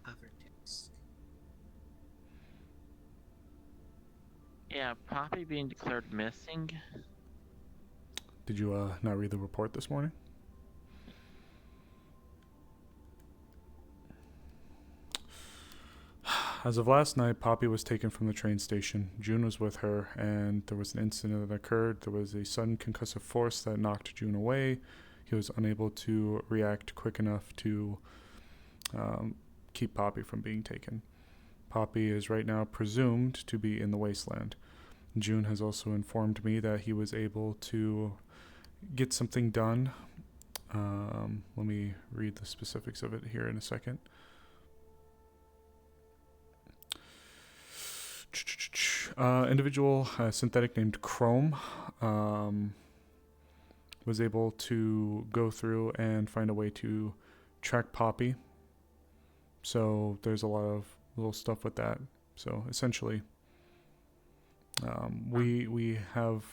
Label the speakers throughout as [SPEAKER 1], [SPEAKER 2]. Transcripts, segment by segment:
[SPEAKER 1] Coverticks.
[SPEAKER 2] Yeah, Poppy being declared missing.
[SPEAKER 3] Did you not read the report this morning? As of last night, Poppy was taken from the train station. June was with her, and there was an incident that occurred. There was a sudden concussive force that knocked June away. He was unable to react quick enough to keep Poppy from being taken. Poppy is right now presumed to be in the wasteland. June has also informed me that he was able to get something done. Let me read the specifics of it here in a second. Individual synthetic named Chrome was able to go through and find a way to track Poppy. So there's a lot of little stuff with that. So essentially, we have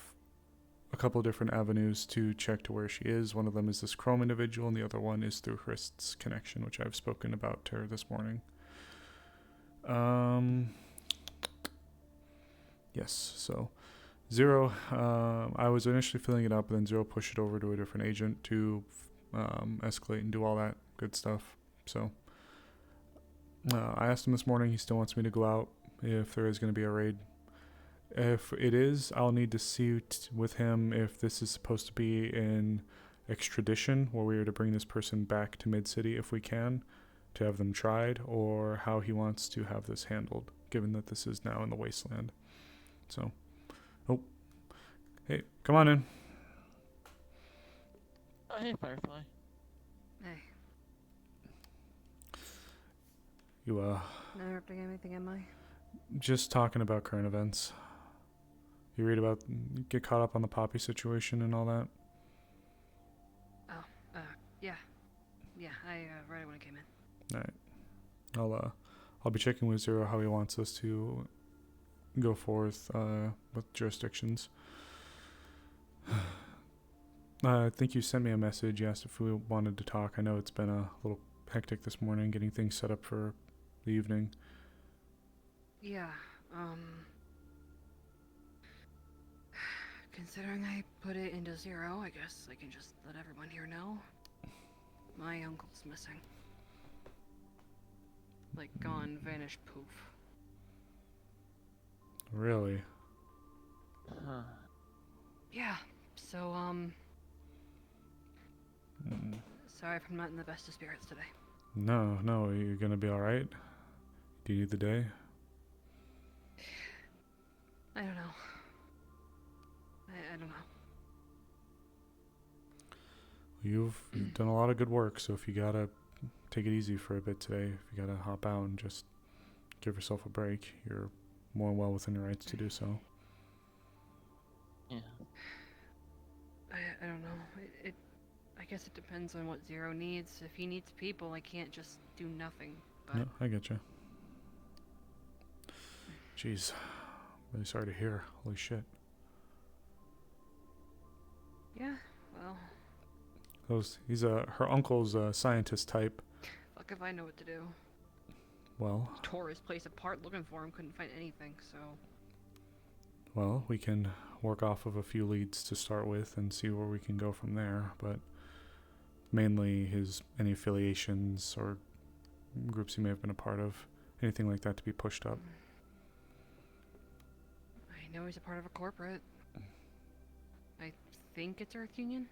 [SPEAKER 3] a couple of different avenues to check to where she is. One of them is this Chrome individual, and the other one is through Hrist's connection, which I've spoken about to her this morning. Yes, so Zero, I was initially filling it up, but then Zero pushed it over to a different agent to escalate and do all that good stuff. So I asked him this morning. He still wants me to go out if there is going to be a raid. If it is, I'll need to see with him if this is supposed to be an extradition where we are to bring this person back to Mid-City if we can, to have them tried, or how he wants to have this handled, given that this is now in the wasteland. So, oh, hey, come on in.
[SPEAKER 2] Oh, hey, Firefly.
[SPEAKER 4] Hey,
[SPEAKER 3] You,
[SPEAKER 4] not interrupting anything, am I?
[SPEAKER 3] just talking about current events. You read about, get caught up on the Poppy situation and all that?
[SPEAKER 4] Oh, yeah. Yeah, I read it when it came in.
[SPEAKER 3] Alright. I'll be checking with Zero how he wants us to go forth with jurisdictions. I think you sent me a message. You asked if we wanted to talk. I know it's been a little hectic this morning getting things set up for the evening.
[SPEAKER 4] Yeah, considering I put it into Zero, I guess I can just let everyone here know. My uncle's missing. Like, gone, vanished, poof.
[SPEAKER 3] Really?
[SPEAKER 2] Huh.
[SPEAKER 4] Yeah, so, sorry if I'm not in the best of spirits today.
[SPEAKER 3] No, you're gonna be alright? Do you need the day?
[SPEAKER 4] I don't know. I don't know.
[SPEAKER 3] You've done a lot of good work, so if you gotta take it easy for a bit today, if you gotta hop out and just give yourself a break, you're more than well within your rights to do so.
[SPEAKER 2] Yeah.
[SPEAKER 4] I don't know. I guess it depends on what Zero needs. If he needs people, I can't just do nothing. But
[SPEAKER 3] No, I get you. Jeez, really sorry to hear. Holy shit.
[SPEAKER 4] yeah, well,
[SPEAKER 3] He's her uncle's a scientist type.
[SPEAKER 4] fuck if I know what to do.
[SPEAKER 3] Well,
[SPEAKER 4] Tore his place apart looking for him, couldn't find anything, so...
[SPEAKER 3] Well, we can work off of a few leads to start with and see where we can go from there, but mainly any affiliations or groups he may have been a part of, anything like that to be pushed up.
[SPEAKER 4] I know he's a part of a corporate. I think it's Earth Union?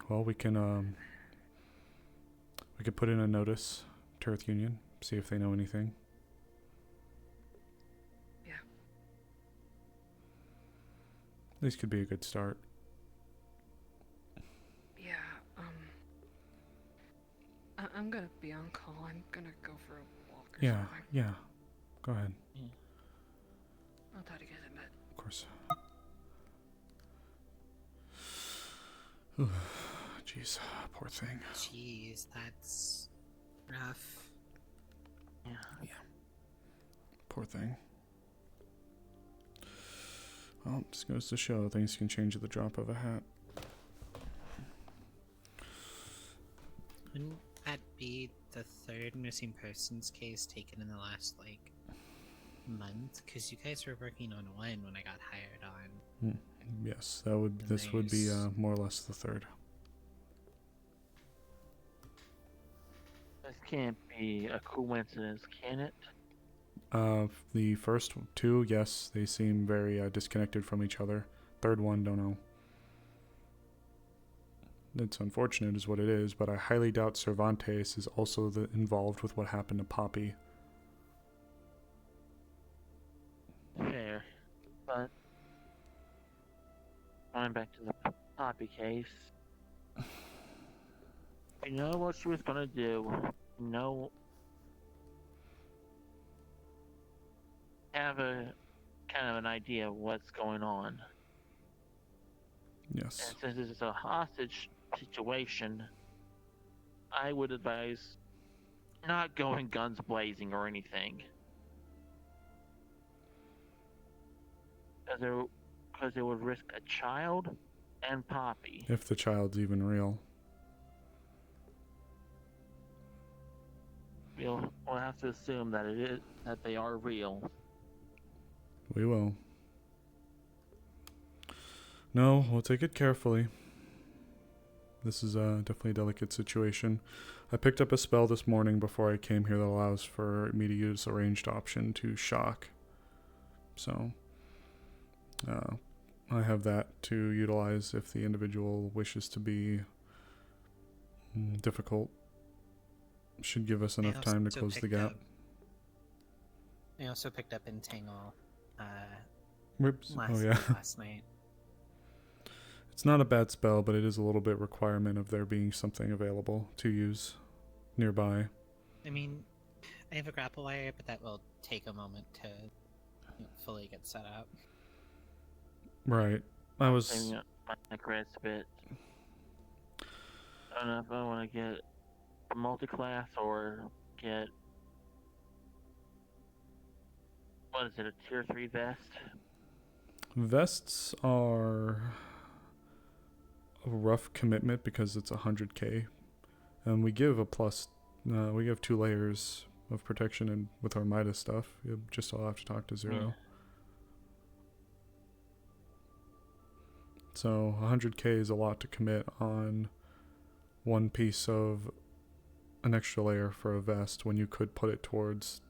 [SPEAKER 3] Well, we could put in a notice to Earth Union, see if they know anything.
[SPEAKER 4] Yeah.
[SPEAKER 3] This could be a good start.
[SPEAKER 4] Yeah, I'm gonna be on call. I'm gonna go for a walk or something.
[SPEAKER 3] Yeah. Go ahead.
[SPEAKER 2] Yeah.
[SPEAKER 4] I'll talk to you guys in a bit.
[SPEAKER 3] Of course. Jeez, poor thing.
[SPEAKER 1] Jeez, that's rough.
[SPEAKER 2] Yeah.
[SPEAKER 3] Poor thing. Well, just goes to show things can change at the drop of a hat.
[SPEAKER 1] Wouldn't that be the third missing persons case taken in the last month? Because you guys were working on one when I got hired on.
[SPEAKER 3] Yes, that would.
[SPEAKER 1] And
[SPEAKER 3] This would be
[SPEAKER 1] there's-
[SPEAKER 3] more or less the third.
[SPEAKER 2] This can't be a coincidence, can it?
[SPEAKER 3] The first two, yes, they seem very disconnected from each other. Third one, don't know. It's unfortunate, is what it is, but I highly doubt Cervantes is also involved with what happened to Poppy.
[SPEAKER 2] Fair. But going back to the Poppy case, you know what she was gonna do. You know, have a kind of an idea of what's going on.
[SPEAKER 3] Yes.
[SPEAKER 2] And since it's a hostage situation, I would advise not going guns blazing or anything. Because it would risk a child and Poppy.
[SPEAKER 3] If the child's even real.
[SPEAKER 2] We'll have to assume that that they are real.
[SPEAKER 3] We will. No, we'll take it carefully. This is definitely a delicate situation. I picked up a spell this morning before I came here that allows for me to use a ranged option to shock. So, I have that to utilize if the individual wishes to be difficult. Should give us enough time to close the gap.
[SPEAKER 1] I also picked up Entangle
[SPEAKER 3] Whoops.
[SPEAKER 1] last,
[SPEAKER 3] Oh yeah.
[SPEAKER 1] last night.
[SPEAKER 3] It's not a bad spell, but it is a little bit requirement of there being something available to use nearby.
[SPEAKER 1] I mean, I have a grapple wire, but that will take a moment to fully get set up.
[SPEAKER 3] Right. I was.
[SPEAKER 2] Saving up my credits a bit. I don't know if I want to get a multi-class or get, what is it, a tier 3 vest?
[SPEAKER 3] Vests are a rough commitment because it's 100k, and we give a plus. We give 2 layers of protection, and with our Midas stuff, you just all have to talk to Zero.
[SPEAKER 2] Yeah.
[SPEAKER 3] So 100k is a lot to commit on one piece of an extra layer for a vest when you could put it towards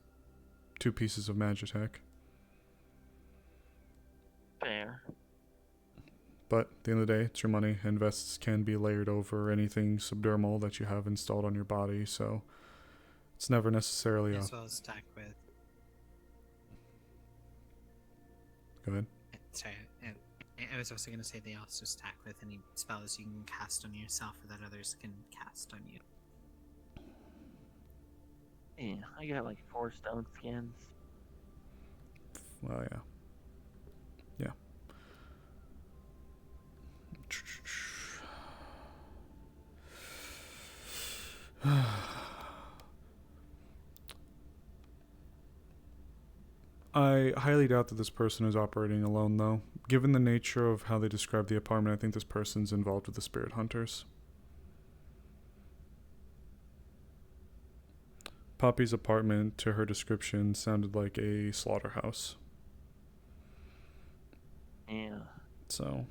[SPEAKER 3] 2 pieces of Magitech.
[SPEAKER 2] Fair.
[SPEAKER 3] But at the end of the day, it's your money, and vests can be layered over anything subdermal that you have installed on your body, so it's never necessarily a...
[SPEAKER 1] As well as stack with...
[SPEAKER 3] Go ahead.
[SPEAKER 1] Sorry, I was also going to say they also stack with any spells you can cast on yourself or that others can cast on you.
[SPEAKER 2] Yeah, I got like 4 stone skins.
[SPEAKER 3] Well, yeah. I highly doubt that this person is operating alone, though. Given the nature of how they describe the apartment, I think this person's involved with the spirit hunters. Poppy's apartment, to her description, sounded like a slaughterhouse.
[SPEAKER 2] Yeah.
[SPEAKER 3] So,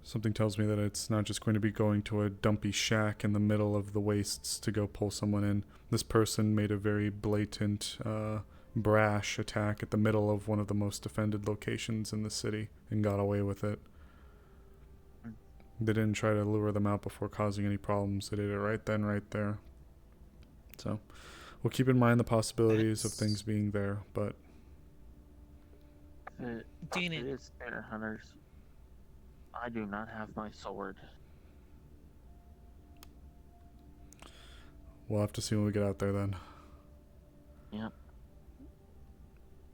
[SPEAKER 3] something tells me that it's not just going to be going to a dumpy shack in the middle of the wastes to go pull someone in. This person made a very blatant, brash attack at the middle of one of the most defended locations in the city and got away with it. They didn't try to lure them out before causing any problems. They did it right then, right there. So, we'll keep in mind the possibilities of things being there, but...
[SPEAKER 2] It is spirit hunters. I do not have my sword.
[SPEAKER 3] We'll have to see when we get out there then.
[SPEAKER 2] Yep.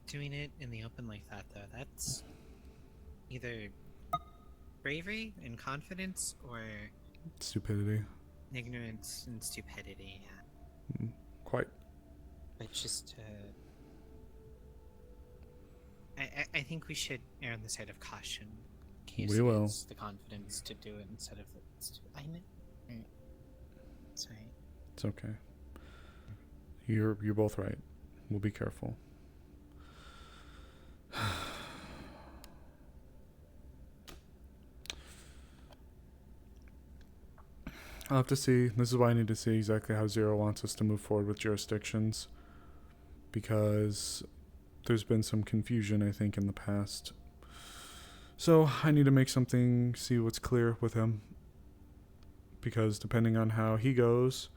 [SPEAKER 1] Doing it in the open like that, though, that's either bravery and confidence or
[SPEAKER 3] Stupidity.
[SPEAKER 1] ignorance and stupidity.
[SPEAKER 3] Quite.
[SPEAKER 1] But just I think we should err on the side of caution. In case
[SPEAKER 3] We will.
[SPEAKER 1] it's the confidence to do it instead of the I mean, sorry.
[SPEAKER 3] It's okay. You're both right. We'll be careful. I'll have to see. This is why I need to see exactly how Zero wants us to move forward with jurisdictions. Because there's been some confusion, I think, in the past. So I need to make something, see what's clear with him. Because depending on how he goes,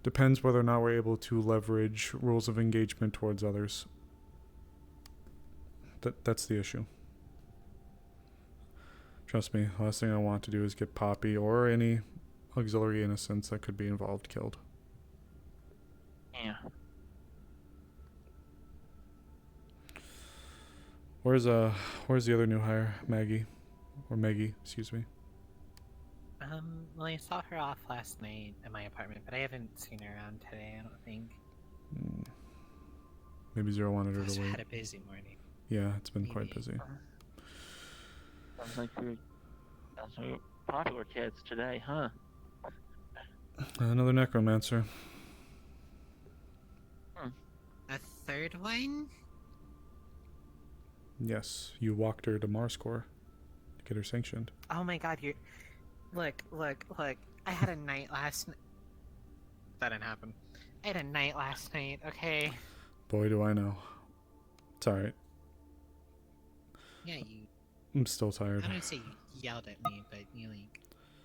[SPEAKER 3] depends whether or not we're able to leverage rules of engagement towards others. That's the issue. Trust me, the last thing I want to do is get Poppy or any auxiliary innocents that could be involved killed.
[SPEAKER 2] Yeah.
[SPEAKER 3] Where's the other new hire, Maggie? Or Maggie, excuse me.
[SPEAKER 1] Well, I saw her off last night at my apartment, but I haven't seen her around today, I don't think.
[SPEAKER 3] Maybe Zero wanted her
[SPEAKER 1] Plus,
[SPEAKER 3] to
[SPEAKER 1] I
[SPEAKER 3] wait.
[SPEAKER 1] had a busy morning.
[SPEAKER 3] Yeah, it's been quite
[SPEAKER 1] Maybe.
[SPEAKER 3] busy.
[SPEAKER 2] Sounds like you're popular kids today, huh?
[SPEAKER 3] Another necromancer.
[SPEAKER 1] A third one?
[SPEAKER 3] Yes, you walked her to Marscore to get her sanctioned.
[SPEAKER 1] Oh my god, you're... Look. I had a night last night. That didn't happen. I had a night last night, okay?
[SPEAKER 3] Boy, do I know. It's alright.
[SPEAKER 1] Yeah, you...
[SPEAKER 3] I'm still tired.
[SPEAKER 1] I don't say you yelled at me, but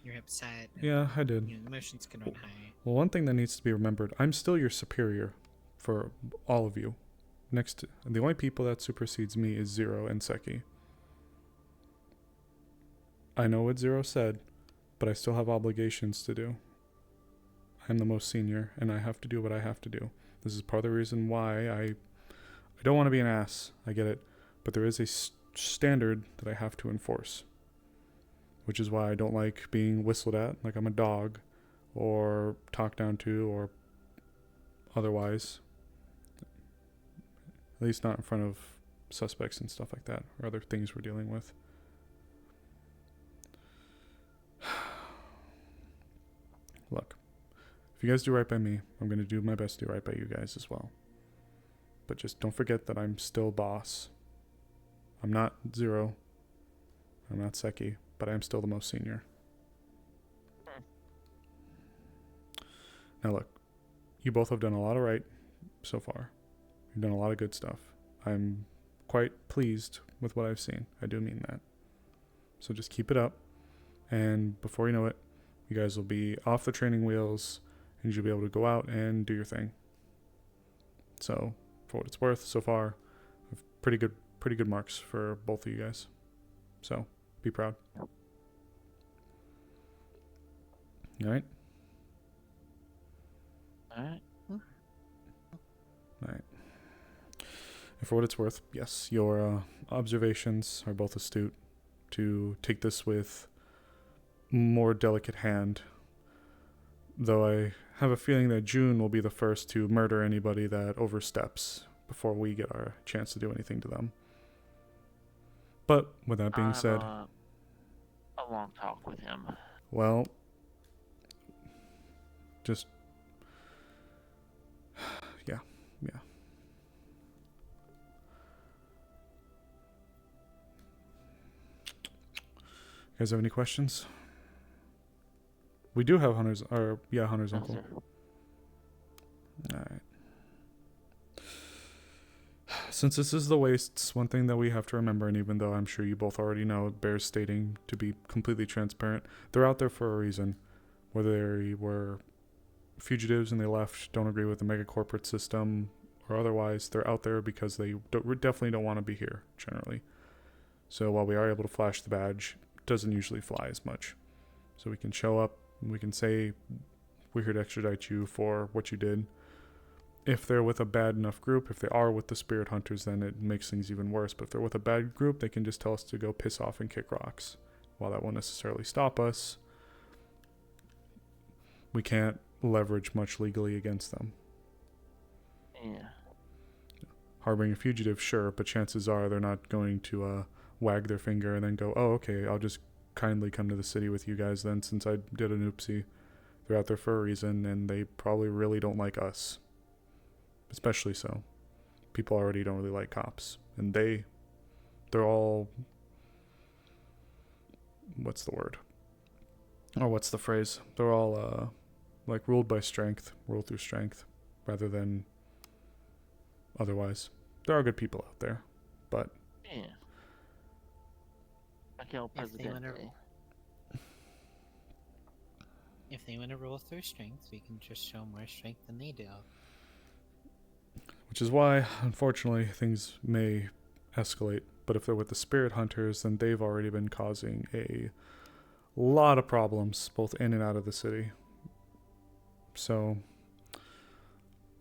[SPEAKER 1] you're upset. And,
[SPEAKER 3] Yeah, I did.
[SPEAKER 1] emotions can run high.
[SPEAKER 3] Well, one thing that needs to be remembered, I'm still your superior for all of you. The only people that supersedes me is Zero and Seki. I know what Zero said, but I still have obligations to do. I'm the most senior, and I have to do what I have to do. This is part of the reason why I don't want to be an ass. I get it. But there is a standard that I have to enforce. Which is why I don't like being whistled at like I'm a dog, or talked down to, or otherwise. At least not in front of suspects and stuff like that, or other things we're dealing with. Look, if you guys do right by me, I'm going to do my best to do right by you guys as well. But just don't forget that I'm still boss. I'm not Zero. I'm not Seki, but I'm still the most senior. Now look, you both have done a lot of right so far. You've done a lot of good stuff. I'm quite pleased with what I've seen. I do mean that. So just keep it up. And before you know it, you guys will be off the training wheels and you'll be able to go out and do your thing. So, for what it's worth, so far, pretty good marks for both of you guys. So, be proud. Alright?
[SPEAKER 2] Alright.
[SPEAKER 3] Alright. And for what it's worth, yes, your observations are both astute. To take this with more delicate hand. Though I have a feeling that June will be the first to murder anybody that oversteps before we get our chance to do anything to them. But with that being said,
[SPEAKER 2] a long talk with him.
[SPEAKER 3] well, just yeah. You guys have any questions? We do have Hunter's
[SPEAKER 2] Yes,
[SPEAKER 3] uncle.
[SPEAKER 2] sir.
[SPEAKER 3] Alright. Since this is the wastes, one thing that we have to remember, and even though I'm sure you both already know, it bears stating to be completely transparent, they're out there for a reason. Whether they were fugitives and they left, don't agree with the mega corporate system, or otherwise, they're out there because they definitely don't want to be here, generally. So while we are able to flash the badge, it doesn't usually fly as much. So we can show up, and we can say, we're here to extradite you for what you did. If they're with a bad enough group, if they are with the spirit hunters, then it makes things even worse. But if they're with a bad group, they can just tell us to go piss off and kick rocks. While that won't necessarily stop us, we can't leverage much legally against them.
[SPEAKER 2] Yeah.
[SPEAKER 3] Harboring a fugitive, sure, but chances are they're not going to wag their finger and then go, oh, okay, I'll just kindly come to the city with you guys then, since I did an oopsie. They're out there for a reason, and they probably really don't like us. Especially so. People already don't really like cops. And they're all... What's the word? Or what's the phrase? They're all, like, ruled by strength. Ruled through strength. Rather than otherwise. There are good people out there. But...
[SPEAKER 2] Yeah. Like El Presidente.
[SPEAKER 1] If they want to rule through strength, we can just show more strength than they do.
[SPEAKER 3] Which is why, unfortunately, things may escalate. But if they're with the spirit hunters, then they've already been causing a lot of problems, both in and out of the city. So,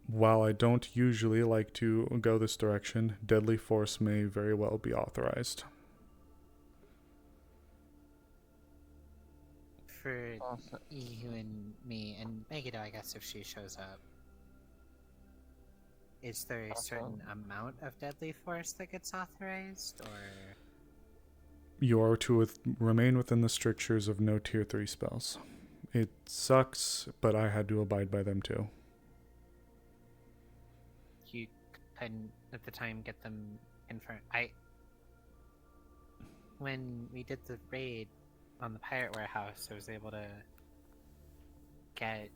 [SPEAKER 3] while I don't usually like to go this direction, deadly force may very well be authorized.
[SPEAKER 1] For
[SPEAKER 2] Awesome.
[SPEAKER 1] you and me, and Megiddo, I guess, if she shows up. Is there a certain amount of deadly force that gets authorized, or...?
[SPEAKER 3] You are to remain within the strictures of no tier 3 spells. It sucks, but I had to abide by them too.
[SPEAKER 1] You couldn't, at the time, get them confirmed. When we did the raid on the pirate warehouse, I was able to get,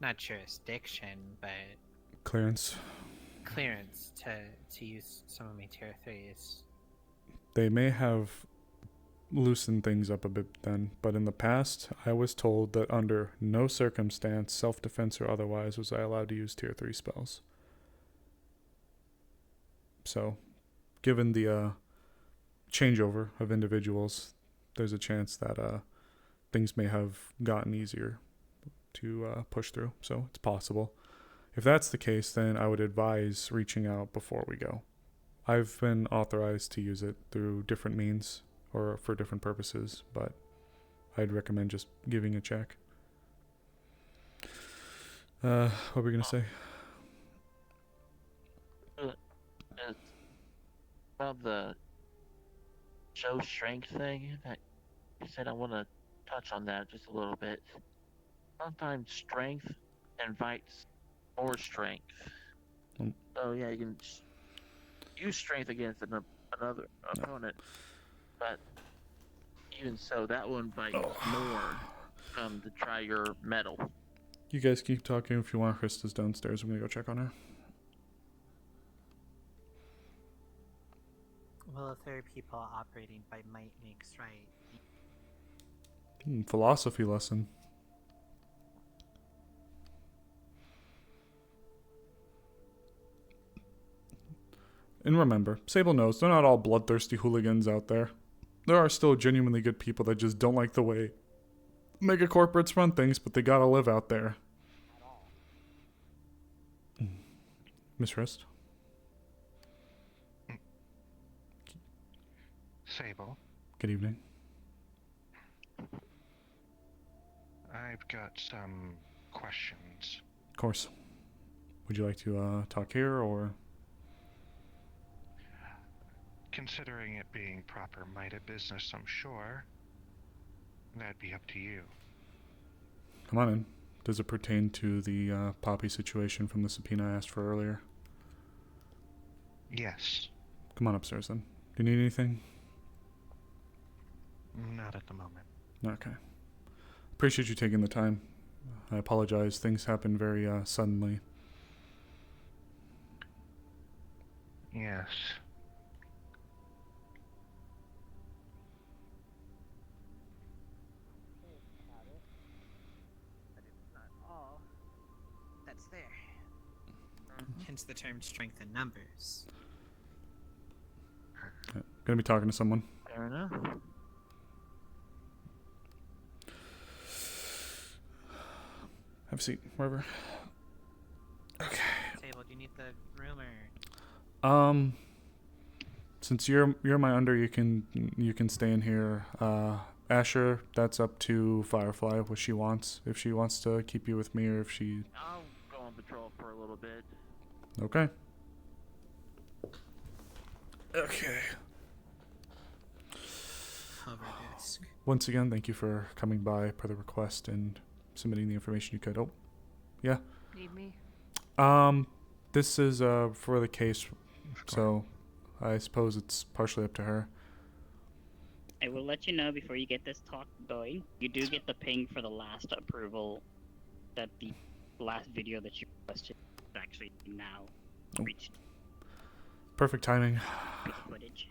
[SPEAKER 1] not jurisdiction, but
[SPEAKER 3] Clearance.
[SPEAKER 1] clearance to use some of my tier 3s.
[SPEAKER 3] They may have loosened things up a bit then, but in the past, I was told that under no circumstance, self-defense or otherwise, was I allowed to use tier 3 spells. So, given the changeover of individuals, there's a chance that things may have gotten easier to push through. So, it's possible. If that's the case, then I would advise reaching out before we go. I've been authorized to use it through different means or for different purposes, but I'd recommend just giving a check. What were we going to say?
[SPEAKER 2] About the show strength thing that you said, I want to touch on that just a little bit. Sometimes strength invites more strength. So yeah, you can use strength against another opponent, but even so, that will invite more to try your metal.
[SPEAKER 3] You guys keep talking if you want. Krista's downstairs. I'm going to go check on her.
[SPEAKER 1] Well, if there are people operating by might makes right.
[SPEAKER 3] Philosophy lesson. And remember, Sable knows they're not all bloodthirsty hooligans out there. There are still genuinely good people that just don't like the way mega corporates run things, but they gotta live out there. Miss Rist?
[SPEAKER 5] Sable,
[SPEAKER 3] Good evening.
[SPEAKER 5] I've got some questions.
[SPEAKER 3] Of course. Would you like to talk here, or...?
[SPEAKER 5] Considering it being proper Mida business, I'm sure that'd be up to you.
[SPEAKER 3] Come on in. Does it pertain to the Poppy situation from the subpoena I asked for earlier?
[SPEAKER 5] Yes.
[SPEAKER 3] Come on upstairs then. Do you need anything?
[SPEAKER 5] Not at the moment.
[SPEAKER 3] Okay. Appreciate you taking the time. I apologize. Things happened very suddenly.
[SPEAKER 5] Yes.
[SPEAKER 1] But it's not all that's there. Hence the term strength in numbers.
[SPEAKER 3] Gonna be talking to someone.
[SPEAKER 2] Fair enough.
[SPEAKER 3] Have a seat, wherever. Okay.
[SPEAKER 1] Sable, do you need the room or?
[SPEAKER 3] Since you're my under, you can stay in here. Asher, that's up to Firefly, what she wants. If she wants to keep you with me, or if she...
[SPEAKER 2] I'll go on patrol for a little bit.
[SPEAKER 3] Okay. Okay.
[SPEAKER 1] Hover disk.
[SPEAKER 3] Once again, thank you for coming by per the request, and submitting the information you could. Oh,
[SPEAKER 4] Need me?
[SPEAKER 3] this is for the case, so I suppose it's partially up to her.
[SPEAKER 6] I will let you know before you get this talk going. You do get the ping for the last approval that the last video that you requested actually now reached
[SPEAKER 3] Perfect timing.
[SPEAKER 6] footage.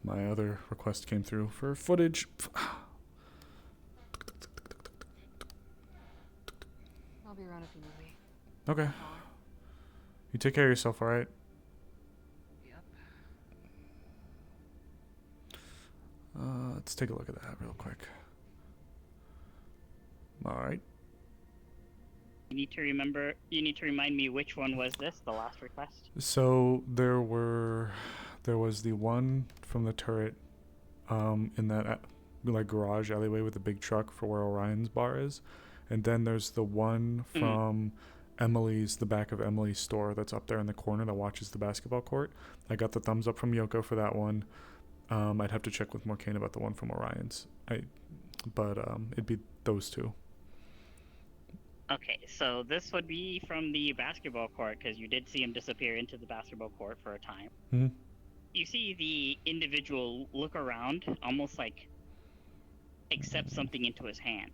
[SPEAKER 3] My other request came through for footage.
[SPEAKER 4] I'll be around if you need me.
[SPEAKER 3] Okay.
[SPEAKER 4] Holler.
[SPEAKER 3] You take care of yourself, all right?
[SPEAKER 4] Yep.
[SPEAKER 3] Let's take a look at that real quick. All right.
[SPEAKER 6] You need to remind me which one was this, the last request?
[SPEAKER 3] So there was the one from the turret, in that like garage alleyway with the big truck for where Orion's bar is, and then there's the one from the back of Emily's store that's up there in the corner that watches the basketball court. I got the thumbs up from Yoko for that one. I'd have to check with Morcane about the one from Orion's. But it'd be those two.
[SPEAKER 6] Okay, so this would be from the basketball court because you did see him disappear into the basketball court for a time.
[SPEAKER 3] Mm-hmm.
[SPEAKER 6] You see the individual look around, almost like accept something into his hand.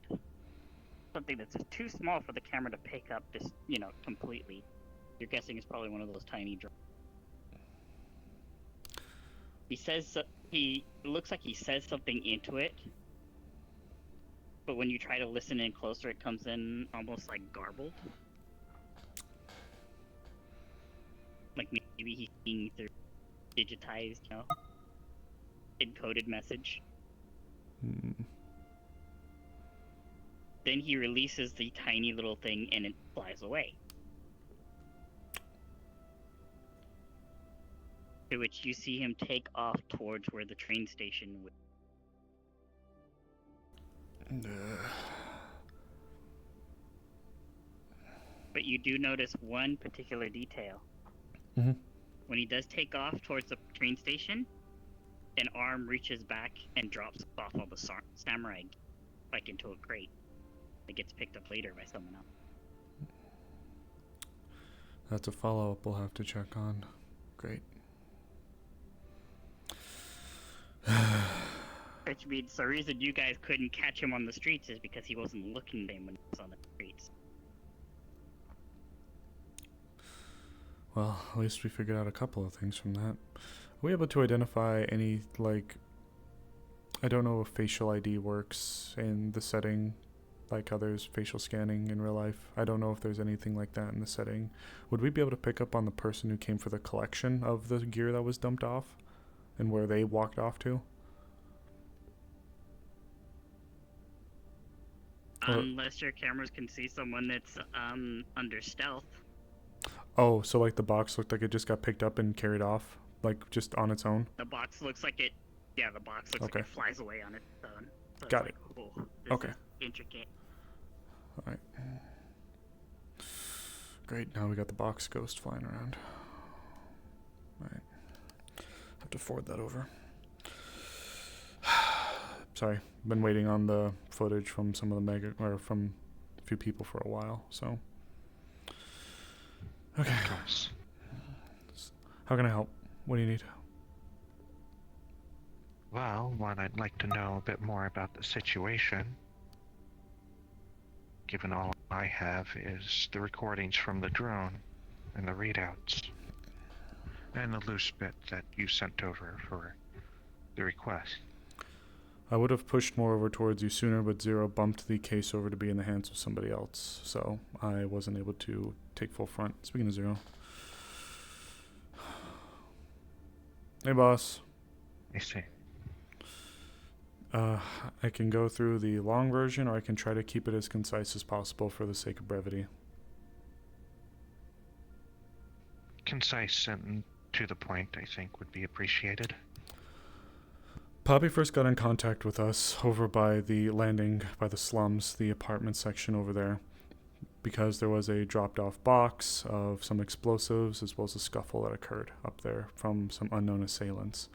[SPEAKER 6] Something that's just too small for the camera to pick up, just completely. You're guessing it's probably one of those tiny drones. It looks like he says something into it, but when you try to listen in closer, it comes in almost like garbled. Like maybe he's seeing through digitized, encoded message. Then he releases the tiny little thing and it flies away. To which you see him take off towards where the train station would. But you do notice one particular detail.
[SPEAKER 3] Mm-hmm.
[SPEAKER 6] When he does take off towards the train station, an arm reaches back and drops off all the samurai, like into a crate. It gets picked up later by someone else.
[SPEAKER 3] That's a follow-up we'll have to check on. Great.
[SPEAKER 6] Which means the reason you guys couldn't catch him on the streets is because he wasn't looking at him when he was on the streets.
[SPEAKER 3] Well, at least we figured out a couple of things from that. Are we able to identify any, I don't know if facial ID works in the setting like how there's facial scanning in real life. I don't know if there's anything like that in the setting. Would we be able to pick up on the person who came for the collection of the gear that was dumped off and where they walked off to?
[SPEAKER 6] Unless your cameras can see someone that's under stealth.
[SPEAKER 3] Oh, so like the box looked like it just got picked up and carried off, like just on its own?
[SPEAKER 6] The box looks like it. Yeah, the box looks like it flies away on its own. So
[SPEAKER 3] Got it.
[SPEAKER 6] Cool. This
[SPEAKER 3] Okay.
[SPEAKER 6] is intricate.
[SPEAKER 3] All right. Great. Now we got the box ghost flying around. All right. Have to forward that over. Sorry, been waiting on the footage from some of the from a few people for a while. So. Okay.
[SPEAKER 5] Of course.
[SPEAKER 3] How can I help? What do you need?
[SPEAKER 5] Well, one, I'd like to know a bit more about the situation. Given all I have is the recordings from the drone and the readouts. And the loose bit that you sent over for the request.
[SPEAKER 3] I would have pushed more over towards you sooner, but Zero bumped the case over to be in the hands of somebody else, so I wasn't able to take full front. Speaking of Zero. Hey, boss.
[SPEAKER 5] I see.
[SPEAKER 3] I can go through the long version, or I can try to keep it as concise as possible for the sake of brevity.
[SPEAKER 5] Concise and to the point, I think, would be appreciated.
[SPEAKER 3] Poppy first got in contact with us over by the landing, by the slums, the apartment section over there, because there was a dropped-off box of some explosives as well as a scuffle that occurred up there from some unknown assailants.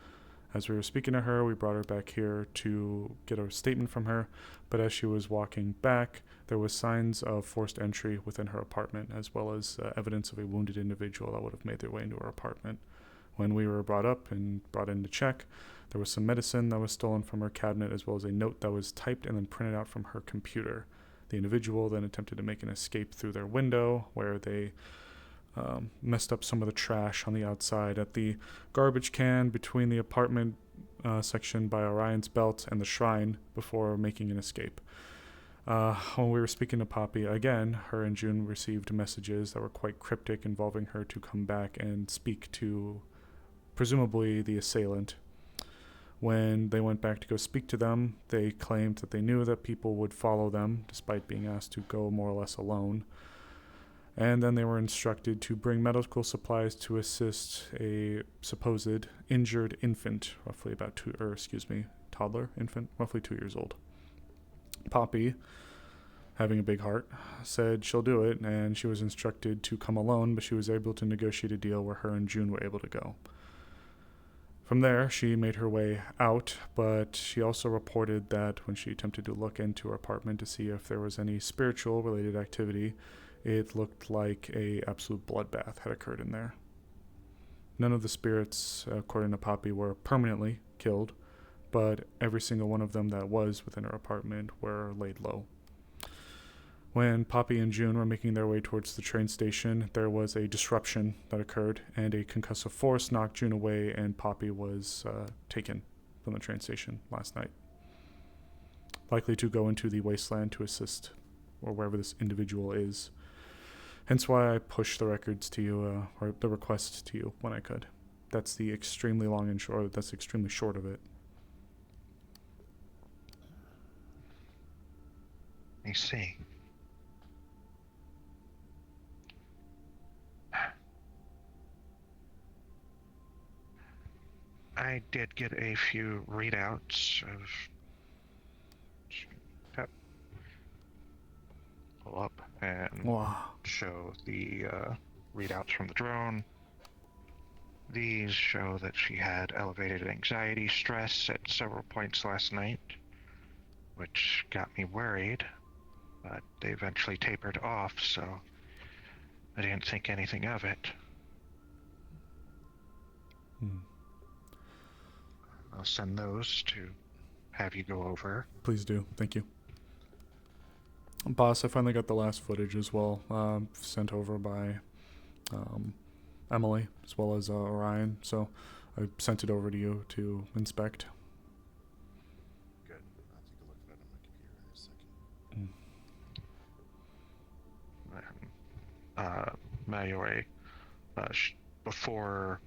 [SPEAKER 3] As we were speaking to her, we brought her back here to get a statement from her, but as she was walking back, there was signs of forced entry within her apartment, as well as evidence of a wounded individual that would have made their way into her apartment. When we were brought up and brought in to check, there was some medicine that was stolen from her cabinet, as well as a note that was typed and then printed out from her computer. The individual then attempted to make an escape through their window, where they messed up some of the trash on the outside at the garbage can between the apartment section by Orion's belt and the shrine before making an escape. When we were speaking to Poppy again, her and June received messages that were quite cryptic involving her to come back and speak to presumably the assailant. When they went back to go speak to them, they claimed that they knew that people would follow them despite being asked to go more or less alone. And then they were instructed to bring medical supplies to assist a supposed injured infant, toddler infant, roughly 2 years old. Poppy, having a big heart, said she'll do it, and she was instructed to come alone, but she was able to negotiate a deal where her and June were able to go. From there, she made her way out, but she also reported that when she attempted to look into her apartment to see if there was any spiritual related activity, it looked like a absolute bloodbath had occurred in there. None of the spirits, according to Poppy, were permanently killed, but every single one of them that was within her apartment were laid low. When Poppy and June were making their way towards the train station, there was a disruption that occurred, and a concussive force knocked June away, and Poppy was taken from the train station last night. Likely to go into the wasteland to assist, or wherever this individual is. Hence why I pushed the records to you, or the request to you when I could. That's the extremely long and short, that's extremely short of it.
[SPEAKER 5] I see. I did get a few readouts of... Pull up and
[SPEAKER 3] Wow.
[SPEAKER 5] show the readouts from the drone. These show that she had elevated anxiety stress at several points last night, which got me worried, but they eventually tapered off, so I didn't think anything of it. I'll send those to have you go over.
[SPEAKER 3] Please do. Thank you. Boss, I finally got the last footage as well, sent over by Emily, as well as Orion, so I sent it over to you to inspect.
[SPEAKER 7] Good. I'll take a look at it on my computer in a second.
[SPEAKER 5] Mayuri, before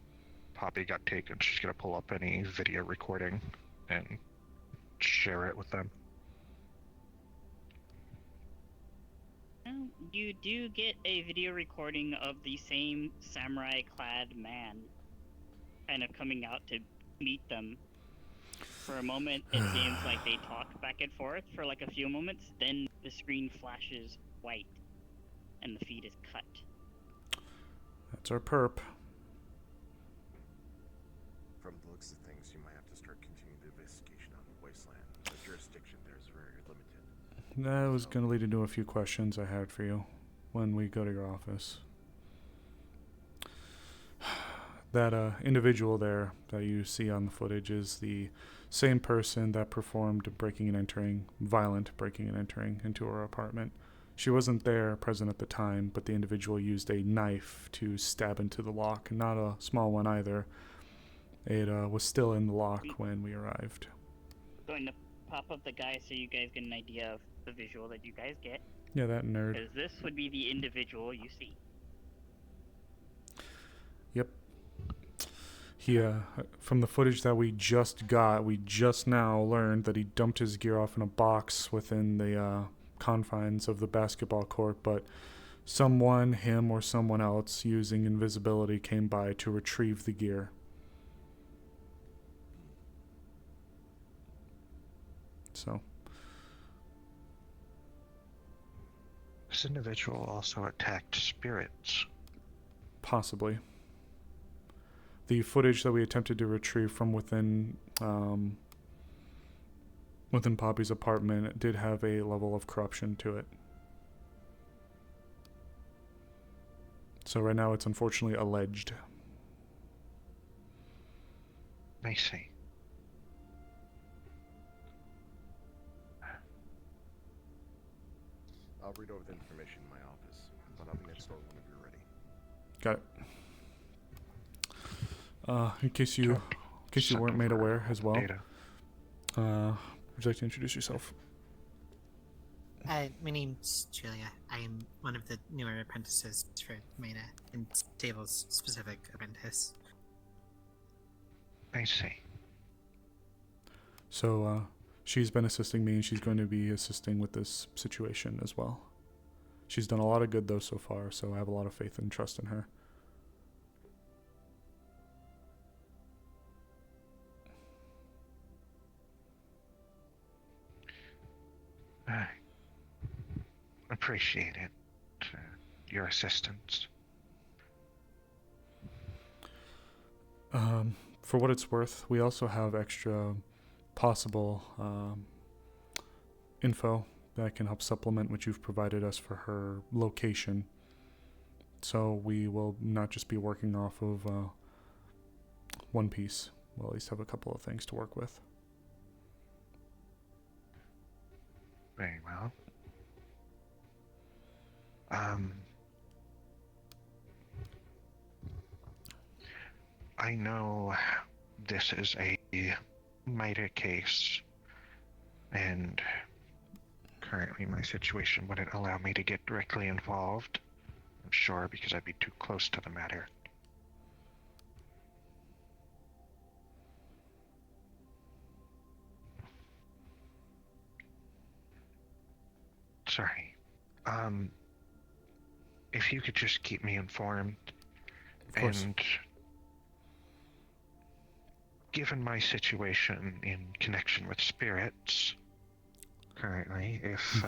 [SPEAKER 5] Poppy got taken, she's going to pull up any video recording and share it with them.
[SPEAKER 6] You do get a video recording of the same samurai-clad man kind of coming out to meet them. For a moment, it seems like they talk back and forth for like a few moments, then the screen flashes white, and the feed is cut.
[SPEAKER 3] That's our perp.
[SPEAKER 7] From the looks of things, you might have to start continuing the investigation on the wasteland. The jurisdiction there is very limited.
[SPEAKER 3] That was going to lead into a few questions I had for you when we go to your office. That individual there that you see on the footage is the same person that performed violent breaking and entering into her apartment. She wasn't there present at the time, but the individual used a knife to stab into the lock. Not a small one either. It was still in the lock when we arrived.
[SPEAKER 6] Going to pop up the guy so you guys get an idea of the visual that you guys get.
[SPEAKER 3] Yeah, that nerd.
[SPEAKER 6] Because this would be the individual you see.
[SPEAKER 3] Yep. He, from the footage that we just got, we just now learned that he dumped his gear off in a box within the confines of the basketball court, but someone, him or someone else, using invisibility came by to retrieve the gear. So.
[SPEAKER 5] This individual also attacked spirits.
[SPEAKER 3] Possibly. The footage that we attempted to retrieve from within Poppy's apartment did have a level of corruption to it. So right now it's unfortunately alleged.
[SPEAKER 5] I see.
[SPEAKER 7] I'll read over the information in my office, but I'll be next door whenever you're ready.
[SPEAKER 3] Got it. In case you
[SPEAKER 5] Send
[SPEAKER 3] weren't made
[SPEAKER 5] over
[SPEAKER 3] aware
[SPEAKER 5] all
[SPEAKER 3] as
[SPEAKER 5] the
[SPEAKER 3] well,
[SPEAKER 5] data.
[SPEAKER 3] would you like to introduce yourself?
[SPEAKER 1] My name's Julia. I am one of the newer apprentices for Maida, and Sable's specific apprentice.
[SPEAKER 5] I see.
[SPEAKER 3] So she's been assisting me, and she's going to be assisting with this situation as well. She's done a lot of good though so far, so I have a lot of faith and trust in her.
[SPEAKER 5] I appreciate it. Your assistance.
[SPEAKER 3] For what it's worth, we also have extra possible info that can help supplement what you've provided us for her location. So we will not just be working off of one piece. We'll at least have a couple of things to work with.
[SPEAKER 5] Very well. I know this is a minor case, and currently my situation wouldn't allow me to get directly involved. I'm sure because I'd be too close to the matter. Sorry. If you could just keep me informed.
[SPEAKER 3] Of course.
[SPEAKER 5] And given my situation in connection with spirits currently, if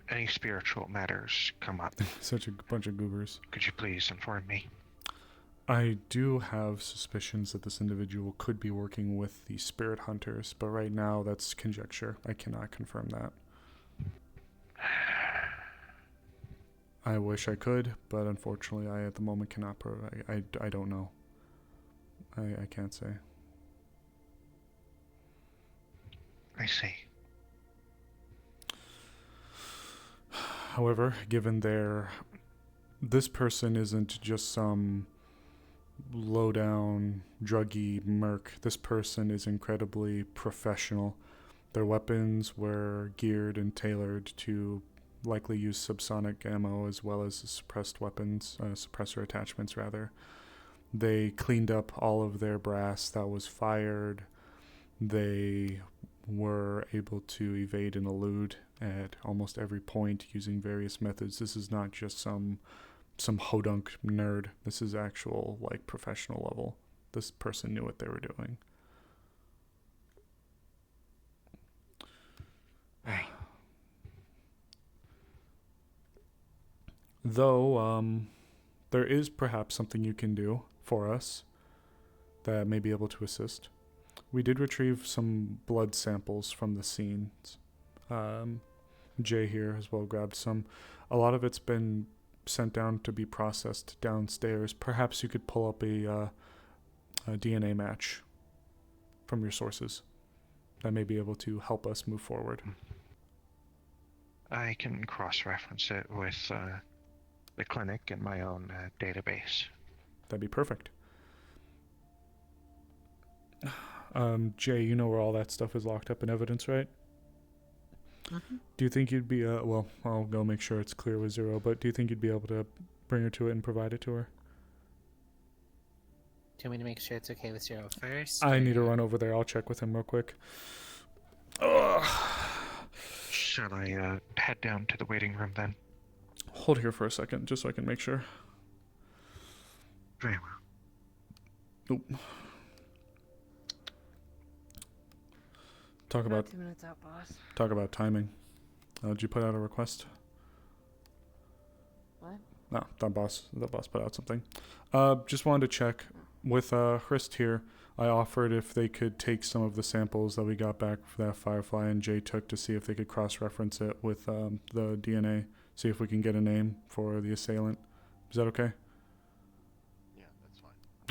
[SPEAKER 5] any spiritual matters come up,
[SPEAKER 3] Such a bunch of goobers.
[SPEAKER 5] could you please inform me?
[SPEAKER 3] I do have suspicions that this individual could be working with the spirit hunters, but right now that's conjecture. I cannot confirm that. I wish I could, but unfortunately I at the moment cannot I don't know. I can't say.
[SPEAKER 5] I see.
[SPEAKER 3] However, given this person isn't just some low-down, druggy merc. This person is incredibly professional. Their weapons were geared and tailored to likely use subsonic ammo as well as suppressed weapons, suppressor attachments rather. They cleaned up all of their brass that was fired. They were able to evade and elude at almost every point using various methods. This is not just some hodunk nerd. This is actual, like, professional level. This person knew what they were doing. Though, there is perhaps something you can do for us that may be able to assist. We did retrieve some blood samples from the scenes. Jay here as well grabbed some. A lot of it's been sent down to be processed downstairs. Perhaps you could pull up a DNA match from your sources that may be able to help us move forward.
[SPEAKER 5] I can cross-reference it with the clinic and my own database.
[SPEAKER 3] That'd be perfect. Jay, you know where all that stuff is locked up in evidence, right?
[SPEAKER 1] Mm-hmm.
[SPEAKER 3] Do you think you'd be, well, I'll go make sure it's clear with Zero, but do you think you'd be able to bring her to it and provide it to her?
[SPEAKER 1] Do you want me to make sure it's okay with Zero first?
[SPEAKER 3] I need to
[SPEAKER 1] or-
[SPEAKER 3] run over there. I'll check with him real quick. Ugh.
[SPEAKER 5] Shall I head down to the waiting room then?
[SPEAKER 3] Hold here for a second, just so I can make sure.
[SPEAKER 5] Very well.
[SPEAKER 3] Oop. Talk about
[SPEAKER 4] 2 minutes out, boss.
[SPEAKER 3] timing. Did you put out a request?
[SPEAKER 4] What?
[SPEAKER 3] No, the boss put out something. Just wanted to check with Hrist here. I offered if they could take some of the samples that we got back for that Firefly and Jay took to see if they could cross-reference it with the DNA, see if we can get a name for the assailant. Is that okay?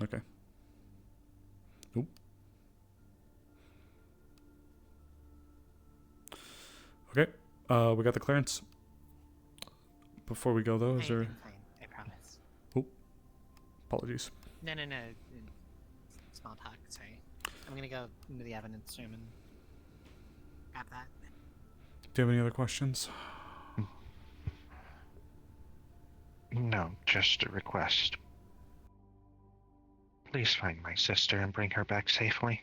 [SPEAKER 3] Okay. Nope. Okay. We got the clearance. Before we go, though, is there...
[SPEAKER 1] I'm fine. I promise.
[SPEAKER 3] Apologies.
[SPEAKER 1] No. Small talk. Sorry. I'm gonna go into the evidence room and grab that.
[SPEAKER 3] Do you have any other questions?
[SPEAKER 5] No, just a request. Please find my sister and bring her back safely.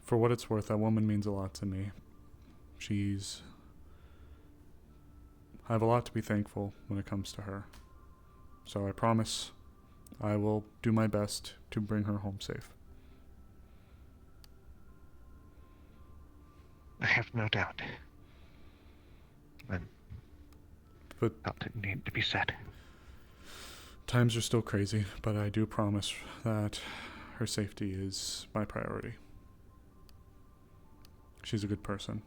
[SPEAKER 3] For what it's worth, that woman means a lot to me. I have a lot to be thankful when it comes to her. So I promise I will do my best to bring her home safe.
[SPEAKER 5] I have no doubt. And
[SPEAKER 3] But
[SPEAKER 5] felt it needed to be said.
[SPEAKER 3] times are still crazy, but I do promise that her safety is my priority. She's a good person.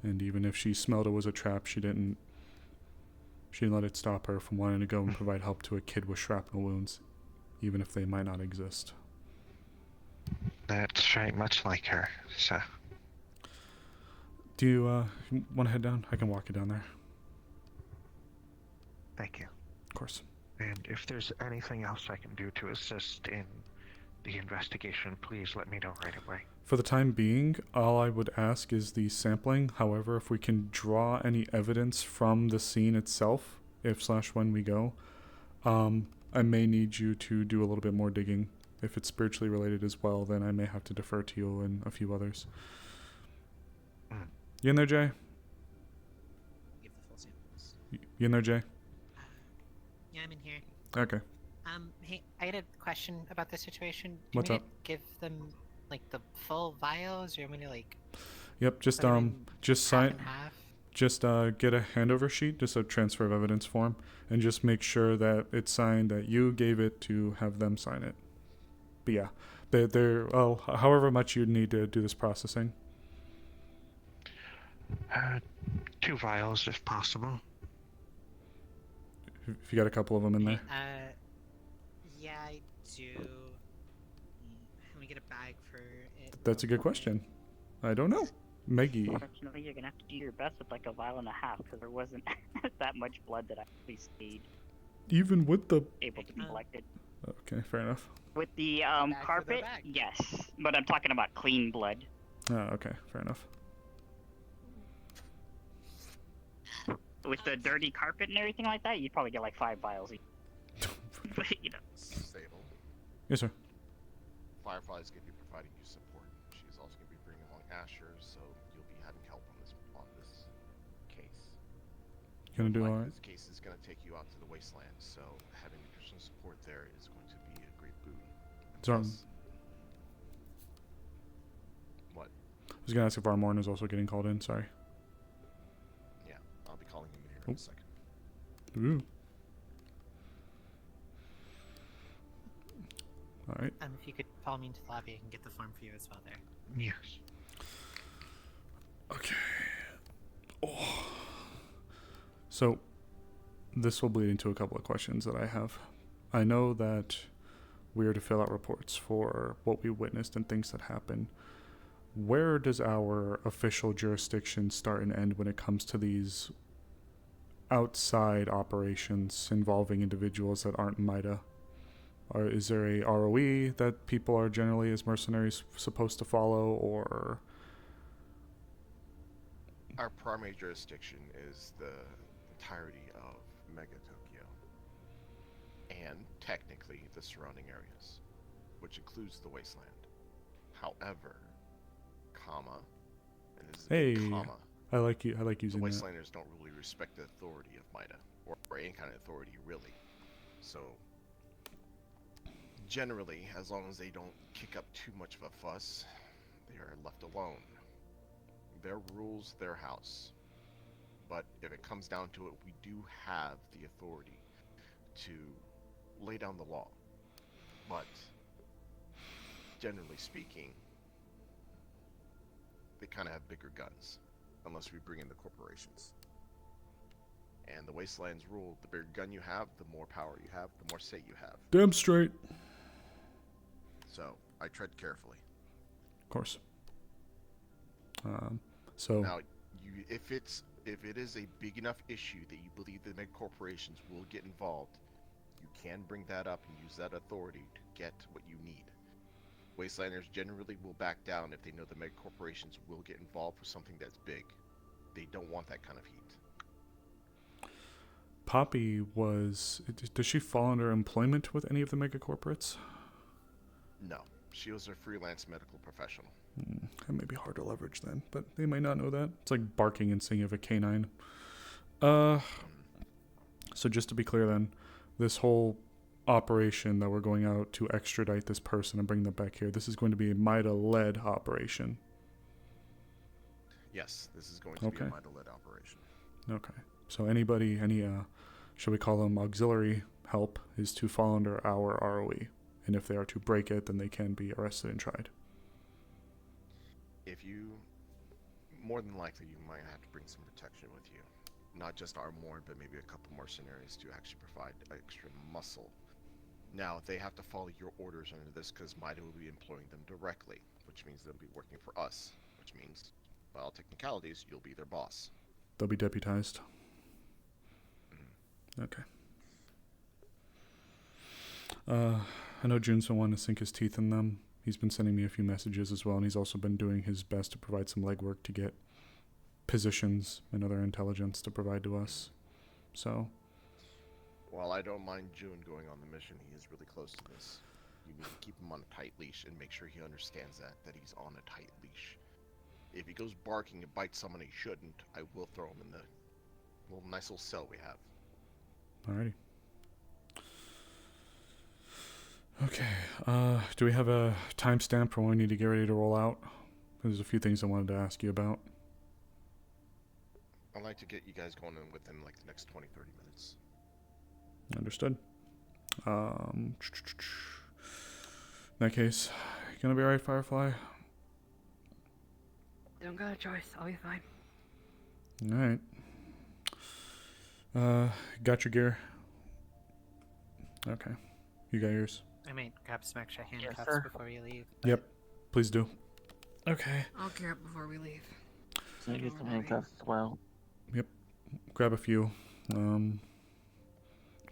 [SPEAKER 3] And even if she smelled it was a trap, she didn't let it stop her from wanting to go and provide help to a kid with shrapnel wounds, even if they might not exist.
[SPEAKER 5] That's very much like her, so...
[SPEAKER 3] Do you want to head down? I can walk you down there.
[SPEAKER 5] Thank you.
[SPEAKER 3] Of course.
[SPEAKER 5] And if there's anything else I can do to assist in the investigation, please let me know right away.
[SPEAKER 3] For the time being, all I would ask is the sampling. However, if we can draw any evidence from the scene itself, if/when we go, I may need you to do a little bit more digging. If it's spiritually related as well, then I may have to defer to you and a few others. You in there, Jay?
[SPEAKER 1] Give the full samples.
[SPEAKER 3] You in there, Jay?
[SPEAKER 1] Yeah, I'm in here.
[SPEAKER 3] Okay.
[SPEAKER 1] Hey, I had a question about this situation. Do you
[SPEAKER 3] What's
[SPEAKER 1] want
[SPEAKER 3] up?
[SPEAKER 1] me to give them like the full vials, or you want me to like
[SPEAKER 3] Yep. Just
[SPEAKER 1] put them in
[SPEAKER 3] just
[SPEAKER 1] half
[SPEAKER 3] sign.
[SPEAKER 1] and half?
[SPEAKER 3] Just get a handover sheet, just a transfer of evidence form, and just make sure that it's signed that you gave it to have them sign it. But yeah, they're however much you need to do this processing.
[SPEAKER 5] 2 vials, if possible.
[SPEAKER 3] If you got a couple of them in there.
[SPEAKER 1] Yeah, I do. Let me get a bag for it.
[SPEAKER 3] That's a good question. I don't know. Maggie.
[SPEAKER 6] Unfortunately, you're gonna have to do your best with like a vial and a half because there wasn't that much blood that actually stayed
[SPEAKER 3] Even with the...
[SPEAKER 6] able to be collected.
[SPEAKER 3] Okay, fair enough.
[SPEAKER 6] With the
[SPEAKER 1] for the
[SPEAKER 6] carpet,
[SPEAKER 1] bag.
[SPEAKER 6] yes, but I'm talking about clean blood.
[SPEAKER 3] Oh, okay, fair enough.
[SPEAKER 6] With the dirty carpet and everything like that, you'd probably get like 5 vials. But, you know.
[SPEAKER 7] Sable.
[SPEAKER 3] Yes, sir.
[SPEAKER 7] Firefly's going to be providing you support. She's also going to be bringing along Asher, so you'll be having help on this case.
[SPEAKER 3] You gonna do
[SPEAKER 7] Like,
[SPEAKER 3] all right?
[SPEAKER 7] This case is going to take you out to the wasteland, so having additional support there is going to be a great boon.
[SPEAKER 3] So,
[SPEAKER 7] Plus- What?
[SPEAKER 3] I was gonna ask if Armorn is also getting called in. Sorry.
[SPEAKER 7] Yeah, I'll be calling him here in a second.
[SPEAKER 3] Ooh. All right.
[SPEAKER 1] If you could follow me into the lobby, I can get the form for you as well there.
[SPEAKER 5] Yes.
[SPEAKER 3] Okay. Oh. So, this will bleed into a couple of questions that I have. I know that we are to fill out reports for what we witnessed and things that happen. Where does our official jurisdiction start and end when it comes to these outside operations involving individuals that aren't MIDA? Or is there a ROE that people are generally as mercenaries supposed to follow, or...
[SPEAKER 7] Our primary jurisdiction is the entirety of Mega Tokyo, and technically the surrounding areas, which includes the wasteland. However, and this is a big
[SPEAKER 3] Hey,
[SPEAKER 7] comma,
[SPEAKER 3] I like
[SPEAKER 7] the
[SPEAKER 3] using that.
[SPEAKER 7] wastelanders don't really respect the authority of MIDA, or any kind of authority, really. So, generally, as long as they don't kick up too much of a fuss, they are left alone. Their rules, their house. But if it comes down to it, we do have the authority to lay down the law. But, generally speaking, they kind of have bigger guns, unless we bring in the corporations. And the Wastelands rule, the bigger gun you have, the more power you have, the more say you have.
[SPEAKER 3] Damn straight.
[SPEAKER 7] So I tread carefully.
[SPEAKER 3] Of course. So
[SPEAKER 7] Now, if it is a big enough issue that you believe the mega corporations will get involved, you can bring that up and use that authority to get what you need. Wastelanders generally will back down if they know the mega corporations will get involved with something that's big. They don't want that kind of heat.
[SPEAKER 3] Poppy was... Does she fall under employment with any of the mega corporates?
[SPEAKER 7] No, she was a freelance medical professional.
[SPEAKER 3] That may be hard to leverage then, but they might not know that. It's like barking and singing of a canine. So just to be clear then, this whole operation that we're going out to extradite this person and bring them back here, this is going to be a MIDA-led operation.
[SPEAKER 7] Yes, this is going to be
[SPEAKER 3] Okay.
[SPEAKER 7] a MIDA-led operation.
[SPEAKER 3] Okay. So anybody, shall we call them auxiliary help, is to fall under our ROE. And if they are to break it, then they can be arrested and tried.
[SPEAKER 7] If you, more than likely, you might have to bring some protection with you. Not just Armorn, but maybe a couple more scenarios to actually provide extra muscle. Now, they have to follow your orders under this because MIDA will be employing them directly, which means they'll be working for us, which means, by all technicalities, you'll be their boss.
[SPEAKER 3] They'll be deputized. Okay. I know June's been wanting to sink his teeth in them. He's been sending me a few messages as well, and he's also been doing his best to provide some legwork to get positions and other intelligence to provide to us. So,
[SPEAKER 7] While I don't mind June going on the mission, he is really close to this. You need to keep him on a tight leash and make sure he understands that he's on a tight leash. If he goes barking and bites someone he shouldn't, I will throw him in the little nice little cell we have.
[SPEAKER 3] alrighty. Okay, do we have a timestamp for when we need to get ready to roll out? There's a few things I wanted to ask you about.
[SPEAKER 7] I'd like to get you guys going in within like the next 20-30 minutes.
[SPEAKER 3] Understood. In that case, you gonna be alright, Firefly?
[SPEAKER 4] Don't got a choice. I'll be fine.
[SPEAKER 3] Alright. Got your gear? Okay. You got yours?
[SPEAKER 1] I might grab some extra handcuffs
[SPEAKER 2] sir.
[SPEAKER 1] before you leave.
[SPEAKER 3] Yep. Please do. Okay.
[SPEAKER 4] I'll gear up before we leave.
[SPEAKER 2] So I get some handcuffs as well.
[SPEAKER 3] Grab a few.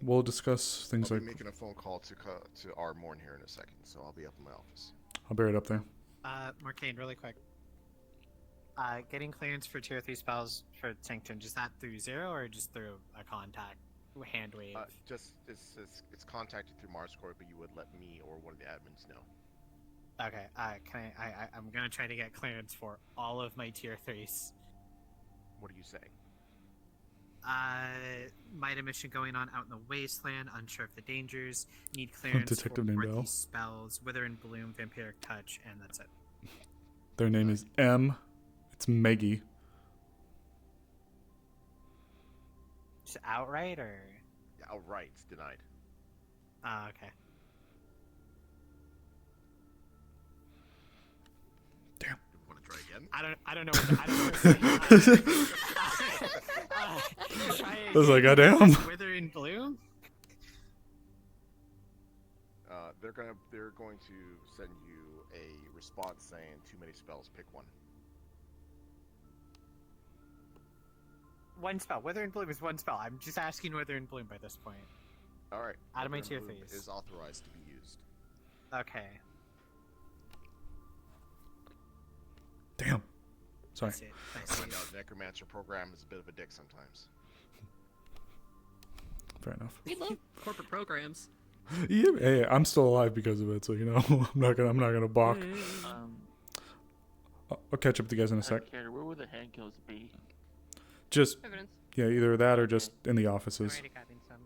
[SPEAKER 3] We'll discuss things
[SPEAKER 7] I'll
[SPEAKER 3] like...
[SPEAKER 7] be making a phone call to Armorn here in a second, so I'll be up in my office.
[SPEAKER 3] I'll bear it up there.
[SPEAKER 1] Morcane, really quick. Getting clearance for tier 3 spells for Sanctum, just that through Zero or just through a contact hand wave?
[SPEAKER 7] Just it's contacted through Marscore, but you would let me or one of the admins know.
[SPEAKER 1] Okay, I'm gonna try to get clearance for all of my tier 3s.
[SPEAKER 7] What are you saying?
[SPEAKER 1] Might a mission going on out in the wasteland, unsure of the dangers, need clearance
[SPEAKER 3] Detective
[SPEAKER 1] for
[SPEAKER 3] named
[SPEAKER 1] 4
[SPEAKER 3] Bell.
[SPEAKER 1] these spells, Wither and Bloom, Vampiric Touch, and that's it.
[SPEAKER 3] Their name is M. It's Meggie.
[SPEAKER 1] Just outright, or?
[SPEAKER 7] Yeah, outright, it's denied.
[SPEAKER 1] Okay.
[SPEAKER 7] You want to try again?
[SPEAKER 1] I don't know what to say.
[SPEAKER 3] I was like, goddamn.
[SPEAKER 1] Wither and Bloom?
[SPEAKER 7] They're going to send you a response saying too many spells, pick one.
[SPEAKER 1] One spell. Wither and Bloom is one spell. I'm just asking Wither and Bloom by this point.
[SPEAKER 7] Alright.
[SPEAKER 1] Out of my
[SPEAKER 7] Wither
[SPEAKER 1] tier
[SPEAKER 7] and Bloom
[SPEAKER 1] 3s.
[SPEAKER 7] is authorized to be used.
[SPEAKER 1] Okay.
[SPEAKER 3] Damn. Sorry.
[SPEAKER 1] I see it. I see
[SPEAKER 7] I
[SPEAKER 1] it.
[SPEAKER 7] know the Necromancer program is a bit of a dick sometimes.
[SPEAKER 3] Fair enough.
[SPEAKER 4] We love corporate programs.
[SPEAKER 3] Yeah, hey, I'm still alive because of it, so you know I'm not gonna balk. I'll catch up with you guys in a sec.
[SPEAKER 2] Carter, where would the handcuffs be?
[SPEAKER 3] Just
[SPEAKER 4] Evidence.
[SPEAKER 3] yeah, either that or just in the
[SPEAKER 1] I'm
[SPEAKER 3] offices.
[SPEAKER 1] already grabbing some.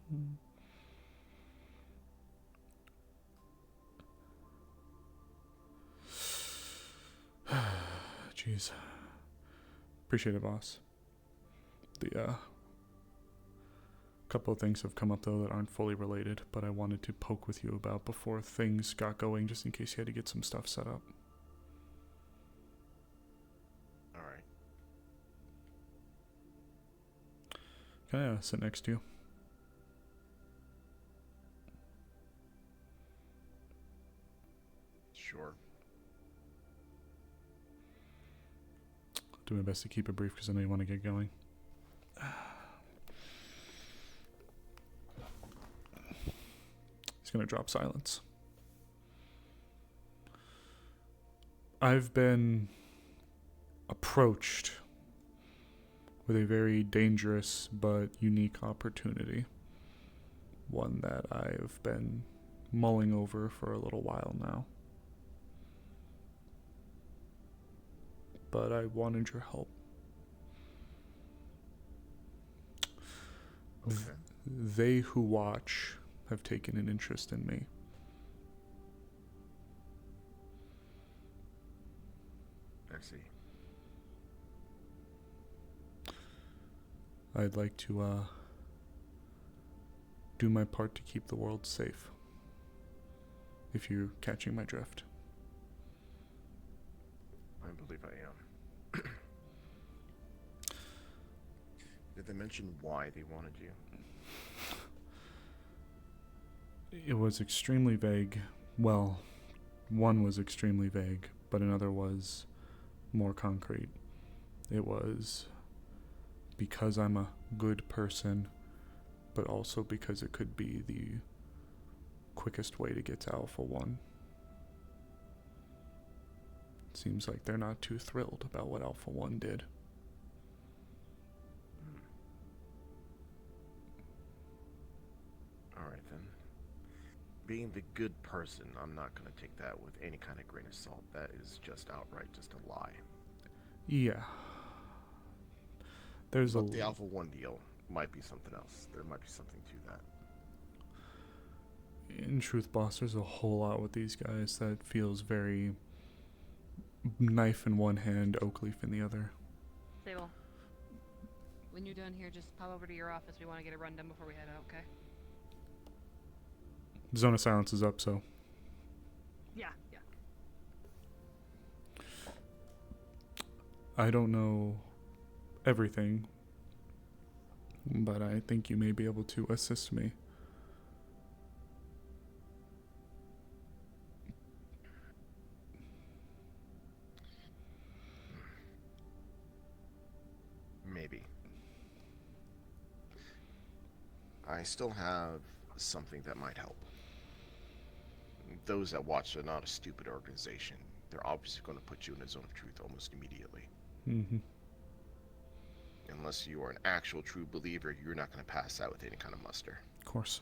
[SPEAKER 1] Come on.
[SPEAKER 3] Jeez. Appreciate it, boss. The couple of things have come up though that aren't fully related, but I wanted to poke with you about before things got going, just in case you had to get some stuff set up.
[SPEAKER 7] Alright.
[SPEAKER 3] Can I sit next to you?
[SPEAKER 7] Sure.
[SPEAKER 3] I'll do my best to keep it brief because I know you want to get going. He's going to drop silence. I've been approached with a very dangerous but unique opportunity. One that I've been mulling over for a little while now. But I wanted your help.
[SPEAKER 7] Okay.
[SPEAKER 3] They who watch have taken an interest in me.
[SPEAKER 7] I see.
[SPEAKER 3] I'd like to do my part to keep the world safe. If you're catching my drift.
[SPEAKER 7] I believe I am. Did they mention why they wanted you?
[SPEAKER 3] It was extremely vague. Well, one was extremely vague, but another was more concrete. It was because I'm a good person, but also because it could be the quickest way to get to Alpha 1. Seems like they're not too thrilled about what Alpha 1 did.
[SPEAKER 7] Alright then. Being the good person, I'm not going to take that with any kind of grain of salt. That is just outright just a lie.
[SPEAKER 3] Yeah. There's
[SPEAKER 7] But the Alpha 1 deal might be something else. There might be something to that.
[SPEAKER 3] In truth, boss, there's a whole lot with these guys that feels very knife in one hand, oak leaf in the other.
[SPEAKER 4] Sable, when you're done here, just pop over to your office. We want to get a rundown before we head out, okay?
[SPEAKER 3] Zone of silence is up, so
[SPEAKER 4] Yeah.
[SPEAKER 3] I don't know everything, but I think you may be able to assist me.
[SPEAKER 7] Maybe. I still have something that might help. Those that watch are not a stupid organization. They're obviously going to put you in a zone of truth almost immediately.
[SPEAKER 3] Mm-hmm.
[SPEAKER 7] Unless you are an actual true believer, you're not going to pass that with any kind of muster.
[SPEAKER 3] Of course.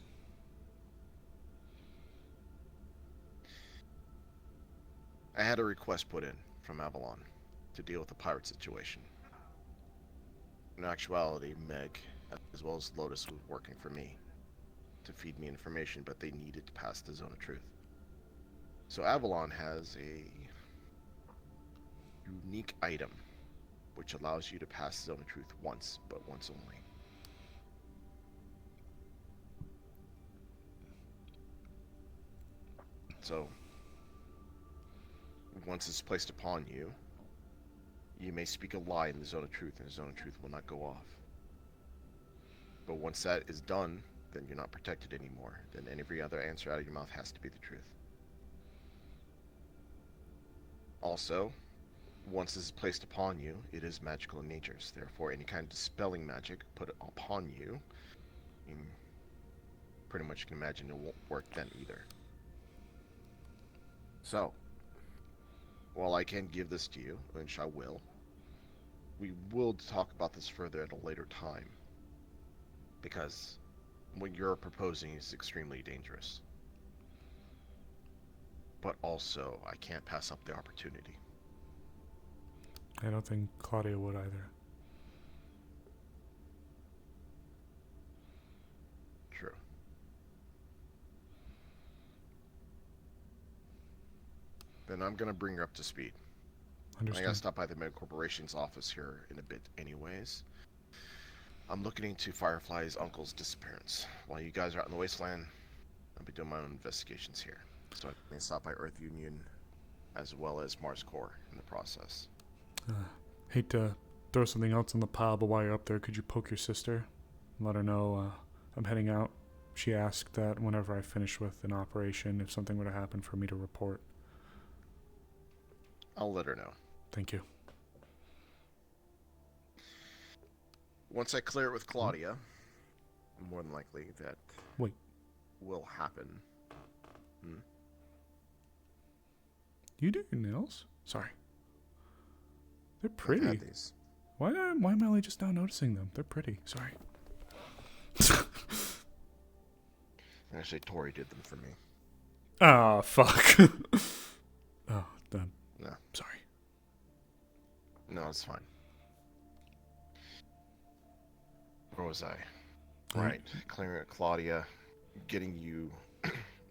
[SPEAKER 7] I had a request put in from Avalon to deal with the pirate situation. In actuality, Meg, as well as Lotus, was working for me to feed me information, but they needed to pass the zone of truth. So Avalon has a unique item which allows you to pass the zone of truth once, but once only. So, once it's placed upon you, you may speak a lie in the zone of truth, and the zone of truth will not go off. But once that is done, then you're not protected anymore. Then every other answer out of your mouth has to be the truth. Also, once this is placed upon you, it is magical in nature. So therefore, any kind of dispelling magic put upon you, you pretty much can imagine it won't work then either. So, while I can give this to you, which I will, we will talk about this further at a later time. Because what you're proposing is extremely dangerous. But also, I can't pass up the opportunity.
[SPEAKER 3] I don't think Claudia would either.
[SPEAKER 7] True. Then I'm gonna bring her up to speed. I gotta
[SPEAKER 3] Understand.
[SPEAKER 7] stop by the Med Corporation's office here in a bit anyways. I'm looking into Firefly's uncle's disappearance. While you guys are out in the wasteland, I'll be doing my own investigations here. So I can stop by Earth Union as well as Mars Core in the process.
[SPEAKER 3] Hate to throw something else in the pile, but while you're up there, could you poke your sister? let her know I'm heading out. She asked that whenever I finish with an operation, if something were to happen, for me to report.
[SPEAKER 7] I'll let her know.
[SPEAKER 3] Thank you.
[SPEAKER 7] Once I clear it with Claudia, more than likely that
[SPEAKER 3] Wait.
[SPEAKER 7] will happen.
[SPEAKER 3] You do your nails? Sorry. They're
[SPEAKER 7] I've
[SPEAKER 3] pretty.
[SPEAKER 7] had these.
[SPEAKER 3] Why am I only just now noticing them? They're pretty. Sorry.
[SPEAKER 7] Actually, Tori did them for me.
[SPEAKER 3] Ah, fuck. Oh, then.
[SPEAKER 7] No.
[SPEAKER 3] Sorry.
[SPEAKER 7] No, it's fine. Where was I?
[SPEAKER 3] Right.
[SPEAKER 7] Right. Clearing it, Claudia, getting you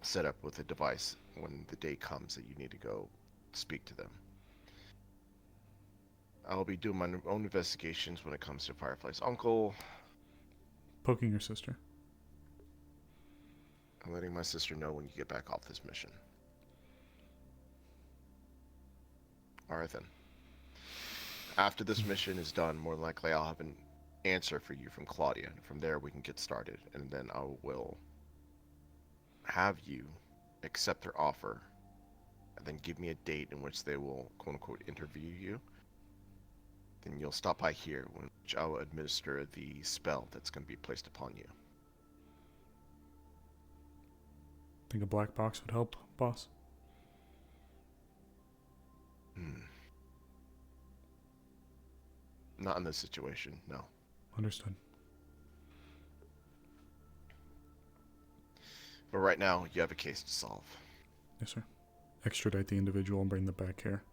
[SPEAKER 7] set up with a device when the day comes that you need to go speak to them. I'll be doing my own investigations when it comes to Firefly's uncle.
[SPEAKER 3] Poking your sister.
[SPEAKER 7] I'm letting my sister know when you get back off this mission. Alright then. After this mission is done, more than likely I'll have an answer for you from Claudia. And from there we can get started. And then I will have you accept their offer. And then give me a date in which they will, quote-unquote, interview you. Then you'll stop by here, which I will administer the spell that's going to be placed upon you.
[SPEAKER 3] Think a black box would help, boss?
[SPEAKER 7] Not in this situation, no.
[SPEAKER 3] Understood.
[SPEAKER 7] But right now, you have a case to solve.
[SPEAKER 3] Yes, sir. Extradite the individual and bring them back here.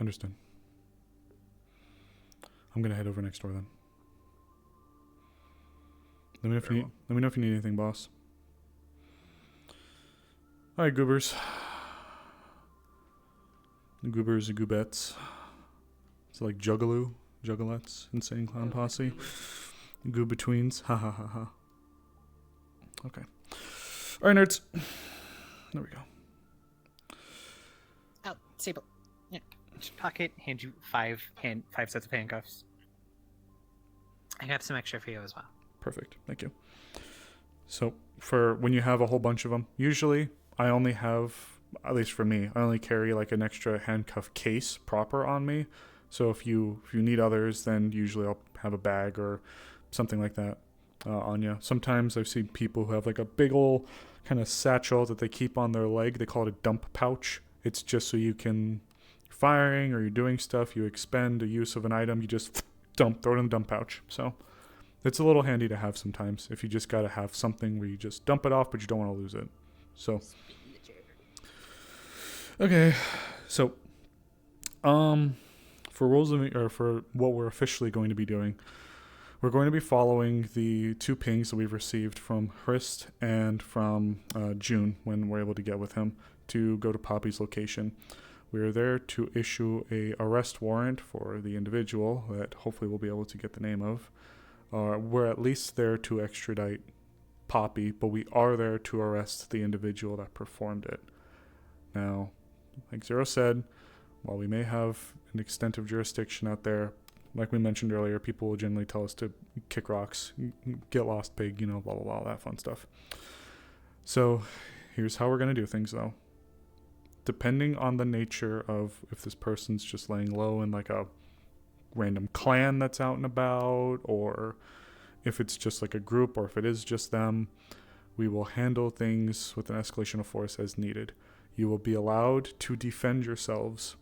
[SPEAKER 3] Understood. I'm gonna head over next door then. Let me know if
[SPEAKER 7] Very
[SPEAKER 3] you need. Let me know if you need anything, boss. All right, goobers. Goobers and goobettes. It's like juggalettes, insane clown posse, go-betweens. Ha ha ha ha. Okay. All right, nerds. There we go.
[SPEAKER 1] Oh, Sable. Yeah. Pocket, hand you five sets of handcuffs. I have some extra for you as well.
[SPEAKER 3] Perfect. Thank you. So for when you have a whole bunch of them, usually I only have, at least for me, I only carry like an extra handcuff case proper on me. So if you need others, then usually I'll have a bag or something like that on you. Sometimes I've seen people who have like a big old kind of satchel that they keep on their leg. They call it a dump pouch. It's just so you can, firing or you're doing stuff, you expend a use of an item, you just throw it in the dump pouch. So it's a little handy to have sometimes if you just got to have something where you just dump it off, but you don't want to lose it. So, okay. So, for rules of, or for what we're officially going to be doing, we're going to be following the 2 pings that we've received from Hrist and from June when we're able to get with him to go to Poppy's location. We are there to issue a arrest warrant for the individual that hopefully we'll be able to get the name of. We're at least there to extradite Poppy, but we are there to arrest the individual that performed it. Now, like Zero said, while we may have an extent of jurisdiction out there, like we mentioned earlier, people will generally tell us to kick rocks, get lost pig, blah, blah, blah, all that fun stuff. So here's how we're going to do things, though. Depending on the nature of if this person's just laying low in like a random clan that's out and about, or if it's just like a group, or if it is just them, we will handle things with an escalation of force as needed. You will be allowed to defend yourselves.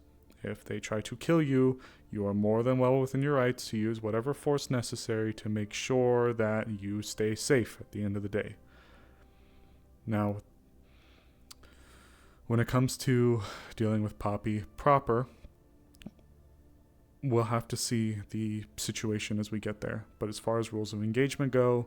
[SPEAKER 3] If they try to kill you, you are more than well within your rights to use whatever force necessary to make sure that you stay safe at the end of the day. Now, when it comes to dealing with Poppy proper, we'll have to see the situation as we get there. But as far as rules of engagement go,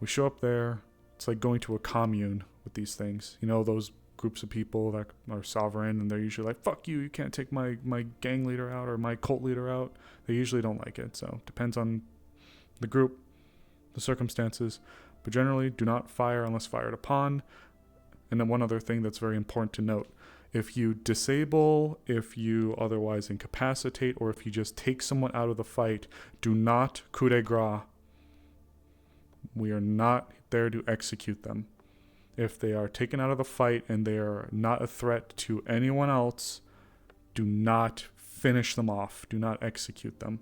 [SPEAKER 3] we show up there. It's like going to a commune with these things. Those groups of people that are sovereign, and they're usually like, fuck you, you can't take my gang leader out or my cult leader out. They usually don't like it. So depends on the group, the circumstances. But generally, do not fire unless fired upon. And then one other thing that's very important to note, If you disable, if you otherwise incapacitate, or if you just take someone out of the fight, do not coup de grace. We are not there to execute them. If they are taken out of the fight and they are not a threat to anyone else, do not finish them off. Do not execute them.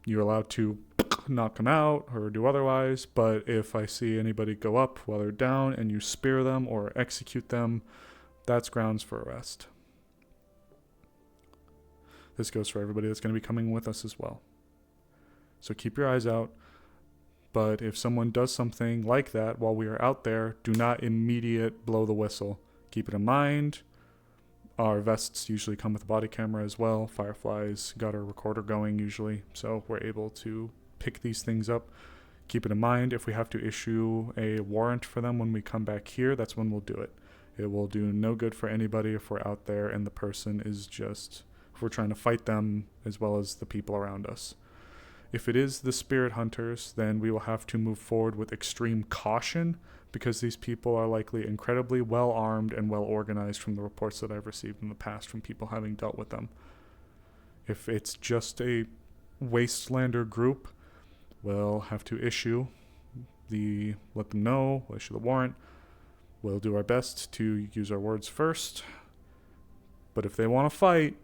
[SPEAKER 3] You're allowed to knock them out or do otherwise, but if I see anybody go up while they're down and you spear them or execute them, that's grounds for arrest. This goes for everybody that's going to be coming with us as well. So keep your eyes out, but if someone does something like that while we are out there, do not immediate blow the whistle. Keep it in mind. Our vests usually come with a body camera as well. Firefly's got our recorder going usually, so we're able to pick these things up. Keep it in mind, if we have to issue a warrant for them when we come back here, that's when we'll do it. It will do no good for anybody if we're out there and the person is just, if we're trying to fight them as well as the people around us. If it is the spirit hunters, then we will have to move forward with extreme caution, because these people are likely incredibly well armed and well organized from the reports that I've received in the past from people having dealt with them. If it's just a wastelander group, we'll have to let them know, we'll issue the warrant. We'll do our best to use our words first. But if they want to fight,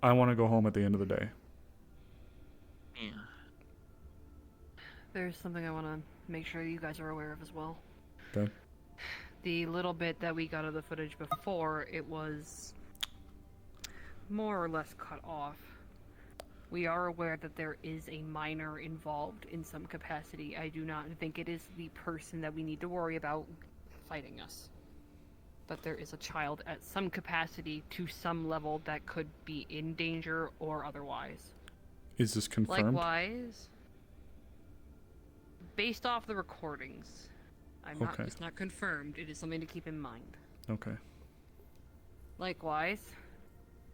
[SPEAKER 3] I want to go home at the end of the day.
[SPEAKER 2] Yeah.
[SPEAKER 4] There's something I want to make sure you guys are aware of as well.
[SPEAKER 3] Okay.
[SPEAKER 4] The little bit that we got of the footage before, it was more or less cut off. We are aware that there is a minor involved in some capacity. I do not think it is the person that we need to worry about fighting us. But there is a child at some capacity to some level that could be in danger or otherwise.
[SPEAKER 3] Is this confirmed?
[SPEAKER 4] Likewise, based off the recordings,
[SPEAKER 3] Okay.
[SPEAKER 4] it's not confirmed. It is something to keep in mind.
[SPEAKER 3] Okay.
[SPEAKER 4] Likewise,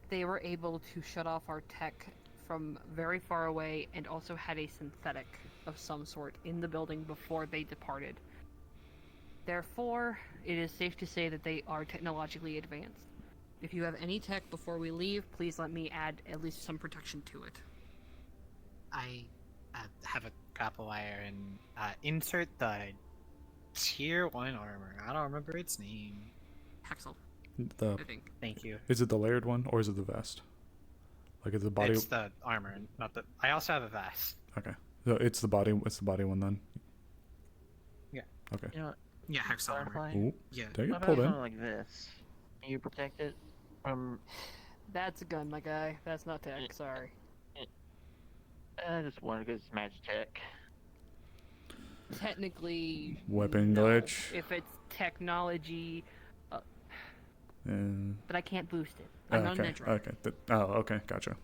[SPEAKER 4] they were able to shut off our tech from very far away and also had a synthetic of some sort in the building before they departed. Therefore, it is safe to say that they are technologically advanced. If you have any tech before we leave, please let me add at least some protection to it.
[SPEAKER 1] I have a grapple wire and insert the tier 1 armor. I don't remember its name.
[SPEAKER 4] Hexel,
[SPEAKER 3] The
[SPEAKER 4] I think.
[SPEAKER 1] Thank you.
[SPEAKER 3] Is it the layered one or is it the vest? Like it's the body.
[SPEAKER 1] It's the armor, not the. I also have a vest.
[SPEAKER 3] Okay. So it's the body. It's the body one then.
[SPEAKER 1] Yeah.
[SPEAKER 3] Okay.
[SPEAKER 2] You know what?
[SPEAKER 1] Yeah, Hexel armor.
[SPEAKER 2] Firefly?
[SPEAKER 3] Ooh,
[SPEAKER 1] Yeah.
[SPEAKER 3] take
[SPEAKER 2] What
[SPEAKER 3] it
[SPEAKER 2] about
[SPEAKER 3] pulled in.
[SPEAKER 2] something like this? Can you protect it from...
[SPEAKER 4] That's a gun, my guy. That's not tech, sorry.
[SPEAKER 2] I just wanted to get some magic tech.
[SPEAKER 4] Technically,
[SPEAKER 3] Weapon
[SPEAKER 4] no.
[SPEAKER 3] glitch.
[SPEAKER 4] If it's technology,
[SPEAKER 3] And
[SPEAKER 4] but I can't boost it. I'm not
[SPEAKER 3] okay.
[SPEAKER 4] an edge
[SPEAKER 3] Okay. Okay. Gotcha.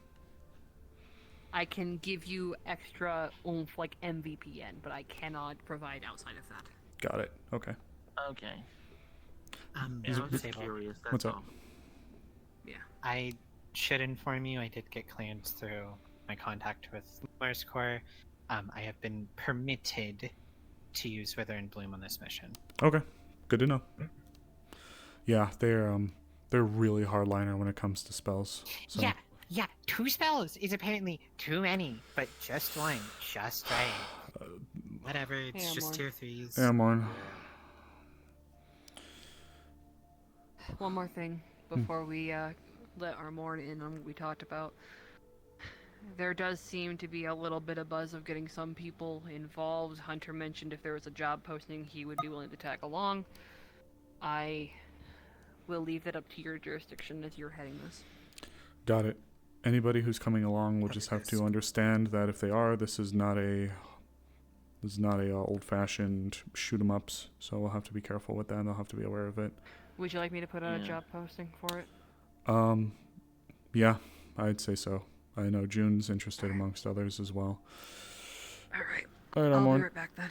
[SPEAKER 4] I can give you extra oomph like MVPN, but I cannot provide outside of that.
[SPEAKER 3] Got it. Okay.
[SPEAKER 2] Okay. Yeah, I was just
[SPEAKER 1] Sable,
[SPEAKER 2] curious, that's
[SPEAKER 3] What's up?
[SPEAKER 2] all.
[SPEAKER 1] I should inform you I did get clearance through my contact with Mars Corps. I have been permitted to use Wither and Bloom on this mission.
[SPEAKER 3] Okay. Good to know. Yeah, they're really hardliner when it comes to spells. So.
[SPEAKER 1] Yeah, 2 spells is apparently too many, but just one, just right. Whatever, it's
[SPEAKER 4] Yeah,
[SPEAKER 1] just
[SPEAKER 4] more.
[SPEAKER 1] tier 3s.
[SPEAKER 3] Yeah, Morn.
[SPEAKER 4] One more thing before we let our morn in on what we talked about. There does seem to be a little bit of buzz of getting some people involved. Hunter mentioned if there was a job posting, he would be willing to tag along. I will leave that up to your jurisdiction as you're heading this.
[SPEAKER 3] Got it. Anybody who's coming along will just have to understand that if they are, this is not a old-fashioned shoot 'em ups. So we'll have to be careful with that. They'll have to be aware of it.
[SPEAKER 4] Would you like me to put out a
[SPEAKER 2] Yeah.
[SPEAKER 4] job posting for it?
[SPEAKER 3] Yeah, I'd say so. I know June's interested amongst others as well.
[SPEAKER 4] Alright.
[SPEAKER 3] All right,
[SPEAKER 4] I'll
[SPEAKER 3] I'm
[SPEAKER 4] be
[SPEAKER 3] on.
[SPEAKER 4] right back then.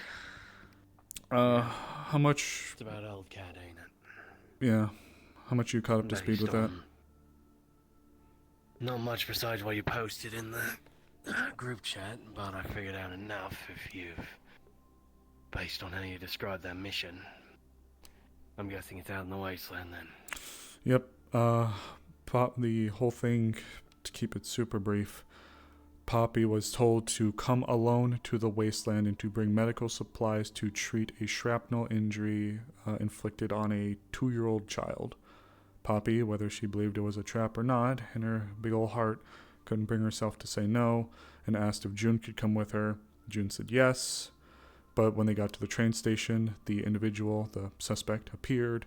[SPEAKER 3] How much?
[SPEAKER 8] It's about old cat, ain't it?
[SPEAKER 3] Yeah, how much you caught up to speed with that?
[SPEAKER 8] Based on- Not much besides what you posted in the group chat, but I figured out enough if you've, based on how you described that mission. I'm guessing it's out in the wasteland then.
[SPEAKER 3] Yep. The whole thing, to keep it super brief, Poppy was told to come alone to the wasteland and to bring medical supplies to treat a shrapnel injury inflicted on a 2-year-old child. Poppy, whether she believed it was a trap or not, in her big ol' heart, couldn't bring herself to say no and asked if June could come with her. June said yes, but when they got to the train station, the individual, the suspect, appeared,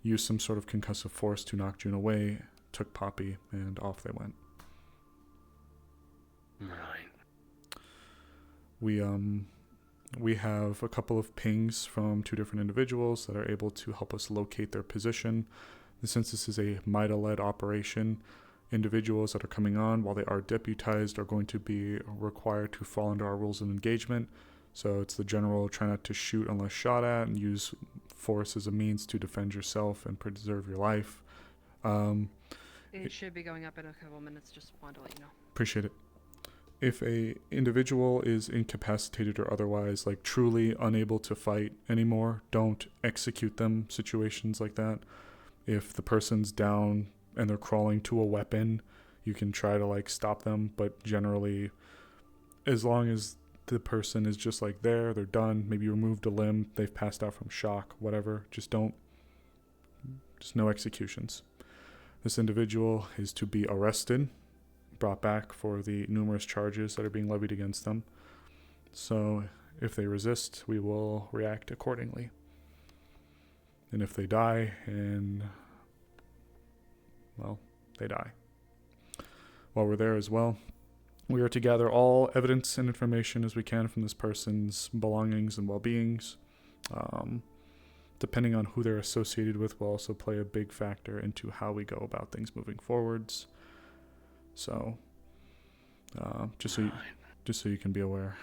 [SPEAKER 3] used some sort of concussive force to knock June away, took Poppy, and off they went.
[SPEAKER 8] Right.
[SPEAKER 3] We have a couple of pings from 2 different individuals that are able to help us locate their position. Since this is a MIDA-led operation, individuals that are coming on, while they are deputized, are going to be required to fall under our rules of engagement. So it's the general try not to shoot unless shot at and use force as a means to defend yourself and preserve your life.
[SPEAKER 4] It should be going up in a couple minutes, just wanted to let you know.
[SPEAKER 3] Appreciate it. If a individual is incapacitated or otherwise, like truly unable to fight anymore, don't execute them. Situations like that. If the person's down and they're crawling to a weapon, you can try to like stop them, but generally, as long as the person is just like they're done, maybe you removed a limb, they've passed out from shock, whatever, just no executions. This individual is to be arrested, brought back for the numerous charges that are being levied against them. So if they resist, we will react accordingly. And if they die, they die. While we're there as well, we are to gather all evidence and information as we can from this person's belongings and well-beings. Depending on who they're associated with will also play a big factor into how we go about things moving forwards. So, just so you can be aware.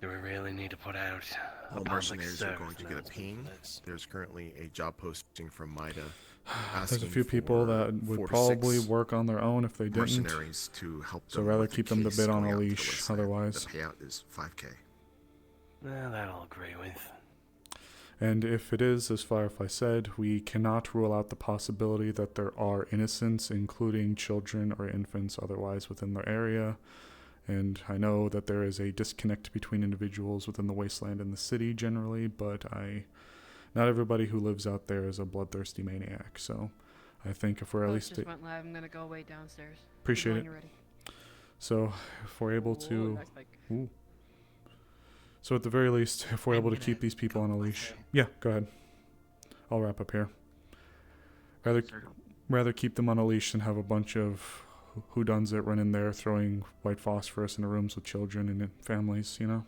[SPEAKER 8] Do we really need to put out a
[SPEAKER 7] All
[SPEAKER 8] public
[SPEAKER 7] mercenaries are
[SPEAKER 8] service
[SPEAKER 7] going to get a
[SPEAKER 8] announcement
[SPEAKER 7] ping.
[SPEAKER 8] for this?
[SPEAKER 7] There's currently a job posting from MIDA.
[SPEAKER 3] There's a few people that would probably work on their own if they didn't.
[SPEAKER 7] Mercenaries to help them.
[SPEAKER 3] So rather
[SPEAKER 7] with the
[SPEAKER 3] keep them a
[SPEAKER 7] case
[SPEAKER 3] bit on
[SPEAKER 7] going
[SPEAKER 3] a
[SPEAKER 7] out to the
[SPEAKER 3] leash.
[SPEAKER 7] wasteland.
[SPEAKER 3] Otherwise,
[SPEAKER 7] the payout is 5K.
[SPEAKER 8] Well, that I'll agree with.
[SPEAKER 3] and if it is, as Firefly said, we cannot rule out the possibility that there are innocents, including children or infants otherwise within the area. And I know that there is a disconnect between individuals within the wasteland and the city generally, but not everybody who lives out there is a bloodthirsty maniac. So I think if we're at least...
[SPEAKER 4] just went live. I'm going to go wait downstairs.
[SPEAKER 3] Appreciate it.
[SPEAKER 4] You're ready.
[SPEAKER 3] So if we're able to...
[SPEAKER 4] Nice bike.
[SPEAKER 3] Ooh. So at the very least, if we're able to keep these people on a leash... Yeah, go ahead. I'll wrap up here. Rather keep them on a leash than have a bunch of whodunit run in there throwing white phosphorus into rooms with children and families, you know?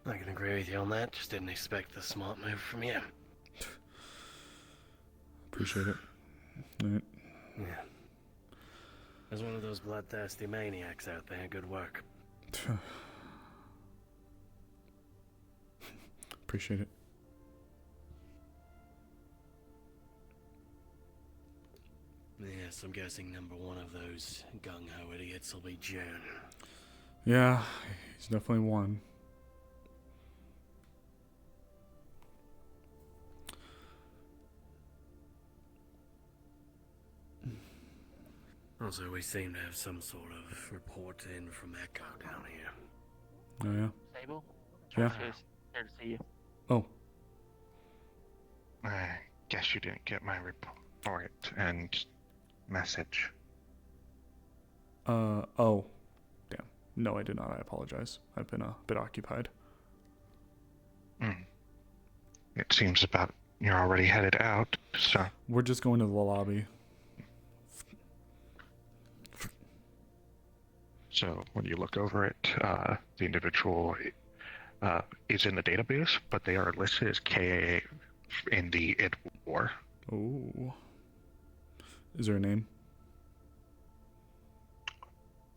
[SPEAKER 8] I can agree with you on that. Just didn't expect the smart move from you.
[SPEAKER 3] Appreciate it. All right.
[SPEAKER 8] Yeah. There's one of those bloodthirsty maniacs out there. Good work.
[SPEAKER 3] Appreciate it.
[SPEAKER 8] Yes, I'm guessing number one of those gung-ho idiots will be June.
[SPEAKER 3] Yeah, he's definitely one.
[SPEAKER 8] Also, we seem to have some sort of report in from Echo down here.
[SPEAKER 3] Oh, yeah?
[SPEAKER 2] Sable?
[SPEAKER 3] Yeah.
[SPEAKER 2] Here to see you.
[SPEAKER 3] Oh.
[SPEAKER 5] I guess you didn't get my report and message.
[SPEAKER 3] Oh. Damn. No, I did not. I apologize. I've been a bit occupied.
[SPEAKER 5] It seems about you're already headed out, so...
[SPEAKER 3] We're just going to the lobby.
[SPEAKER 5] So when you look over it, the individual is in the database, but they are listed as KAA in the ID war.
[SPEAKER 3] Oh. Is there a name?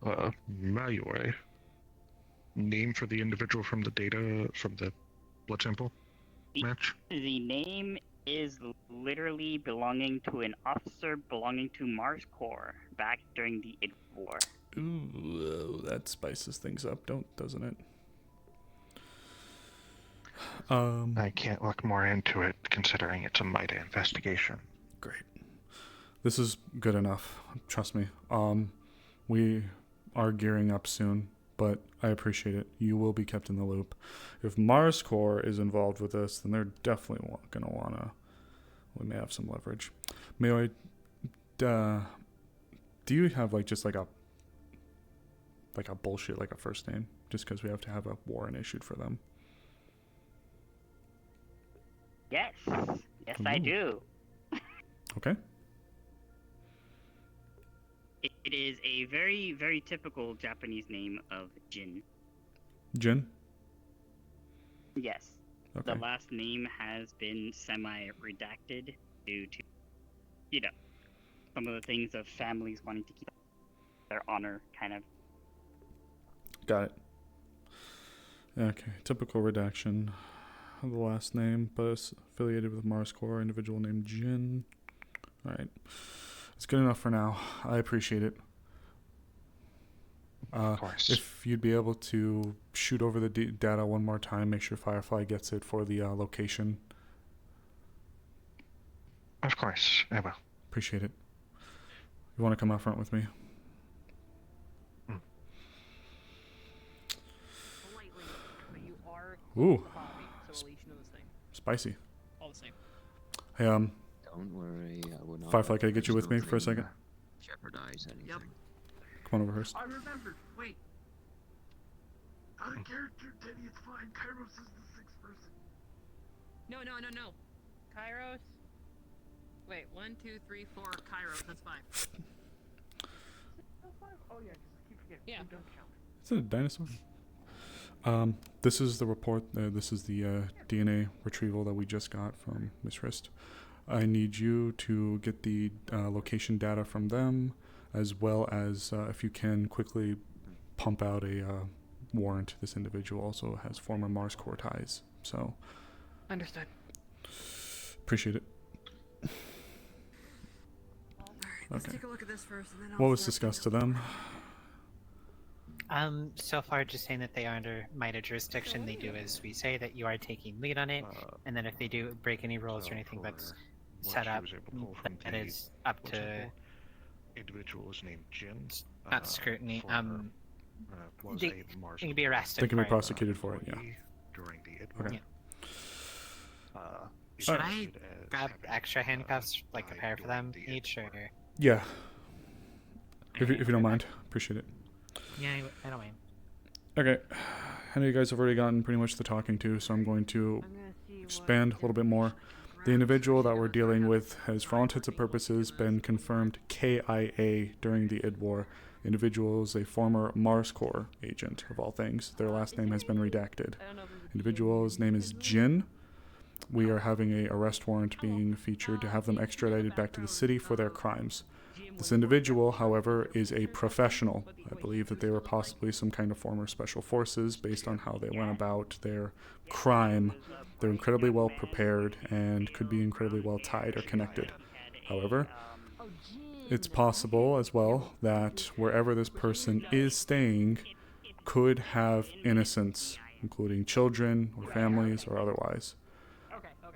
[SPEAKER 5] Mayure. Name for the individual from the data from the blood sample match?
[SPEAKER 6] The name is literally belonging to an officer belonging to Mars Corps back during the ID war.
[SPEAKER 3] Ooh, that spices things up, doesn't it?
[SPEAKER 5] I can't look more into it, considering it's a MIDA investigation.
[SPEAKER 3] Great. This is good enough. Trust me. We are gearing up soon, but I appreciate it. You will be kept in the loop. If Mars Corps is involved with this, then they're definitely going to want to... We may have some leverage. May I... do you have, like, just like a bullshit, like a first name? Just because we have to have a warrant issued for them.
[SPEAKER 6] Yes. Yes, I do.
[SPEAKER 3] Okay.
[SPEAKER 6] It is a very, very typical Japanese name of Jin.
[SPEAKER 3] Jin?
[SPEAKER 6] Yes.
[SPEAKER 3] Okay.
[SPEAKER 6] The last name has been semi-redacted due to, some of the things of families wanting to keep their honor, kind of.
[SPEAKER 3] Got it. Okay. Typical redaction of the last name, but it's affiliated with Mars Corps, individual named Jin. Alright. It's good enough for now. I appreciate it.
[SPEAKER 5] Of course.
[SPEAKER 3] If you'd be able to shoot over the data one more time, make sure Firefly gets it for the location.
[SPEAKER 5] Of course, I will.
[SPEAKER 3] Appreciate it. You want to come out front with me?
[SPEAKER 4] Politely, but you are
[SPEAKER 3] Ooh.
[SPEAKER 4] the hobby, so at least you know the same.
[SPEAKER 3] Spicy.
[SPEAKER 4] All the same.
[SPEAKER 3] Hey,
[SPEAKER 9] Don't worry, I will not.
[SPEAKER 3] Firefly, can I get you with me for a second?
[SPEAKER 9] Jeopardize anything.
[SPEAKER 4] Yep.
[SPEAKER 3] Come on over, Hurst.
[SPEAKER 10] I remembered. Wait. Out of character, Teddy, it's fine. Kairos is the sixth person.
[SPEAKER 4] No. Kairos. Wait, 1, 2, 3, 4. Kairos. That's 5.
[SPEAKER 10] Oh yeah, I keep forgetting.
[SPEAKER 4] Yeah.
[SPEAKER 10] Don't count.
[SPEAKER 3] Is it a dinosaur? This is the report. This is the DNA retrieval that we just got from Miss Hurst. I need you to get the location data from them, as well as if you can quickly pump out a warrant. This individual also has former Mars Corps ties, so
[SPEAKER 4] Understood.
[SPEAKER 3] appreciate it.
[SPEAKER 4] Let's
[SPEAKER 3] Okay.
[SPEAKER 4] take a look at this first, and then I'll
[SPEAKER 3] What was
[SPEAKER 4] start
[SPEAKER 3] discussed to
[SPEAKER 4] thinking.
[SPEAKER 3] them?
[SPEAKER 1] So far, just saying that they are under MIDA jurisdiction. They do as we say, that you are taking lead on it, and then if they do break any rules or anything that's set up, that is up to
[SPEAKER 5] individual was named Jin.
[SPEAKER 1] not scrutiny.
[SPEAKER 5] Was
[SPEAKER 1] They
[SPEAKER 5] a Mars
[SPEAKER 1] can be arrested.
[SPEAKER 3] They can be
[SPEAKER 1] for it.
[SPEAKER 3] prosecuted for it, yeah.
[SPEAKER 5] During the
[SPEAKER 3] Okay.
[SPEAKER 1] Should I grab extra handcuffs, like a pair for them each, or?
[SPEAKER 3] Yeah. If you don't mind, appreciate it.
[SPEAKER 1] Yeah, I don't mind.
[SPEAKER 3] Okay. I know you guys have already gotten pretty much the talking to, so I'm going to
[SPEAKER 4] I'm gonna see
[SPEAKER 3] expand a little bit more. The individual that we're dealing with has, for all intents and purposes, been confirmed KIA during the id War. The individual is a former Mars Corps agent, of all things. Their last name has been redacted. Individual's name is Jin. We are having a arrest warrant being featured to have them extradited back to the city for their crimes. This individual, however, is a professional. I believe that they were possibly some kind of former special forces based on how they went about their crime. They're incredibly well prepared and could be incredibly well tied or connected. However, it's possible as well that wherever this person is staying could have innocents, including children or families or otherwise.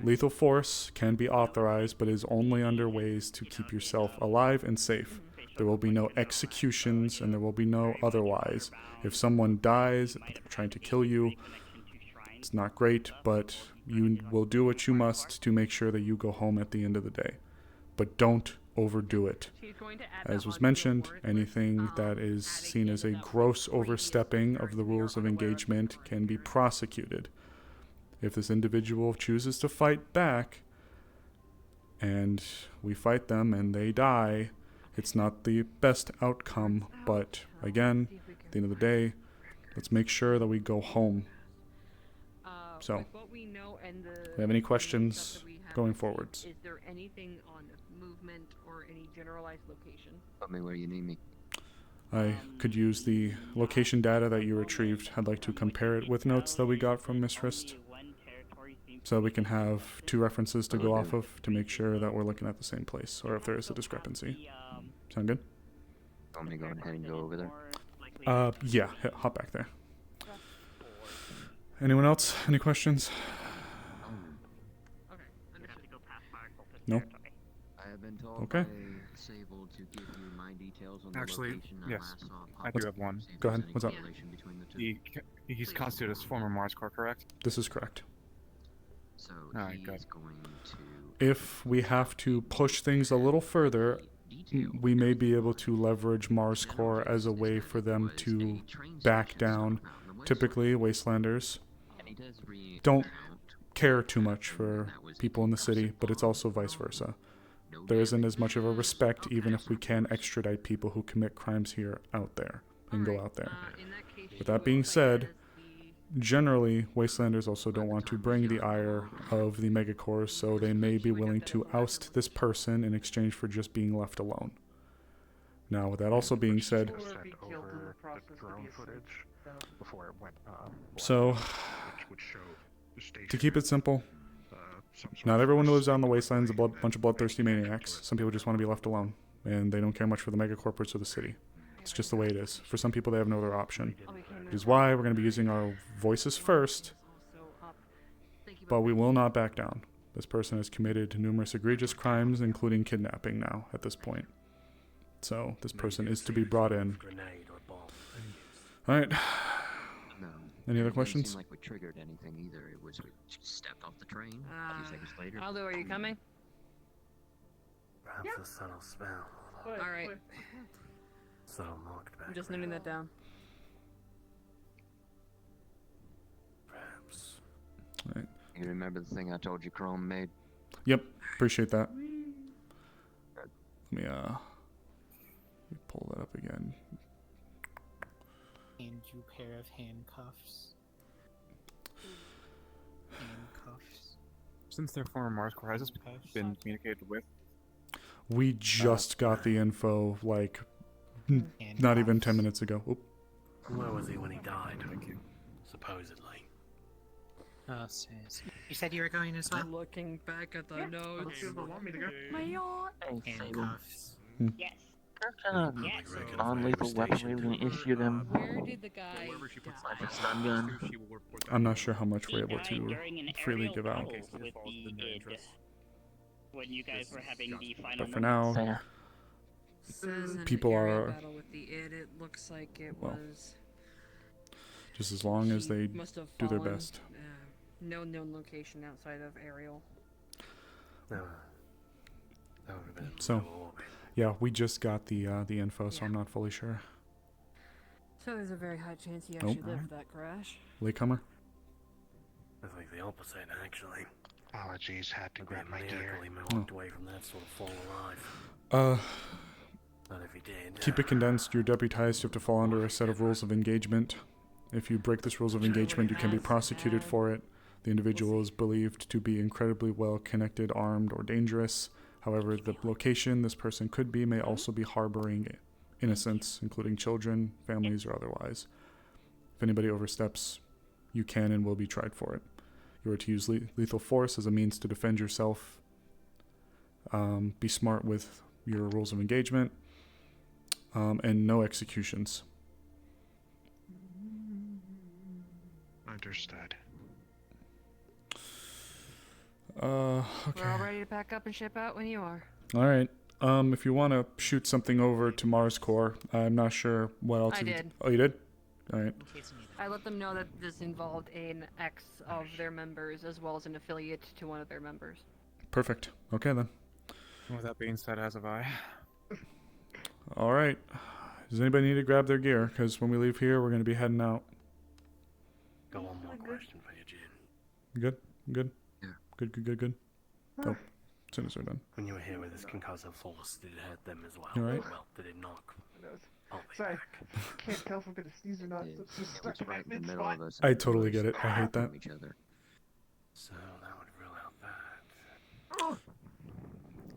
[SPEAKER 3] Lethal force can be authorized, but is only under ways to keep yourself alive and safe. There will be no executions, and there will be no otherwise. If someone dies, but they're trying to kill you, it's not great, but you will do what you must to make sure that you go home at the end of the day. But don't overdo it. As was mentioned, anything that is seen as a gross overstepping of the rules of engagement can be prosecuted. If this individual chooses to fight back, and we fight them and they die, it's not the best outcome, but again, at the end of the day, let's make sure that we go home. So,
[SPEAKER 4] we
[SPEAKER 3] have any questions going forwards?
[SPEAKER 4] Is there anything on movement or any generalized location?
[SPEAKER 9] Put me where you need me.
[SPEAKER 3] I could use the location data that you retrieved. I'd like to compare it with notes that we got from Miss Frist, so we can have two references to go off of to make sure that we're looking at the same place, or if there is a discrepancy. Sound good?
[SPEAKER 9] Want me to go ahead and go over there?
[SPEAKER 3] Yeah, hop back there. Anyone else? Any questions? No?
[SPEAKER 6] territory.
[SPEAKER 9] I have been told
[SPEAKER 3] Okay.
[SPEAKER 9] by Sable to give you my details on the
[SPEAKER 11] Actually,
[SPEAKER 9] location I
[SPEAKER 11] yes,
[SPEAKER 9] last saw
[SPEAKER 11] I
[SPEAKER 9] pop
[SPEAKER 11] do
[SPEAKER 9] up,
[SPEAKER 11] have one.
[SPEAKER 9] see if
[SPEAKER 3] Go
[SPEAKER 9] there's
[SPEAKER 3] ahead,
[SPEAKER 9] any
[SPEAKER 3] what's up?
[SPEAKER 9] correlation between the two.
[SPEAKER 11] He's constituted as former Mars Corps, correct?
[SPEAKER 3] This is correct.
[SPEAKER 9] So
[SPEAKER 11] Alright,
[SPEAKER 9] he's
[SPEAKER 11] good.
[SPEAKER 9] going to...
[SPEAKER 3] If we have to push things a little further, we may be able to leverage Mars Corps as a way for them to back down. Typically, Wastelanders don't care too much for people in the city, but it's also vice versa. There isn't as much of a respect, even if we can extradite people who commit crimes here out there and go out there. With that being said, generally, Wastelanders also don't want to bring the ire of the Megacorps, so they may be willing to oust this person in exchange for just being left alone. Now, with that also being said,
[SPEAKER 5] Sent over the drone footage before it went.
[SPEAKER 3] so
[SPEAKER 5] Which would show the station.
[SPEAKER 3] to keep it simple,
[SPEAKER 5] some sort
[SPEAKER 3] not
[SPEAKER 5] of
[SPEAKER 3] everyone who
[SPEAKER 5] force
[SPEAKER 3] lives out in the
[SPEAKER 5] taken
[SPEAKER 3] wastelands is a
[SPEAKER 5] away
[SPEAKER 3] bunch of
[SPEAKER 5] and
[SPEAKER 3] bloodthirsty
[SPEAKER 5] bringing it
[SPEAKER 3] maniacs.
[SPEAKER 5] into
[SPEAKER 3] Some people just want to be left alone, and they don't care much for the megacorporates or the city. It's just the way it is. For some people, they have no other option. Which is why we're going to be using our voices first, but we will not back down. This person has committed numerous egregious crimes, including kidnapping now at this point. So this person is to be brought in. Alright.
[SPEAKER 9] No.
[SPEAKER 3] Any other
[SPEAKER 9] It didn't
[SPEAKER 3] questions?
[SPEAKER 9] seem like we triggered anything either. It was we just stepped off the train. A few seconds later.
[SPEAKER 4] Aldo, are you coming?
[SPEAKER 8] Perhaps a subtle spell.
[SPEAKER 4] Alright.
[SPEAKER 8] Subtle marked back.
[SPEAKER 4] I'm just noting that down.
[SPEAKER 8] Perhaps.
[SPEAKER 3] Alright.
[SPEAKER 9] You remember the thing I told you Chrome made?
[SPEAKER 3] Yep. Appreciate that. Let me pull that up again.
[SPEAKER 1] And you pair of handcuffs. Handcuffs.
[SPEAKER 11] Since they're former Mars Corps, has this been communicated with?
[SPEAKER 3] We just got the info, like, not even 10 minutes ago. Oop.
[SPEAKER 8] Where was he when he died? Thank you. Supposedly.
[SPEAKER 1] Oh, sis. You said you were going as well?
[SPEAKER 4] Looking back at the notes.
[SPEAKER 10] Let's see if they want me to go.
[SPEAKER 2] Hey, Sable.
[SPEAKER 1] Handcuffs.
[SPEAKER 6] Yes.
[SPEAKER 2] What kind of
[SPEAKER 6] Yes.
[SPEAKER 2] non-lethal weapon we going to issue them?
[SPEAKER 4] Where did the guy
[SPEAKER 2] Like
[SPEAKER 4] die?
[SPEAKER 2] a stun gun?
[SPEAKER 3] I'm not sure how much we're
[SPEAKER 6] He
[SPEAKER 3] able
[SPEAKER 6] died
[SPEAKER 3] to
[SPEAKER 6] during an
[SPEAKER 3] freely
[SPEAKER 6] aerial
[SPEAKER 3] give out.
[SPEAKER 6] battle with the id when you guys were having the final
[SPEAKER 3] But for
[SPEAKER 6] moments.
[SPEAKER 3] now,
[SPEAKER 2] Fair.
[SPEAKER 4] Says an
[SPEAKER 3] people
[SPEAKER 4] aerial
[SPEAKER 3] are-
[SPEAKER 4] battle with the id. It looks like it
[SPEAKER 3] well,
[SPEAKER 4] was.
[SPEAKER 3] just as long as
[SPEAKER 4] he
[SPEAKER 3] they
[SPEAKER 4] must have
[SPEAKER 3] do their
[SPEAKER 4] fallen,
[SPEAKER 3] best.
[SPEAKER 4] No known location outside of aerial.
[SPEAKER 8] No. That would have been
[SPEAKER 3] So-
[SPEAKER 8] low orbit.
[SPEAKER 3] Yeah, we just got the info, so
[SPEAKER 4] Yeah.
[SPEAKER 3] I'm not fully sure.
[SPEAKER 4] So there's a very high chance he actually
[SPEAKER 3] Nope.
[SPEAKER 4] lived that crash.
[SPEAKER 3] Latecomer?
[SPEAKER 8] I think the opposite, actually.
[SPEAKER 5] Apologies, had to
[SPEAKER 8] It'd be
[SPEAKER 5] grab
[SPEAKER 8] a
[SPEAKER 5] my gear.
[SPEAKER 8] miracle he walked away from that sort of fall alive. But if he did,
[SPEAKER 3] Keep it condensed. You're deputized. You have to fall under a set of rules of engagement. If you break this rules of engagement, you can be prosecuted for it. The individual is believed to be incredibly well connected, armed, or dangerous. However, the location this person could be may also be harboring innocents, including children, families, or otherwise. If anybody oversteps, you can and will be tried for it. You are to use lethal force as a means to defend yourself. Be smart with your rules of engagement. And no executions.
[SPEAKER 5] Understood.
[SPEAKER 3] Okay.
[SPEAKER 4] We're all ready to pack up and ship out when you are.
[SPEAKER 3] All right. If you want to shoot something over to Mars Corps, I'm not sure what else.
[SPEAKER 4] I did.
[SPEAKER 3] Oh, you did? All right.
[SPEAKER 1] In case you need
[SPEAKER 4] I let them know that this involved an ex of their members as well as an affiliate to one of their members.
[SPEAKER 3] Perfect. Okay then.
[SPEAKER 11] With that being said, as have I.
[SPEAKER 3] All right. Does anybody need to grab their gear? Because when we leave here, we're going to be heading out.
[SPEAKER 8] got one more question for you, Jin.
[SPEAKER 3] Good? Good?
[SPEAKER 9] Yeah.
[SPEAKER 3] Good. Oh, as soon as we're done.
[SPEAKER 8] When you were here with this concussive force, did it hurt them as well?
[SPEAKER 3] You alright?
[SPEAKER 8] Well, did it knock? I'll be
[SPEAKER 10] Sorry,
[SPEAKER 8] back.
[SPEAKER 10] can't tell if I'm gonna sneeze or not.
[SPEAKER 9] It,
[SPEAKER 10] So it's just
[SPEAKER 9] it was
[SPEAKER 10] stuck
[SPEAKER 9] right in the
[SPEAKER 10] mid
[SPEAKER 9] middle
[SPEAKER 10] spot.
[SPEAKER 9] of us.
[SPEAKER 3] I totally get it. I hate that.
[SPEAKER 9] From each other.
[SPEAKER 8] So that would rule out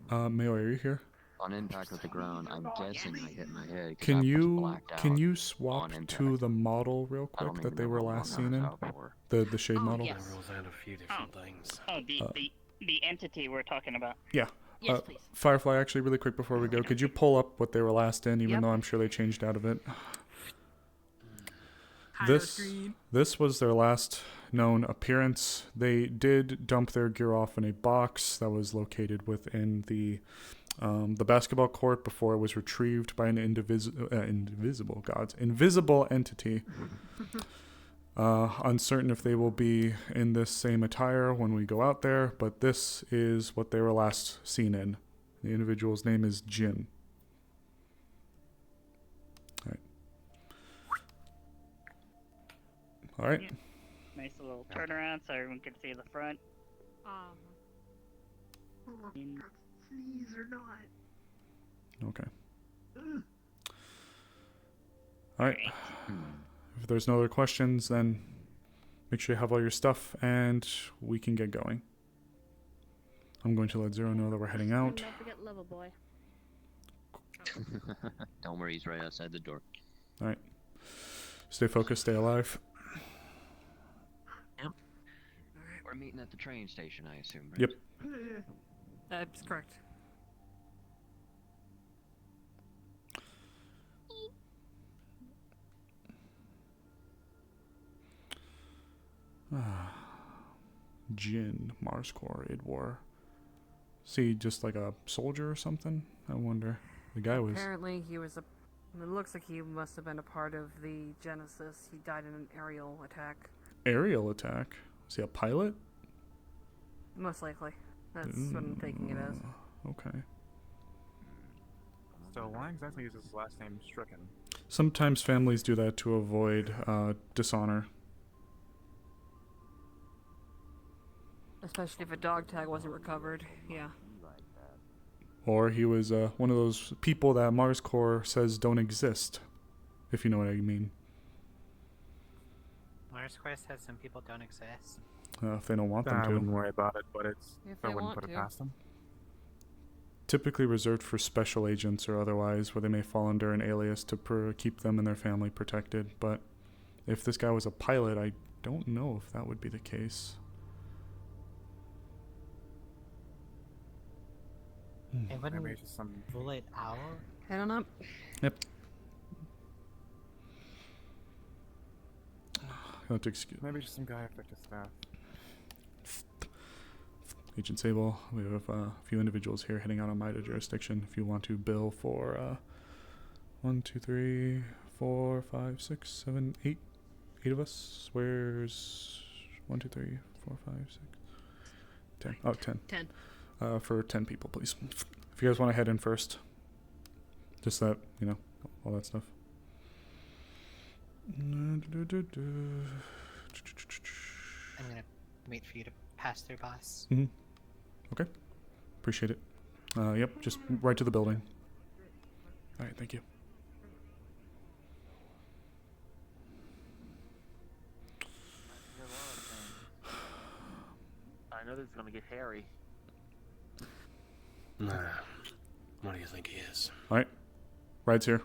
[SPEAKER 8] that.
[SPEAKER 3] Mayo, are you here?
[SPEAKER 9] On impact with the ground, I'm guessing I hit my head. 'cause I
[SPEAKER 3] Can
[SPEAKER 9] was
[SPEAKER 3] you
[SPEAKER 9] blacked out
[SPEAKER 3] swap
[SPEAKER 9] on
[SPEAKER 3] to
[SPEAKER 9] impact.
[SPEAKER 3] the model real
[SPEAKER 9] I don't
[SPEAKER 3] quick that
[SPEAKER 9] even
[SPEAKER 3] they
[SPEAKER 9] know
[SPEAKER 3] were
[SPEAKER 9] how long
[SPEAKER 3] last
[SPEAKER 9] I
[SPEAKER 3] seen
[SPEAKER 9] was
[SPEAKER 3] in?
[SPEAKER 9] out for.
[SPEAKER 3] The shade model?
[SPEAKER 4] yes.
[SPEAKER 8] That rules out a few different things.
[SPEAKER 6] Oh, the entity we're talking about.
[SPEAKER 3] Yeah.
[SPEAKER 4] Yes, please.
[SPEAKER 3] Firefly, actually, really quick before we go, could you pull up what they were last in, even
[SPEAKER 4] Yep.
[SPEAKER 3] though I'm sure they changed out of it?
[SPEAKER 4] Hide
[SPEAKER 3] This
[SPEAKER 4] screen.
[SPEAKER 3] this was their last known appearance. They did dump their gear off in a box that was located within the basketball court before it was retrieved by an invisible entity. Uncertain if they will be in this same attire when we go out there, but this is what they were last seen in. The individual's name is Jin. All right.
[SPEAKER 6] Yeah. Nice little turnaround so everyone can see the front.
[SPEAKER 10] Please or not.
[SPEAKER 3] Okay. All right. If there's no other questions, then make sure you have all your stuff and we can get going. I'm going to let Zero know that we're heading out.
[SPEAKER 12] Don't forget Level Boy.
[SPEAKER 9] Don't worry, he's right outside the door.
[SPEAKER 3] All right. Stay focused, stay alive.
[SPEAKER 9] Yep. Alright, we're meeting at the train station, I assume, right?
[SPEAKER 3] Yep.
[SPEAKER 4] That's correct.
[SPEAKER 3] Jin, Mars Core, Idwar. See, just like a soldier or something? I wonder. The guy was...
[SPEAKER 4] Apparently he was a... It looks like he must have been a part of the Genesis. He died in an aerial attack.
[SPEAKER 3] Aerial attack? Was he a pilot?
[SPEAKER 4] Most likely. That's what I'm taking it as.
[SPEAKER 3] Okay.
[SPEAKER 11] So why exactly is his last name Stricken?
[SPEAKER 3] Sometimes families do that to avoid dishonor.
[SPEAKER 4] Especially if a dog tag wasn't recovered. Yeah.
[SPEAKER 3] Or he was one of those people that Mars Core says don't exist, if you know what I mean.
[SPEAKER 1] Mars Core says some people don't exist.
[SPEAKER 3] If they don't want them
[SPEAKER 11] I
[SPEAKER 3] to.
[SPEAKER 11] wouldn't worry about it, but I wouldn't
[SPEAKER 4] want
[SPEAKER 11] put it
[SPEAKER 4] to.
[SPEAKER 11] past them.
[SPEAKER 3] Typically reserved for special agents or otherwise, where they may fall under an alias to keep them and their family protected. But if this guy was a pilot, I don't know if that would be the case.
[SPEAKER 1] It wouldn't
[SPEAKER 11] Maybe it's just some...
[SPEAKER 1] rule it out.
[SPEAKER 4] Heading up.
[SPEAKER 3] Yep. You'll have to excuse
[SPEAKER 11] Maybe just some guy affected staff.
[SPEAKER 3] Agent Sable, we have a few individuals here heading out on MIDA jurisdiction. If you want to bill for 1, 2, 3, 4, 5, 6, 7, 8. 8 of us. Where's 1, 2, 3, 4, 5, 6, 10. Oh, 10.
[SPEAKER 4] 10.
[SPEAKER 3] For 10 people, please. If you guys want to head in first. Just that, you know, all that stuff.
[SPEAKER 1] I'm gonna wait for you to pass through, boss.
[SPEAKER 3] Mm-hmm. Okay. Appreciate it. Yep, just right to the building. Alright, thank you.
[SPEAKER 2] I know this is gonna get hairy.
[SPEAKER 8] Nah. What do you think he is?
[SPEAKER 3] Alright. Ride's here.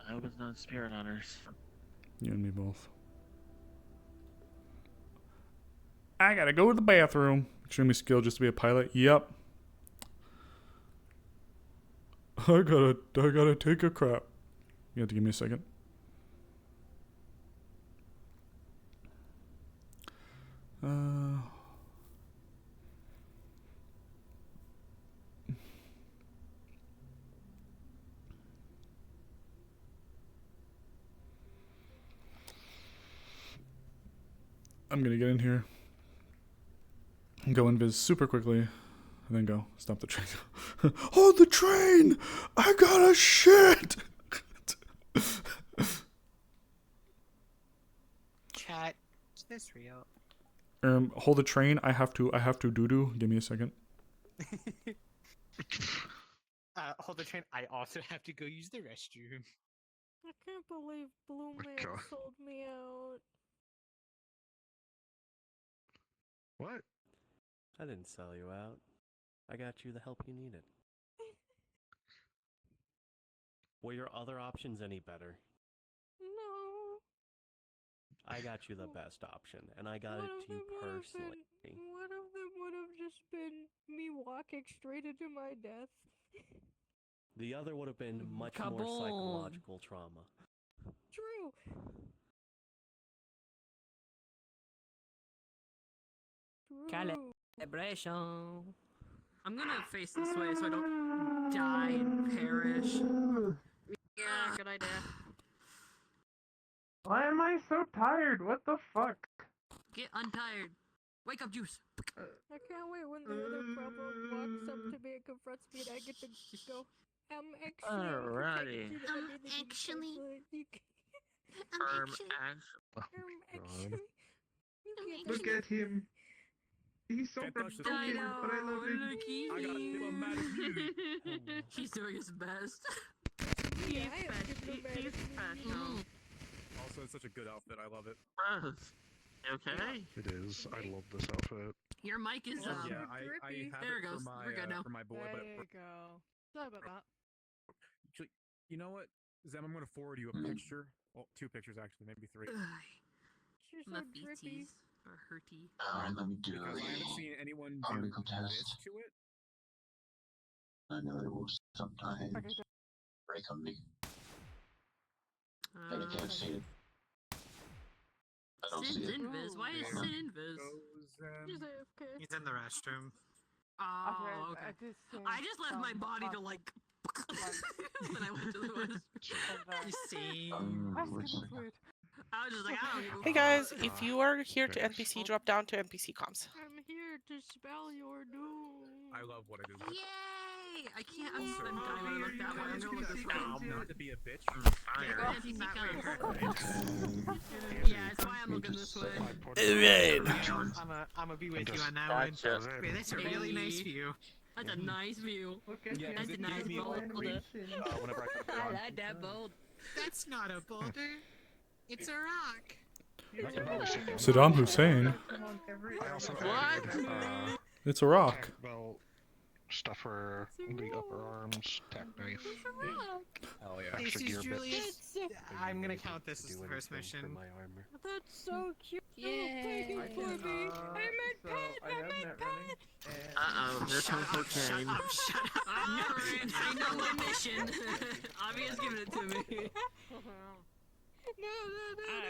[SPEAKER 2] I hope it's not spirit hunters.
[SPEAKER 3] You and me both. I gotta go to the bathroom. Extremely skilled just to be a pilot. Yep. I gotta take a crap. You have to give me a second. I'm gonna get in here, go invis super quickly, and then go stop the train. Hold the train! I got a shit!
[SPEAKER 1] Chat, is this real?
[SPEAKER 3] Hold the train. I have to doo-doo. Give me a second.
[SPEAKER 1] Hold the train. I also have to go use the restroom.
[SPEAKER 12] I can't believe Blue Man
[SPEAKER 5] God.
[SPEAKER 12] sold me out.
[SPEAKER 5] What?
[SPEAKER 8] I didn't sell you out. I got you the help you needed. Were your other options any better?
[SPEAKER 12] No.
[SPEAKER 8] I got you the best option, and I got it to you personally.
[SPEAKER 12] One of them would have just been me walking straight into my death.
[SPEAKER 8] The other would have been much more
[SPEAKER 4] Kaboom.
[SPEAKER 8] psychological trauma.
[SPEAKER 12] True.
[SPEAKER 4] Calibration. I'm gonna face this way so I don't die and perish. Yeah, good idea.
[SPEAKER 10] Why am I so tired? What the fuck?
[SPEAKER 4] Get untired. Wake up, juice.
[SPEAKER 12] I can't wait when the other problem walks up to me and confronts me and I get to go. Actually,
[SPEAKER 2] Alrighty.
[SPEAKER 12] actually,
[SPEAKER 10] God. Look at him. He's so broken, but I love him.
[SPEAKER 4] I got diplomatic immunity. He's doing his best. He's special.
[SPEAKER 11] Also, it's such a good outfit. I love it.
[SPEAKER 2] Bros, you okay?
[SPEAKER 5] It is. I love this outfit.
[SPEAKER 4] Your mic is
[SPEAKER 11] Yeah, I have
[SPEAKER 4] there
[SPEAKER 11] it
[SPEAKER 4] it goes.
[SPEAKER 11] for my,
[SPEAKER 4] We're good now.
[SPEAKER 11] for my boy.
[SPEAKER 12] There
[SPEAKER 11] But
[SPEAKER 12] you go. Sorry about that.
[SPEAKER 11] actually, you know what, Zem? I'm going to forward you a picture. Well, 2 pictures actually, maybe 3.
[SPEAKER 12] She's so
[SPEAKER 4] My
[SPEAKER 12] drippy.
[SPEAKER 4] feeties are hurty.
[SPEAKER 13] Alright, let me do
[SPEAKER 11] Because I haven't seen anyone do
[SPEAKER 13] article
[SPEAKER 11] this
[SPEAKER 13] test.
[SPEAKER 11] to it.
[SPEAKER 13] I know it will sometimes break on me. And I can't see it. I don't see
[SPEAKER 4] Sin's
[SPEAKER 13] it.
[SPEAKER 4] invis. Why is Sin invis?
[SPEAKER 12] She's AFK.
[SPEAKER 1] He's in the restroom.
[SPEAKER 4] Oh, okay. I just left my body to like when I went to the west. You see? I was just like, I don't give a
[SPEAKER 14] Hey guys, if you are here to NPC, drop down to NPC comms.
[SPEAKER 12] I'm here to spell your doom.
[SPEAKER 11] I love what I do.
[SPEAKER 4] Yay! I can't. I'm dying when I look that way. I'm gonna look this way.
[SPEAKER 11] Not to be a bitch.
[SPEAKER 4] Yeah, go ahead, NPC comms. Yeah, that's why I'm looking this way.
[SPEAKER 1] I'm gonna be with you on that one. Wait, that's a really nice view.
[SPEAKER 4] That's a nice view.
[SPEAKER 11] Yeah,
[SPEAKER 4] That's a nice boulder.
[SPEAKER 11] Whenever
[SPEAKER 4] I like that boulder.
[SPEAKER 1] That's not a boulder. It's a rock.
[SPEAKER 3] Saddam Hussein.
[SPEAKER 5] I also
[SPEAKER 2] What?
[SPEAKER 5] added,
[SPEAKER 3] It's a rock.
[SPEAKER 5] well, stuff for the upper arms, tack knife,
[SPEAKER 11] Hell yeah.
[SPEAKER 1] This
[SPEAKER 5] extra
[SPEAKER 1] is
[SPEAKER 5] gear
[SPEAKER 1] Julius.
[SPEAKER 5] bits.
[SPEAKER 1] I'm gonna count this as the first mission.
[SPEAKER 12] That's so cute. Take it for me. I meant pet. I meant pet.
[SPEAKER 2] Uh-oh, this one's cocaine.
[SPEAKER 4] Shut up. I know my mission. Obvious giving it to me.
[SPEAKER 12] No.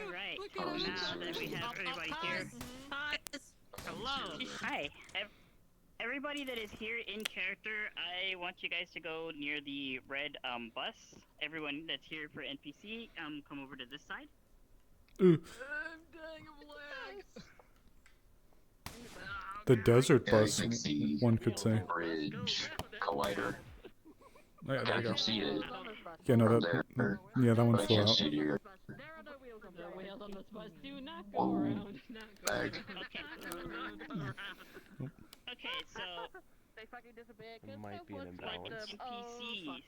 [SPEAKER 6] Alright,
[SPEAKER 12] Look
[SPEAKER 6] now
[SPEAKER 12] at him.
[SPEAKER 6] that we have everybody here.
[SPEAKER 4] Hello.
[SPEAKER 6] Hi. Everybody that is here in character, I want you guys to go near the red bus. Everyone that's here for NPC, come over to this side.
[SPEAKER 3] Ooh.
[SPEAKER 4] I'm dying of lag.
[SPEAKER 3] The desert bus,
[SPEAKER 13] 60
[SPEAKER 3] one could say.
[SPEAKER 13] Bridge collider.
[SPEAKER 3] Oh, yeah, there
[SPEAKER 13] I
[SPEAKER 3] you go.
[SPEAKER 13] can see it
[SPEAKER 3] Yeah, no,
[SPEAKER 13] from
[SPEAKER 3] that.
[SPEAKER 13] there,
[SPEAKER 3] Yeah, that one
[SPEAKER 13] but I
[SPEAKER 3] flew
[SPEAKER 13] can't
[SPEAKER 3] out.
[SPEAKER 13] see it here.
[SPEAKER 4] The wheels on this bus do not go around. Not go
[SPEAKER 13] Bag.
[SPEAKER 4] around.
[SPEAKER 6] Okay, so
[SPEAKER 4] They fucking disappear.
[SPEAKER 2] It might be an imbalance.
[SPEAKER 6] NPC, it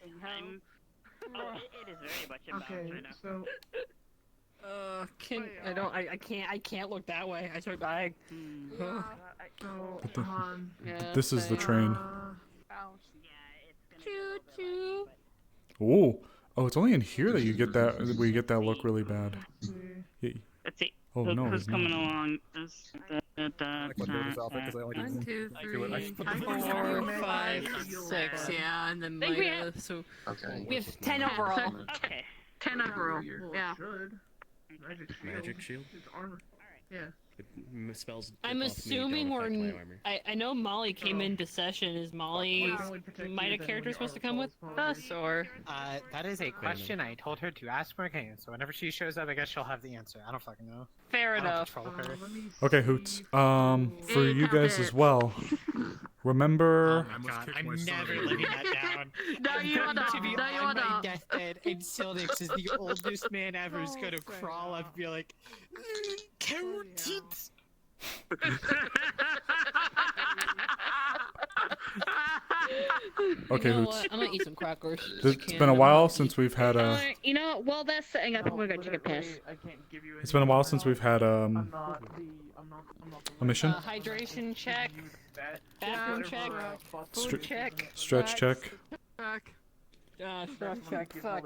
[SPEAKER 6] is very much imbalanced
[SPEAKER 10] Okay,
[SPEAKER 6] right now.
[SPEAKER 10] so
[SPEAKER 4] I can't look that way. I start dying.
[SPEAKER 3] This is the train.
[SPEAKER 12] Choo choo.
[SPEAKER 3] Oh, it's only in here that you get that. Where you get that look really bad. Yeah.
[SPEAKER 6] Let's see.
[SPEAKER 3] Oh no,
[SPEAKER 6] Who's
[SPEAKER 3] he's not.
[SPEAKER 6] coming along?
[SPEAKER 11] I like my builder's outfit because I only do
[SPEAKER 4] 1, 2,
[SPEAKER 11] I do it. I
[SPEAKER 4] 3,
[SPEAKER 11] just put the
[SPEAKER 4] 4, 5, 6. Yeah, and then
[SPEAKER 12] Think we
[SPEAKER 4] my,
[SPEAKER 12] have-
[SPEAKER 4] so
[SPEAKER 13] Okay.
[SPEAKER 4] we have 10 overall.
[SPEAKER 6] Okay.
[SPEAKER 4] 10 overall.
[SPEAKER 10] well,
[SPEAKER 4] Yeah.
[SPEAKER 10] it should.
[SPEAKER 8] Magic shield?
[SPEAKER 10] It's armor. Yeah.
[SPEAKER 8] It spells.
[SPEAKER 4] I'm assuming we're. I know Molly came into session. Is Molly might a character supposed to come with us or?
[SPEAKER 1] That is a question I told her to ask Morgan. So whenever she shows up, I guess she'll have the answer. I don't fucking know.
[SPEAKER 4] Fair
[SPEAKER 1] I don't
[SPEAKER 4] enough.
[SPEAKER 1] control her.
[SPEAKER 3] Okay, Hoots. For you guys as well. Remember.
[SPEAKER 1] Oh my god, I'm never living that down.
[SPEAKER 4] No,
[SPEAKER 1] I'm
[SPEAKER 4] you
[SPEAKER 1] going
[SPEAKER 4] are
[SPEAKER 1] to be
[SPEAKER 4] not. No, you
[SPEAKER 1] on
[SPEAKER 4] are
[SPEAKER 1] my
[SPEAKER 4] not.
[SPEAKER 1] deathbed, and Sildix is the oldest man ever who's gonna crawl up and be like, carotid.
[SPEAKER 3] Okay,
[SPEAKER 4] You know
[SPEAKER 3] Hoots.
[SPEAKER 4] what? I'm gonna eat some crackers.
[SPEAKER 3] It's been a while since we've had a.
[SPEAKER 4] You know what? Well, that's setting up. I'm gonna go take a piss.
[SPEAKER 3] It's been a while since we've had a mission.
[SPEAKER 4] Hydration check. Bathroom check. Food check.
[SPEAKER 3] Stretch check.
[SPEAKER 4] Stretch check. Fuck.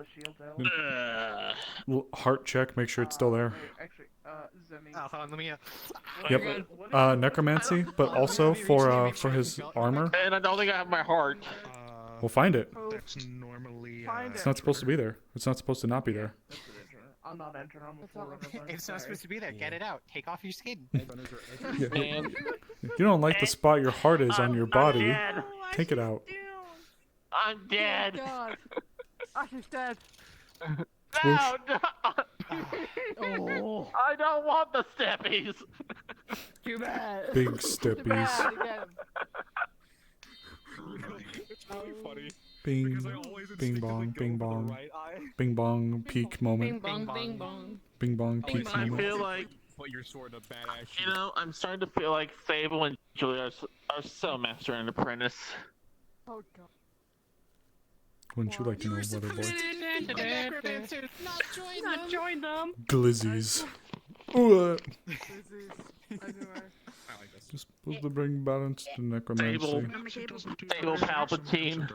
[SPEAKER 3] Heart check. Make sure it's still there.
[SPEAKER 10] Actually, Zemi.
[SPEAKER 1] Oh, hold on, let me.
[SPEAKER 3] Yep. Necromancy, but also for his armor.
[SPEAKER 2] And I don't think I have my heart.
[SPEAKER 3] We'll find it.
[SPEAKER 5] That's normally.
[SPEAKER 3] It's not supposed to be there. It's not supposed to not be there.
[SPEAKER 15] I'm not entering. I'm a forerunner.
[SPEAKER 1] It's not supposed to be there. Get it out. Take off your skin.
[SPEAKER 3] Yeah. You don't like the spot your heart is on your body.
[SPEAKER 2] dead.
[SPEAKER 3] Take it out.
[SPEAKER 2] I'm dead.
[SPEAKER 15] Oh God. Ashley's dead.
[SPEAKER 2] No, no.
[SPEAKER 15] Oh.
[SPEAKER 2] I don't want the steppies.
[SPEAKER 15] Too bad.
[SPEAKER 3] Big
[SPEAKER 15] Too
[SPEAKER 3] steppies.
[SPEAKER 15] bad. Again.
[SPEAKER 11] It's really funny.
[SPEAKER 3] Bing, bing bong, bing bong, bing bong, peak moment.
[SPEAKER 4] Bing bong, bing bong.
[SPEAKER 3] Bing bong, peak
[SPEAKER 2] I
[SPEAKER 3] moment.
[SPEAKER 2] feel like,
[SPEAKER 11] But you're sort of badass.
[SPEAKER 2] you know, I'm starting to feel like Sable and Julia are so master and apprentice.
[SPEAKER 15] Oh God.
[SPEAKER 3] Wouldn't you like to know, Weather Boy?
[SPEAKER 4] Not join them.
[SPEAKER 3] Glizzies. Ooh,
[SPEAKER 15] Everywhere.
[SPEAKER 3] You're supposed to bring balance to necromancy.
[SPEAKER 2] Sable Palpatine.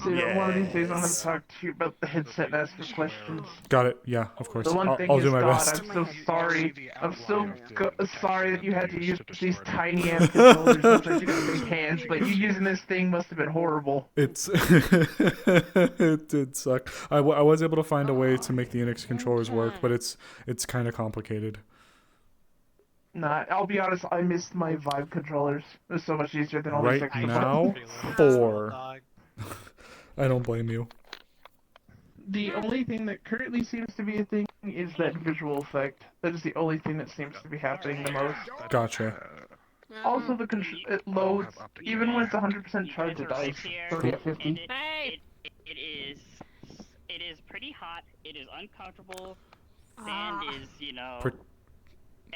[SPEAKER 15] So one of these days I'm gonna talk to you about the headset and ask you questions.
[SPEAKER 3] Got it. Yeah, of course.
[SPEAKER 15] The one thing
[SPEAKER 3] I'll
[SPEAKER 15] is,
[SPEAKER 3] do my
[SPEAKER 15] God,
[SPEAKER 3] best.
[SPEAKER 15] I'm so sorry. I'm so sorry that you had to use these tiny ass controllers, which I do have big hands, but you using this thing must have been horrible.
[SPEAKER 3] It's it did suck. I was able to find a way to make the Unix controllers work, but it's kind of complicated.
[SPEAKER 15] Nah, I'll be honest, I missed my Vive controllers. It was so much easier than all these
[SPEAKER 3] Right
[SPEAKER 15] extra
[SPEAKER 3] now,
[SPEAKER 15] buttons.
[SPEAKER 3] 4. I don't blame you.
[SPEAKER 15] The only thing that currently seems to be a thing is that visual effect. That is the only thing that seems to be happening the most.
[SPEAKER 3] Gotcha.
[SPEAKER 15] Also, it loads, even when it's 100% charged, it dies. Already at 50.
[SPEAKER 6] It is pretty hot. It is uncomfortable. Sand is,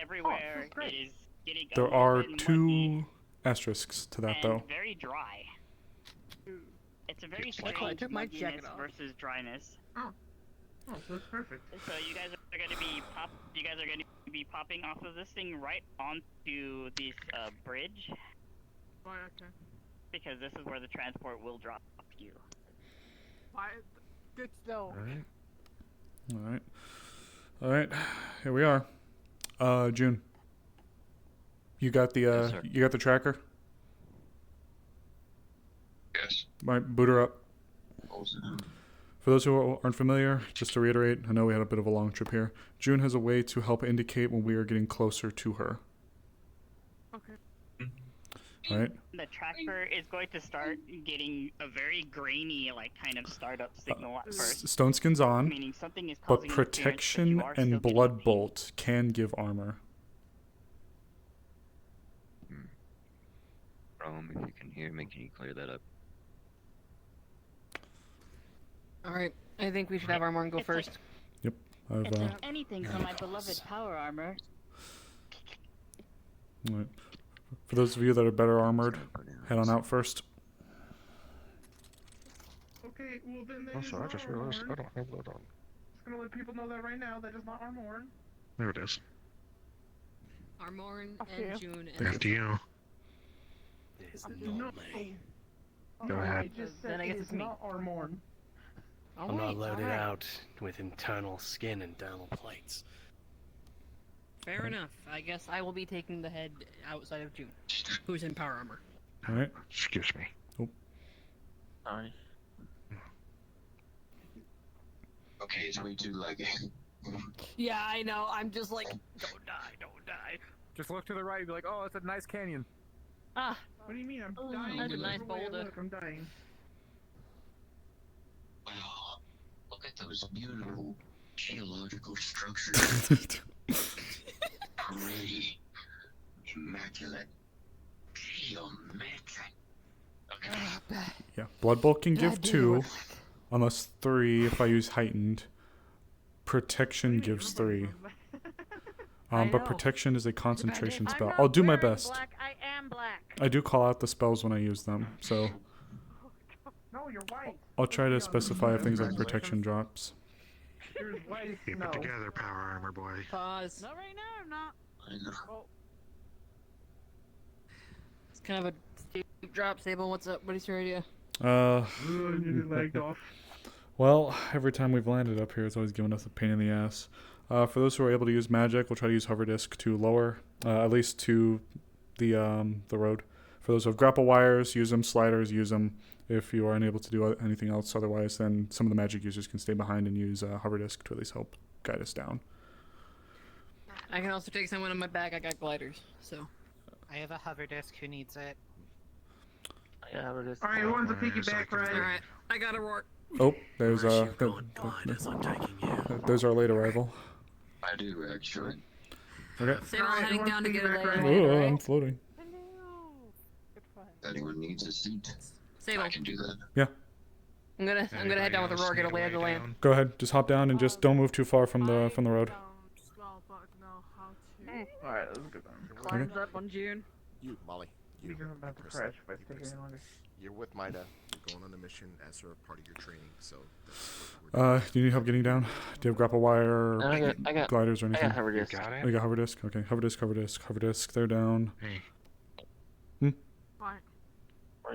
[SPEAKER 6] everywhere. It is getting a
[SPEAKER 3] There
[SPEAKER 6] little
[SPEAKER 3] are
[SPEAKER 6] bit
[SPEAKER 3] 2
[SPEAKER 6] muggy
[SPEAKER 3] asterisks to that,
[SPEAKER 6] and
[SPEAKER 3] though.
[SPEAKER 6] very dry. It's a very
[SPEAKER 15] Like, I
[SPEAKER 6] strange
[SPEAKER 15] took my
[SPEAKER 6] mugginess
[SPEAKER 15] jacket off.
[SPEAKER 6] versus dryness.
[SPEAKER 15] Oh, so it's perfect.
[SPEAKER 6] So you guys are going to be popping off of this thing right onto this bridge.
[SPEAKER 15] Why, okay.
[SPEAKER 6] Because this is where the transport will drop you.
[SPEAKER 15] Why? Good to know.
[SPEAKER 3] Alright. Here we are. June. You got the
[SPEAKER 9] Yes, sir.
[SPEAKER 3] you got the tracker?
[SPEAKER 13] Yes.
[SPEAKER 3] Right, boot her up.
[SPEAKER 13] Also,
[SPEAKER 3] For those who aren't familiar, just to reiterate, I know we had a bit of a long trip here. June has a way to help indicate when we are getting closer to her.
[SPEAKER 15] Okay.
[SPEAKER 3] Right?
[SPEAKER 6] The tracker is going to start getting a very grainy, kind of startup signal at first.
[SPEAKER 3] Stone skin's on,
[SPEAKER 6] Meaning something is
[SPEAKER 3] but
[SPEAKER 6] causing interference,
[SPEAKER 3] protection
[SPEAKER 6] you are still
[SPEAKER 3] and
[SPEAKER 6] getting
[SPEAKER 3] blood bolt can give armor.
[SPEAKER 9] If you can hear me, can you clear that up?
[SPEAKER 4] Alright, I think we should have Armorn go first.
[SPEAKER 3] Yep.
[SPEAKER 6] It's like anything for my beloved power armor.
[SPEAKER 3] Right. For those of you that are better armored, head on out first.
[SPEAKER 15] Okay, well then that
[SPEAKER 5] Also, I just realized I don't have that on.
[SPEAKER 15] Just gonna let people know that right now, that is not Armorn.
[SPEAKER 5] There it is.
[SPEAKER 4] Armorn
[SPEAKER 15] Okay.
[SPEAKER 4] and June and
[SPEAKER 5] After you.
[SPEAKER 8] It's
[SPEAKER 15] No.
[SPEAKER 8] not me.
[SPEAKER 5] Go
[SPEAKER 15] I
[SPEAKER 5] ahead.
[SPEAKER 15] just said
[SPEAKER 4] Then I
[SPEAKER 15] it
[SPEAKER 4] guess
[SPEAKER 15] is
[SPEAKER 4] it's me.
[SPEAKER 15] not Armorn.
[SPEAKER 8] I'm not loaded out with internal skin and internal plates.
[SPEAKER 4] Fair enough. I guess I will be taking the head outside of June, who's in power armor.
[SPEAKER 3] Alright.
[SPEAKER 5] Excuse me.
[SPEAKER 2] Sorry.
[SPEAKER 13] okay, it's way too laggy.
[SPEAKER 4] Yeah, I know. I'm just like, don't die, don't die.
[SPEAKER 11] Just look to the right and be like, oh, it's a nice canyon.
[SPEAKER 4] Ah.
[SPEAKER 15] What do you mean? I'm
[SPEAKER 4] Oh,
[SPEAKER 15] dying.
[SPEAKER 4] that's a
[SPEAKER 15] Whichever
[SPEAKER 4] nice
[SPEAKER 15] way I
[SPEAKER 4] boulder.
[SPEAKER 15] look, I'm dying.
[SPEAKER 13] Wow, look at those beautiful geological structures. Pretty. Immaculate. Geometric. Okay.
[SPEAKER 3] Yeah. Blood bolt can give 2, unless 3 if I use heightened. Protection gives 3. But protection is a concentration spell. I'll do my best.
[SPEAKER 12] Black. I am black.
[SPEAKER 3] I do call out the spells when I use them, so
[SPEAKER 15] No, you're white.
[SPEAKER 3] I'll try to specify if things like protection drops.
[SPEAKER 15] You're white.
[SPEAKER 5] Keep
[SPEAKER 15] No.
[SPEAKER 5] it together, power armor boy.
[SPEAKER 4] Pause.
[SPEAKER 12] Not right now. I'm not.
[SPEAKER 13] I know.
[SPEAKER 4] It's kind of a steep drop. Sable, what's up? What is your idea?
[SPEAKER 15] You lagged off.
[SPEAKER 3] Well, every time we've landed up here, it's always given us a pain in the ass. For those who are able to use magic, we'll try to use hover disc to lower, at least to the road. For those who have grapple wires, use them. Sliders, use them. If you are unable to do anything else otherwise, then some of the magic users can stay behind and use hover disc to at least help guide us down.
[SPEAKER 4] I can also take someone in my bag. I got gliders, so.
[SPEAKER 1] I have a hover disc. Who needs it?
[SPEAKER 15] Alright, who wants a piggyback ride?
[SPEAKER 4] Alright, I got a roar.
[SPEAKER 3] Oh, there's there's our late arrival.
[SPEAKER 13] I do, actually.
[SPEAKER 3] Okay.
[SPEAKER 4] Sable heading down to get a late
[SPEAKER 3] Oh, I'm floating.
[SPEAKER 13] If anyone needs a seat,
[SPEAKER 4] Sable.
[SPEAKER 13] I can do that.
[SPEAKER 3] Yeah.
[SPEAKER 4] I'm gonna head down with a roar, get a lay of the land.
[SPEAKER 3] Go ahead. Just hop down and just don't move too far from the road.
[SPEAKER 15] Alright, let's go down.
[SPEAKER 4] Climbs up on June.
[SPEAKER 7] You, Molly. You.
[SPEAKER 15] You're about to crash if I take any longer.
[SPEAKER 7] You're with Mida. You're going on a mission as sort of part of your training, so that's what we're
[SPEAKER 3] Do you need help getting down? Do you have grapple wire,
[SPEAKER 2] I got
[SPEAKER 3] gliders or anything?
[SPEAKER 2] I got hover disc.
[SPEAKER 3] Oh, you got hover disc? Okay, hover disc. They're down.
[SPEAKER 5] Hey.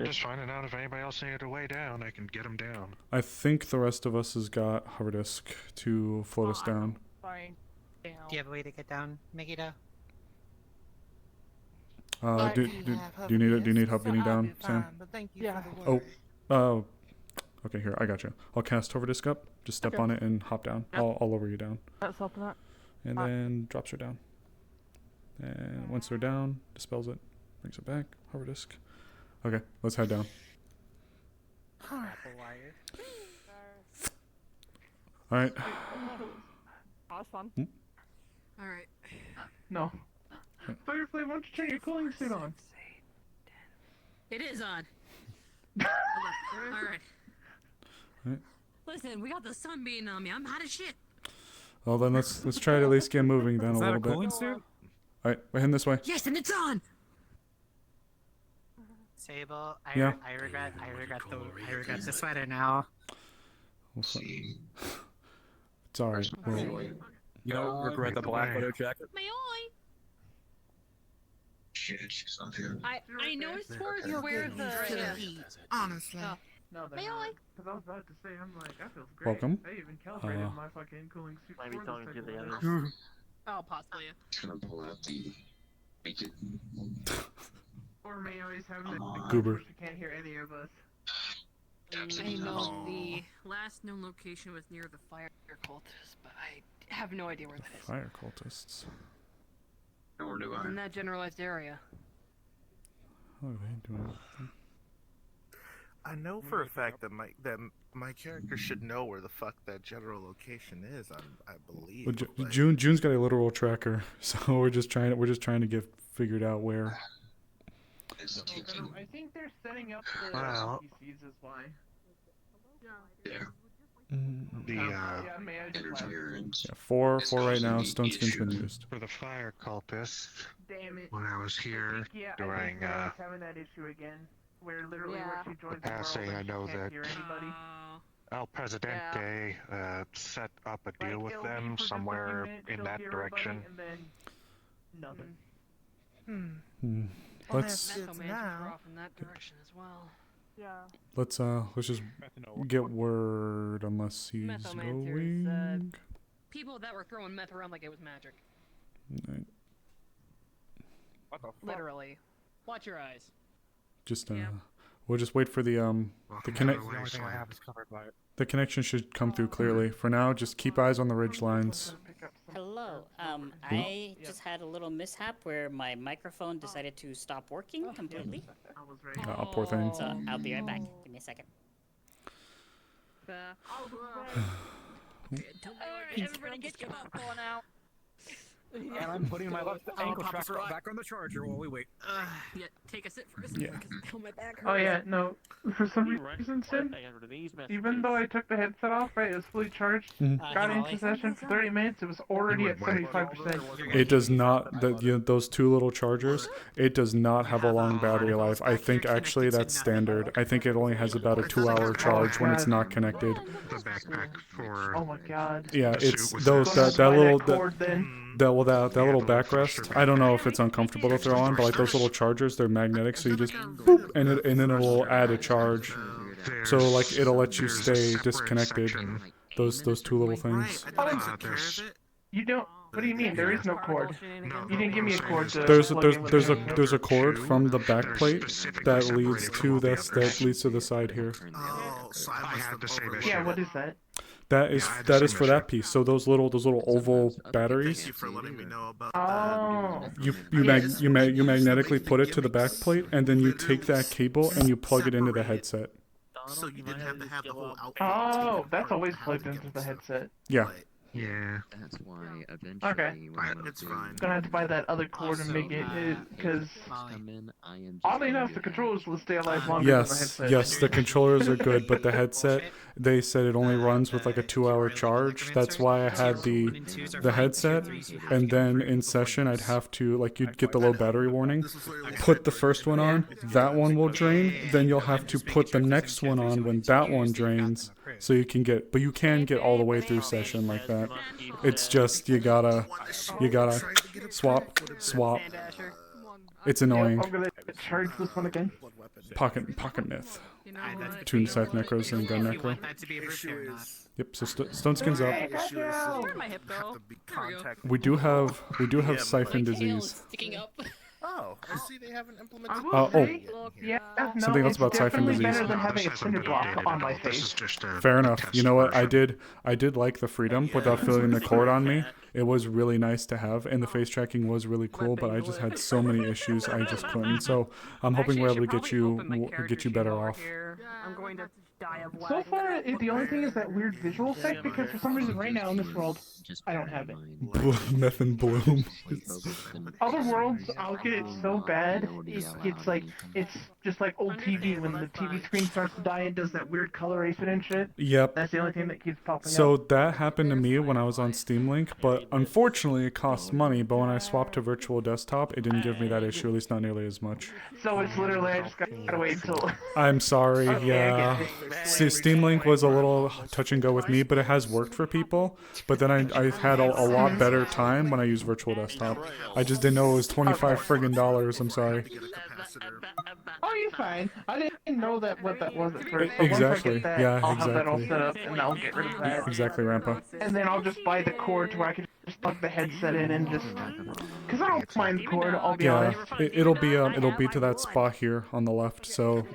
[SPEAKER 5] Just finding out if anybody else needed a way down, I can get them down.
[SPEAKER 3] I think the rest of us has got hover disc to float us down.
[SPEAKER 1] Fine. Do you have a way to get down, Megiddo?
[SPEAKER 3] Do you need help getting down, Sam? Oh, okay. Here, I got you. I'll cast hover disc up. Just step on it and hop down. I'll lower you down.
[SPEAKER 15] That's up that.
[SPEAKER 3] And then drops her down. And once they're down, dispels it, brings it back. Hover disc. Okay, let's head down. All right.
[SPEAKER 15] That was fun.
[SPEAKER 4] Alright.
[SPEAKER 15] No. Firefly, why don't you turn your cooling suit on?
[SPEAKER 4] It is on. Alright. Listen, we got the sun beating on me. I'm hot as shit.
[SPEAKER 3] Well then, let's try to at least get moving then a little bit.
[SPEAKER 11] Cooling suit?
[SPEAKER 3] All right, we're heading this way.
[SPEAKER 4] Yes, and it's on.
[SPEAKER 1] Sable,
[SPEAKER 3] Yeah.
[SPEAKER 1] I regret the sweater now.
[SPEAKER 3] We'll see. It's alright.
[SPEAKER 11] You don't regret the black widow jacket?
[SPEAKER 4] My eye.
[SPEAKER 13] Shit, she's not here.
[SPEAKER 4] I know it's for where the
[SPEAKER 1] honestly.
[SPEAKER 15] No,
[SPEAKER 4] May I?
[SPEAKER 15] Because I was about to say, I'm like, that feels great.
[SPEAKER 3] Welcome.
[SPEAKER 15] I even calibrated my fucking cooling suit.
[SPEAKER 2] Maybe
[SPEAKER 15] for
[SPEAKER 2] telling
[SPEAKER 15] this
[SPEAKER 2] you
[SPEAKER 15] type
[SPEAKER 2] the
[SPEAKER 15] of
[SPEAKER 2] others.
[SPEAKER 15] weather.
[SPEAKER 4] Oh, possibly.
[SPEAKER 13] Just gonna pull out the beacon.
[SPEAKER 15] Or may always have that
[SPEAKER 3] Goober.
[SPEAKER 15] she can't hear any of us.
[SPEAKER 4] I know the last known location was near the fire cultists, but I have no idea where that is.
[SPEAKER 3] Fire cultists.
[SPEAKER 13] Nor do I.
[SPEAKER 4] In that generalized area.
[SPEAKER 3] What are they doing?
[SPEAKER 16] I know for a fact that my character should know where the fuck that general location is. I believe.
[SPEAKER 3] Well,
[SPEAKER 16] but,
[SPEAKER 3] June's got a literal tracker, so we're just trying to get figured out where.
[SPEAKER 15] I think they're setting up the
[SPEAKER 16] Wow.
[SPEAKER 15] NPCs is why.
[SPEAKER 13] There.
[SPEAKER 3] Yeah, four right now. Stone skin's been used.
[SPEAKER 5] For the fire cultists,
[SPEAKER 15] Damn it.
[SPEAKER 5] when I was here during
[SPEAKER 15] I think having that issue again, where literally where she joins the
[SPEAKER 5] passing,
[SPEAKER 15] world
[SPEAKER 5] I
[SPEAKER 15] and
[SPEAKER 5] know
[SPEAKER 15] she can't
[SPEAKER 5] that
[SPEAKER 15] hear anybody.
[SPEAKER 5] El Presidente set up a deal with
[SPEAKER 15] it'll be
[SPEAKER 5] them
[SPEAKER 15] for just a few
[SPEAKER 5] somewhere
[SPEAKER 15] minutes,
[SPEAKER 5] in
[SPEAKER 15] she'll
[SPEAKER 5] that
[SPEAKER 15] hear
[SPEAKER 5] direction.
[SPEAKER 15] everybody, and then nothing.
[SPEAKER 3] Let's
[SPEAKER 4] Metho managers are off in that direction as well.
[SPEAKER 12] Yeah.
[SPEAKER 3] let's just get word unless he's
[SPEAKER 4] Methomancers,
[SPEAKER 3] going.
[SPEAKER 4] people that were throwing meth around like it was magic.
[SPEAKER 3] Right.
[SPEAKER 11] What the fuck?
[SPEAKER 4] Literally. Watch your eyes.
[SPEAKER 3] Just we'll just wait for the connect.
[SPEAKER 11] The only thing I have is covered by it.
[SPEAKER 3] The connection should come through clearly. For now, just keep eyes on the ridge lines.
[SPEAKER 17] Hello. I just had a little mishap where my microphone decided to stop working completely.
[SPEAKER 3] Oh, poor thing.
[SPEAKER 17] So I'll be right back. Give me a second.
[SPEAKER 4] Alright, everybody get your popcorn out.
[SPEAKER 11] And I'm putting my left ankle tracker back on the charger while we wait.
[SPEAKER 4] Yeah, take a sit first.
[SPEAKER 3] Yeah.
[SPEAKER 4] Because my back hurts.
[SPEAKER 15] Oh yeah, no. For some reason, Sid, even though I took the headset off, right, it was fully charged, got into session for 30 minutes, it was already at 75%.
[SPEAKER 3] It does not. Those two little chargers. It does not have a long battery life. I think actually that's standard. I think it only has about a 2-hour charge when it's not connected.
[SPEAKER 5] The backpack for.
[SPEAKER 15] Oh my god.
[SPEAKER 3] Yeah, it's those that little that little backrest. I don't know if it's uncomfortable to throw on, but like those little chargers, they're magnetic, so you just boop, and then it'll add a charge. So like it'll let you stay disconnected. Those two little things.
[SPEAKER 15] You don't. What do you mean? There is no cord. You didn't give me a cord to
[SPEAKER 3] There's
[SPEAKER 15] plug in with the
[SPEAKER 3] there's a cord from the back plate that leads to this the side here.
[SPEAKER 16] Oh, so I must have overlooked.
[SPEAKER 15] Yeah, what is that?
[SPEAKER 3] That is for that piece. So those little oval batteries.
[SPEAKER 16] Thank you for letting me know about
[SPEAKER 15] Oh.
[SPEAKER 3] You magnetically put it to the back plate, and then you take that cable and you plug it into the headset.
[SPEAKER 16] So you didn't have to have the whole outfit.
[SPEAKER 15] Oh, that's always plugged into the headset.
[SPEAKER 3] Yeah.
[SPEAKER 13] Yeah.
[SPEAKER 9] That's why eventually.
[SPEAKER 15] Okay.
[SPEAKER 16] It's fine.
[SPEAKER 15] Gonna have to buy that other cord and make it, because oddly enough, the controllers will stay alive longer than the headset.
[SPEAKER 3] Yes, the controllers are good, but the headset, they said it only runs with like a 2-hour charge. That's why I had the headset, and then in session I'd have to, like, you'd get the low battery warning, put the first one on, that one will drain, then you'll have to put the next one on when that one drains, so you can get, but you can get all the way through session like that. It's just, you gotta swap. It's annoying.
[SPEAKER 15] I'm gonna charge this one again.
[SPEAKER 3] Pocket myth. Toon Scythe Necros and Gun Necro. Yep, so Stone Skin's up. We do have Siphon Disease.
[SPEAKER 16] Oh, I see they haven't implemented.
[SPEAKER 15] Yeah, no,
[SPEAKER 3] Something else about Siphon
[SPEAKER 15] definitely
[SPEAKER 3] Disease.
[SPEAKER 15] better than having a cinder block on my face.
[SPEAKER 3] Fair enough. You know what? I did like the freedom without feeling the cord on me. It was really nice to have, and the face tracking was really cool. But I just had so many issues, I just couldn't. So I'm hoping we're able to get you better off.
[SPEAKER 4] I'm going to die of lag.
[SPEAKER 15] So far, the only thing is that weird visual effect, because for some reason right now in this world, I don't have it.
[SPEAKER 3] Meth and Bloom.
[SPEAKER 15] Other worlds, I'll get it so bad, it's just like old TV when the TV screen starts to die and does that weird coloration and shit.
[SPEAKER 3] Yep.
[SPEAKER 15] That's the only thing that keeps popping
[SPEAKER 3] So
[SPEAKER 15] up.
[SPEAKER 3] that happened to me when I was on Steam Link, but unfortunately it costs money. But when I swapped to Virtual Desktop, it didn't give me that issue, at least not nearly as much.
[SPEAKER 15] So it's literally, I just gotta wait till...
[SPEAKER 3] I'm sorry,
[SPEAKER 15] Okay,
[SPEAKER 3] yeah.
[SPEAKER 15] I get it.
[SPEAKER 3] See, Steam Link was a little touch and go with me, but it has worked for people. But then I had a lot better time when I used Virtual Desktop. I just didn't know it was $25 friggin'. I'm sorry.
[SPEAKER 15] Oh, you're fine. I didn't know what that was at first.
[SPEAKER 3] Exactly.
[SPEAKER 15] Once I get that,
[SPEAKER 3] Yeah,
[SPEAKER 15] I'll have that all
[SPEAKER 3] exactly.
[SPEAKER 15] set up, and I'll get rid of that.
[SPEAKER 3] Exactly, Rampa.
[SPEAKER 15] And then I'll just buy the cord to where I can just plug the headset in and just... Because I don't mind the cord, I'll be
[SPEAKER 3] Yeah,
[SPEAKER 15] honest.
[SPEAKER 3] it'll be to that spot here on the left. So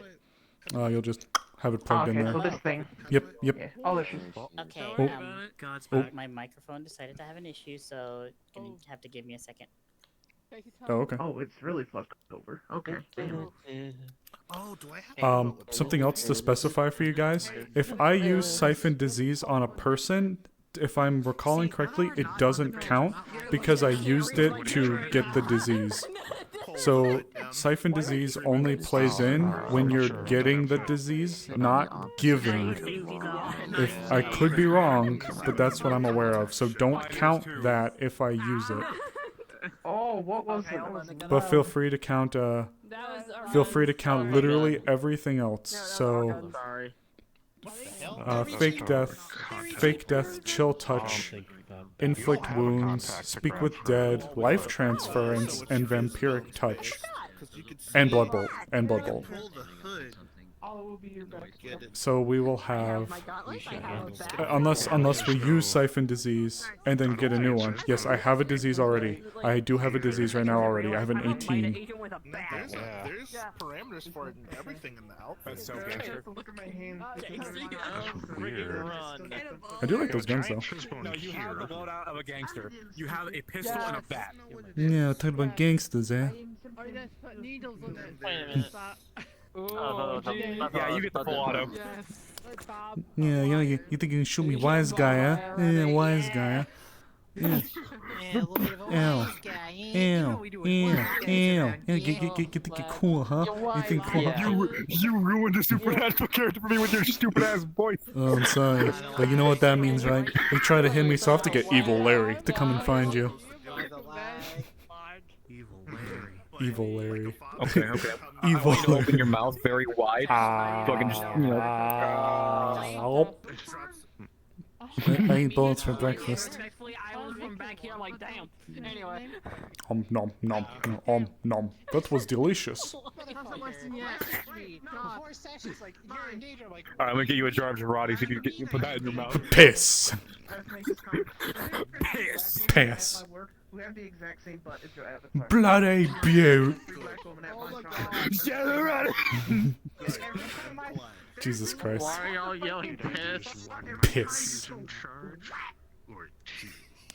[SPEAKER 3] you'll just have it plugged in there.
[SPEAKER 15] so this thing.
[SPEAKER 3] Yep.
[SPEAKER 15] Yeah, all issues.
[SPEAKER 17] Okay,
[SPEAKER 3] Oh.
[SPEAKER 17] my microphone decided to have an issue, so gonna have to give me a second.
[SPEAKER 3] Oh, okay.
[SPEAKER 15] Oh, it's really fucked over. Okay.
[SPEAKER 16] Oh, do I have
[SPEAKER 3] Something else to specify for you guys. If I use Siphon Disease on a person, if I'm recalling correctly, it doesn't count because I used it to get the disease. So Siphon Disease only plays in when you're getting the disease, not giving. If I could be wrong, but that's what I'm aware of. So don't count that if I use it.
[SPEAKER 15] Oh, what was it?
[SPEAKER 3] But feel free to count literally everything else. So fake death, chill touch, inflict wounds, speak with dead, life transference, and vampiric touch, and blood bolt. So we will have, unless we use Siphon Disease and then get a new one. Yes, I have a disease already. I do have a disease right now already. I have an 18.
[SPEAKER 16] There's parameters for it and everything in the outfit.
[SPEAKER 11] That's so gangster.
[SPEAKER 15] Look at my hands.
[SPEAKER 3] I do like those guns though.
[SPEAKER 11] No, you have the loadout of a gangster. You have a pistol and a bat.
[SPEAKER 3] Yeah, talking about gangsters, eh?
[SPEAKER 11] Yeah, you get the full auto.
[SPEAKER 3] Yeah, you think you can shoot me, wise guy, huh? Yeah, wise guy, huh? Yeah. Get cool, huh? You think cool, huh?
[SPEAKER 11] You ruined a supernatural character for me with your stupid ass voice.
[SPEAKER 3] Oh, I'm sorry. But you know what that means, right? They try to hit me, so I have to get Evil Larry to come and find you. Evil Larry.
[SPEAKER 11] Okay.
[SPEAKER 3] Evil
[SPEAKER 11] I want you to open your mouth very wide. So I can just,
[SPEAKER 3] I eat bullets for breakfast.
[SPEAKER 4] coming back here. I'm like, damn. Anyway.
[SPEAKER 3] Nom nom nom. That was delicious.
[SPEAKER 11] Alright, I'm gonna get you a jar of Girardi so you can put that in your mouth.
[SPEAKER 3] Piss.
[SPEAKER 11] Piss.
[SPEAKER 3] Piss.
[SPEAKER 15] We have the exact same butt as your avatar.
[SPEAKER 3] Bloody beaut. Jesus Christ.
[SPEAKER 2] Why are y'all yelling piss?
[SPEAKER 3] Piss.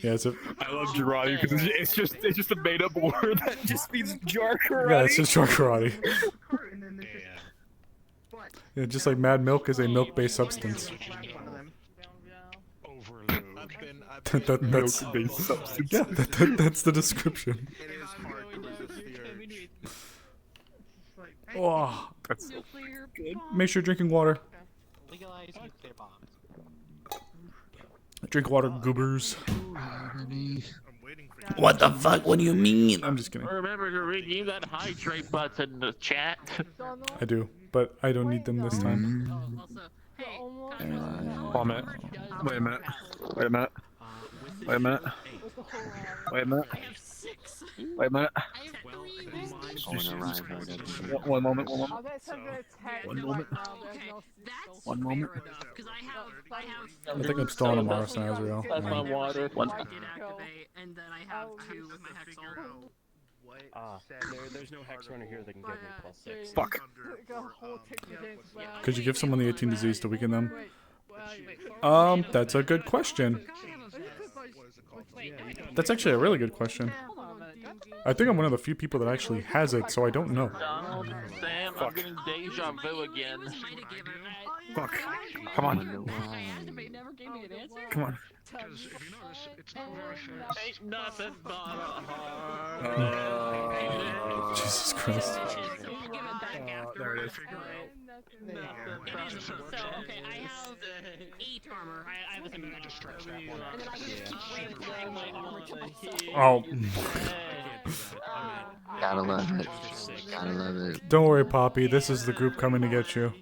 [SPEAKER 3] Yeah, it's a.
[SPEAKER 11] I love Girardi because it's just a made up word that just means jar karate.
[SPEAKER 3] Yeah, it's just jar karate. Yeah, just like Mad Milk is a milk-based substance. That's
[SPEAKER 11] Milk-based substance.
[SPEAKER 3] Yeah, that's the description. Oh,
[SPEAKER 11] that's so good.
[SPEAKER 3] Make sure you're drinking water.
[SPEAKER 1] Legalize nuclear bombs.
[SPEAKER 3] Drink water, goobers. What the fuck? What do you mean? I'm just kidding.
[SPEAKER 2] Remember to read you got hydrate butts in the chat.
[SPEAKER 3] I do, but I don't need them this time.
[SPEAKER 11] Wait a minute. Wait a minute. Wait a minute. Wait a minute. Wait a minute. Wait a minute. One moment. One moment. One moment. One moment.
[SPEAKER 3] I think I'm still on a Mars now, Azrael.
[SPEAKER 2] That's my water. One.
[SPEAKER 4] And then I have 2 with my hexal.
[SPEAKER 8] There's no hex runner here that can give me +6.
[SPEAKER 11] Fuck.
[SPEAKER 3] Could you give someone the 18 disease to weaken them? That's a good question. That's actually a really good question. I think I'm one of the few people that actually has it, so I don't know.
[SPEAKER 2] Donald, Sam, I'm getting deja vu again.
[SPEAKER 11] Fuck. Come on. Come on.
[SPEAKER 2] Ain't nothing but a heart.
[SPEAKER 3] Jesus Christ.
[SPEAKER 11] There it is.
[SPEAKER 4] So, okay, I have 8 armor. I have a similar and then I can just keep playing my armor to
[SPEAKER 3] Oh.
[SPEAKER 9] Gotta love it. Gotta love it.
[SPEAKER 3] Don't worry, Poppy. This is the group coming to get you.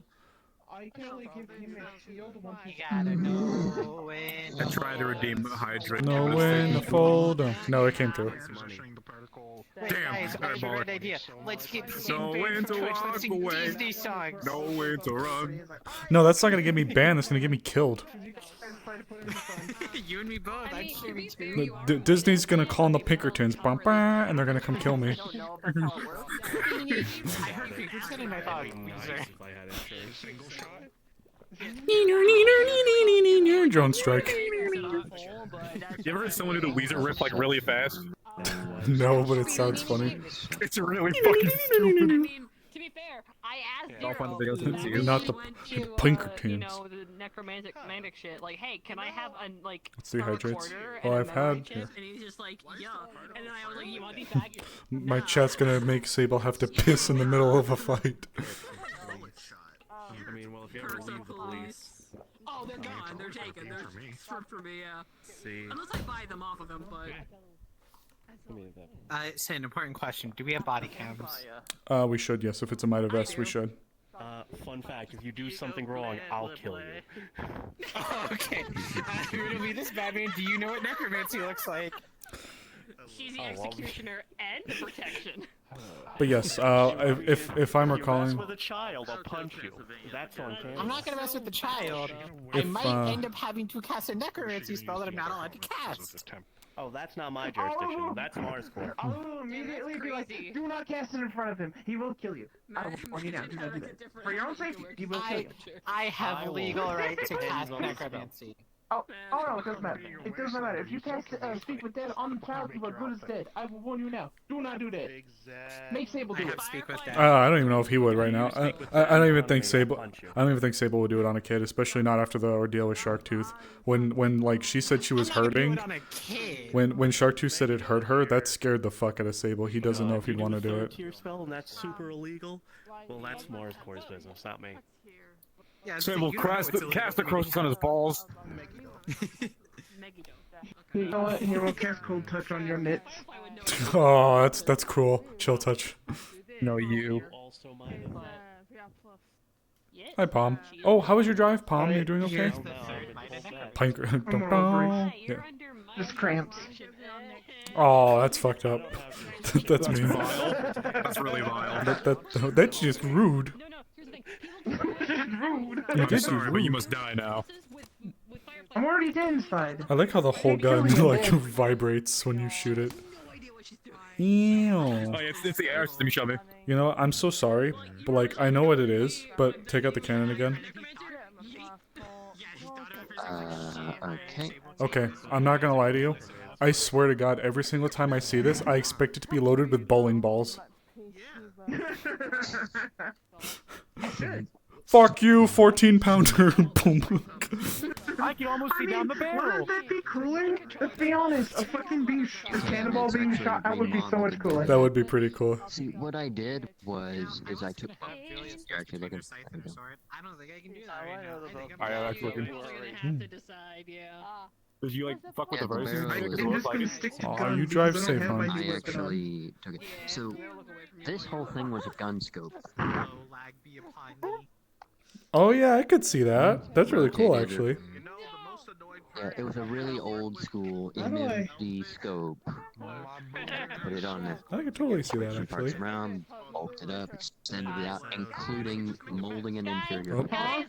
[SPEAKER 15] I can only give him a shield once
[SPEAKER 1] You gotta know when.
[SPEAKER 11] I tried to redeem the hydrate.
[SPEAKER 3] No when to fold. No, it came through.
[SPEAKER 11] Damn,
[SPEAKER 1] Guys, I have a great idea. Let's get
[SPEAKER 11] No
[SPEAKER 1] Sing
[SPEAKER 11] when
[SPEAKER 1] banned
[SPEAKER 11] to
[SPEAKER 1] from Twitch. Let's
[SPEAKER 11] walk
[SPEAKER 1] sing
[SPEAKER 11] away.
[SPEAKER 1] Disney songs.
[SPEAKER 11] No when to run.
[SPEAKER 3] No, that's not gonna get me banned. That's gonna get me killed.
[SPEAKER 1] You and me both. I'm cheering too.
[SPEAKER 3] Disney's gonna call in the Pinkertons, bum, bah, and they're gonna come kill me.
[SPEAKER 1] Who's getting my dog? Weezer.
[SPEAKER 3] Drone strike.
[SPEAKER 11] You ever heard someone do the Weezer riff like really fast?
[SPEAKER 3] No, but it sounds funny.
[SPEAKER 11] It's really fucking stupid.
[SPEAKER 4] To be fair, I asked
[SPEAKER 11] I'll find the
[SPEAKER 4] Zero,
[SPEAKER 11] videos and see it.
[SPEAKER 3] Not the Pinkertons.
[SPEAKER 4] you know, the necromantic shit. Like, hey, can I have a
[SPEAKER 3] Let's see
[SPEAKER 4] a
[SPEAKER 3] hydrates.
[SPEAKER 4] recorder
[SPEAKER 3] Well,
[SPEAKER 4] and
[SPEAKER 3] I've
[SPEAKER 4] a memory
[SPEAKER 3] had.
[SPEAKER 4] chip? And he's just like, yeah. And then I was like, you want these back?
[SPEAKER 3] My chat's gonna make Sable have to piss in the middle of a fight.
[SPEAKER 8] I mean, well, if you ever leave the police.
[SPEAKER 4] Oh, they're gone. They're taken. They're stripped for me, yeah.
[SPEAKER 8] See.
[SPEAKER 4] Unless I buy them off of them, but...
[SPEAKER 1] It's an important question. Do we have body cams?
[SPEAKER 3] We should, yes. If it's a Might of Vest, we should.
[SPEAKER 8] Fun fact, if you do something wrong, I'll kill you.
[SPEAKER 1] Oh, okay. It'll be this Batman. Do you know what necromancy looks like?
[SPEAKER 4] She's the executioner and the protection.
[SPEAKER 3] But yes, if I'm recalling,
[SPEAKER 8] with a child, I'll punch you. That's on camera.
[SPEAKER 1] I'm not gonna mess with the child. I
[SPEAKER 3] If,
[SPEAKER 1] might end up having to cast a necromancy spell that I'm not allowed to cast.
[SPEAKER 8] Oh, that's not my jurisdiction. That's Mars Corp.
[SPEAKER 15] I will immediately be like, do not cast it in front of him. He will kill you. I will warn you now. Do not do that. For your own safety, he will kill you.
[SPEAKER 1] I have legal right to cast necromancy.
[SPEAKER 15] Oh no, it doesn't matter. It doesn't matter. If you cast Speak with Dead on the child, you are good as dead. I will warn you now. Do not do that. Make Sable do it.
[SPEAKER 1] Speak with Dead.
[SPEAKER 3] I don't even know if he would right now. I don't even think Sable. I don't even think Sable would do it on a kid, especially not after the ordeal with Sharktooth. When like she said she was hurting. When Sharktooth said it hurt her, that scared the fuck out of Sable. He doesn't know if he'd want to do it.
[SPEAKER 8] Tier spell and that's super illegal. Well, that's Mars Corp's business, not me.
[SPEAKER 1] Yeah,
[SPEAKER 11] Sable cast the Croesus on his balls.
[SPEAKER 15] You know what? Here, we'll cast Cold Touch on your mitts.
[SPEAKER 3] Oh, that's cool. Chill touch.
[SPEAKER 11] No, you.
[SPEAKER 17] Yes.
[SPEAKER 3] Hi, Palm. Oh, how was your drive, Palm? You doing okay?
[SPEAKER 15] Here's
[SPEAKER 2] Oh, no, I didn't
[SPEAKER 3] Pine.
[SPEAKER 15] I'm over
[SPEAKER 3] Yeah.
[SPEAKER 15] Just cramps.
[SPEAKER 3] Oh, that's fucked up. That's me.
[SPEAKER 11] vile. That's really vile.
[SPEAKER 3] That's just rude.
[SPEAKER 15] Rude.
[SPEAKER 3] You
[SPEAKER 11] I'm
[SPEAKER 3] did
[SPEAKER 11] sorry,
[SPEAKER 3] use
[SPEAKER 11] but you
[SPEAKER 3] rude.
[SPEAKER 11] must die now.
[SPEAKER 15] I'm already dead inside.
[SPEAKER 3] I like how the whole
[SPEAKER 15] can't kill
[SPEAKER 3] gun
[SPEAKER 15] you,
[SPEAKER 3] like
[SPEAKER 15] man.
[SPEAKER 3] vibrates when you shoot it.
[SPEAKER 11] Oh,
[SPEAKER 3] Ew.
[SPEAKER 11] yeah, it's the air system, Shelby.
[SPEAKER 3] You know, I'm so sorry, but like I know what it is. But take out the cannon again.
[SPEAKER 9] Okay.
[SPEAKER 3] Okay, I'm not gonna lie to you. I swear to God, every single time I see this, I expect it to be loaded with bowling balls. Fuck you, 14-pounder. Boom.
[SPEAKER 18] I can almost see down the barrel.
[SPEAKER 15] Wouldn't that be cooler? Let's be honest. A fucking a cannonball being shot out would be so much cooler.
[SPEAKER 3] That would be pretty cool.
[SPEAKER 9] See, what I did was I took. You're actually looking.
[SPEAKER 1] I don't think I can do that right now. I think I'm
[SPEAKER 11] I actually looking. Did you like fuck with the version?
[SPEAKER 3] Oh, you drive safe, hon.
[SPEAKER 9] I actually took it. So, this whole thing was a gun scope.
[SPEAKER 3] Oh yeah, I could see that. That's really cool, actually.
[SPEAKER 9] Yeah, it was a really old school MMD scope. Put it on there.
[SPEAKER 3] I could totally see that,
[SPEAKER 9] Some parts
[SPEAKER 3] actually.
[SPEAKER 9] around, bulked it up, extended it out, including molding an interior.
[SPEAKER 3] Oh.
[SPEAKER 4] Guys,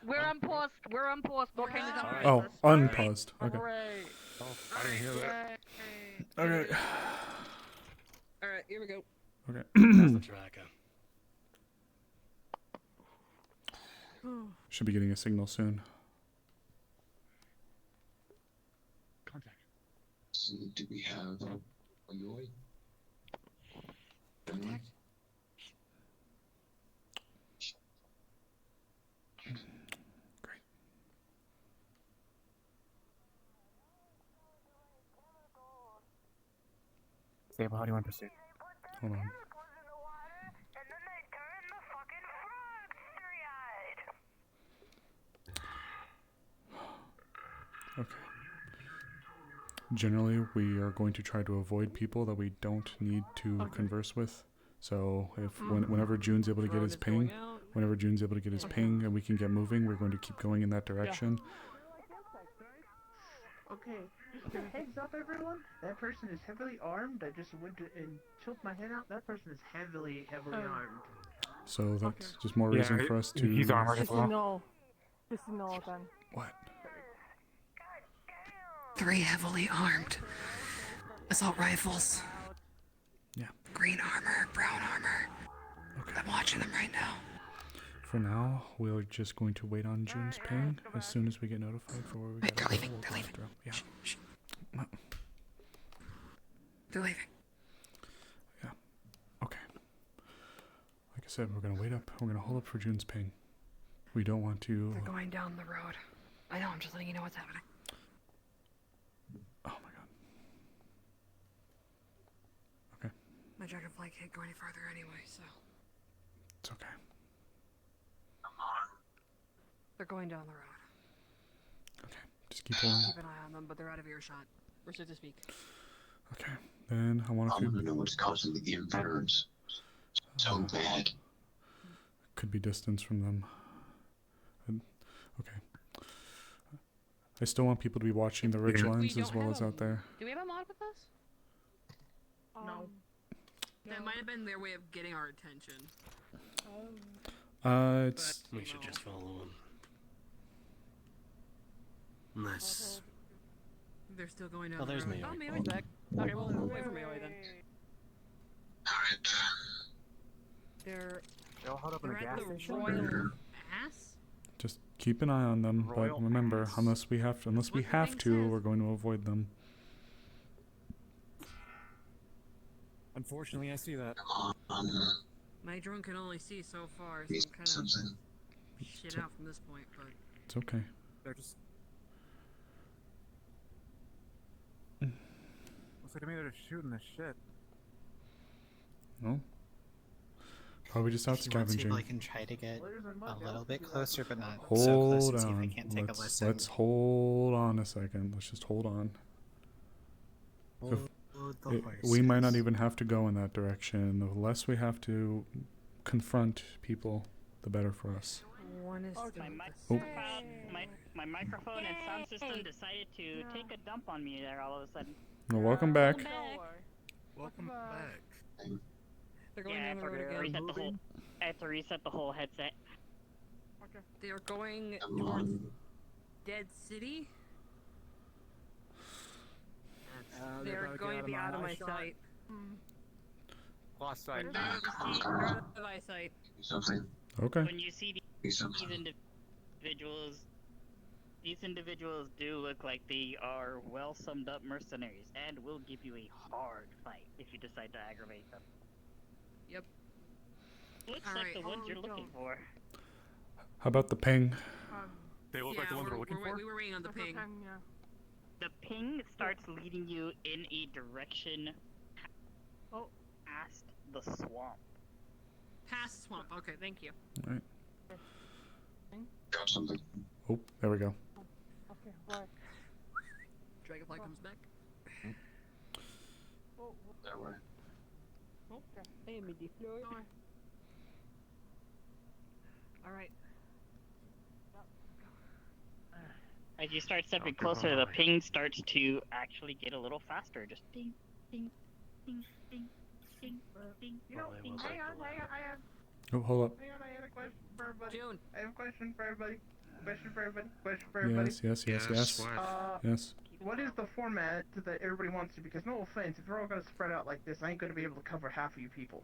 [SPEAKER 4] we're unpaused. We're unpaused. Go hang this up.
[SPEAKER 3] Oh, unpaused. Okay.
[SPEAKER 16] Oh, I didn't hear that.
[SPEAKER 3] Okay.
[SPEAKER 4] Alright, here we go.
[SPEAKER 3] Okay.
[SPEAKER 8] That's the tracker.
[SPEAKER 3] Should be getting a signal soon.
[SPEAKER 13] So, do we have a Yoy?
[SPEAKER 3] Great.
[SPEAKER 18] Sable, how do you want to proceed?
[SPEAKER 3] Hold on. Okay. Generally, we are going to try to avoid people that we don't need to converse with. So, whenever June's able to get his ping, and we can get moving, we're going to keep going in that direction.
[SPEAKER 15] Okay, just a heads up, everyone. That person is heavily armed. I just went and tilted my head out. That person is heavily armed.
[SPEAKER 3] So that's just more reason for us to.
[SPEAKER 18] He's armored as well.
[SPEAKER 12] No. Just no then.
[SPEAKER 3] What?
[SPEAKER 19] 3 heavily armed assault rifles.
[SPEAKER 3] Yeah.
[SPEAKER 19] Green armor, brown armor.
[SPEAKER 3] Okay.
[SPEAKER 19] I'm watching them right now.
[SPEAKER 3] For now, we're just going to wait on June's ping as soon as we get notified for where we gotta go.
[SPEAKER 19] They're leaving.
[SPEAKER 3] We'll
[SPEAKER 19] They're leaving.
[SPEAKER 3] Yeah.
[SPEAKER 19] Shh. They're leaving.
[SPEAKER 3] Yeah. Okay. Like I said, we're gonna wait up. We're gonna hold up for June's ping. We don't want to.
[SPEAKER 19] They're going down the road. I know. I'm just letting you know what's happening.
[SPEAKER 3] Oh my god. Okay.
[SPEAKER 19] My dragonfly can't go any farther anyway, so.
[SPEAKER 3] It's okay.
[SPEAKER 19] They're going down the road.
[SPEAKER 3] Okay. Just keep pulling.
[SPEAKER 19] Keep an eye on them, but they're out of earshot. Or so to speak.
[SPEAKER 3] Okay. Then I want
[SPEAKER 13] I want to know what's causing the inference so bad.
[SPEAKER 3] Could be distance from them. Okay. I still want people to be watching the ridge lines as well as out there.
[SPEAKER 4] Do we have a mod with us?
[SPEAKER 15] No.
[SPEAKER 4] That might have been their way of getting our attention.
[SPEAKER 3] It's.
[SPEAKER 8] We should just follow him. Unless.
[SPEAKER 4] They're still going down.
[SPEAKER 8] Oh, there's
[SPEAKER 4] the road.
[SPEAKER 8] Mayoy.
[SPEAKER 4] Oh, Mayoy's back. Okay, well, we'll wait for Mayoy then. They're.
[SPEAKER 18] They'll hold up in a
[SPEAKER 4] They're
[SPEAKER 18] gas
[SPEAKER 4] at the
[SPEAKER 18] station.
[SPEAKER 4] Royal Ass?
[SPEAKER 3] Just keep an eye on them, but remember, unless we have to, we're going to avoid them.
[SPEAKER 18] Unfortunately, I see that.
[SPEAKER 4] My drone can only see so far, so I'm kind of shit out from this point, but.
[SPEAKER 3] It's okay.
[SPEAKER 18] They're just. Looks like to me they're just shooting this shit.
[SPEAKER 3] No. Probably just out
[SPEAKER 1] If you want to,
[SPEAKER 3] scavenging.
[SPEAKER 1] I can try to get a little bit closer, but not
[SPEAKER 3] Hold
[SPEAKER 1] so close and see if I
[SPEAKER 3] on.
[SPEAKER 1] can't take a listen.
[SPEAKER 3] Let's hold on a second. Let's just hold on. We might not even have to go in that direction. The less we have to confront people, the better for us.
[SPEAKER 12] Everyone is
[SPEAKER 6] My,
[SPEAKER 12] doing
[SPEAKER 6] mic-
[SPEAKER 12] the
[SPEAKER 3] Oh.
[SPEAKER 6] my, my microphone and sound system decided to take a dump on me there all of a sudden.
[SPEAKER 3] Well, welcome back.
[SPEAKER 16] Welcome back.
[SPEAKER 12] They're going
[SPEAKER 6] Yeah, I
[SPEAKER 12] down
[SPEAKER 6] have
[SPEAKER 12] the road
[SPEAKER 6] to
[SPEAKER 12] again.
[SPEAKER 6] reset the whole. I have to reset the whole headset.
[SPEAKER 12] They are going towards Dead City. They're going to be out of my sight.
[SPEAKER 1] Lost sight.
[SPEAKER 12] They're out of my sight.
[SPEAKER 3] Okay.
[SPEAKER 6] When you see these individuals do look like they are well summed up mercenaries and will give you a hard fight if you decide to aggravate them.
[SPEAKER 12] Yep.
[SPEAKER 6] Looks like the ones you're looking for.
[SPEAKER 3] How about the ping?
[SPEAKER 18] They look like the ones we're looking for?
[SPEAKER 12] We were waiting on the ping.
[SPEAKER 6] The ping starts leading you in a direction past the swamp.
[SPEAKER 12] Past swamp. Okay, thank you.
[SPEAKER 3] All right.
[SPEAKER 13] Got something.
[SPEAKER 3] Oh, there we go.
[SPEAKER 12] Okay, what? Dragonfly comes back.
[SPEAKER 13] That way.
[SPEAKER 12] Okay. I am deployed. Alright.
[SPEAKER 6] As you start stepping closer, the ping starts to actually get a little faster. Just ding, ding, ding, ding, ding, ding.
[SPEAKER 15] You know, hang on.
[SPEAKER 3] Oh, hold up.
[SPEAKER 15] Hang on, I had a question for everybody.
[SPEAKER 12] June.
[SPEAKER 15] I have a question for everybody. Question for everybody.
[SPEAKER 3] Yes. Yes.
[SPEAKER 15] What is the format that everybody wants to? Because no offense, if we're all gonna spread out like this, I ain't gonna be able to cover half of you people.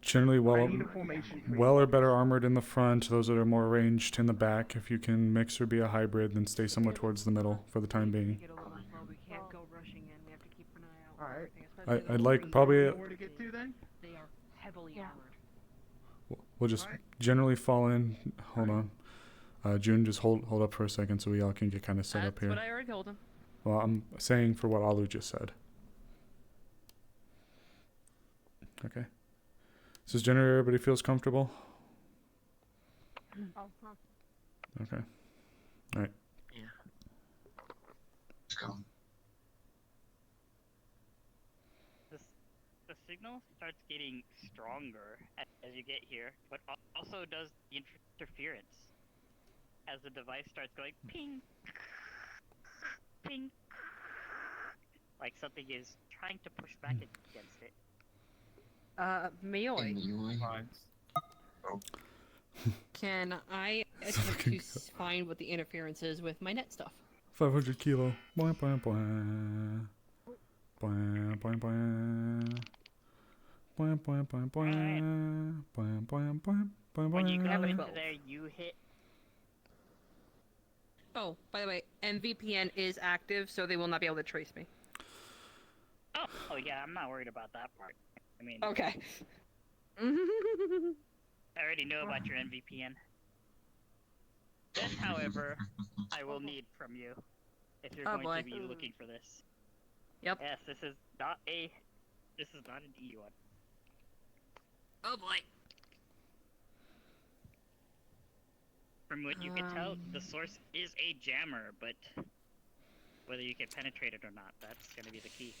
[SPEAKER 3] Generally,
[SPEAKER 15] I need a formation.
[SPEAKER 3] well or better armored in the front. Those that are more ranged in the back. If you can mix or be a hybrid, then stay somewhat towards the middle for the time being.
[SPEAKER 12] We can't go rushing in. We have to keep an eye out. Alright.
[SPEAKER 3] I'd like probably.
[SPEAKER 15] Where to get to then?
[SPEAKER 12] They are heavily armored.
[SPEAKER 3] We'll just generally fall in. Hold on. June, just hold up for a second so we all can get kind of set up here.
[SPEAKER 12] That's what I already told him.
[SPEAKER 3] Well, I'm saying for what Alu just said. Okay. So generally everybody feels comfortable? Okay. Alright.
[SPEAKER 6] Yeah.
[SPEAKER 13] Let's go.
[SPEAKER 6] The signal starts getting stronger as you get here, but also does the interference. As the device starts going ping, ping, like something is trying to push back against it.
[SPEAKER 12] Melee. Can I attempt to find what the interference is with my net stuff?
[SPEAKER 3] 500 kilo. Boing, boing, boing. Boing, boing, boing. Boing, boing, boing, boing. Boing, boing, boing. Boing,
[SPEAKER 6] When you go
[SPEAKER 3] boing.
[SPEAKER 6] into there, you hit.
[SPEAKER 12] Oh, by the way, MVPN is active, so they will not be able to trace me.
[SPEAKER 6] Oh yeah, I'm not worried about that part. I mean,
[SPEAKER 12] Okay.
[SPEAKER 6] I already know about your NVPN. This, however, I will need from you if you're going to be looking for this.
[SPEAKER 12] Yep.
[SPEAKER 6] Yes, this is not an E one.
[SPEAKER 12] Oh boy.
[SPEAKER 6] From what you can tell, the source is a jammer, but whether you can penetrate it or not, that's gonna be the key.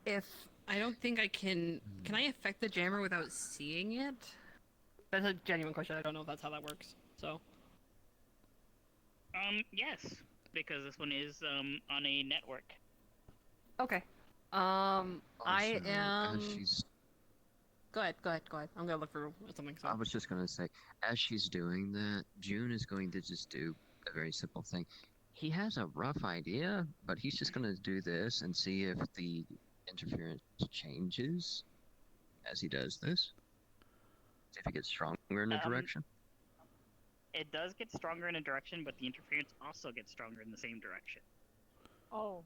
[SPEAKER 12] If I don't think I can I affect the jammer without seeing it? That's a genuine question. I don't know if that's how that works. So.
[SPEAKER 6] Yes, because this one is on a network.
[SPEAKER 12] Okay. I am.
[SPEAKER 9] She's...
[SPEAKER 12] Go ahead. I'm gonna look for something. So.
[SPEAKER 9] I was just gonna say, as she's doing that, June is going to just do a very simple thing. He has a rough idea, but he's just gonna do this and see if the interference changes as he does this. See if it gets stronger in a direction.
[SPEAKER 6] It does get stronger in a direction, but the interference also gets stronger in the same direction.
[SPEAKER 12] Oh.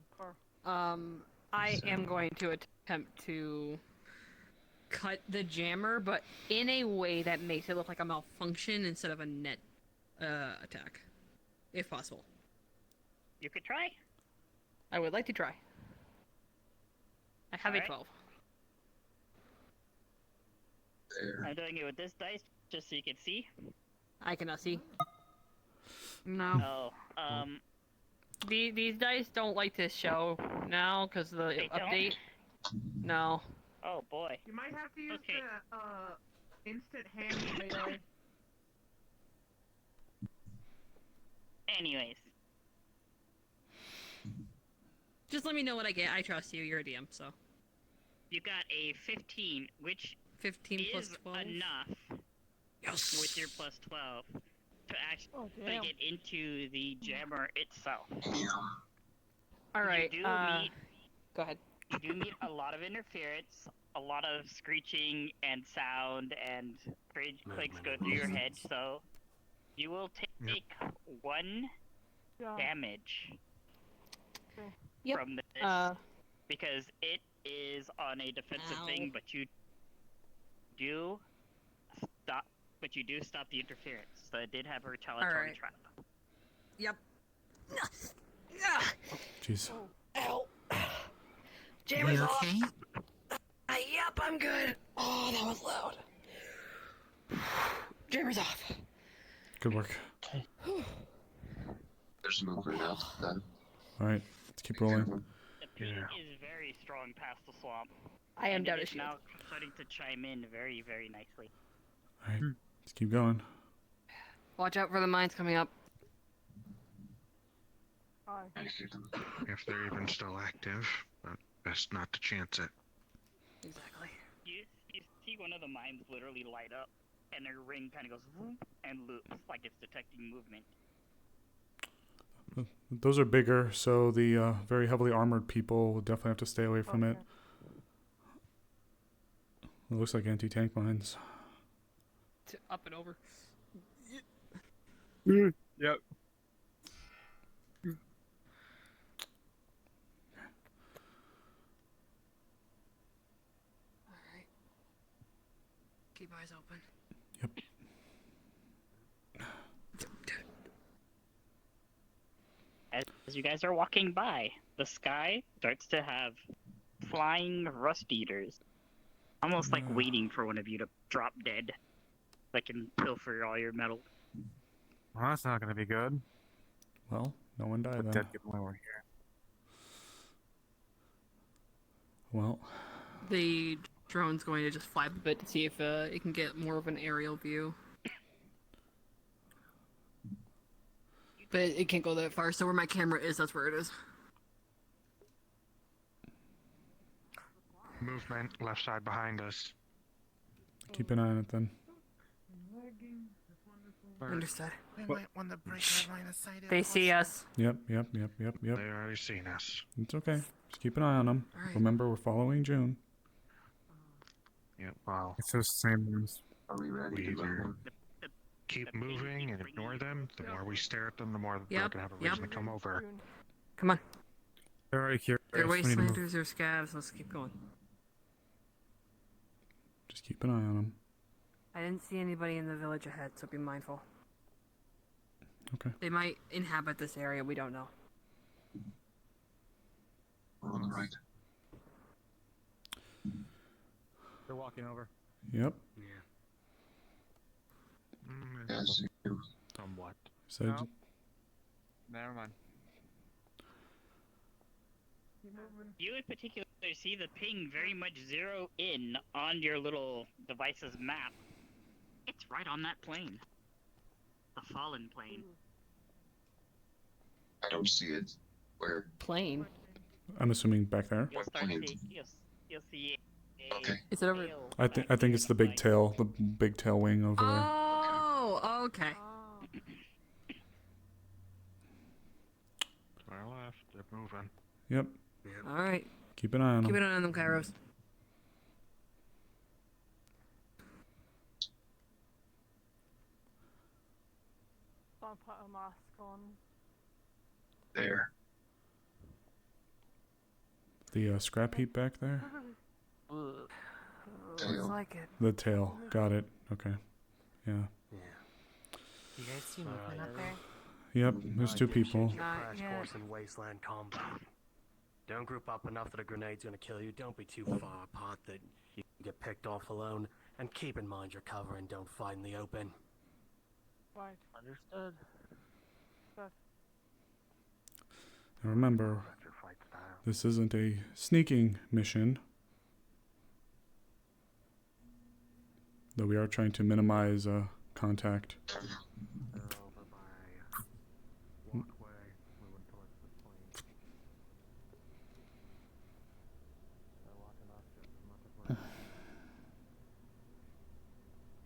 [SPEAKER 12] I am going to attempt to cut the jammer, but in a way that makes it look like a malfunction instead of a net attack, if possible.
[SPEAKER 6] You could try.
[SPEAKER 12] I would like to try. I have a 12.
[SPEAKER 6] I'm doing it with this dice just so you can see.
[SPEAKER 12] I cannot see. No.
[SPEAKER 6] Oh,
[SPEAKER 12] These dice don't like to show now because of the
[SPEAKER 6] They don't?
[SPEAKER 12] update. No.
[SPEAKER 6] Oh boy.
[SPEAKER 15] You might have to use the instant hand melee.
[SPEAKER 6] Anyways,
[SPEAKER 12] Just let me know what I get. I trust you. You're a DM, so.
[SPEAKER 6] you got a 15, which
[SPEAKER 12] 15 plus
[SPEAKER 6] is
[SPEAKER 12] 12.
[SPEAKER 6] enough.
[SPEAKER 12] Yes.
[SPEAKER 6] With your plus 12 to actually
[SPEAKER 12] damn.
[SPEAKER 6] get into the jammer itself.
[SPEAKER 12] All right.
[SPEAKER 6] You do meet.
[SPEAKER 12] Go ahead.
[SPEAKER 6] You do meet a lot of interference, a lot of screeching and sound, and clicks go through your head. So you will take 1 damage from this because it is on a defensive thing, but you do stop. But you do stop the interference. So it did have a retaliatory trap.
[SPEAKER 12] Yep.
[SPEAKER 3] Jeez.
[SPEAKER 12] Ow.
[SPEAKER 20] Jammer's off.
[SPEAKER 12] okay?
[SPEAKER 20] Yep, I'm good. Oh, that was loud. Jammer's off.
[SPEAKER 3] Good work.
[SPEAKER 9] There's smoke right now.
[SPEAKER 3] Alright, let's keep rolling.
[SPEAKER 6] The ping is very strong past the swamp.
[SPEAKER 12] I am
[SPEAKER 6] and
[SPEAKER 12] down
[SPEAKER 6] it
[SPEAKER 12] to
[SPEAKER 6] is
[SPEAKER 12] shield.
[SPEAKER 6] now starting to chime in very, very nicely.
[SPEAKER 3] Alright, let's keep going.
[SPEAKER 12] Watch out for the mines coming up.
[SPEAKER 5] If they're even still active, but best not to chance it.
[SPEAKER 12] Exactly.
[SPEAKER 6] You see one of the mines literally light up, and their ring kind of goes whoop and loops like it's detecting movement.
[SPEAKER 3] Those are bigger, so the very heavily armored people will definitely have to stay away from it. It looks like anti-tank mines.
[SPEAKER 12] Up and over.
[SPEAKER 11] Yep.
[SPEAKER 12] Alright. Keep eyes open.
[SPEAKER 3] Yep.
[SPEAKER 6] As you guys are walking by, the sky starts to have flying rust eaters. Almost like waiting for one of you to drop dead. That can pilfer all your metal.
[SPEAKER 11] Well, that's not going to be good.
[SPEAKER 3] Well, no one died then.
[SPEAKER 11] Dead people over here.
[SPEAKER 3] Well,
[SPEAKER 12] The drone's going to just fly a bit to see if it can get more of an aerial view. But it can't go that far, so where my camera is, that's where it is.
[SPEAKER 5] Movement, left side behind us.
[SPEAKER 3] keep an eye on it then.
[SPEAKER 12] Understood.
[SPEAKER 16] We might want to break our line of sight. if
[SPEAKER 12] They see us.
[SPEAKER 3] Yep.
[SPEAKER 5] They already seen us.
[SPEAKER 3] It's okay. Just keep an eye on them.
[SPEAKER 12] Alright.
[SPEAKER 3] Remember, we're following June.
[SPEAKER 5] Yep, wow.
[SPEAKER 11] It's those same rooms.
[SPEAKER 13] Are we ready
[SPEAKER 5] We
[SPEAKER 13] to
[SPEAKER 5] either
[SPEAKER 13] rumble?
[SPEAKER 5] keep moving and ignore them. The more we stare at them, the more they're
[SPEAKER 12] Yep,
[SPEAKER 5] gonna have a
[SPEAKER 12] yep.
[SPEAKER 5] reason to come over.
[SPEAKER 12] Come on.
[SPEAKER 11] They're right here.
[SPEAKER 12] They're
[SPEAKER 11] We need to move.
[SPEAKER 12] wastelanders, they're scavs, let's keep going.
[SPEAKER 3] Just keep an eye on them.
[SPEAKER 12] I didn't see anybody in the village ahead, so be mindful.
[SPEAKER 3] Okay.
[SPEAKER 12] They might inhabit this area, we don't know.
[SPEAKER 13] We're on the right.
[SPEAKER 11] They're walking over.
[SPEAKER 3] Yep.
[SPEAKER 11] Yeah.
[SPEAKER 13] Yeah, I see you.
[SPEAKER 5] Somewhat.
[SPEAKER 3] Said
[SPEAKER 11] No. Never mind.
[SPEAKER 6] You in particular see the ping very much zero in on your little device's map. It's right on that plane. The fallen plane.
[SPEAKER 9] I don't see it. Where?
[SPEAKER 12] Plane?
[SPEAKER 3] I'm assuming back there.
[SPEAKER 6] You'll start seeing, you'll see
[SPEAKER 9] Okay.
[SPEAKER 12] Is it over?
[SPEAKER 3] I think it's the big tail, the big tail wing over there.
[SPEAKER 12] Oh, okay.
[SPEAKER 5] To our left, they're moving.
[SPEAKER 3] Yep.
[SPEAKER 12] Alright.
[SPEAKER 3] Keep an eye on
[SPEAKER 12] Keep
[SPEAKER 3] them.
[SPEAKER 12] an eye on them, Kairos.
[SPEAKER 10] I'll put a mask on.
[SPEAKER 9] There.
[SPEAKER 3] The scrap heap back there.
[SPEAKER 12] Looks like it.
[SPEAKER 3] The tail. Got it. Okay. Yeah.
[SPEAKER 1] You guys see movement up there?
[SPEAKER 3] Yep. There's two people.
[SPEAKER 8] Crash course in wasteland combat. Don't group up enough that a grenade's gonna kill you. Don't be too far apart that you can get picked off alone. And keep in mind your cover and don't fight in the open.
[SPEAKER 10] Right.
[SPEAKER 2] Understood.
[SPEAKER 3] And remember, this isn't a sneaking mission. Though we are trying to minimize contact.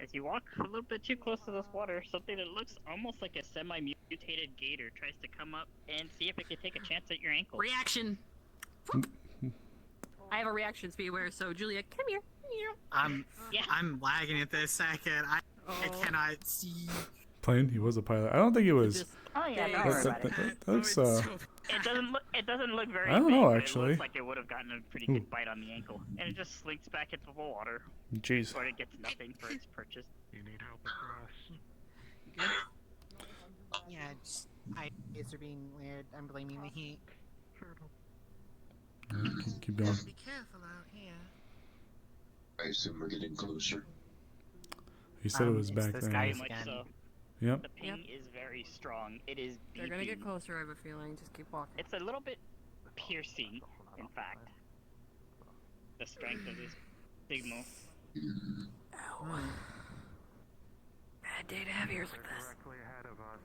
[SPEAKER 6] As you walk a little bit too close to this water, something that looks almost like a semi-mutated gator tries to come up and see if it can take a chance at your ankle.
[SPEAKER 12] Reaction. I have a reaction speed where, so Julia, come here.
[SPEAKER 1] I'm lagging at this second. I cannot see.
[SPEAKER 3] Plane? He was a pilot. I don't think he was.
[SPEAKER 6] Oh yeah, don't worry about it.
[SPEAKER 3] That looks,
[SPEAKER 6] It doesn't look very.
[SPEAKER 3] I don't
[SPEAKER 6] big,
[SPEAKER 3] know,
[SPEAKER 6] but
[SPEAKER 3] actually.
[SPEAKER 6] It looks like it would have gotten a pretty good bite on the ankle, and it just slinks back into the water.
[SPEAKER 3] Jeez.
[SPEAKER 6] But it gets nothing for its purchase.
[SPEAKER 5] You need help across.
[SPEAKER 1] Yeah, eyes are being weird. I'm blaming the heat.
[SPEAKER 3] Keep going.
[SPEAKER 20] Be careful out here.
[SPEAKER 13] I assume we're getting closer.
[SPEAKER 3] He said it was back
[SPEAKER 1] this
[SPEAKER 3] there.
[SPEAKER 1] guy
[SPEAKER 6] Much so.
[SPEAKER 3] Yep.
[SPEAKER 6] The ping is very strong. It is.
[SPEAKER 12] They're gonna get
[SPEAKER 6] beeping.
[SPEAKER 12] closer, I have a feeling. Just keep walking.
[SPEAKER 6] It's a little bit piercing, in fact. The strength of this signal.
[SPEAKER 12] Ow. Bad day to have ears like this.
[SPEAKER 5] Directly ahead of us.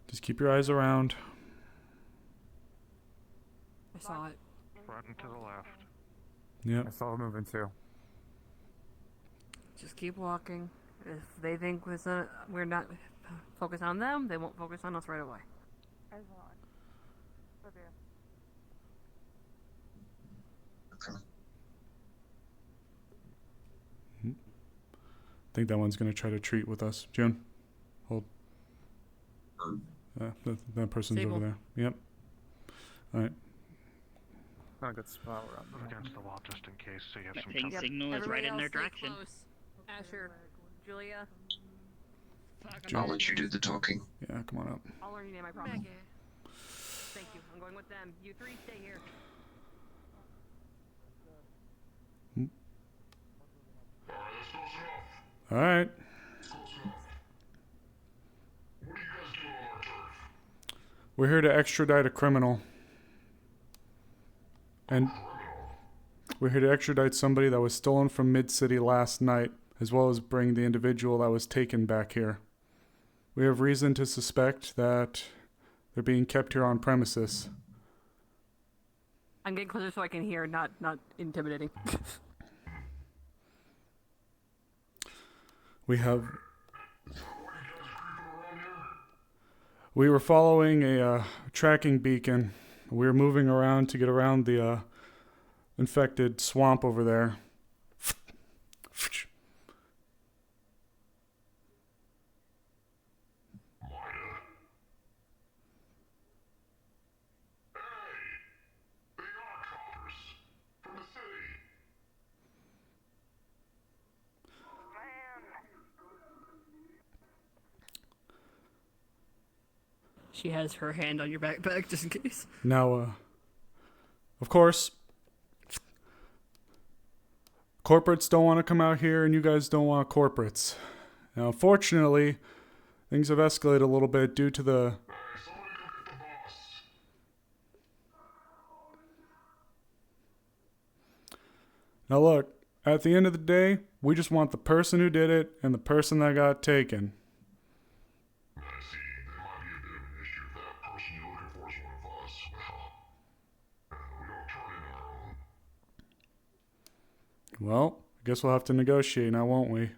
[SPEAKER 3] Just keep your eyes around.
[SPEAKER 12] I saw it.
[SPEAKER 5] Front and to the left.
[SPEAKER 3] Yep.
[SPEAKER 11] I saw him moving too.
[SPEAKER 12] Just keep walking. If they think we're not focused on them, they won't focus on us right away.
[SPEAKER 3] I think that one's gonna try to treat with us. June, hold. That person's
[SPEAKER 12] Sable.
[SPEAKER 3] over there. Yep. All right.
[SPEAKER 11] Not a good spot around
[SPEAKER 5] Move against the wall just in case, so you have
[SPEAKER 6] The
[SPEAKER 5] some
[SPEAKER 6] ping
[SPEAKER 5] cover.
[SPEAKER 6] signal is right in their
[SPEAKER 12] Everybody else
[SPEAKER 6] direction.
[SPEAKER 12] stay close. Asher, Julia.
[SPEAKER 13] I'll let you do the talking.
[SPEAKER 3] Yeah, come on up.
[SPEAKER 12] I'll learn your name, I promise. Thank you. I'm going with them. You three stay here.
[SPEAKER 3] All right. We're here to extradite a criminal. And we're here to extradite somebody that was stolen from Mid-City last night, as well as bring the individual that was taken back here. We have reason to suspect that they're being kept here on premises.
[SPEAKER 12] I'm getting closer so I can hear, not intimidating.
[SPEAKER 3] We were following a tracking beacon. We were moving around to get around the infected swamp over there.
[SPEAKER 12] She has her hand on your backpack just in case.
[SPEAKER 3] Now, of course, corporates don't want to come out here, and you guys don't want corporates. Now, unfortunately, things have escalated a little bit due to the... Now look, at the end of the day, we just want the person who did it and the person that got taken. Well, I guess we'll have to negotiate now, won't we?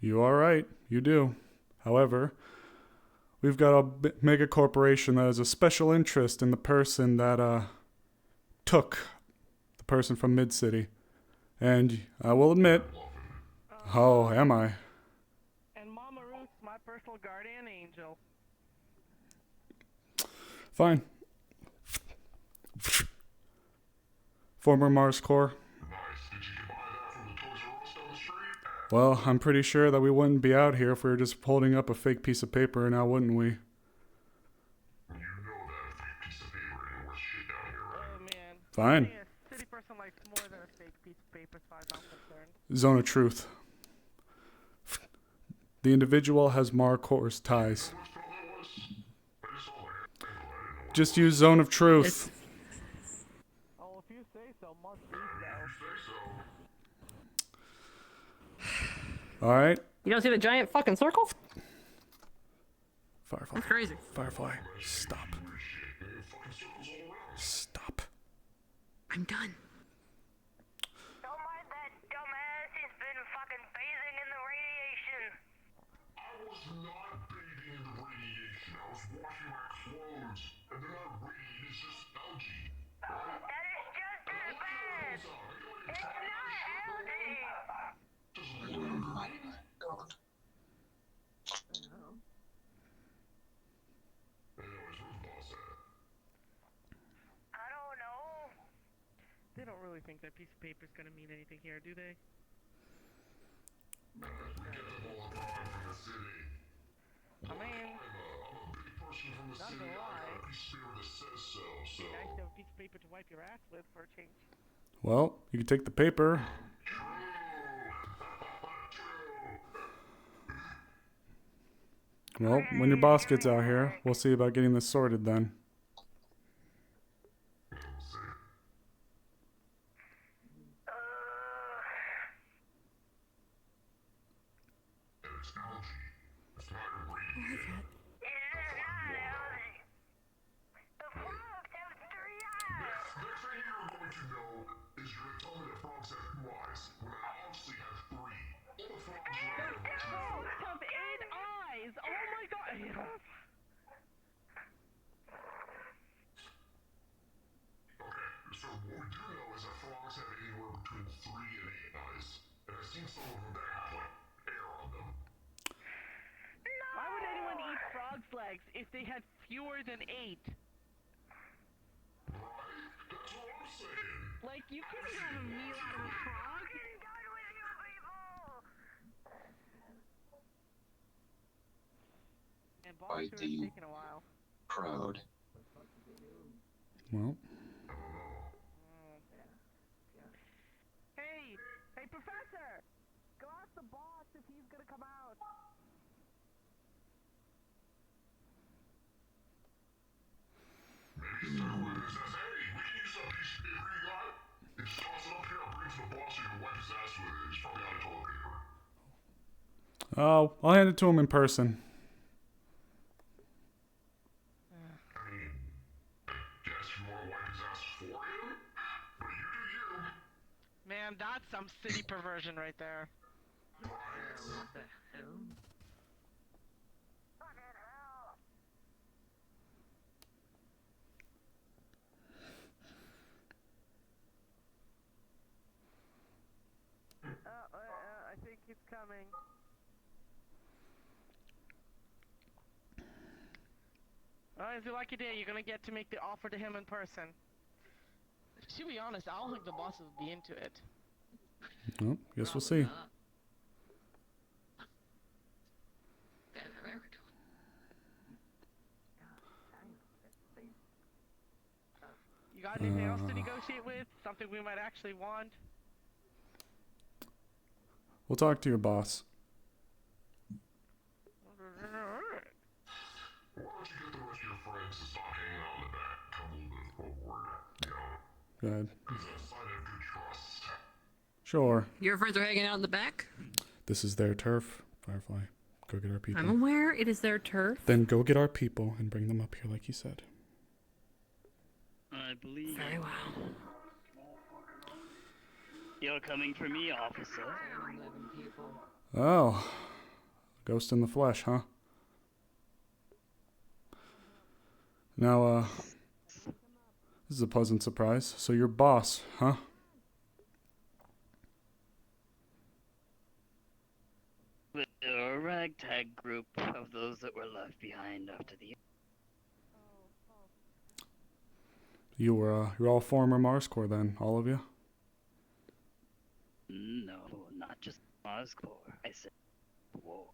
[SPEAKER 3] You are right, you do. However, we've got a mega corporation that has a special interest in the person that took the person from Mid-City. And I will admit, oh, am I?
[SPEAKER 15] And Mama Ruth, my personal guardian angel.
[SPEAKER 3] Fine. Former Mars Corps. Well, I'm pretty sure that we wouldn't be out here if we were just holding up a fake piece of paper, now wouldn't we? Fine.
[SPEAKER 15] A city person likes more than a fake piece of paper as far as I'm concerned.
[SPEAKER 3] Zone of truth. The individual has Marcor's ties. Just use zone of truth.
[SPEAKER 15] Oh, if you say so, must be so.
[SPEAKER 3] Alright.
[SPEAKER 12] You don't see the giant fucking circle?
[SPEAKER 3] Firefly.
[SPEAKER 4] That's crazy.
[SPEAKER 3] Firefly, stop. Stop.
[SPEAKER 4] I'm done.
[SPEAKER 20] Don't mind that dumbass. He's been fucking bathing in the radiation.
[SPEAKER 13] I was not bathing in the radiation. I was washing my clothes. And they're not radiating, it's just algae.
[SPEAKER 20] That is just as bad. It's not healthy.
[SPEAKER 13] Anyways, where's boss at?
[SPEAKER 20] I don't know.
[SPEAKER 10] They don't really think that piece of paper is gonna mean anything here, do they?
[SPEAKER 13] We get the bullet product from the city.
[SPEAKER 10] I mean,
[SPEAKER 13] I'm a big person from the
[SPEAKER 10] not
[SPEAKER 13] city.
[SPEAKER 10] gonna
[SPEAKER 13] I
[SPEAKER 10] lie.
[SPEAKER 13] got a piece of paper that says so.
[SPEAKER 10] It'd be nice to have a piece of paper to wipe your ass with for a change.
[SPEAKER 3] Well, you can take the paper. Well, when your boss gets out here, we'll see about getting this sorted then.
[SPEAKER 13] It's algae. It's not radiation.
[SPEAKER 20] It is not healthy. The frogs have 3 eyes.
[SPEAKER 13] Next thing you're going to know is you're going to tell me that frogs have 2 eyes when I obviously have 3. All the frogs around here are
[SPEAKER 10] Frogs have 8 eyes! Oh my god!
[SPEAKER 13] Okay, so what we do know is that frogs have anywhere between 3 and 8 eyes. And I've seen some of them that have, like, air on them.
[SPEAKER 10] Why would anyone eat frog's legs if they had fewer than 8?
[SPEAKER 13] Right? That's what I'm saying.
[SPEAKER 10] Like, you couldn't have a meal out of a frog? And boss
[SPEAKER 13] By
[SPEAKER 10] sure
[SPEAKER 13] the
[SPEAKER 10] is taking a while.
[SPEAKER 13] crowd.
[SPEAKER 3] Well,
[SPEAKER 10] Hey! Hey, Professor! Go ask the boss if he's gonna come out.
[SPEAKER 13] Maybe it's time to says, hey, we can use that piece of paper you got. And just toss it up here, I'll bring it to the boss so you can wipe his ass with it. He's probably out of toilet paper.
[SPEAKER 3] oh, I'll hand it to him in person.
[SPEAKER 13] I mean, I guess you want to wipe his ass for him? But you do you.
[SPEAKER 10] Man, that's some city perversion right there.
[SPEAKER 13] What
[SPEAKER 10] the hell? I think he's coming. Well, it's your lucky day. You're gonna get to make the offer to him in person. To be honest, I don't think the bosses would be into it.
[SPEAKER 3] Well, guess we'll see.
[SPEAKER 10] You got anything else to negotiate with? Something we might actually want?
[SPEAKER 3] We'll talk to your boss.
[SPEAKER 13] Why don't you get the rest of your friends to stop hanging out in the back and come a little bit forward, you know?
[SPEAKER 3] Go ahead.
[SPEAKER 13] Because that's a sign of good trust.
[SPEAKER 3] Sure.
[SPEAKER 4] Your friends are hanging out in the back?
[SPEAKER 3] This is their turf, Firefly. Go get our people.
[SPEAKER 4] I'm aware it is their turf.
[SPEAKER 3] Then go get our people and bring them up here like you said.
[SPEAKER 6] I believe.
[SPEAKER 4] Very well.
[SPEAKER 6] You're coming for me, officer.
[SPEAKER 3] Oh. Ghost in the flesh, huh? Now, this is a pleasant surprise. So you're boss, huh?
[SPEAKER 6] We're a ragtag group of those that were left behind after the.
[SPEAKER 3] You're all former Mars Corps then, all of you?
[SPEAKER 6] No, not just Mars Corps. I said, whoa.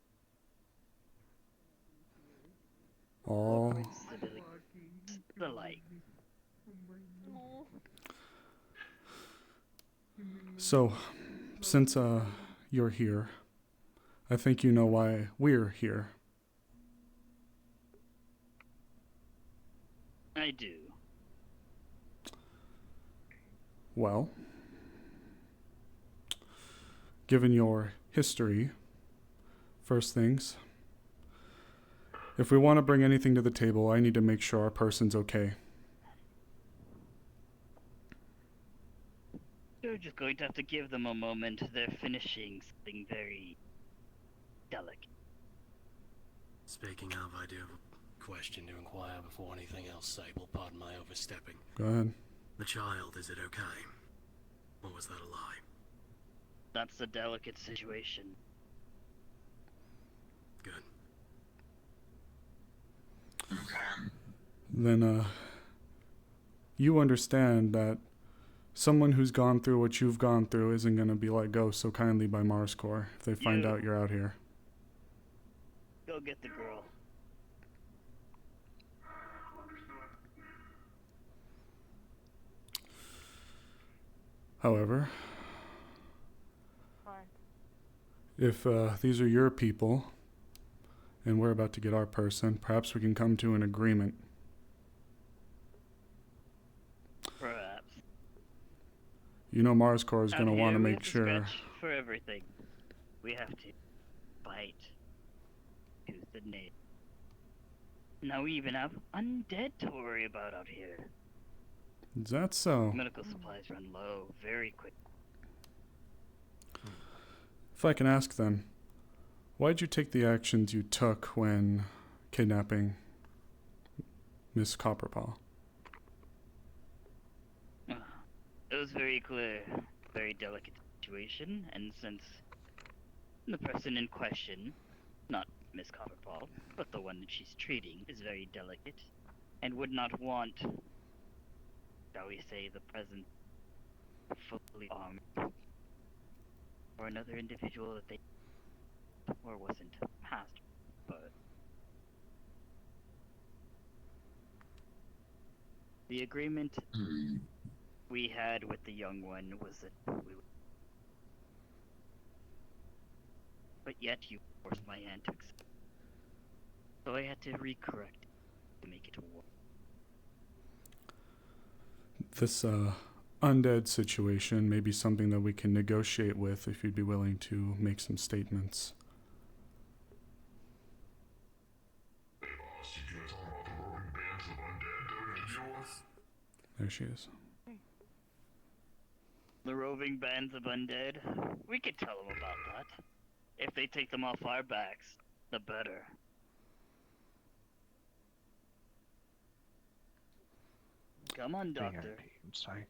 [SPEAKER 3] All.
[SPEAKER 6] The light.
[SPEAKER 3] So, since you're here, I think you know why we're here.
[SPEAKER 6] I do.
[SPEAKER 3] Well, given your history, first things, If we want to bring anything to the table, I need to make sure our person's okay.
[SPEAKER 6] You're just going to have to give them a moment. They're finishing something very delicate.
[SPEAKER 8] Speaking of, I do have a question to inquire before anything else, Sable. Pardon my overstepping.
[SPEAKER 3] Go ahead.
[SPEAKER 8] The child, is it okay? Or was that a lie?
[SPEAKER 6] That's a delicate situation.
[SPEAKER 8] Good.
[SPEAKER 3] Then, you understand that someone who's gone through what you've gone through isn't going to be let go so kindly by Mars Corps if they find out you're out here.
[SPEAKER 6] Go get the girl.
[SPEAKER 3] However, if these are your people and we're about to get our person, perhaps we can come to an agreement.
[SPEAKER 6] Perhaps.
[SPEAKER 3] You know Mars Corps is
[SPEAKER 6] Out
[SPEAKER 3] going to want
[SPEAKER 6] here,
[SPEAKER 3] to
[SPEAKER 6] we
[SPEAKER 3] make
[SPEAKER 6] have to
[SPEAKER 3] sure...
[SPEAKER 6] scratch for everything. We have to fight tooth and nail. Now we even have undead to worry about out here.
[SPEAKER 3] Is that so?
[SPEAKER 6] Medical supplies run low very quick.
[SPEAKER 3] If I can ask then, why'd you take the actions you took when kidnapping Miss Copperpaw?
[SPEAKER 6] It was very clear, very delicate situation, and since the person in question, not Miss Copperpaw, but the one that she's treating, is very delicate, and would not want, shall we say, the presence fully armed, or another individual that they, or wasn't passed, but the agreement we had with the young one was that we would, but yet you forced my hand to accept. So I had to recorrect to make it work.
[SPEAKER 3] This undead situation may be something that we can negotiate with if you'd be willing to make some statements. There she is.
[SPEAKER 6] The roving bands of undead? We could tell them about that. If they take them off our backs, the better. Come on, Doctor.
[SPEAKER 5] I'm sorry.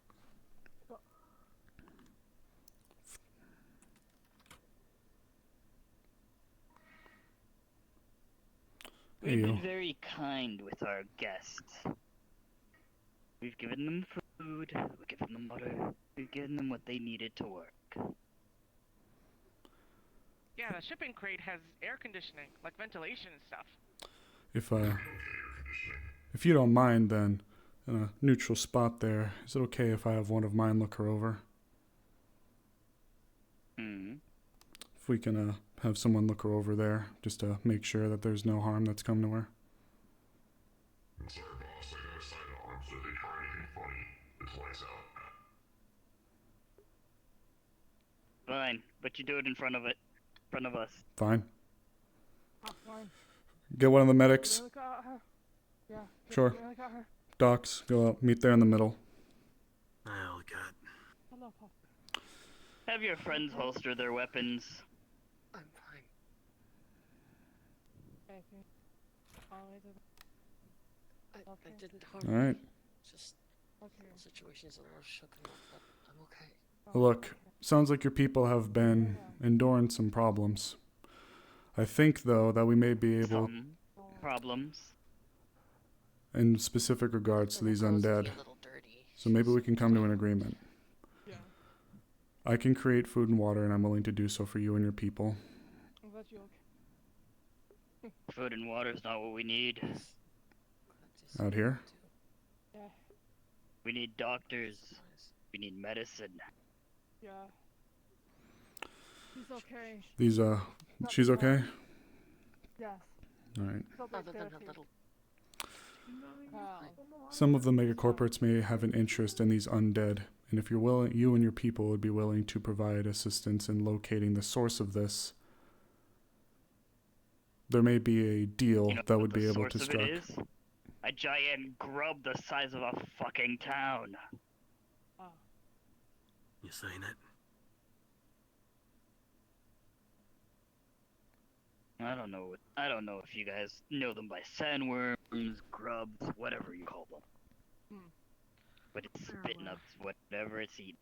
[SPEAKER 6] We've been very kind with our guests. We've given them food, we've given them water, we've given them what they needed to work.
[SPEAKER 10] Yeah, the shipping crate has air conditioning, like ventilation and stuff.
[SPEAKER 3] If you don't mind, then, in a neutral spot there, is it okay if I have one of mine look her over? If we can have someone look her over there, just to make sure that there's no harm that's come to her.
[SPEAKER 13] I'm sorry, boss. I got a sidearm, so if they try anything funny, it's lights out.
[SPEAKER 6] Fine, but you do it in front of us.
[SPEAKER 3] Fine.
[SPEAKER 19] Fine.
[SPEAKER 3] Get one of the medics.
[SPEAKER 19] Look at her. Yeah.
[SPEAKER 3] Sure.
[SPEAKER 19] Look at her.
[SPEAKER 3] Docs, go out. Meet there in the middle.
[SPEAKER 8] Oh, God.
[SPEAKER 19] Hello, Pop.
[SPEAKER 6] Have your friends holster their weapons.
[SPEAKER 19] I'm fine. Okay.
[SPEAKER 21] I didn't harm
[SPEAKER 3] All right.
[SPEAKER 21] you. Just the situation's a little shooken up, but I'm okay.
[SPEAKER 3] Look, sounds like your people have been enduring some problems. I think, though, that we may be able...
[SPEAKER 6] Some problems.
[SPEAKER 3] in specific regards to these undead. So maybe we can come to an agreement.
[SPEAKER 19] Yeah.
[SPEAKER 3] I can create food and water, and I'm willing to do so for you and your people.
[SPEAKER 19] I'm glad you're okay.
[SPEAKER 6] Food and water is not what we need.
[SPEAKER 3] Out here?
[SPEAKER 19] Yeah.
[SPEAKER 6] We need doctors. We need medicine.
[SPEAKER 19] Yeah. She's okay.
[SPEAKER 3] These, she's okay?
[SPEAKER 19] Yes.
[SPEAKER 3] Alright.
[SPEAKER 21] Other than a little.
[SPEAKER 3] Some of the megacorporates may have an interest in these undead, and if you're willing, you and your people would be willing to provide assistance in locating the source of this, there may be a deal
[SPEAKER 6] You know
[SPEAKER 3] that
[SPEAKER 6] what
[SPEAKER 3] would
[SPEAKER 6] the
[SPEAKER 3] be able
[SPEAKER 6] source
[SPEAKER 3] to
[SPEAKER 6] of
[SPEAKER 3] strike.
[SPEAKER 6] it is? A giant grub the size of a fucking town.
[SPEAKER 8] You saying it?
[SPEAKER 6] I don't know. I don't know if you guys know them by sandworms, grubs, whatever you call them. But it's spitting up whatever it's eating.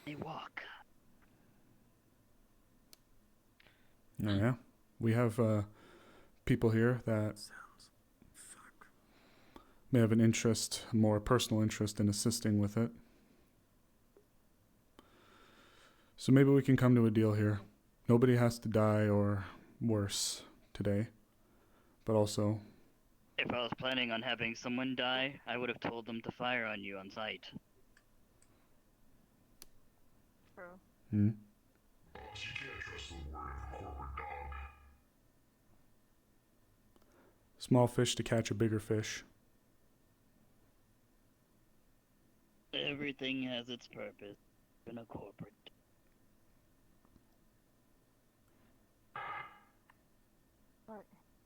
[SPEAKER 6] They walk.
[SPEAKER 3] Oh, yeah. We have people here that may have an interest, more personal interest in assisting with it. So maybe we can come to a deal here. Nobody has to die or worse today. But also,
[SPEAKER 6] If I was planning on having someone die, I would have told them to fire on you on sight.
[SPEAKER 3] hmm?
[SPEAKER 13] Boss, you can't trust the word of a corporate dog.
[SPEAKER 3] Small fish to catch a bigger fish.
[SPEAKER 6] Everything has its purpose in a corporate.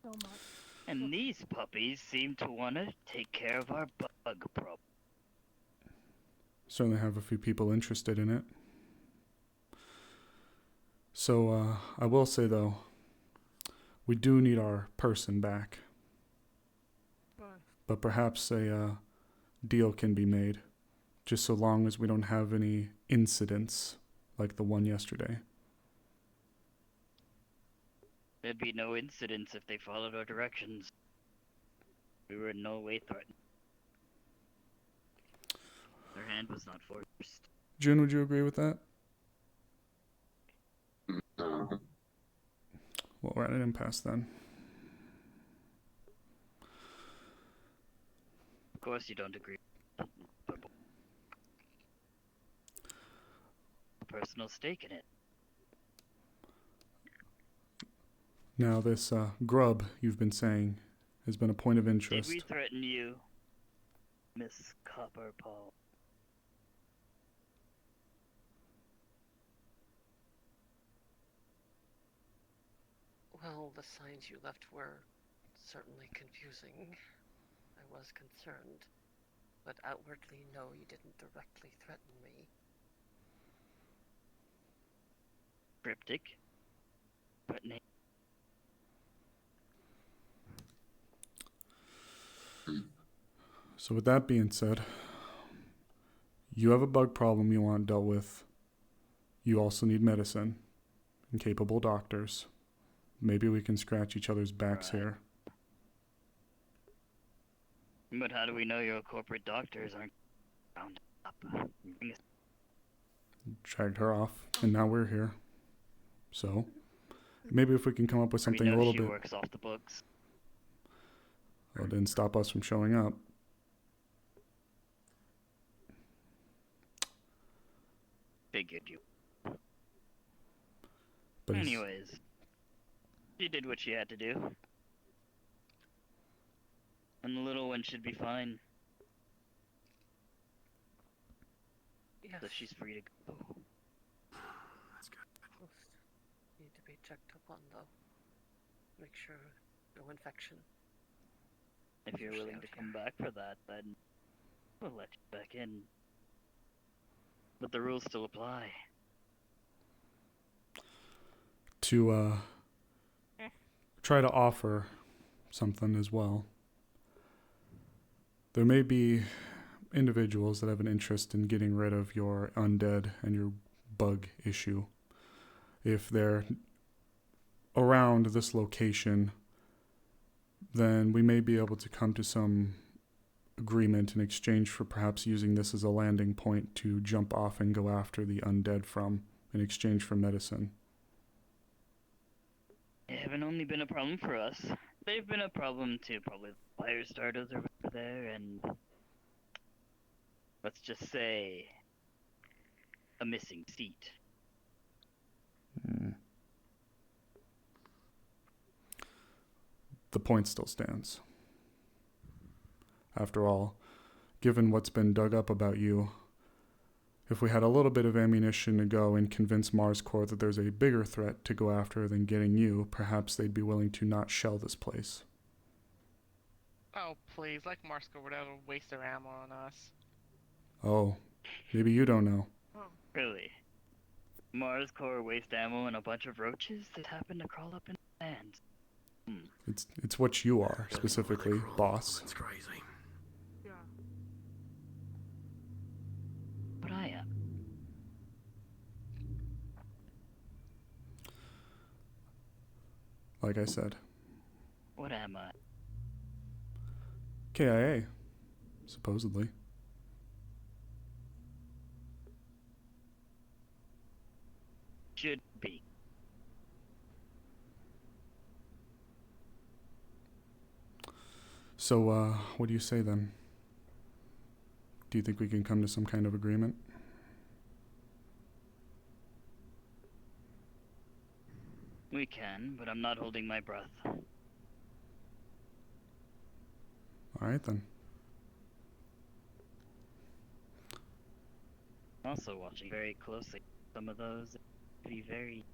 [SPEAKER 20] So much.
[SPEAKER 6] And these puppies seem to want to take care of our bug problem.
[SPEAKER 3] Certainly have a few people interested in it. So I will say, though, we do need our person back. But perhaps a deal can be made, just so long as we don't have any incidents like the one yesterday.
[SPEAKER 6] There'd be no incidents if they followed our directions. We were in no way threatened. Their hand was not forced.
[SPEAKER 3] June, would you agree with that? Well, we're at an impasse then.
[SPEAKER 6] Of course you don't agree. But a personal stake in it.
[SPEAKER 3] Now, this grub you've been saying has been a point of
[SPEAKER 6] Did
[SPEAKER 3] interest.
[SPEAKER 6] we threaten you, Miss Copperpaw?
[SPEAKER 21] Well, the signs you left were certainly confusing. I was concerned, but outwardly, no, you didn't directly threaten me.
[SPEAKER 6] Cryptic. Threatening.
[SPEAKER 3] So with that being said, you have a bug problem you want dealt with. You also need medicine and capable doctors. Maybe we can scratch each other's backs here.
[SPEAKER 6] But how do we know your corporate doctors aren't rounded up?
[SPEAKER 3] Dragged her off, and now we're here. So, maybe if we can come up with something
[SPEAKER 6] we know
[SPEAKER 3] a little
[SPEAKER 6] she
[SPEAKER 3] bit...
[SPEAKER 6] works off the books.
[SPEAKER 3] Well, it didn't stop us from showing up.
[SPEAKER 6] Figured you.
[SPEAKER 3] But
[SPEAKER 6] anyways, she did what she had to do. And the little one should be fine.
[SPEAKER 21] Yes.
[SPEAKER 6] So she's free to go.
[SPEAKER 21] That's good. Need to be checked up on, though. Make sure no infection.
[SPEAKER 6] If you're willing to come back for that, then we'll let you back in. But the rules still apply.
[SPEAKER 3] to try to offer something as well. There may be individuals that have an interest in getting rid of your undead and your bug issue. If they're around this location, then we may be able to come to some agreement in exchange for perhaps using this as a landing point to jump off and go after the undead from in exchange for medicine.
[SPEAKER 6] They haven't only been a problem for us. They've been a problem to probably the fire starters over there and, let's just say, a missing seat.
[SPEAKER 3] The point still stands. After all, given what's been dug up about you, if we had a little bit of ammunition to go and convince Mars Corps that there's a bigger threat to go after than getting you, perhaps they'd be willing to not shell this place.
[SPEAKER 10] Oh, please, like Marsko would ever waste their ammo on us.
[SPEAKER 3] Oh, maybe you don't know.
[SPEAKER 6] Really? Mars Core waste ammo and a bunch of roaches that happen to crawl up in the hands.
[SPEAKER 3] It's what you are, specifically, boss.
[SPEAKER 8] That's crazy.
[SPEAKER 19] Yeah.
[SPEAKER 6] What I am.
[SPEAKER 3] Like I said.
[SPEAKER 6] What am I?
[SPEAKER 3] KIA, supposedly.
[SPEAKER 6] Should be.
[SPEAKER 3] So, what do you say then? Do you think we can come to some kind of agreement?
[SPEAKER 6] We can, but I'm not holding my breath.
[SPEAKER 3] Alright then.
[SPEAKER 6] Also watching very closely. Some of those be very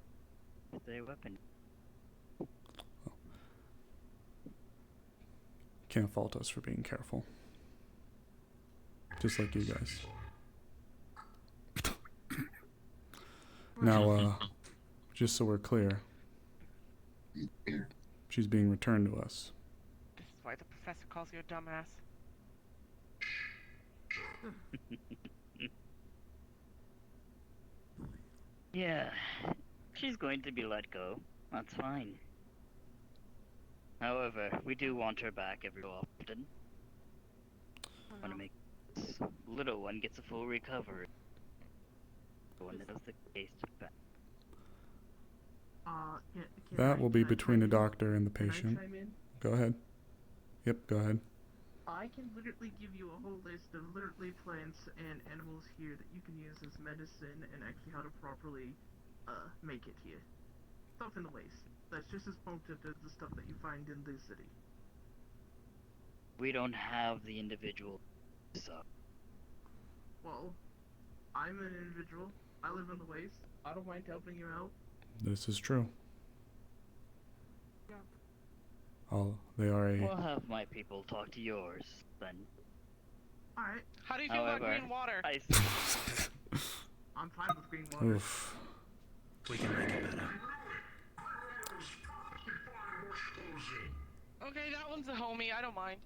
[SPEAKER 6] with their weapon.
[SPEAKER 3] Can't fault us for being careful. Just like you guys. Now, just so we're clear, she's being returned to us.
[SPEAKER 10] This is why the professor calls you a dumbass.
[SPEAKER 6] Yeah, she's going to be let go. That's fine. However, we do want her back every so often. Want to make this little one gets a full recovery. The one that does the case back.
[SPEAKER 3] That will be between the doctor and the patient.
[SPEAKER 15] Can I chime in?
[SPEAKER 3] Go ahead. Yep, go ahead.
[SPEAKER 15] I can literally give you a whole list of literally plants and animals here that you can use as medicine and actually how to properly make it here. Stuff in the waste. That's just as potent as the stuff that you find in the city.
[SPEAKER 6] We don't have the individual stuff.
[SPEAKER 15] Well, I'm an individual. I live in the waste. I don't mind helping you out.
[SPEAKER 3] This is true.
[SPEAKER 15] Yeah.
[SPEAKER 3] They are a...
[SPEAKER 6] We'll have my people talk to yours, then.
[SPEAKER 15] Alright.
[SPEAKER 10] How do you feel about green water?
[SPEAKER 15] I'm fine with green water.
[SPEAKER 3] Oof.
[SPEAKER 8] We can make it better.
[SPEAKER 10] Okay, that one's a homie. I don't mind.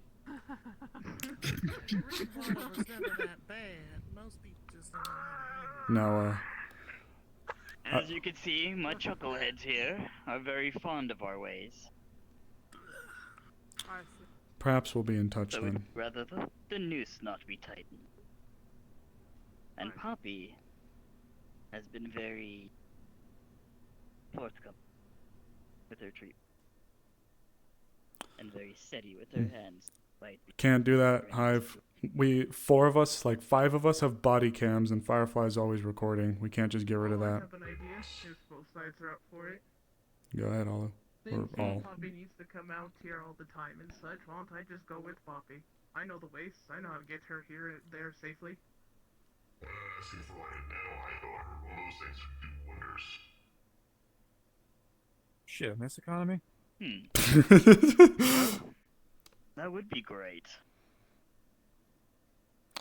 [SPEAKER 3] Now,
[SPEAKER 6] As you can see, my chuckleheads here are very fond of our ways.
[SPEAKER 3] perhaps we'll be in touch
[SPEAKER 6] So
[SPEAKER 3] then.
[SPEAKER 6] we'd rather the noose not be tightened. And Poppy has been very forthcoming with her treatment. And very steady with her hands.
[SPEAKER 3] Can't do that, Hive. Four of us, like 5 of us, have body cams, and Firefly's always recording. We can't just get rid of
[SPEAKER 15] I
[SPEAKER 3] that.
[SPEAKER 15] have an idea, if both sides are up for it.
[SPEAKER 3] Go ahead, Olive. Or
[SPEAKER 15] Since
[SPEAKER 3] all.
[SPEAKER 15] Poppy needs to come out here all the time and such, why don't I just go with Poppy? I know the wastes, I know how to get her here and there safely.
[SPEAKER 13] Asking for like a nano-hypo, I heard one of those things would do wonders.
[SPEAKER 11] Shit, in this economy?
[SPEAKER 6] That would be great.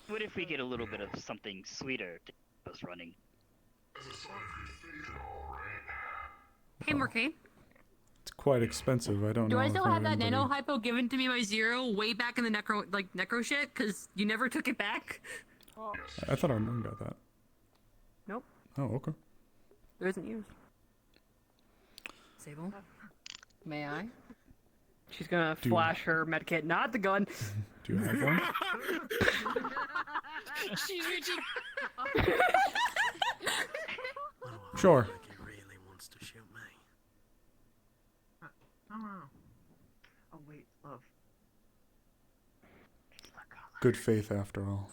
[SPEAKER 6] What if we get a little bit of something sweeter to keep us running?
[SPEAKER 12] Hey, Mercane.
[SPEAKER 3] It's quite expensive. I don't know.
[SPEAKER 12] Do I
[SPEAKER 3] if
[SPEAKER 12] still have that
[SPEAKER 3] anybody-
[SPEAKER 12] nano hypo given to me by Zero way back in the necro shit? Cause you never took it back.
[SPEAKER 3] I thought our mom got that.
[SPEAKER 12] Nope.
[SPEAKER 3] Oh, okay.
[SPEAKER 12] There isn't used. Sable, may I? She's gonna flash her medkit, not the gun.
[SPEAKER 3] Do you have one?
[SPEAKER 12] She's reaching.
[SPEAKER 3] Sure.
[SPEAKER 8] He really wants to shoot me.
[SPEAKER 15] Oh, oh wait, love.
[SPEAKER 3] Good faith, after all.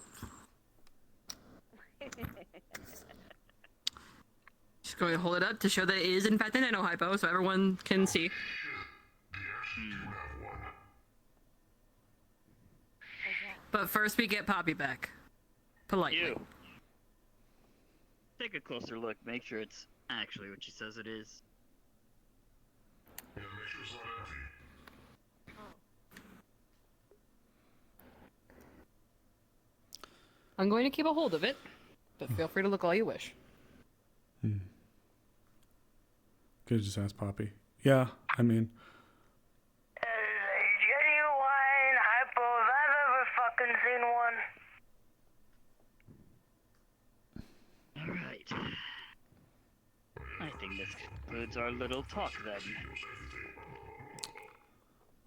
[SPEAKER 12] She's going to hold it up to show that it is in fact a nano hypo, so everyone can see. But first we get Poppy back. Politely.
[SPEAKER 6] Take a closer look. Make sure it's actually what she says it is.
[SPEAKER 13] Yeah, make sure it's not empty.
[SPEAKER 12] I'm going to keep a hold of it, but feel free to look all you wish.
[SPEAKER 3] Could just ask Poppy. Yeah, I mean,
[SPEAKER 20] Genuine hypo if I've ever fucking seen one.
[SPEAKER 6] Alright. I think this concludes our little talk then.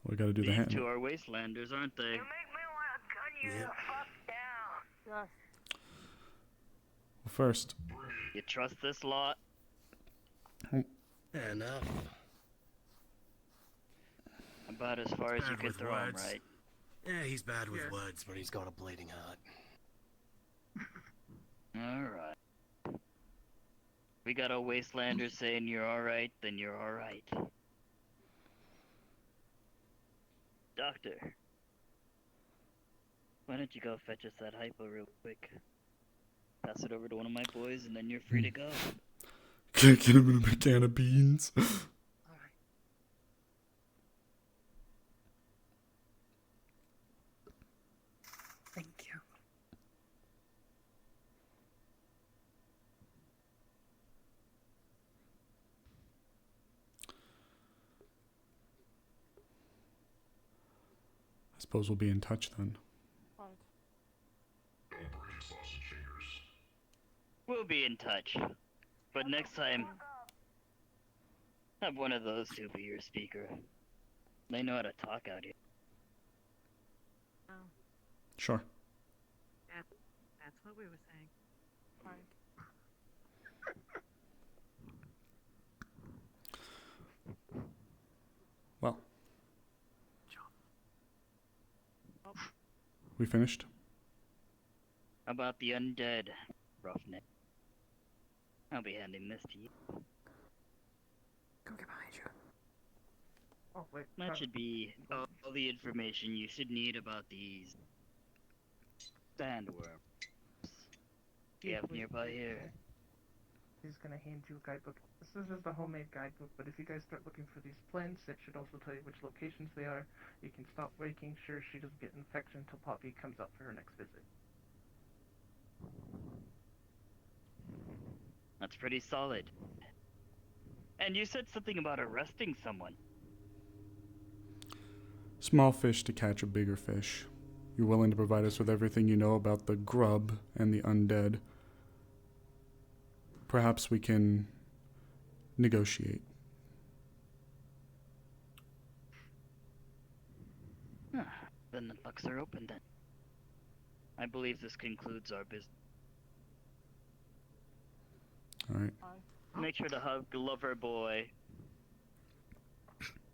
[SPEAKER 3] we got to do the
[SPEAKER 6] These
[SPEAKER 3] hand.
[SPEAKER 6] two are wastelanders, aren't they?
[SPEAKER 20] You make me want to gun you the fuck down.
[SPEAKER 3] Well, first,
[SPEAKER 6] You trust this lot?
[SPEAKER 8] Enough.
[SPEAKER 6] About as far as you
[SPEAKER 8] Bad
[SPEAKER 6] can
[SPEAKER 8] with
[SPEAKER 6] throw him,
[SPEAKER 8] words.
[SPEAKER 6] right?
[SPEAKER 8] Yeah, he's bad with words, but he's got a bleeding heart.
[SPEAKER 6] Alright. We got a wastelander saying you're alright, then you're alright. Doctor. Why don't you go fetch us that hypo real quick? Pass it over to one of my boys, and then you're free to go.
[SPEAKER 3] Can't get him in a can of beans.
[SPEAKER 12] Thank you.
[SPEAKER 3] I suppose we'll be in touch then.
[SPEAKER 13] Don't break his sausage fingers.
[SPEAKER 6] We'll be in touch. But next time, have one of those two be your speaker. They know how to talk out here.
[SPEAKER 3] Sure.
[SPEAKER 19] That's what we were saying.
[SPEAKER 3] Well. We finished?
[SPEAKER 6] How about the undead, roughneck? I'll be handing this to you.
[SPEAKER 19] Go get behind you.
[SPEAKER 15] Oh, wait.
[SPEAKER 6] That should be all the information you should need about these sandworms we have nearby here.
[SPEAKER 15] He's gonna hand you a guidebook. This is just a homemade guidebook, but if you guys start looking for these plants, it should also tell you which locations they are. You can stop making sure she doesn't get infection until Poppy comes up for her next visit.
[SPEAKER 6] That's pretty solid. And you said something about arresting someone.
[SPEAKER 3] Small fish to catch a bigger fish. You're willing to provide us with everything you know about the grub and the undead. Perhaps we can negotiate.
[SPEAKER 6] Then the bucks are open then. I believe this concludes our business.
[SPEAKER 3] Alright.
[SPEAKER 6] Make sure to hug Lover Boy.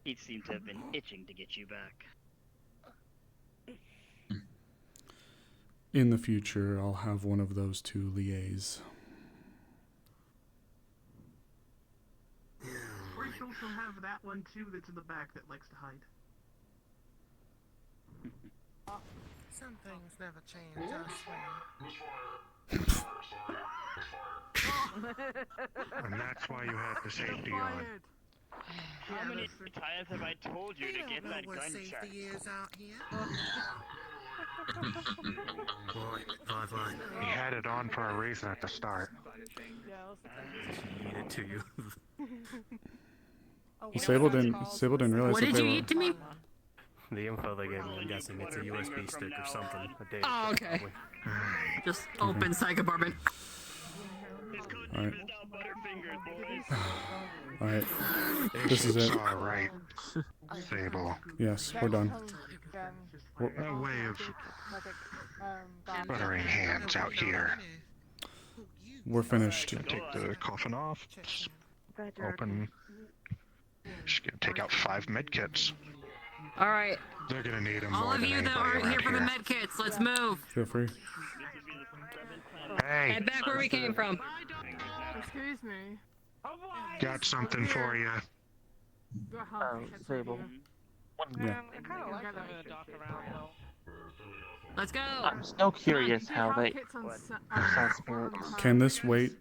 [SPEAKER 6] He seems to have been itching to get you back.
[SPEAKER 3] In the future, I'll have one of those two liaise.
[SPEAKER 15] Or you should also have that one too that's in the back that likes to hide.
[SPEAKER 16] Some things never change, I swear.
[SPEAKER 5] And that's why you have the safety on.
[SPEAKER 6] How many times have I told you to get that gun checked?
[SPEAKER 16] Is out here. Boy, 5-line.
[SPEAKER 5] He had it on for a reason at the start.
[SPEAKER 8] Eat it to you.
[SPEAKER 3] Sable didn't realize
[SPEAKER 12] What
[SPEAKER 3] that
[SPEAKER 12] did
[SPEAKER 3] they
[SPEAKER 12] you
[SPEAKER 3] were...
[SPEAKER 12] eat to me?
[SPEAKER 8] The info they gave me, I'm guessing it's a USB stick or something. A data
[SPEAKER 12] Oh,
[SPEAKER 8] stick,
[SPEAKER 12] okay.
[SPEAKER 8] probably.
[SPEAKER 12] Just open psych compartment.
[SPEAKER 3] Alright. Alright. This is it.
[SPEAKER 5] Alright, Sable.
[SPEAKER 3] Yes, we're done.
[SPEAKER 5] A way of buttering hands out here.
[SPEAKER 3] We're finished.
[SPEAKER 5] Take the coffin off. Open. Just gonna take out 5 medkits.
[SPEAKER 12] Alright.
[SPEAKER 5] They're gonna need them
[SPEAKER 12] All
[SPEAKER 5] more
[SPEAKER 12] of
[SPEAKER 5] than
[SPEAKER 12] you that
[SPEAKER 5] anybody
[SPEAKER 12] aren't here
[SPEAKER 5] around
[SPEAKER 12] for the
[SPEAKER 5] here.
[SPEAKER 12] med kits, let's move.
[SPEAKER 3] Feel free.
[SPEAKER 5] Hey,
[SPEAKER 12] Head back where we came from.
[SPEAKER 19] Excuse me.
[SPEAKER 5] got something for you.
[SPEAKER 10] Sable.
[SPEAKER 3] Yeah.
[SPEAKER 10] I kind of like having a dock around, though.
[SPEAKER 12] Let's go.
[SPEAKER 2] I'm still curious how they sell spirits.
[SPEAKER 3] Can this wait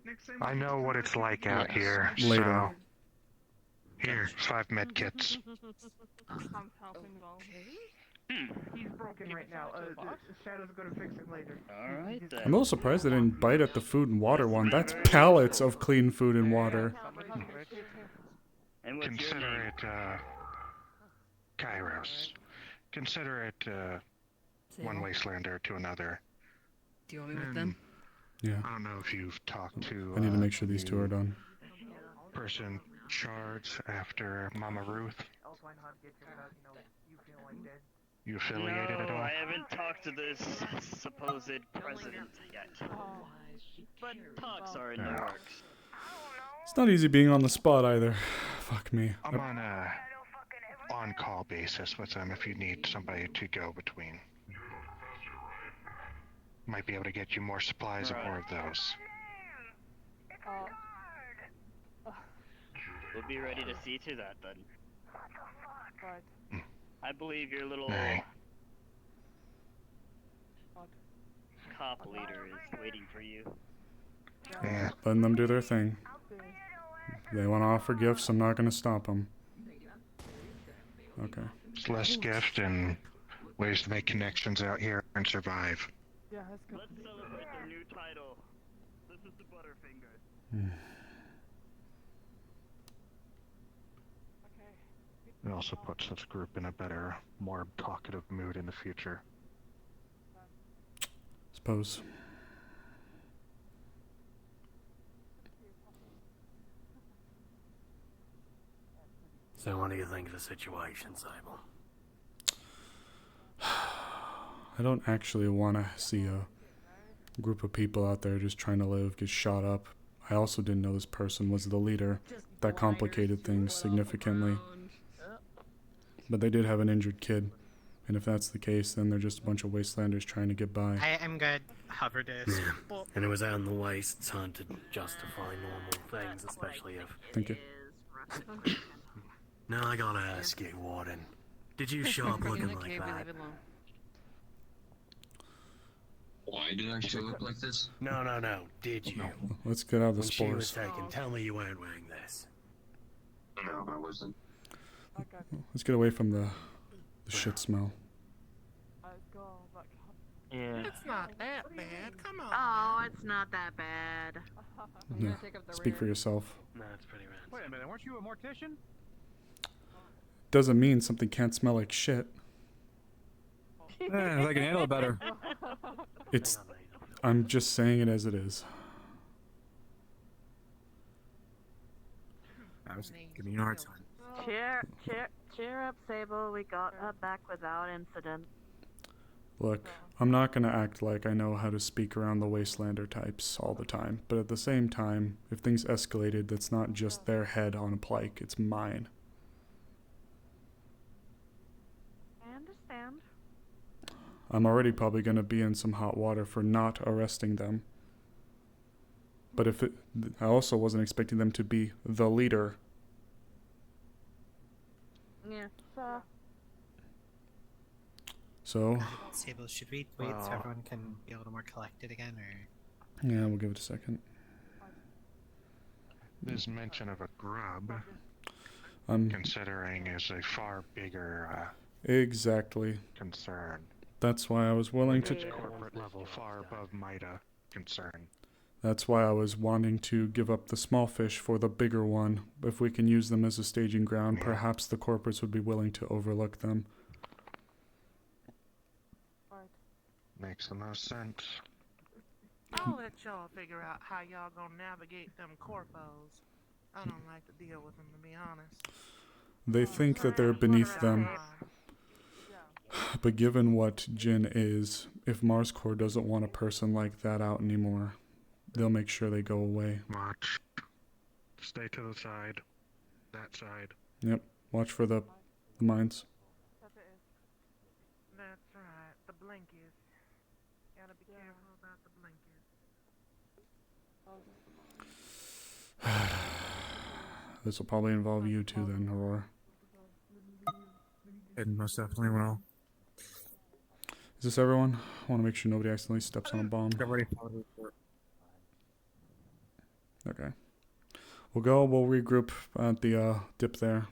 [SPEAKER 5] I know what it's like out
[SPEAKER 9] Yes.
[SPEAKER 5] here.
[SPEAKER 3] later?
[SPEAKER 5] So, here, 5 med kits.
[SPEAKER 10] I'm helping Val.
[SPEAKER 15] He's broken right now. Shadow's gonna fix him later.
[SPEAKER 6] Alright then.
[SPEAKER 3] I'm a little surprised they didn't bite at the food and water one. That's pallets of clean food and water.
[SPEAKER 6] And what's your
[SPEAKER 5] Consider
[SPEAKER 6] name?
[SPEAKER 5] it, Kairos. Consider it, one wastelander to another.
[SPEAKER 12] Do you want me with them?
[SPEAKER 3] Yeah.
[SPEAKER 5] I don't know if you've talked to,
[SPEAKER 3] I need to make sure these two are done.
[SPEAKER 5] person charged after Mama Ruth. You affiliated at
[SPEAKER 6] No,
[SPEAKER 5] all?
[SPEAKER 6] I haven't talked to this supposed president yet. But talks are in the works.
[SPEAKER 3] It's not easy being on the spot either. Fuck me.
[SPEAKER 5] I'm on a on-call basis with them if you need somebody to go between. Might be able to get you more supplies and more of those.
[SPEAKER 6] We'll be ready to see to that then. I believe your little
[SPEAKER 5] Hey.
[SPEAKER 6] cop leader is waiting for you.
[SPEAKER 5] Yeah.
[SPEAKER 3] Letting them do their thing. They want to offer gifts. I'm not going to stop them. Okay.
[SPEAKER 5] It's less gift and ways to make connections out here and survive.
[SPEAKER 10] Yeah, let's go.
[SPEAKER 6] Let's celebrate their new title. This is the Butterfinger.
[SPEAKER 5] It also puts this group in a better, more talkative mood in the future.
[SPEAKER 3] Suppose.
[SPEAKER 8] So what do you think of the situation, Sable?
[SPEAKER 3] I don't actually want to see a group of people out there just trying to live get shot up. I also didn't know this person was the leader. That complicated things significantly. But they did have an injured kid. And if that's the case, then they're just a bunch of wastelanders trying to get by.
[SPEAKER 1] I'm good. Hover disc.
[SPEAKER 8] Yeah. And it was out in the waste. It's hard to justify normal things, especially if...
[SPEAKER 3] Thank you.
[SPEAKER 8] Now I gotta ask you, Warden. Did you show up looking like that?
[SPEAKER 9] Why did I show up like this?
[SPEAKER 8] No. Did you?
[SPEAKER 3] Let's get out of the
[SPEAKER 8] When she was
[SPEAKER 3] spores.
[SPEAKER 8] taken, tell me you weren't wearing this.
[SPEAKER 9] No, I wasn't.
[SPEAKER 3] Let's get away from the shit smell.
[SPEAKER 2] Yeah.
[SPEAKER 16] It's not that bad. Come on.
[SPEAKER 20] Oh, it's not that bad.
[SPEAKER 3] Yeah. Speak for yourself.
[SPEAKER 8] No, it's pretty rad.
[SPEAKER 18] Wait a minute, weren't you a mortician?
[SPEAKER 3] Doesn't mean something can't smell like shit.
[SPEAKER 18] Yeah, I can handle it better.
[SPEAKER 3] It's... I'm just saying it as it is.
[SPEAKER 11] I was giving you a hard time.
[SPEAKER 20] Cheer up, Sable. We got her back without incident.
[SPEAKER 3] Look, I'm not going to act like I know how to speak around the Wastelander types all the time, but at the same time, if things escalated, that's not just their head on a pike, it's mine.
[SPEAKER 20] I understand.
[SPEAKER 3] I'm already probably going to be in some hot water for not arresting them. But if it... I also wasn't expecting them to be the leader.
[SPEAKER 20] Yeah.
[SPEAKER 3] So...
[SPEAKER 1] Sable, should we wait so everyone can be a little more collected again, or...?
[SPEAKER 3] Yeah, we'll give it a second.
[SPEAKER 5] This mention of a grub,
[SPEAKER 3] I'm...
[SPEAKER 5] considering, is a far bigger,
[SPEAKER 3] Exactly.
[SPEAKER 5] concern.
[SPEAKER 3] That's why I was willing to...
[SPEAKER 5] It's corporate level, far above MITA concern.
[SPEAKER 3] That's why I was wanting to give up the small fish for the bigger one. If we can use them as a staging ground, perhaps the corporates would be willing to overlook them.
[SPEAKER 5] Makes the most sense.
[SPEAKER 16] I'll let y'all figure out how y'all gonna navigate them corpos. I don't like to deal with them, to be honest.
[SPEAKER 3] They think that they're beneath them. But given what Jin is, if Mars Corps doesn't want a person like that out anymore, they'll make sure they go away.
[SPEAKER 5] Watch. Stay to the side. That side.
[SPEAKER 3] Yep. Watch for the mines.
[SPEAKER 16] That's right. The blinkers. Gotta be careful about the blinkers.
[SPEAKER 3] This will probably involve you too then, Aurora.
[SPEAKER 11] It most definitely will.
[SPEAKER 3] Is this everyone? I want to make sure nobody accidentally steps on a bomb.
[SPEAKER 11] Get ready for the report.
[SPEAKER 3] Okay. We'll go. We'll regroup at the dip there.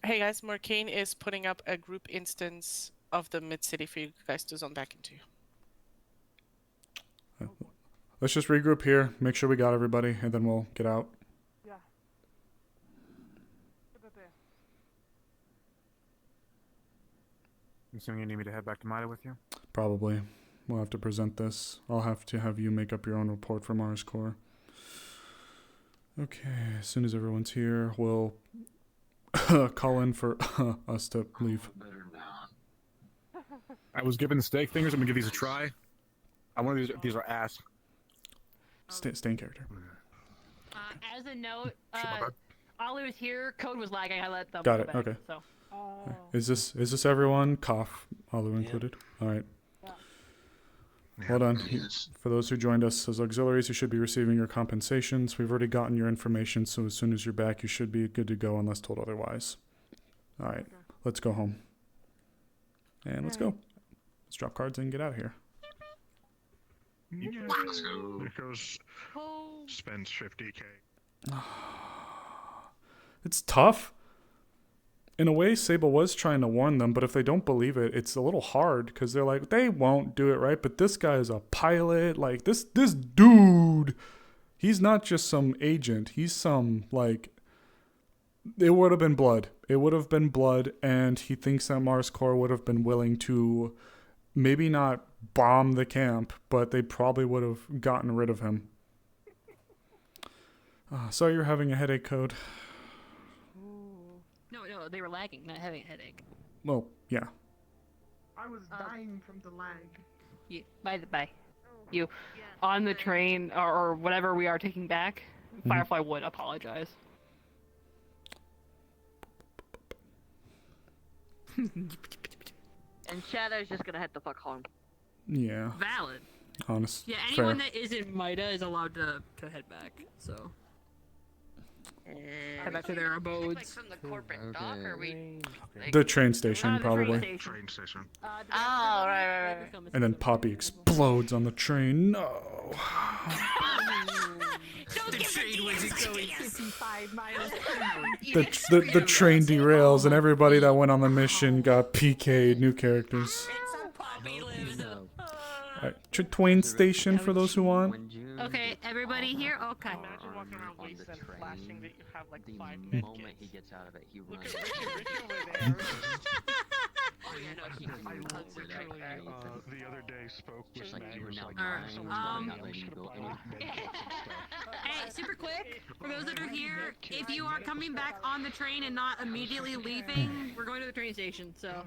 [SPEAKER 10] Hey guys, Morcane is putting up a group instance of the mid-city for you guys to zone back into.
[SPEAKER 3] Let's just regroup here, make sure we got everybody, and then we'll get out.
[SPEAKER 16] Yeah.
[SPEAKER 11] You assuming you need me to head back to Mida with you?
[SPEAKER 3] Probably. We'll have to present this. I'll have to have you make up your own report for Mars Core. Okay, as soon as everyone's here, we'll call in for us to leave.
[SPEAKER 11] I was given the steak fingers. I'm gonna give these a try. I want these are ass.
[SPEAKER 3] Stay in character.
[SPEAKER 12] As a note, Ollie was here. Code was lagging. I let them.
[SPEAKER 3] Got
[SPEAKER 12] go
[SPEAKER 3] it.
[SPEAKER 12] back,
[SPEAKER 3] Okay.
[SPEAKER 12] So.
[SPEAKER 3] Is this everyone? Cough, Alu included. All right. Hold on. For those who joined us as auxiliaries, you should be receiving your compensations. We've already gotten your information, so as soon as you're back, you should be good to go unless told otherwise. All right. Let's go home. And let's go. Let's drop cards and get out of here.
[SPEAKER 5] Yeah. Because spends 50K.
[SPEAKER 3] It's tough. In a way, Sable was trying to warn them, but if they don't believe it, it's a little hard because they're like, they won't do it, right? But this guy is a pilot. Like, this dude, he's not just some agent. He's some, like, it would have been blood. It would have been blood, and he thinks that Mars Core would have been willing to maybe not bomb the camp, but they probably would have gotten rid of him. So you're having a headache, Code.
[SPEAKER 12] No, they were lagging, not having a headache.
[SPEAKER 3] Well, yeah.
[SPEAKER 15] I was dying from the lag.
[SPEAKER 12] You, by you, on the train or whatever we are taking back, Firefly would apologize.
[SPEAKER 14] And Shadow's just gonna head the fuck home.
[SPEAKER 3] Yeah.
[SPEAKER 12] Valid.
[SPEAKER 3] Honest.
[SPEAKER 12] Yeah, anyone
[SPEAKER 3] fair.
[SPEAKER 12] that isn't Mida is allowed to head back. So. Head back to their abodes.
[SPEAKER 21] Like from the corporate dock, or we? Like...
[SPEAKER 3] The train station, probably.
[SPEAKER 5] Train station.
[SPEAKER 21] Oh, right.
[SPEAKER 3] And then Poppy explodes on the train. No.
[SPEAKER 12] Don't give train wasn't going 55 miles per hour.
[SPEAKER 3] The train derails, and everybody that went on the mission got PK'd. New characters. Alright, Twain Station for those who want.
[SPEAKER 12] Okay, everybody here? Okay.
[SPEAKER 10] Imagine walking around Wasteland flashing that you have like 5
[SPEAKER 9] The
[SPEAKER 10] medkits.
[SPEAKER 9] moment he gets out of it, he runs.
[SPEAKER 10] Look at Richie over there.
[SPEAKER 9] Oh yeah, no, he
[SPEAKER 5] I literally, the other day spoke with Maggie.
[SPEAKER 9] you were now
[SPEAKER 12] Alright,
[SPEAKER 9] letting you go anywhere.
[SPEAKER 12] Hey, super quick, for those that are here, if you are coming back on the train and not immediately leaving, we're going to the train station, so.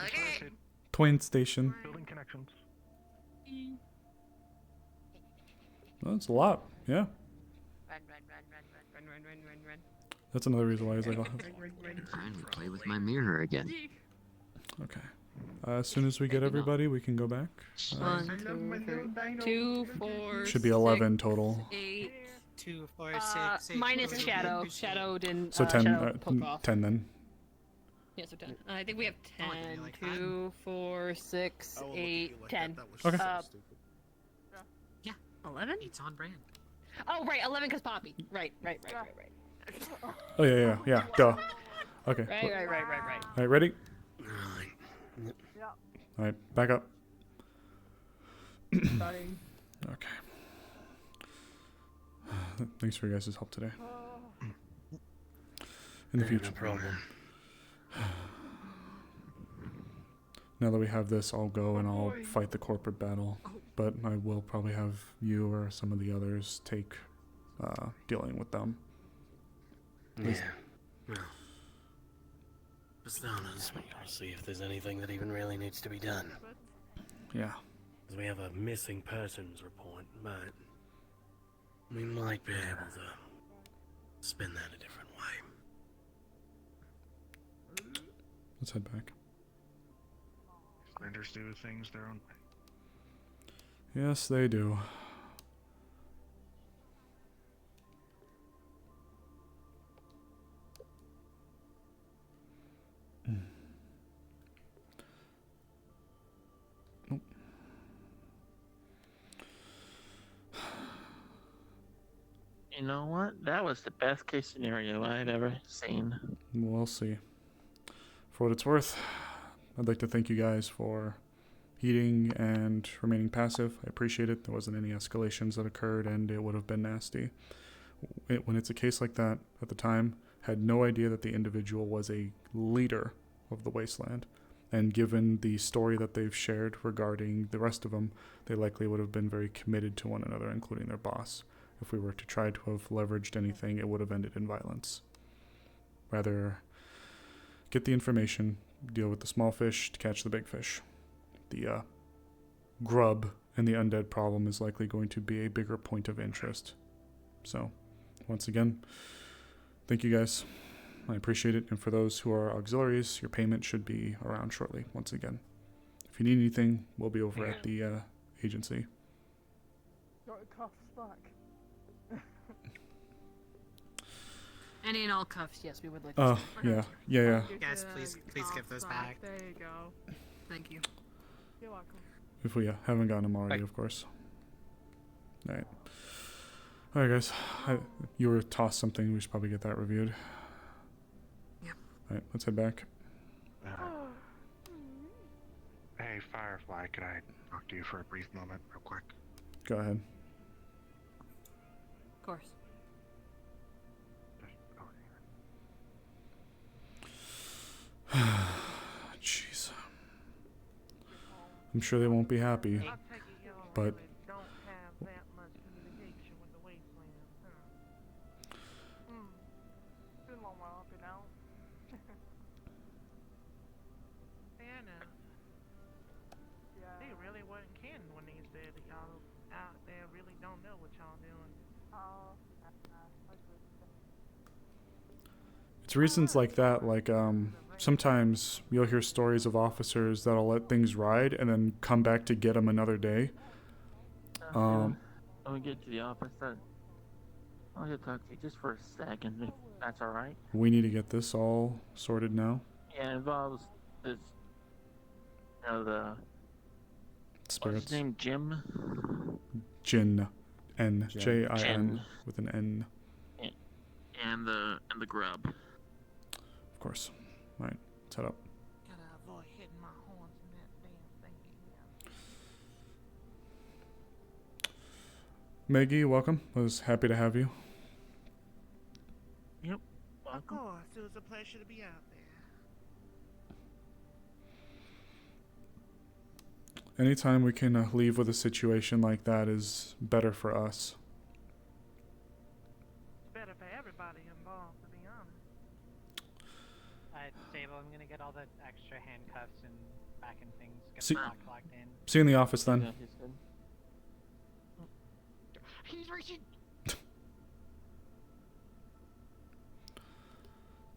[SPEAKER 21] Okay.
[SPEAKER 3] Twain Station.
[SPEAKER 5] Building connections.
[SPEAKER 3] Well, that's a lot. Yeah.
[SPEAKER 12] Run.
[SPEAKER 3] That's another reason why he's like,
[SPEAKER 9] Finally play with my mirror again.
[SPEAKER 3] okay. As soon as we get everybody, we can go back.
[SPEAKER 12] 1, 2, 3, 2, 4.
[SPEAKER 3] Should be 11 total.
[SPEAKER 12] 8.
[SPEAKER 1] 2, 4, 6.
[SPEAKER 12] Minus Shadow. Shadow didn't.
[SPEAKER 3] So 10,
[SPEAKER 12] Shadow poke off.
[SPEAKER 3] 10 then.
[SPEAKER 12] Yeah, so 10. I think we have 10. 2, 4, 6, 8, 10.
[SPEAKER 3] Okay.
[SPEAKER 12] Yeah, 11?
[SPEAKER 21] It's on brand.
[SPEAKER 12] Oh, right, 11 because Poppy. Right.
[SPEAKER 3] Oh, yeah. Duh. Okay.
[SPEAKER 12] Right.
[SPEAKER 3] Alright, ready? Alright, back up.
[SPEAKER 12] Starting.
[SPEAKER 3] Okay. Thanks for your guys' help today. In the future.
[SPEAKER 8] No problem.
[SPEAKER 3] Now that we have this, I'll go and I'll fight the corporate battle. But I will probably have you or some of the others take dealing with them.
[SPEAKER 8] Yeah. Well, Pistona's, we'll see if there's anything that even really needs to be done.
[SPEAKER 3] Yeah.
[SPEAKER 8] Because we have a missing persons report, but we might be able to spin that a different way.
[SPEAKER 3] Let's head back.
[SPEAKER 5] Slenders do things their own way.
[SPEAKER 3] Yes, they do.
[SPEAKER 2] You know what? That was the best case scenario I'd ever seen.
[SPEAKER 3] We'll see. For what it's worth, I'd like to thank you guys for heeding and remaining passive. I appreciate it. There wasn't any escalations that occurred, and it would have been nasty. When it's a case like that, at the time, had no idea that the individual was a leader of the Wasteland. And given the story that they've shared regarding the rest of them, they likely would have been very committed to one another, including their boss. If we were to try to have leveraged anything, it would have ended in violence. Rather, get the information, deal with the small fish to catch the big fish. The grub and the undead problem is likely going to be a bigger point of interest. So, once again, thank you guys. I appreciate it. And for those who are auxiliaries, your payment should be around shortly, once again. If you need anything, we'll be over at the agency.
[SPEAKER 10] Got a cuff back.
[SPEAKER 12] Any and all cuffs, yes, we would like.
[SPEAKER 3] Oh, yeah.
[SPEAKER 1] Yes, please give those back.
[SPEAKER 10] There you go.
[SPEAKER 12] Thank you.
[SPEAKER 10] You're welcome.
[SPEAKER 3] If we haven't gotten them already, of course. Alright. Alright, guys. You were tossed something. We should probably get that reviewed.
[SPEAKER 12] Yep.
[SPEAKER 3] Alright, let's head back.
[SPEAKER 5] Hey, Firefly, could I talk to you for a brief moment, real quick?
[SPEAKER 3] Go ahead.
[SPEAKER 12] Of course.
[SPEAKER 3] Jeez. I'm sure they won't be happy, but
[SPEAKER 16] don't have that much communication with the Wasteland, huh?
[SPEAKER 10] Been a long while, been out.
[SPEAKER 16] Fair enough.
[SPEAKER 10] Yeah.
[SPEAKER 16] They really wasn't kidding when they said that y'all out there really don't know what y'all doing.
[SPEAKER 10] Oh,
[SPEAKER 3] it's reasons like that, like, sometimes you'll hear stories of officers that'll let things ride and then come back to get them another day.
[SPEAKER 2] When we get to the office, I'll get to talk to you just for a second, if that's alright.
[SPEAKER 3] We need to get this all sorted now.
[SPEAKER 2] Yeah, it involves this, the...
[SPEAKER 3] Spirits.
[SPEAKER 2] What's his name? Jim?
[SPEAKER 3] Jin. N.
[SPEAKER 2] Jin.
[SPEAKER 3] J-I-N.
[SPEAKER 2] Jin.
[SPEAKER 3] With an N.
[SPEAKER 2] And the grub.
[SPEAKER 3] Of course. Alright, let's head up.
[SPEAKER 16] Gotta avoid hitting my horns in that damn thing again.
[SPEAKER 3] Maggie, welcome. I was happy to have you.
[SPEAKER 2] Yep,
[SPEAKER 16] Of
[SPEAKER 2] welcome.
[SPEAKER 16] course, it was a pleasure to be out there.
[SPEAKER 3] Anytime we can leave with a situation like that is better for us.
[SPEAKER 16] It's better for everybody involved, to be honest.
[SPEAKER 1] Sable, I'm gonna get all the extra handcuffs and back and things. Get
[SPEAKER 3] See-
[SPEAKER 1] the lock locked in.
[SPEAKER 3] See you in the office then.
[SPEAKER 2] Yeah, he's good.
[SPEAKER 16] He's reaching.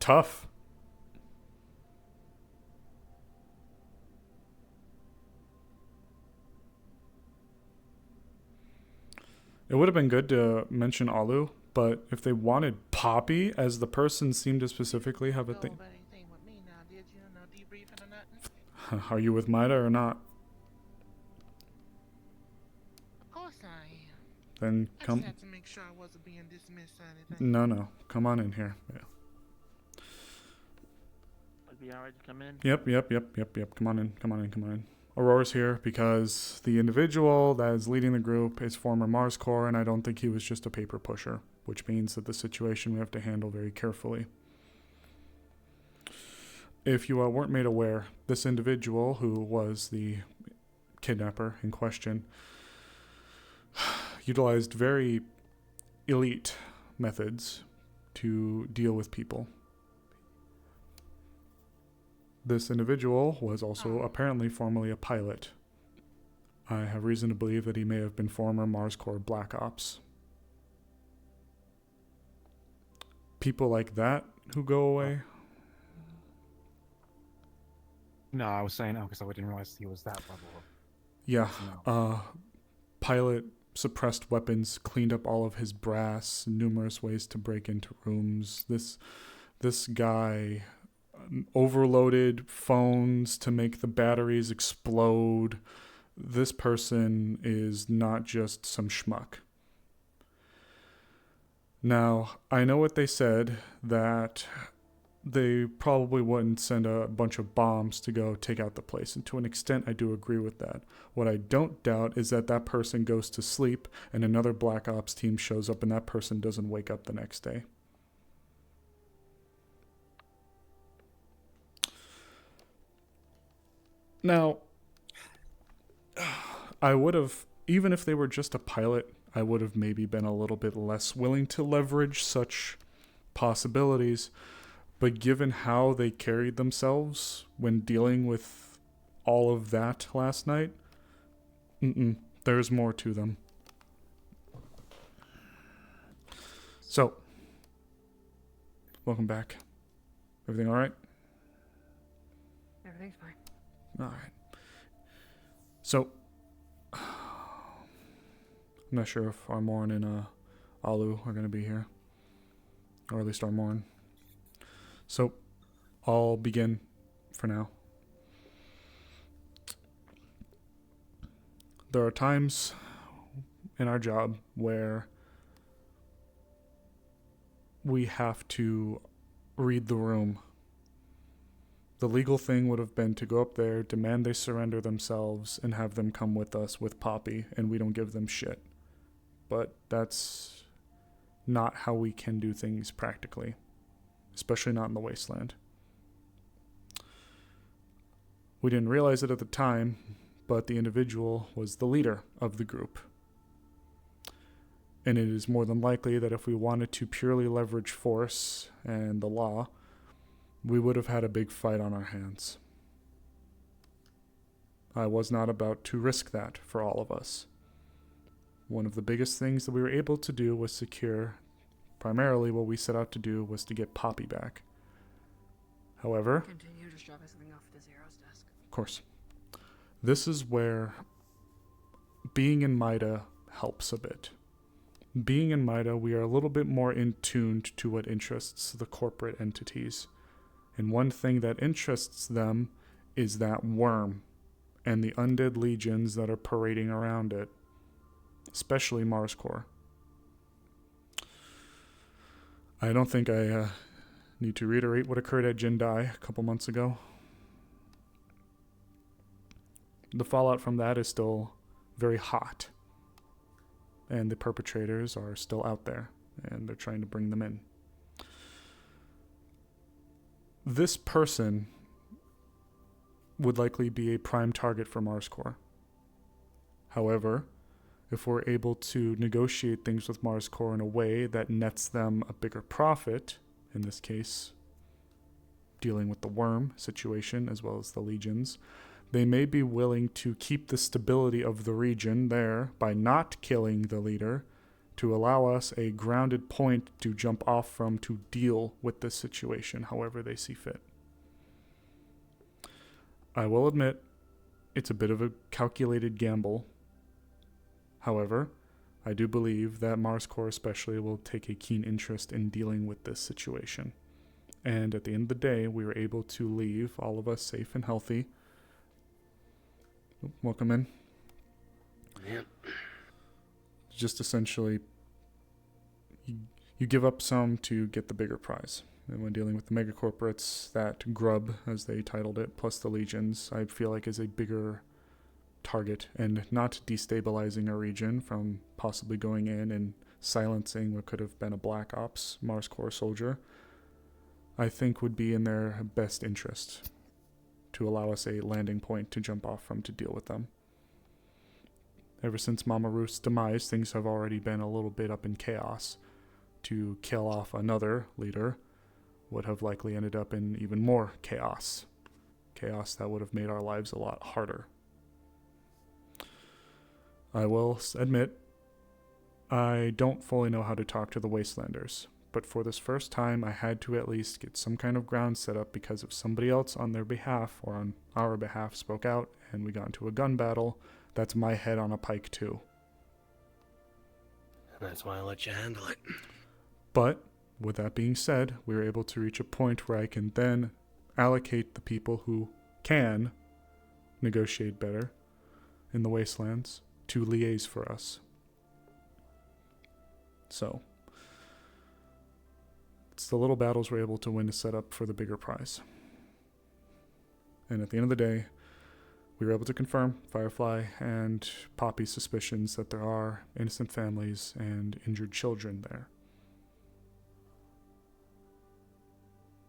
[SPEAKER 3] Tough. It would have been good to mention Alu, but if they wanted Poppy as the person seemed to specifically have a thing.
[SPEAKER 16] Anything with me now, did you? No debriefing or nothing?
[SPEAKER 3] Are you with Maida or not?
[SPEAKER 16] Of course I am.
[SPEAKER 3] Then
[SPEAKER 16] I
[SPEAKER 3] come.
[SPEAKER 16] just had to make sure I wasn't being dismissed or anything.
[SPEAKER 3] No. Come on in here. Yeah.
[SPEAKER 2] Would be alright to come in?
[SPEAKER 3] Yep. Come on in. Aurora's here because the individual that is leading the group is former Mars Corps, and I don't think he was just a paper pusher, which means that the situation we have to handle very carefully. If you weren't made aware, this individual, who was the kidnapper in question, utilized very elite methods to deal with people. This individual was also apparently formerly a pilot. I have reason to believe that he may have been former Mars Corps Black Ops. People like that who go away.
[SPEAKER 18] No, I was saying because I didn't realize he was that level.
[SPEAKER 3] Yeah, pilot suppressed weapons, cleaned up all of his brass, numerous ways to break into rooms. This guy overloaded phones to make the batteries explode. This person is not just some schmuck. Now, I know what they said, that they probably wouldn't send a bunch of bombs to go take out the place. And to an extent, I do agree with that. What I don't doubt is that that person goes to sleep and another Black Ops team shows up and that person doesn't wake up the next day. Now, I would have, even if they were just a pilot, I would have maybe been a little bit less willing to leverage such possibilities. But given how they carried themselves when dealing with all of that last night, there's more to them. So, welcome back. Everything all right?
[SPEAKER 19] Everything's fine.
[SPEAKER 3] All right. So, I'm not sure if Armorn and Alu are going to be here. Or at least Armorn. So, I'll begin for now. There are times in our job where we have to read the room. The legal thing would have been to go up there, demand they surrender themselves, and have them come with us with Poppy, and we don't give them shit. But that's not how we can do things practically. Especially not in the Wasteland. We didn't realize it at the time, but the individual was the leader of the group. And it is more than likely that if we wanted to purely leverage force and the law, we would have had a big fight on our hands. I was not about to risk that for all of us. One of the biggest things that we were able to do was secure. Primarily, what we set out to do was to get Poppy back. However,
[SPEAKER 19] Continue, just drop everything off at the Zero's desk.
[SPEAKER 3] Of course, this is where being in MIDA helps a bit. Being in MIDA, we are a little bit more in tuned to what interests the corporate entities. And one thing that interests them is that worm and the undead legions that are parading around it, especially Mars Core. I don't think I need to reiterate what occurred at Jindai a couple months ago. The fallout from that is still very hot. And the perpetrators are still out there, and they're trying to bring them in. This person would likely be a prime target for Mars Core. However, if we're able to negotiate things with Mars Core in a way that nets them a bigger profit, in this case, dealing with the worm situation as well as the legions, they may be willing to keep the stability of the region there by not killing the leader to allow us a grounded point to jump off from to deal with this situation however they see fit. I will admit, it's a bit of a calculated gamble. However, I do believe that Mars Core especially will take a keen interest in dealing with this situation. And at the end of the day, we were able to leave all of us safe and healthy. Welcome in.
[SPEAKER 8] Yep.
[SPEAKER 3] Just essentially, you give up some to get the bigger prize. And when dealing with the megacorporates, that grub, as they titled it, plus the legions, I feel like is a bigger target and not destabilizing a region from possibly going in and silencing what could have been a Black Ops Mars Core soldier, I think would be in their best interest to allow us a landing point to jump off from to deal with them. Ever since Mama Ruth's demise, things have already been a little bit up in chaos. To kill off another leader would have likely ended up in even more chaos. Chaos that would have made our lives a lot harder. I will admit, I don't fully know how to talk to the Wastelanders, but for this first time I had to at least get some kind of ground set up because if somebody else on their behalf or on our behalf spoke out and we got into a gun battle, that's my head on a pike too.
[SPEAKER 8] That's why I let you handle it.
[SPEAKER 3] But, with that being said, we were able to reach a point where I can then allocate the people who can negotiate better in the Wastelands to liaise for us. So, the little battles we're able to win to set up for the bigger prize. And at the end of the day, we were able to confirm Firefly and Poppy's suspicions that there are innocent families and injured children there.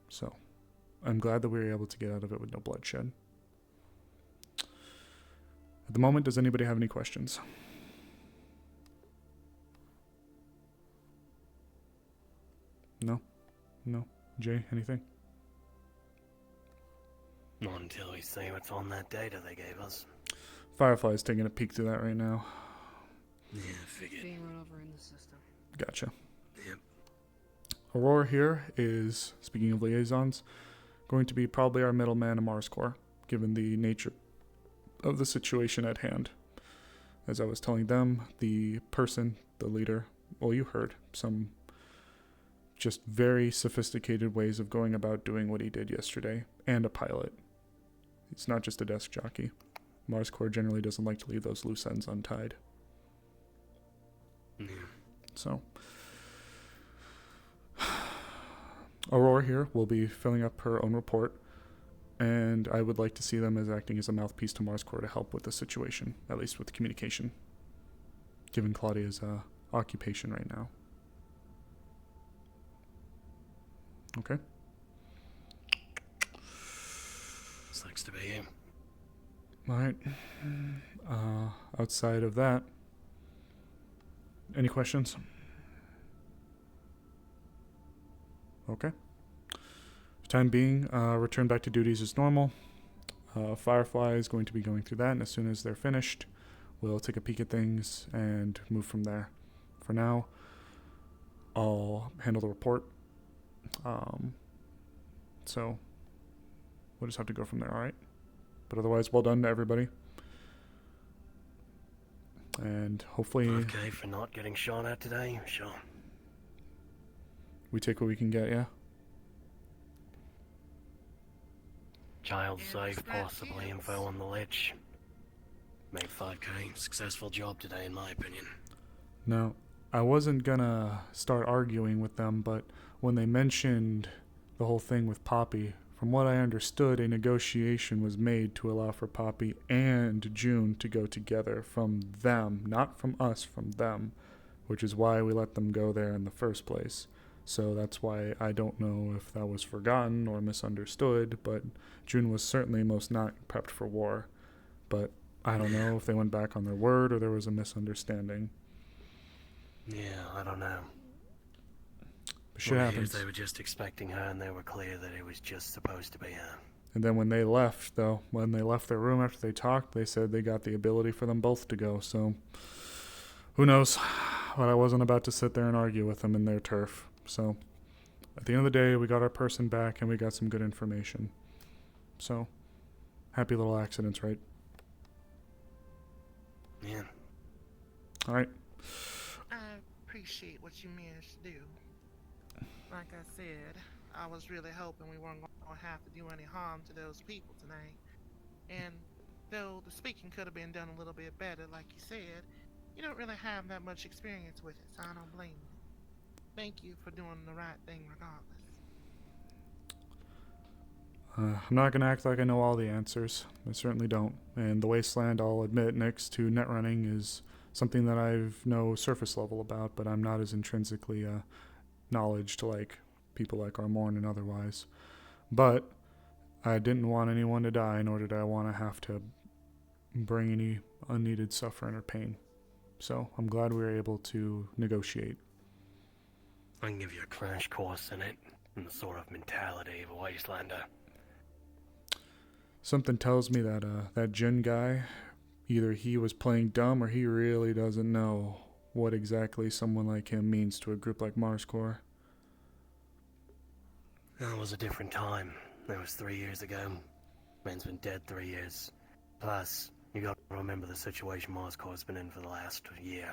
[SPEAKER 3] So, I'm glad that we were able to get out of it with no bloodshed. At the moment, does anybody have any questions? No? No? Jay, anything?
[SPEAKER 8] Not until we see what's on that data they gave us.
[SPEAKER 3] Firefly's taking a peek through that right now.
[SPEAKER 8] Yeah, figured.
[SPEAKER 4] Being run over in the system.
[SPEAKER 3] Gotcha.
[SPEAKER 8] Yep.
[SPEAKER 3] Aurora here is, speaking of liaisons, going to be probably our middleman in Mars Corps, given the nature of the situation at hand. As I was telling them, the person, the leader, well, you heard some just very sophisticated ways of going about doing what he did yesterday, and a pilot. He's not just a desk jockey. Mars Corps generally doesn't like to leave those loose ends untied.
[SPEAKER 8] Yeah.
[SPEAKER 3] So, Aurora here will be filling up her own report, and I would like to see them as acting as a mouthpiece to Mars Corps to help with the situation, at least with the communication, given Claudia's occupation right now. Okay.
[SPEAKER 8] Sucks to be you.
[SPEAKER 3] Alright. Outside of that, any questions? Okay. For time being, return back to duties as normal. Firefly is going to be going through that, and as soon as they're finished, we'll take a peek at things and move from there. For now, I'll handle the report. So we'll just have to go from there, alright? But otherwise, well done to everybody. And hopefully...
[SPEAKER 8] Okay for not getting shot at today? Sure.
[SPEAKER 3] We take what we can get, yeah?
[SPEAKER 8] Child safe, possibly. Info on the ledge. Made 5k. Successful job today, in my opinion.
[SPEAKER 3] Now, I wasn't gonna start arguing with them, but when they mentioned the whole thing with Poppy, from what I understood, a negotiation was made to allow for Poppy and June to go together from them, not from us, from them, which is why we let them go there in the first place. So that's why I don't know if that was forgotten or misunderstood, but June was certainly most not prepped for war. But I don't know if they went back on their word or there was a misunderstanding.
[SPEAKER 8] Yeah, I don't know.
[SPEAKER 3] Shit happens.
[SPEAKER 8] They were just expecting her, and they were clear that it was just supposed to be her.
[SPEAKER 3] And then when they left, though, when they left their room after they talked, they said they got the ability for them both to go. So, who knows? But I wasn't about to sit there and argue with them in their turf. So, at the end of the day, we got our person back, and we got some good information. So, happy little accidents, right?
[SPEAKER 8] Yeah.
[SPEAKER 3] All right.
[SPEAKER 16] I appreciate what you managed to do. Like I said, I was really hoping we weren't going to have to do any harm to those people tonight. And though the speaking could have been done a little bit better, like you said, you don't really have that much experience with it, so I don't blame you. Thank you for doing the right thing regardless.
[SPEAKER 3] I'm not going to act like I know all the answers. I certainly don't. And the Wasteland, I'll admit, next to net running is something that I've no surface level about, but I'm not as intrinsically knowledge to like people like Armorn and otherwise. But I didn't want anyone to die, nor did I want to have to bring any unneeded suffering or pain. So I'm glad we were able to negotiate.
[SPEAKER 8] I can give you a crash course in it, in the sort of mentality of a Wastelander.
[SPEAKER 3] Something tells me that that Jin guy, either he was playing dumb or he really doesn't know what exactly someone like him means to a group like Mars Corps.
[SPEAKER 8] That was a different time. That was 3 years ago. Man's been dead 3 years. Plus, you gotta remember the situation Mars Corps has been in for the last year.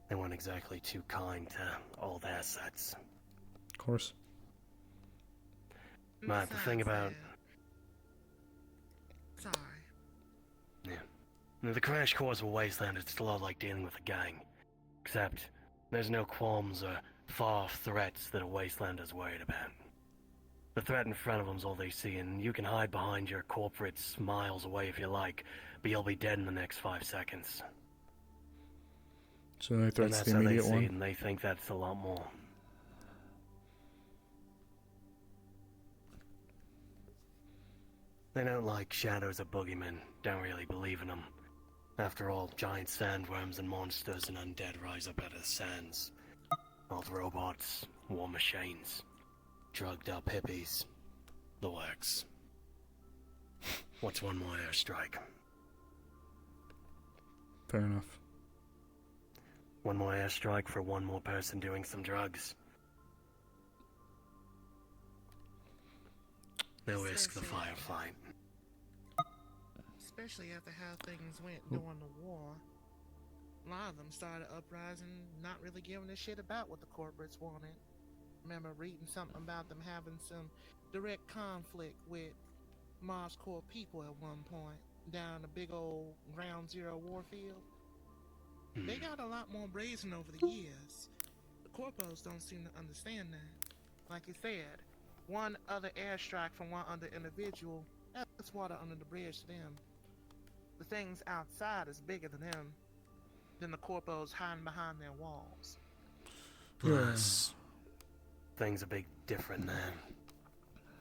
[SPEAKER 8] They weren't exactly too kind to old assets.
[SPEAKER 3] Of course.
[SPEAKER 8] But the thing about...
[SPEAKER 16] Sorry.
[SPEAKER 8] Yeah. The crash course of Wasteland, it's a lot like dealing with a gang. Except, there's no qualms or far-off threats that a wastelander's worried about. The threat in front of them's all they see, and you can hide behind your corporates miles away if you like, but you'll be dead in the next 5 seconds.
[SPEAKER 3] So they
[SPEAKER 8] And
[SPEAKER 3] threats
[SPEAKER 8] that's
[SPEAKER 3] the
[SPEAKER 8] how they
[SPEAKER 3] immediate
[SPEAKER 8] see
[SPEAKER 3] one.
[SPEAKER 8] it, and they think that's a lot more. They don't like shadows or boogeymen, don't really believe in them. After all, giant sandworms and monsters and undead rise up out of the sands. Old robots, war machines, drugged up hippies, the works. What's one more airstrike?
[SPEAKER 3] Fair enough.
[SPEAKER 8] One more airstrike for one more person doing some drugs. They'll risk the firefight.
[SPEAKER 16] Especially after how things went during the war. A lot of them started uprising, not really giving a shit about what the corporates wanted. Remember reading something about them having some direct conflict with Mars Corps people at one point, down a big old Ground Zero warfield. They got a lot more brazen over the years. The corpos don't seem to understand that. Like you said, one other airstrike from one other individual, that's water under the bridge to them. The things outside is bigger than the corpos hiding behind their walls.
[SPEAKER 8] Plus, things are big different now.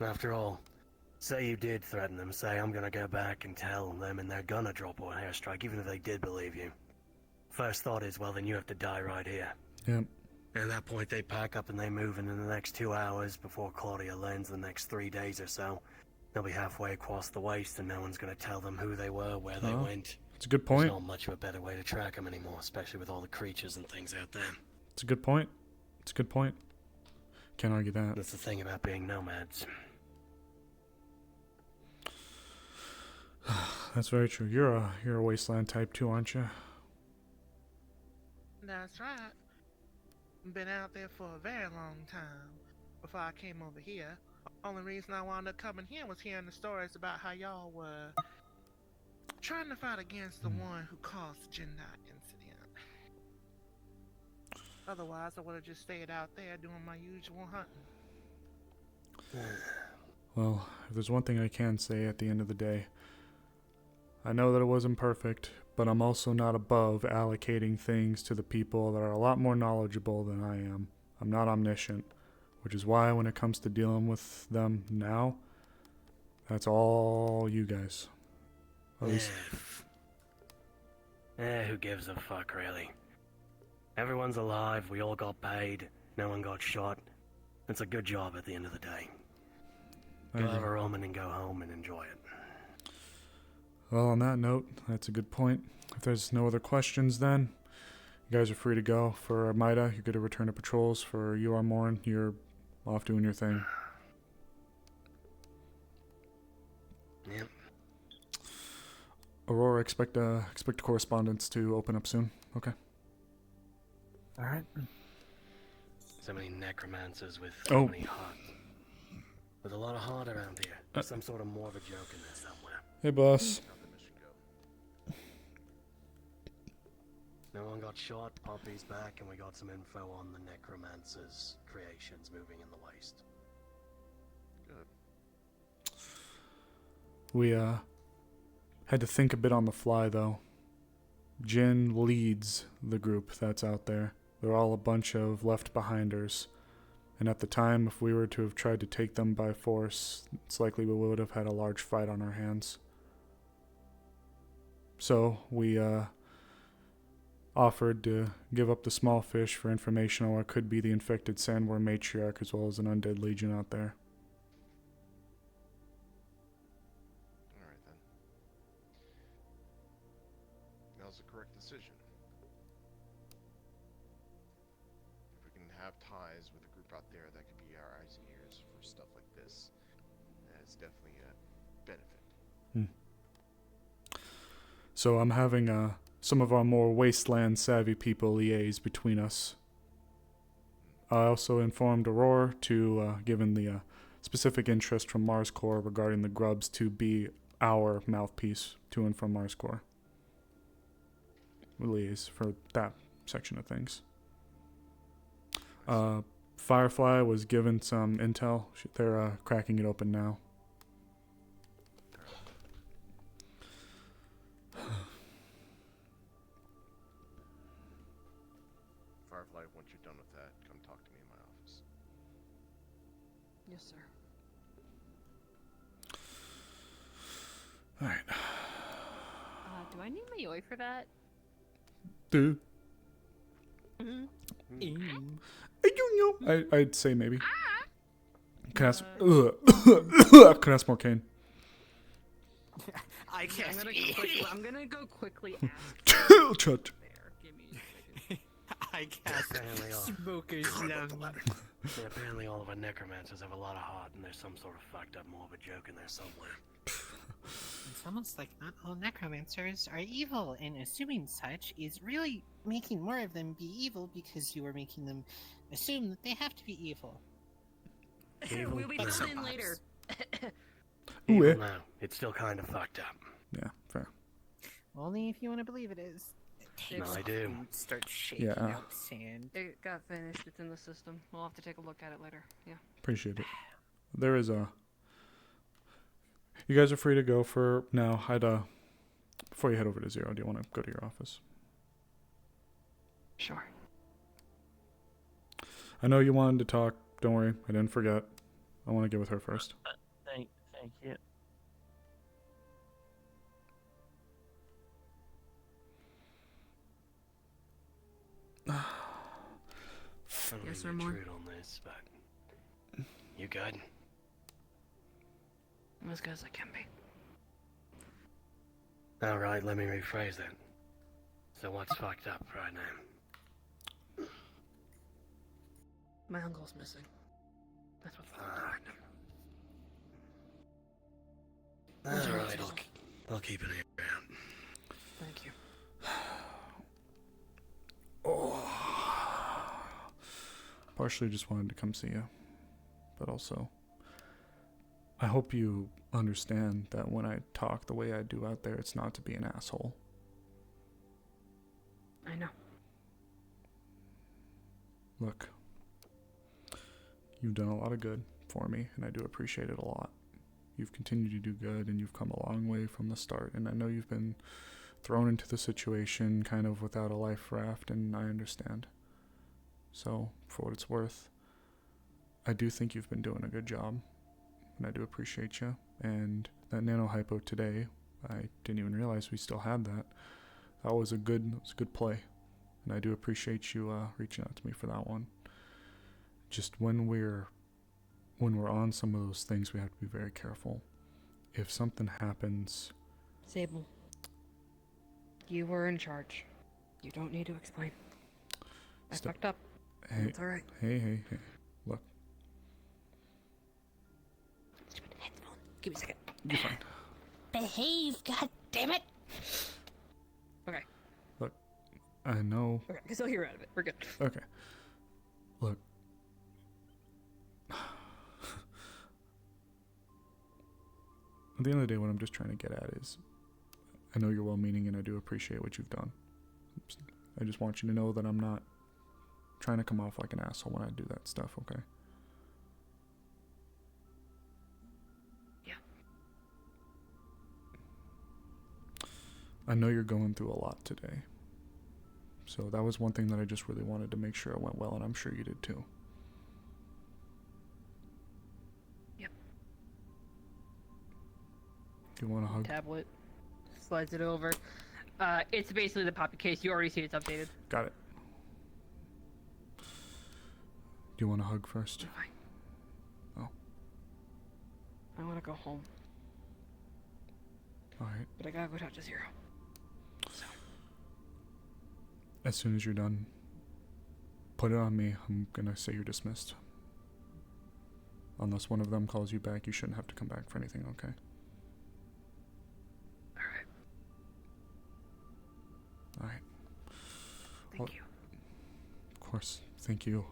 [SPEAKER 8] After all, say you did threaten them, say I'm gonna go back and tell them and they're gonna drop an airstrike, even if they did believe you. First thought is, well, then you have to die right here.
[SPEAKER 3] Yep.
[SPEAKER 8] At that point, they pack up and they move, and in the next 2 hours, before Claudia lands the next 3 days or so, they'll be halfway across the waste, and no one's gonna tell them who they were, where they went.
[SPEAKER 3] It's a good point.
[SPEAKER 8] There's not much of a better way to track them anymore, especially with all the creatures and things out there.
[SPEAKER 3] It's a good point. It's a good point. Can't argue that.
[SPEAKER 8] That's the thing about being nomads.
[SPEAKER 3] That's very true. You're a wasteland type too, aren't you?
[SPEAKER 16] That's right. Been out there for a very long time before I came over here. Only reason I wound up coming here was hearing the stories about how y'all were trying to fight against the one who caused the Jedi incident. Otherwise, I would have just stayed out there doing my usual hunting.
[SPEAKER 3] Well, if there's one thing I can say at the end of the day, I know that it wasn't perfect, but I'm also not above allocating things to the people that are a lot more knowledgeable than I am. I'm not omniscient, which is why when it comes to dealing with them now, that's all you guys. At least.
[SPEAKER 8] Who gives a fuck, really? Everyone's alive, we all got paid, no one got shot. It's a good job at the end of the day. Go have a Roman and go home and enjoy it.
[SPEAKER 3] Well, on that note, that's a good point. If there's no other questions, then you guys are free to go. For Maida, you're good to return to patrols. For you, Armorin, you're off doing your thing.
[SPEAKER 8] Yep.
[SPEAKER 3] Aurora, expect correspondence to open up soon. Okay.
[SPEAKER 18] All right.
[SPEAKER 8] So many necromancers with
[SPEAKER 3] Oh.
[SPEAKER 8] so many hearts. There's a lot of heart around here. There's some sort of morbid joke in there somewhere.
[SPEAKER 3] Hey, boss.
[SPEAKER 8] No one got shot, Poppy's back, and we got some info on the necromancers' creations moving in the waste.
[SPEAKER 11] Good.
[SPEAKER 3] We had to think a bit on the fly, though. Jin leads the group that's out there. They're all a bunch of left-behinders. And at the time, if we were to have tried to take them by force, it's likely we would have had a large fight on our hands. So we offered to give up the small fish for information on what could be the infected sandworm matriarch as well as an undead legion out there.
[SPEAKER 11] Alright then. That was the correct decision. If we can have ties with a group out there that could be our eyes and ears for stuff like this, that's definitely a benefit.
[SPEAKER 3] So I'm having some of our more wasteland-savvy people liaise between us. I also informed Aurora to, given the specific interest from Mars Corps regarding the grubs, to be our mouthpiece to and from Mars Corps. We liaise for that section of things. Firefly was given some intel. They're cracking it open now.
[SPEAKER 11] Firefly, once you're done with that, come talk to me in my office.
[SPEAKER 12] Yes, sir.
[SPEAKER 3] All right.
[SPEAKER 4] Do I need my Yoi for that?
[SPEAKER 3] Dude. I'd say maybe. Can I ask? Can I ask more Kane?
[SPEAKER 1] I can't.
[SPEAKER 12] I'm gonna go quickly ask.
[SPEAKER 3] Chut.
[SPEAKER 1] I cast Smoker's Lung.
[SPEAKER 8] Yeah, apparently all of our necromancers have a lot of heart, and there's some sort of fucked up morbid joke in there somewhere.
[SPEAKER 1] It's almost like not all necromancers are evil, and assuming such is really making more of them be evil because you are making them assume that they have to be evil.
[SPEAKER 12] We'll be filled in later.
[SPEAKER 8] Evil now. It's still kind of fucked up.
[SPEAKER 3] Yeah, fair.
[SPEAKER 1] Only if you want to believe it is.
[SPEAKER 8] No, I do.
[SPEAKER 1] Start shaking out sand.
[SPEAKER 12] It got finished. It's in the system. We'll have to take a look at it later. Yeah.
[SPEAKER 3] Appreciate it. There is a... You guys are free to go for now. Before you head over to Zero, do you want to go to your office?
[SPEAKER 12] Sure.
[SPEAKER 3] I know you wanted to talk. Don't worry. I didn't forget. I want to get with her first.
[SPEAKER 2] Thank you.
[SPEAKER 12] Yes or more?
[SPEAKER 8] On this, but you good?
[SPEAKER 12] I'm as good as I can be.
[SPEAKER 8] All right, let me rephrase that. So what's fucked up right now?
[SPEAKER 12] My uncle's missing. That's what's fucked up right now.
[SPEAKER 8] All right, I'll keep an ear out.
[SPEAKER 12] Thank you.
[SPEAKER 3] Partially just wanted to come see you. But also, I hope you understand that when I talk the way I do out there, it's not to be an asshole.
[SPEAKER 12] I know.
[SPEAKER 3] Look, you've done a lot of good for me, and I do appreciate it a lot. You've continued to do good, and you've come a long way from the start, and I know you've been thrown into the situation kind of without a life raft, and I understand. So, for what it's worth, I do think you've been doing a good job, and I do appreciate you. And that nano hypo today, I didn't even realize we still had that. That was a good play, and I do appreciate you reaching out to me for that one. Just when we're on some of those things, we have to be very careful. If something happens,
[SPEAKER 12] Sable, you were in charge. You don't need to explain. I fucked up.
[SPEAKER 3] Hey,
[SPEAKER 12] It's alright.
[SPEAKER 3] Hey. Look.
[SPEAKER 12] Give me a second.
[SPEAKER 3] You're fine.
[SPEAKER 12] Behave, god damn it! Okay.
[SPEAKER 3] Look, I know.
[SPEAKER 12] Okay, I can still hear out of it. We're good.
[SPEAKER 3] Okay. Look. At the end of the day, what I'm just trying to get at is, I know you're well-meaning and I do appreciate what you've done. I just want you to know that I'm not trying to come off like an asshole when I do that stuff, okay?
[SPEAKER 12] Yeah.
[SPEAKER 3] I know you're going through a lot today. So that was one thing that I just really wanted to make sure it went well, and I'm sure you did too.
[SPEAKER 12] Yep.
[SPEAKER 3] Do you want a hug?
[SPEAKER 12] Tablet. Slides it over. It's basically the poppy case. You already see it's updated.
[SPEAKER 3] Got it. Do you want a hug first?
[SPEAKER 12] Fine.
[SPEAKER 3] Oh.
[SPEAKER 12] I want to go home.
[SPEAKER 3] Alright.
[SPEAKER 12] But I gotta go talk to Zero. So.
[SPEAKER 3] As soon as you're done, put it on me. I'm gonna say you're dismissed. Unless one of them calls you back, you shouldn't have to come back for anything, okay? Alright.
[SPEAKER 12] Thank you.
[SPEAKER 3] Of course, thank you.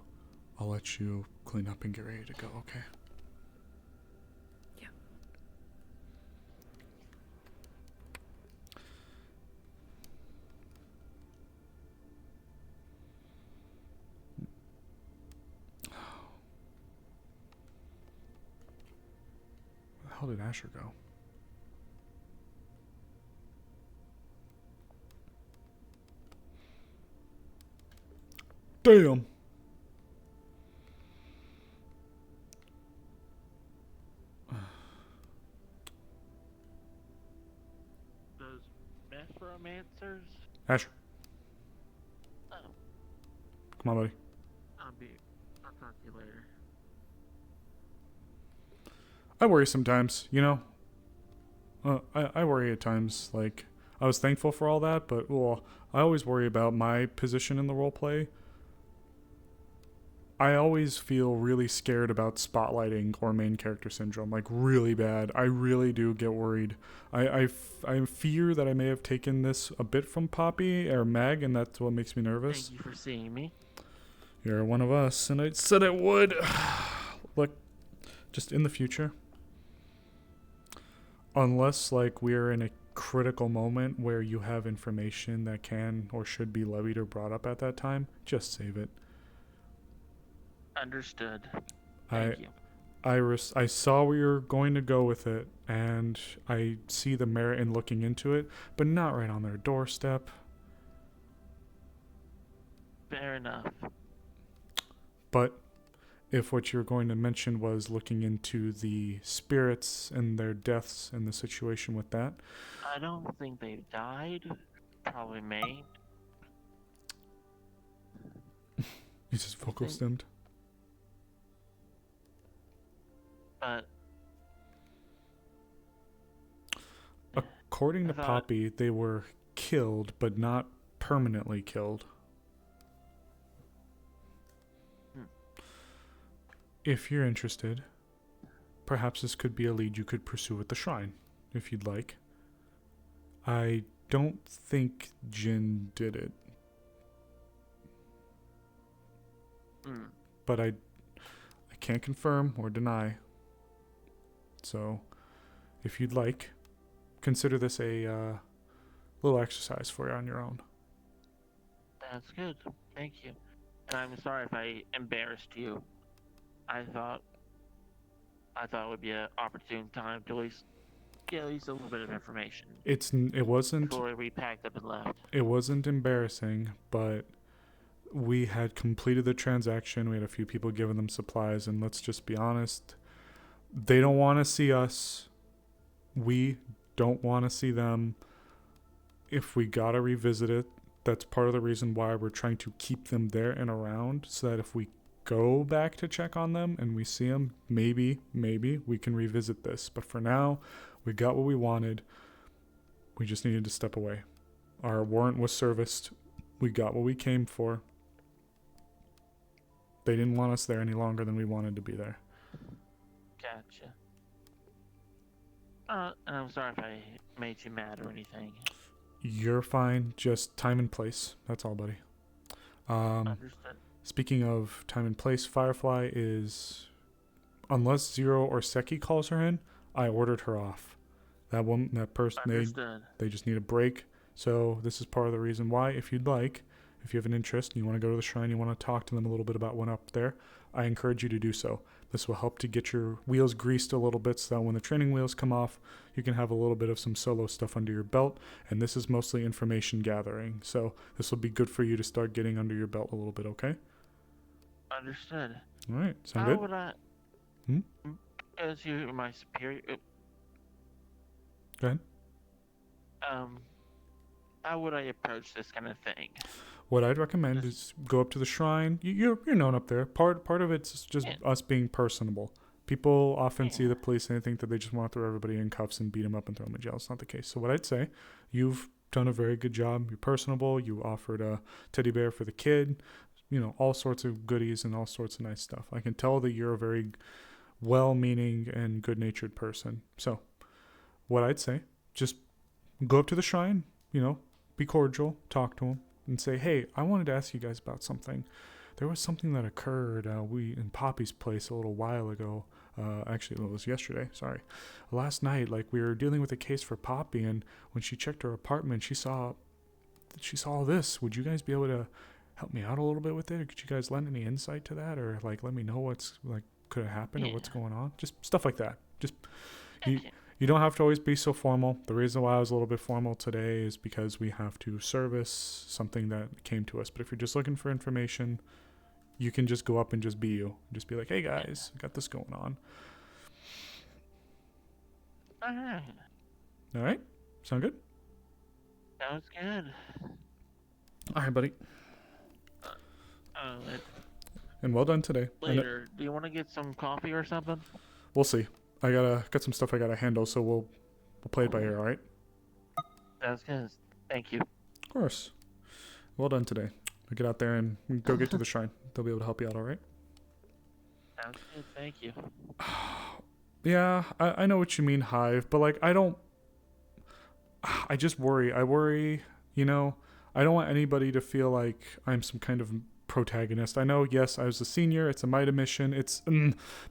[SPEAKER 3] I'll let you clean up and get ready to go, okay?
[SPEAKER 12] Yeah.
[SPEAKER 3] hell did Asher go? Damn.
[SPEAKER 2] Those necromancers?
[SPEAKER 3] Asher,
[SPEAKER 2] Oh,
[SPEAKER 3] come on, buddy.
[SPEAKER 2] I'll talk to you later.
[SPEAKER 3] I worry sometimes, you know. I worry at times. Like, I was thankful for all that, but well, I always worry about my position in the roleplay. I always feel really scared about spotlighting or main character syndrome, like really bad. I really do get worried. I fear that I may have taken this a bit from Poppy or Meg, and that's what makes me nervous.
[SPEAKER 2] Thank you for seeing me.
[SPEAKER 3] You're one of us, and I said I would. Look, just in the future, unless like we're in a critical moment where you have information that can or should be levied or brought up at that time, just save it.
[SPEAKER 2] Understood. Thank you.
[SPEAKER 3] I saw where you're going to go with it, and I see the merit in looking into it, but not right on their doorstep.
[SPEAKER 2] Fair enough.
[SPEAKER 3] But if what you're going to mention was looking into the spirits and their deaths and the situation with that,
[SPEAKER 2] I don't think they've died. Probably maimed.
[SPEAKER 3] he's just vocal stemmed.
[SPEAKER 2] But
[SPEAKER 3] according to Poppy, they were killed, but not permanently killed. If you're interested, perhaps this could be a lead you could pursue at the shrine, if you'd like. I don't think Jin did it. But I can't confirm or deny. So, if you'd like, consider this a little exercise for you on your own.
[SPEAKER 2] that's good. Thank you. And I'm sorry if I embarrassed you. I thought it would be an opportune time to get at least a little bit of information.
[SPEAKER 3] It wasn't
[SPEAKER 2] before we packed up and left.
[SPEAKER 3] It wasn't embarrassing, but we had completed the transaction. We had a few people giving them supplies, and let's just be honest, they don't want to see us. We don't want to see them. If we gotta revisit it, that's part of the reason why we're trying to keep them there and around, so that if we go back to check on them and we see them, maybe we can revisit this. But for now, we got what we wanted. We just needed to step away. Our warrant was serviced. We got what we came for. They didn't want us there any longer than we wanted to be there.
[SPEAKER 2] Gotcha. And I'm sorry if I made you mad or anything.
[SPEAKER 3] You're fine. Just time and place. That's all, buddy.
[SPEAKER 2] Understood.
[SPEAKER 3] Speaking of time and place, Firefly is, unless Zero or Seki calls her in, I ordered her off. That woman, that person, they just need a break. So this is part of the reason why, if you'd like, if you have an interest and you want to go to the shrine, you want to talk to them a little bit about what's up there, I encourage you to do so. This will help to get your wheels greased a little bit, so that when the training wheels come off, you can have a little bit of some solo stuff under your belt. And this is mostly information gathering, so this will be good for you to start getting under your belt a little bit, okay?
[SPEAKER 2] Understood.
[SPEAKER 3] All right, sound
[SPEAKER 2] How
[SPEAKER 3] good?
[SPEAKER 2] would I... As you're my superior...
[SPEAKER 3] Go ahead.
[SPEAKER 2] How would I approach this kind of thing?
[SPEAKER 3] What I'd recommend is go up to the shrine. You're known up there. Part of it's just us being personable. People often see the police and they think that they just want to throw everybody in cuffs and beat them up and throw them in jail. It's not the case. So what I'd say, you've done a very good job. You're personable. You offered a teddy bear for the kid. You know, all sorts of goodies and all sorts of nice stuff. I can tell that you're a very well-meaning and good-natured person. So what I'd say, just go up to the shrine, you know, be cordial, talk to them, and say, hey, I wanted to ask you guys about something. There was something that occurred in Poppy's place a little while ago. Actually, it was yesterday, sorry. Last night, like, we were dealing with a case for Poppy, and when she checked her apartment, she saw all this. Would you guys be able to help me out a little bit with it? Or could you guys lend any insight to that? Or, like, let me know what's, like, could have happened or what's going on? Just stuff like that. Just, You don't have to always be so formal. The reason why I was a little bit formal today is because we have to service something that came to us. But if you're just looking for information, you can just go up and just be you. Just be like, hey guys, got this going on. All right? Sound good?
[SPEAKER 2] Sounds good.
[SPEAKER 3] All right, buddy.
[SPEAKER 2] Uh,
[SPEAKER 3] And well done today.
[SPEAKER 2] later, do you want to get some coffee or something?
[SPEAKER 3] We'll see. I got some stuff I gotta handle, so we'll play it by ear, all right?
[SPEAKER 2] Sounds good. Thank you.
[SPEAKER 3] Of course. Well done today. I'll get out there and go get to the shrine. They'll be able to help you out, all right?
[SPEAKER 2] Sounds good. Thank you.
[SPEAKER 3] Yeah, I know what you mean, Hive, but like I just worry. I worry, you know, I don't want anybody to feel like I'm some kind of protagonist. I know, yes, I was a senior, it's a Mida mission,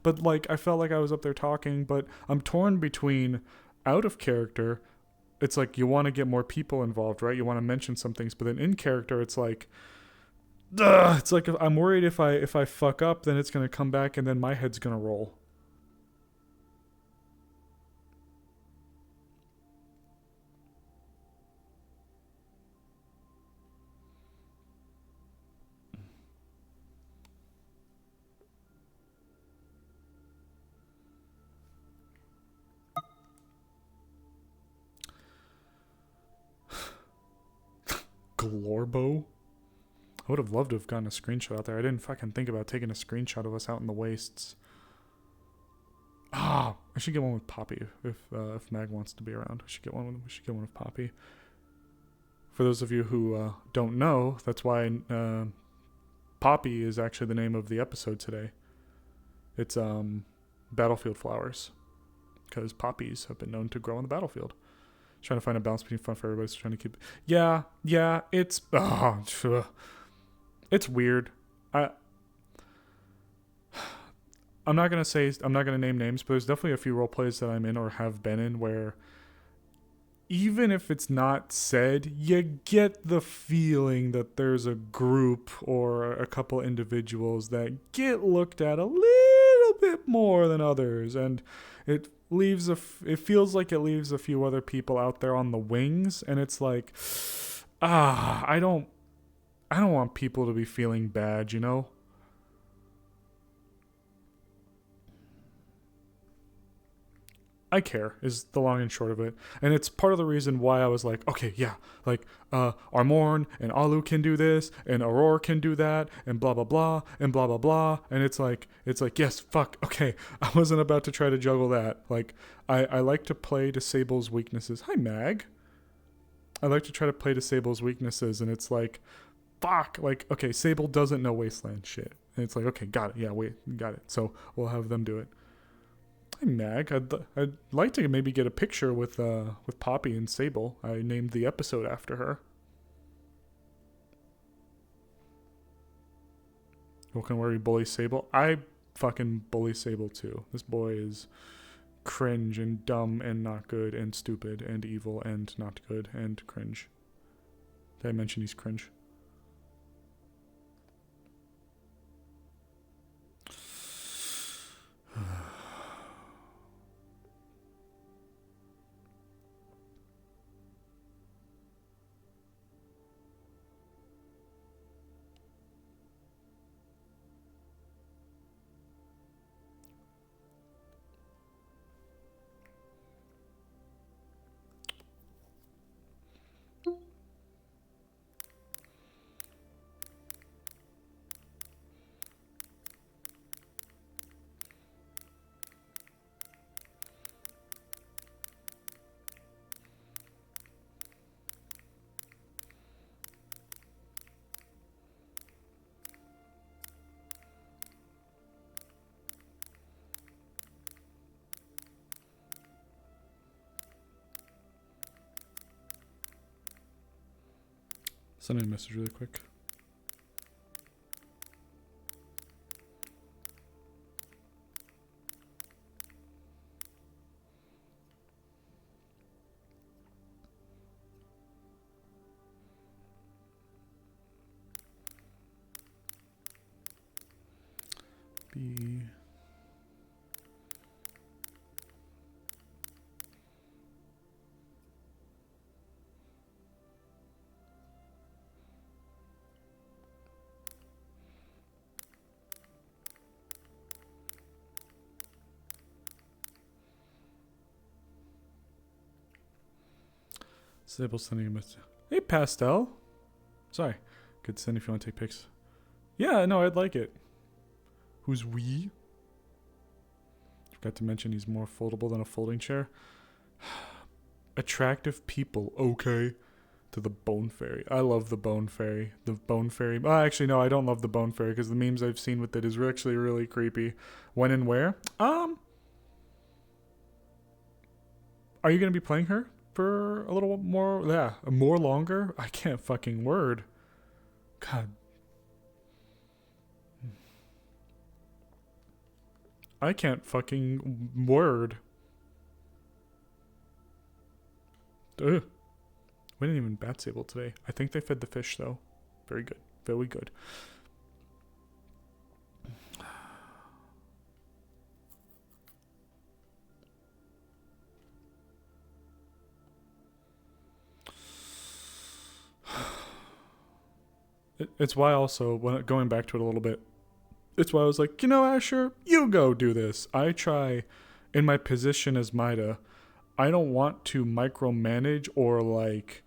[SPEAKER 3] but like I felt like I was up there talking, but I'm torn between out of character. It's like you want to get more people involved, right? You want to mention some things, but then in character, it's like, it's like I'm worried if I fuck up, then it's gonna come back, and then my head's gonna roll. Glorbo? I would have loved to have gotten a screenshot out there. I didn't fucking think about taking a screenshot of us out in the wastes. I should get one with Poppy if Mag wants to be around. We should get one with Poppy. For those of you who don't know, that's why Poppy is actually the name of the episode today. It's battlefield flowers, because poppies have been known to grow on the battlefield. Trying to find a balance between fun for everybody. So trying to keep. Yeah. It's it's weird. I'm not gonna name names, but there's definitely a few role plays that I'm in or have been in where even if it's not said, you get the feeling that there's a group or a couple individuals that get looked at a little bit more than others, and it feels like it leaves a few other people out there on the wings, and it's like, I don't want people to be feeling bad, you know? I care is the long and short of it. And it's part of the reason why I was like, okay, yeah, like Armorn and Alu can do this and Aurora can do that and blah blah blah and blah blah blah. And it's like yes, fuck, okay. I wasn't about to try to juggle that. Like I like to play to Sable's weaknesses. Hi Mag. I like to try to play to Sable's weaknesses, and it's like, fuck, like, okay, Sable doesn't know Wasteland shit. And it's like, okay, got it. Yeah, got it. So we'll have them do it. Hi, Mag. I'd like to maybe get a picture with Poppy and Sable. I named the episode after her. Looking where you bully Sable. I fucking bully Sable too. This boy is cringe and dumb and not good and stupid and evil and not good and cringe. Did I mention he's cringe? Send me a message really quick. B Sable sending a message. Hey, Pastel. Sorry. Could send if you want to take pics. Yeah, no, I'd like it. Who's we? Forgot to mention he's more foldable than a folding chair. Attractive people, okay. To the Bone Fairy. I love the Bone Fairy. The Bone Fairy. Oh, actually, no, I don't love the Bone Fairy because the memes I've seen with it is actually really creepy. When and where? Are you going to be playing her for a little more? Yeah, more longer? I can't fucking word. God. I can't fucking word. Ugh. We didn't even bat Sable today. I think they fed the fish, though. Very good. Very good. It's why also, when going back to it a little bit, it's why I was like, you know, Asher, you go do this. I try, in my position as Maida, I don't want to micromanage or, like,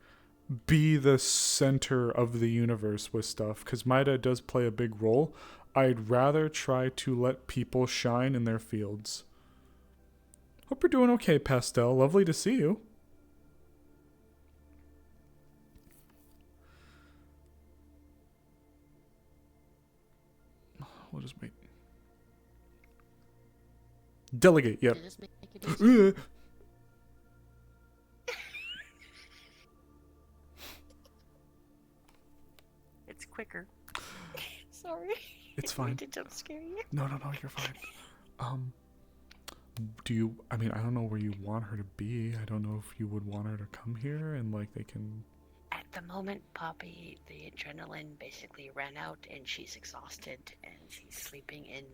[SPEAKER 3] be the center of the universe with stuff, because Maida does play a big role. I'd rather try to let people shine in their fields. Hope you're doing okay, Pastel. Lovely to see you. We'll just wait. Delegate, yep.
[SPEAKER 21] It's quicker. Sorry.
[SPEAKER 3] It's fine.
[SPEAKER 21] To jump scare you.
[SPEAKER 3] No, you're fine. Do you, I mean, I don't know where you want her to be. I don't know if you would want her to come here and, like, they can...
[SPEAKER 21] At the moment, Poppy, the adrenaline basically ran out and she's exhausted and she's sleeping in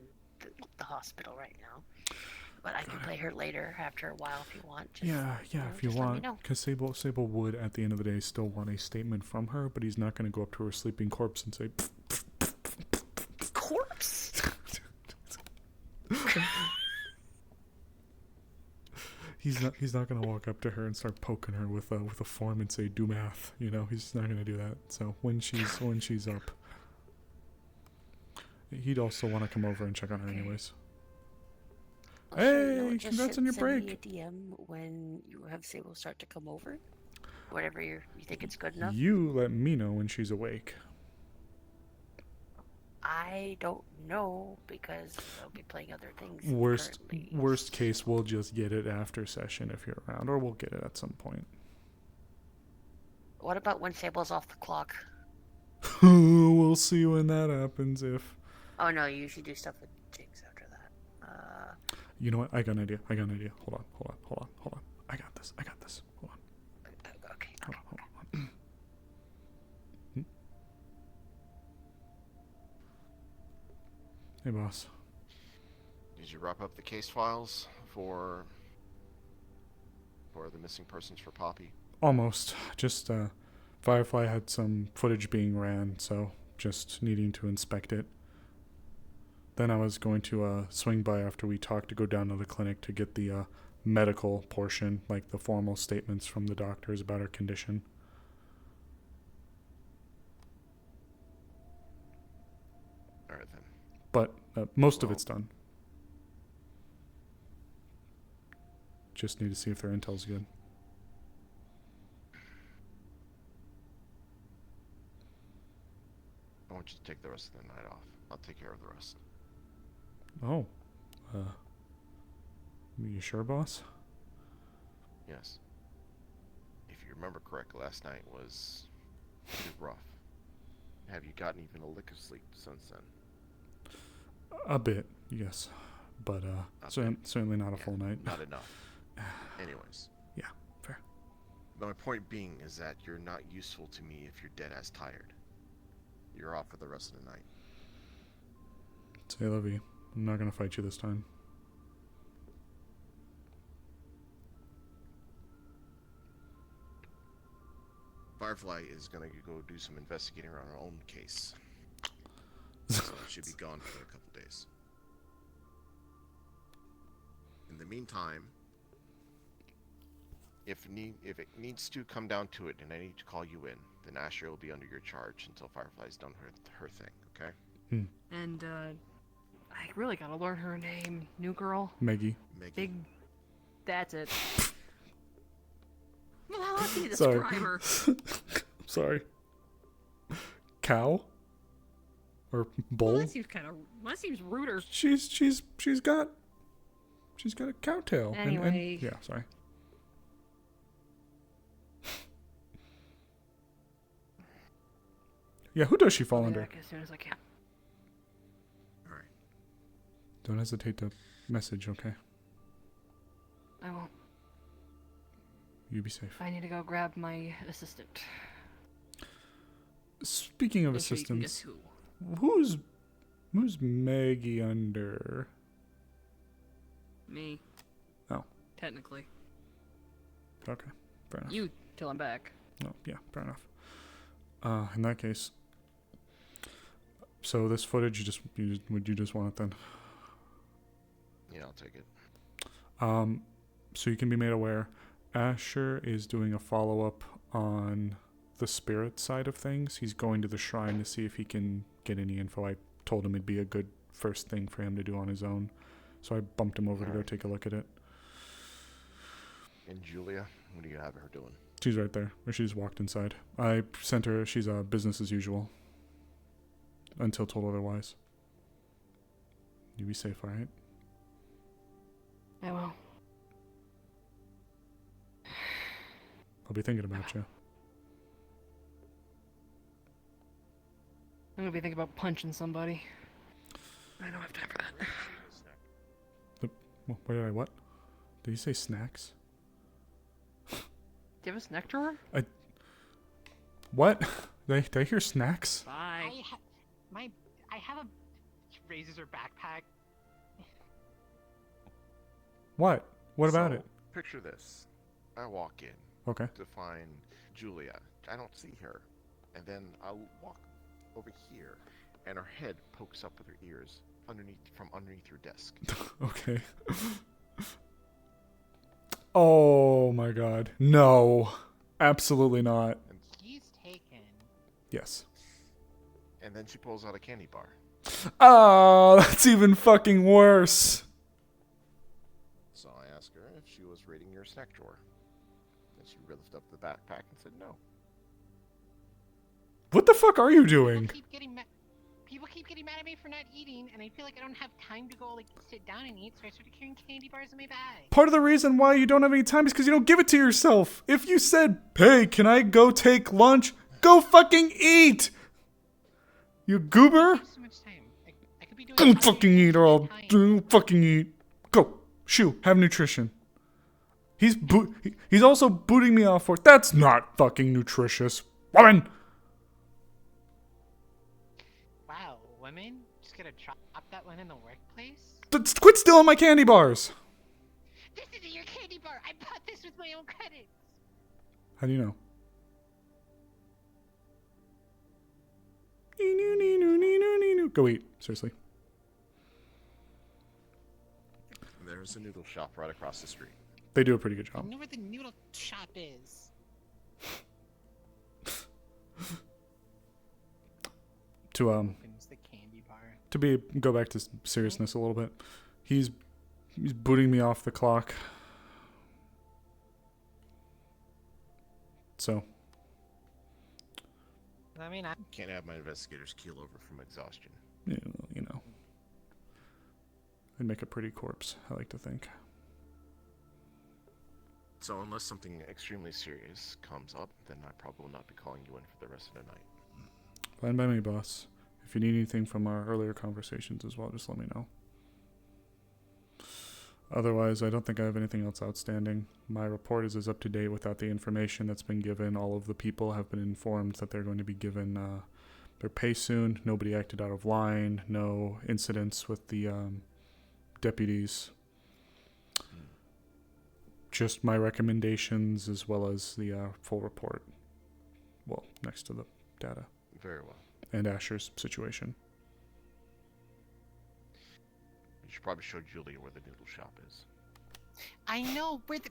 [SPEAKER 21] the hospital right now. But I can play her later after a while if you want. Just,
[SPEAKER 3] yeah, if you want. Because Sable would, at the end of the day, still want a statement from her, but he's not going to go up to her sleeping corpse and say...
[SPEAKER 21] Corpse?
[SPEAKER 3] He's not gonna walk up to her and start poking her with a form and say do math. You know, he's not gonna do that. So when she's up, he'd also want to come over and check on her anyways. Hey, congrats on your break.
[SPEAKER 21] Send me a DM when you have Sable start to come over. Whatever you think it's good enough.
[SPEAKER 3] You let me know when she's awake.
[SPEAKER 21] I don't know because I'll be playing other things.
[SPEAKER 3] Worst case, we'll just get it after session if you're around, or we'll get it at some point.
[SPEAKER 21] What about when Sable's off the clock?
[SPEAKER 3] We'll see when that happens. If.
[SPEAKER 21] Oh no, you usually do stuff with Jigs after that.
[SPEAKER 3] You know what? I got an idea. Hold on. I got this. Hold on.
[SPEAKER 21] Okay.
[SPEAKER 3] Hold on. Hey, boss.
[SPEAKER 11] Did you wrap up the case files for the missing persons for Poppy?
[SPEAKER 3] Almost. Just Firefly had some footage being ran, so just needing to inspect it. Then I was going to swing by after we talked to go down to the clinic to get the medical portion, like the formal statements from the doctors about her condition.
[SPEAKER 11] All right then.
[SPEAKER 3] But most of it's done. Just need to see if their intel's good.
[SPEAKER 11] I want you to take the rest of the night off. I'll take care of the rest.
[SPEAKER 3] Oh. You sure, boss?
[SPEAKER 11] Yes. If you remember correctly, last night was pretty rough. Have you gotten even a lick of sleep since then?
[SPEAKER 3] A bit, yes. But certainly not a full night.
[SPEAKER 11] Not enough. Anyways.
[SPEAKER 3] Yeah, fair.
[SPEAKER 11] My point being is that you're not useful to me if you're dead as tired. You're off for the rest of the night.
[SPEAKER 3] Say, Levy, I'm not going to fight you this time.
[SPEAKER 11] Firefly is going to go do some investigating around her own case. So she'll be gone for a couple days. In the meantime, if it needs to come down to it, and I need to call you in, then Asher will be under your charge until Firefly's done her thing. Okay?
[SPEAKER 4] And I really gotta learn her name. New girl.
[SPEAKER 3] Maggie.
[SPEAKER 4] Big. That's it. Well, how else do you
[SPEAKER 3] Sorry.
[SPEAKER 4] describe her?
[SPEAKER 3] Sorry. Cow? Or bull?
[SPEAKER 4] Well, that seems ruder.
[SPEAKER 3] She's got a cow tail.
[SPEAKER 4] Anyway.
[SPEAKER 3] Yeah, sorry. Yeah, who does she fall under?
[SPEAKER 4] As soon as I can.
[SPEAKER 11] Alright.
[SPEAKER 3] Don't hesitate to message, okay?
[SPEAKER 4] I won't.
[SPEAKER 3] You be safe.
[SPEAKER 4] I need to go grab my assistant.
[SPEAKER 3] Speaking of
[SPEAKER 4] Make sure you can guess
[SPEAKER 3] assistants,
[SPEAKER 4] who.
[SPEAKER 3] who's Maggie under?
[SPEAKER 4] Me.
[SPEAKER 3] Oh.
[SPEAKER 4] Technically.
[SPEAKER 3] Okay, fair enough.
[SPEAKER 4] You till I'm back.
[SPEAKER 3] Oh, yeah, fair enough. In that case, so this footage, would you just want it then?
[SPEAKER 11] Yeah, I'll take it.
[SPEAKER 3] So you can be made aware, Asher is doing a follow-up on the spirit side of things. He's going to the shrine to see if he can get any info. I told him it'd be a good first thing for him to do on his own. So I bumped him over to go take a look at it.
[SPEAKER 11] And Julia, what do you have her doing?
[SPEAKER 3] She's right there, or she just walked inside. I sent her, she's business as usual. Until told otherwise. You be safe, alright?
[SPEAKER 4] I will.
[SPEAKER 3] I'll be thinking about you.
[SPEAKER 4] I'm gonna be thinking about punching somebody. I don't have time for that.
[SPEAKER 3] What? Did you say snacks?
[SPEAKER 4] Do you have a snack drawer?
[SPEAKER 3] What? Did I hear snacks?
[SPEAKER 4] Bye.
[SPEAKER 1] I have a razor backpack.
[SPEAKER 3] What? What about
[SPEAKER 11] So,
[SPEAKER 3] it?
[SPEAKER 11] Picture this. I walk in.
[SPEAKER 3] Okay.
[SPEAKER 11] To find Julia. I don't see her. And then I'll walk over here, and her head pokes up with her ears from underneath your desk.
[SPEAKER 3] Okay. Oh my god. No. Absolutely not.
[SPEAKER 1] He's taken.
[SPEAKER 3] Yes.
[SPEAKER 11] And then she pulls out a candy bar.
[SPEAKER 3] Oh, that's even fucking worse.
[SPEAKER 11] So I asked her if she was raiding your snack drawer. And she lifted up the backpack and said no.
[SPEAKER 3] What the fuck are you doing?
[SPEAKER 1] People keep getting mad at me for not eating, and I feel like I don't have time to go sit down and eat, so I started carrying candy bars in my bag.
[SPEAKER 3] Part of the reason why you don't have any time is because you don't give it to yourself. If you said, hey, can I go take lunch? Go fucking eat! You goober?
[SPEAKER 1] I have so much time. I could be doing
[SPEAKER 3] Go fucking eat or I'll fucking eat. Go. Shoo. Have nutrition. He's also booting me off for it. That's not fucking nutritious. Woman!
[SPEAKER 1] Wow, women? Just gonna drop that one in the workplace?
[SPEAKER 3] Quit stealing my candy bars.
[SPEAKER 1] This isn't your candy bar! I bought this with my own credits!
[SPEAKER 3] How do you know? Go eat. Seriously.
[SPEAKER 11] There's a noodle shop right across the street.
[SPEAKER 3] They do a pretty good
[SPEAKER 1] I
[SPEAKER 3] job.
[SPEAKER 1] know where the noodle shop is. Opens the candy bar.
[SPEAKER 3] Go back to seriousness a little bit. He's booting me off the clock. So.
[SPEAKER 1] I mean,
[SPEAKER 11] Can't have my investigators keel over from exhaustion.
[SPEAKER 3] Yeah, you know. I'd make a pretty corpse, I like to think.
[SPEAKER 11] So unless something extremely serious comes up, then I probably will not be calling you in for the rest of the night.
[SPEAKER 3] Fine by me, boss. If you need anything from our earlier conversations as well, just let me know. Otherwise, I don't think I have anything else outstanding. My report is as up to date without the information that's been given. All of the people have been informed that they're going to be given their pay soon. Nobody acted out of line. No incidents with the deputies. Just my recommendations as well as the full report. Well, next to the data.
[SPEAKER 11] Very well.
[SPEAKER 3] And Asher's situation.
[SPEAKER 11] You should probably show Julia where the noodle shop is.
[SPEAKER 1] I know where the...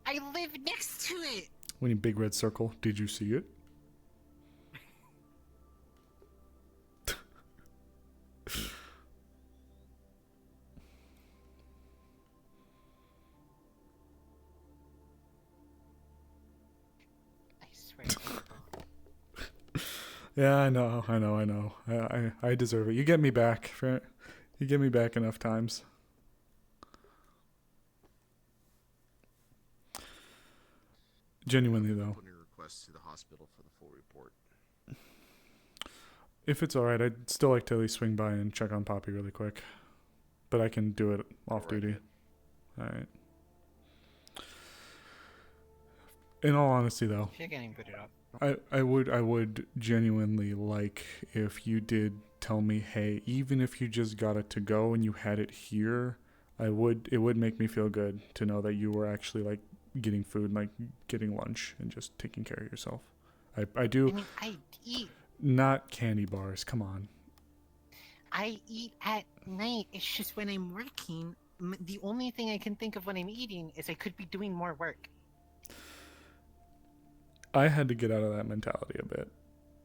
[SPEAKER 1] I live next to it.
[SPEAKER 3] We need big red circle. Did you see it?
[SPEAKER 1] I swear.
[SPEAKER 3] Yeah, I know. I deserve it. You get me back. You get me back enough times. Genuinely, though.
[SPEAKER 11] Put in a request to the hospital for the full report.
[SPEAKER 3] If it's alright, I'd still like to at least swing by and check on Poppy really quick. But I can do it off duty. Alright. In all honesty, though,
[SPEAKER 1] If you're getting booted up.
[SPEAKER 3] I would genuinely like if you did tell me, hey, even if you just got it to go and you had it here, it would make me feel good to know that you were actually like getting food, like getting lunch and just taking care of yourself. I do.
[SPEAKER 1] I mean, I eat.
[SPEAKER 3] Not candy bars. Come on.
[SPEAKER 1] I eat at night. It's just when I'm working, the only thing I can think of when I'm eating is I could be doing more work.
[SPEAKER 3] I had to get out of that mentality a bit.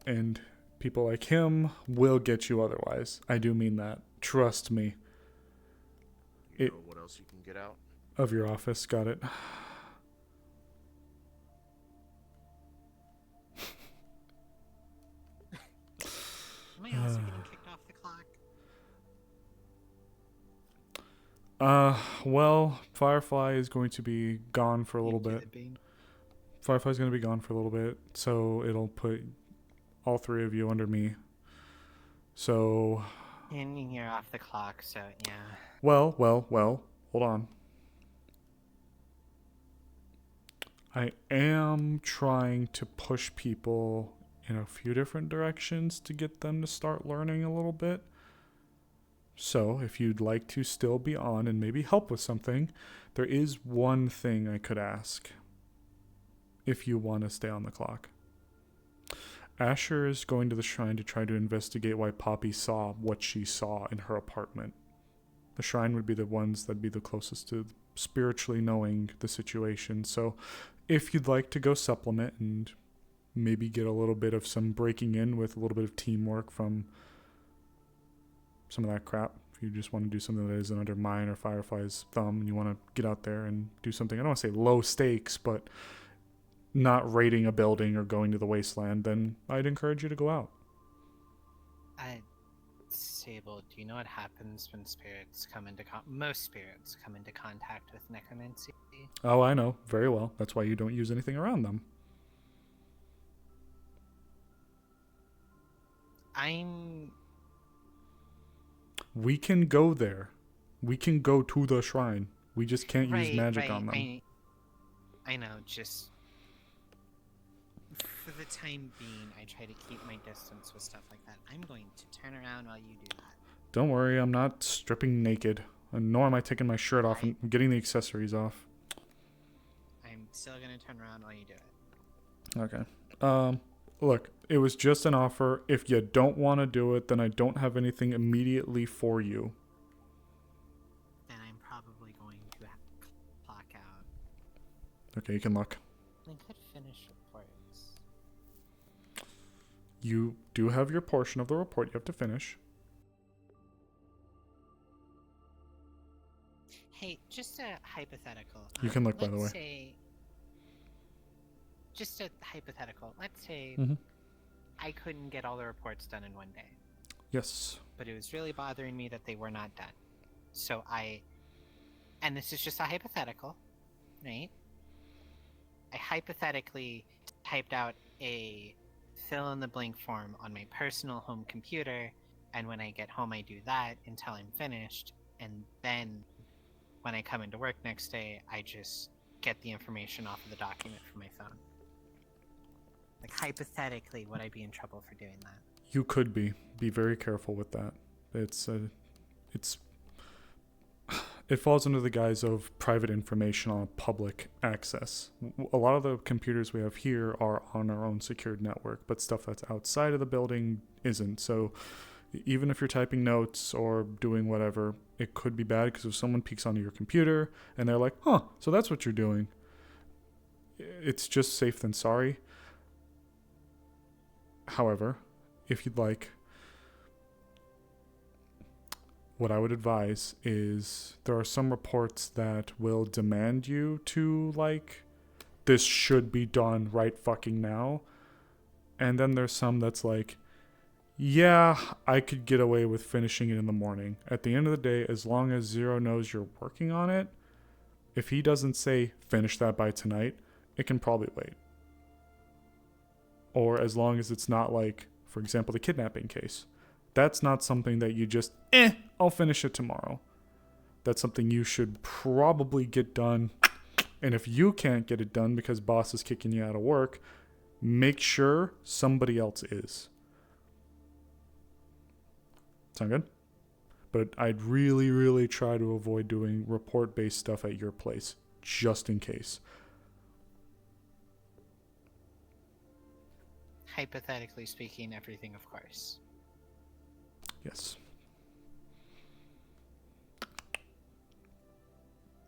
[SPEAKER 3] And people like him will get you otherwise. I do mean that. Trust me.
[SPEAKER 11] You know what else you can get out?
[SPEAKER 3] Of your office. Got it.
[SPEAKER 1] Am I also getting kicked off the clock?
[SPEAKER 3] Well, Firefly is going to be gone for a little bit. Firefly's going to be gone for a little bit, so it'll put all three of you under me. So...
[SPEAKER 1] And you're off the clock, so yeah.
[SPEAKER 3] Well, hold on. I am trying to push people in a few different directions to get them to start learning a little bit. So, if you'd like to still be on and maybe help with something, there is one thing I could ask. If you want to stay on the clock. Asher is going to the shrine to try to investigate why Poppy saw what she saw in her apartment. The shrine would be the ones that'd be the closest to spiritually knowing the situation. So, if you'd like to go supplement and maybe get a little bit of some breaking in with a little bit of teamwork from some of that crap. If you just want to do something that isn't under mine or Firefly's thumb and you want to get out there and do something, I don't want to say low stakes, but not raiding a building or going to the wasteland, then I'd encourage you to go out.
[SPEAKER 1] Sable, do you know what happens when spirits come into most spirits come into contact with necromancy?
[SPEAKER 3] Oh, I know. Very well. That's why you don't use anything around them. We can go there. We can go to the shrine. We just can't use magic on them.
[SPEAKER 1] I know, just... For the time being, I try to keep my distance with stuff like that. I'm going to turn around while you do that.
[SPEAKER 3] Don't worry, I'm not stripping naked. Nor am I taking my shirt off and getting the accessories off.
[SPEAKER 1] I'm still going to turn around while you do it.
[SPEAKER 3] Okay. Look, it was just an offer. If you don't want to do it, then I don't have anything immediately for you.
[SPEAKER 1] Then I'm probably going to clock out.
[SPEAKER 3] Okay, you can look.
[SPEAKER 1] I could finish reports.
[SPEAKER 3] You do have your portion of the report you have to finish.
[SPEAKER 1] Hey, just a hypothetical.
[SPEAKER 3] You can look, by the way.
[SPEAKER 1] Let's say... Just a hypothetical. Let's say I couldn't get all the reports done in one day.
[SPEAKER 3] Yes.
[SPEAKER 1] But it was really bothering me that they were not done. So and this is just a hypothetical, right? I hypothetically typed out a fill-in-the-blank form on my personal home computer, and when I get home I do that until I'm finished, and then when I come into work next day, I just get the information off of the document from my phone. Like, hypothetically, would I be in trouble for doing that?
[SPEAKER 3] You could be. Be very careful with that. It falls under the guise of private information on public access. A lot of the computers we have here are on our own secured network, but stuff that's outside of the building isn't. So even if you're typing notes or doing whatever, it could be bad because if someone peeks onto your computer and they're like, huh, so that's what you're doing, it's just safe than sorry. However, if you'd like, what I would advise is there are some reports that will demand you to, like, this should be done right fucking now. And then there's some that's like, yeah, I could get away with finishing it in the morning. At the end of the day, as long as Zero knows you're working on it, if he doesn't say finish that by tonight, it can probably wait. Or as long as it's not like, for example, the kidnapping case. That's not something that you just, I'll finish it tomorrow. That's something you should probably get done. And if you can't get it done because boss is kicking you out of work, make sure somebody else is. Sound good? But I'd really, really try to avoid doing report-based stuff at your place, just in case.
[SPEAKER 1] Hypothetically speaking, everything, of course.
[SPEAKER 3] Yes.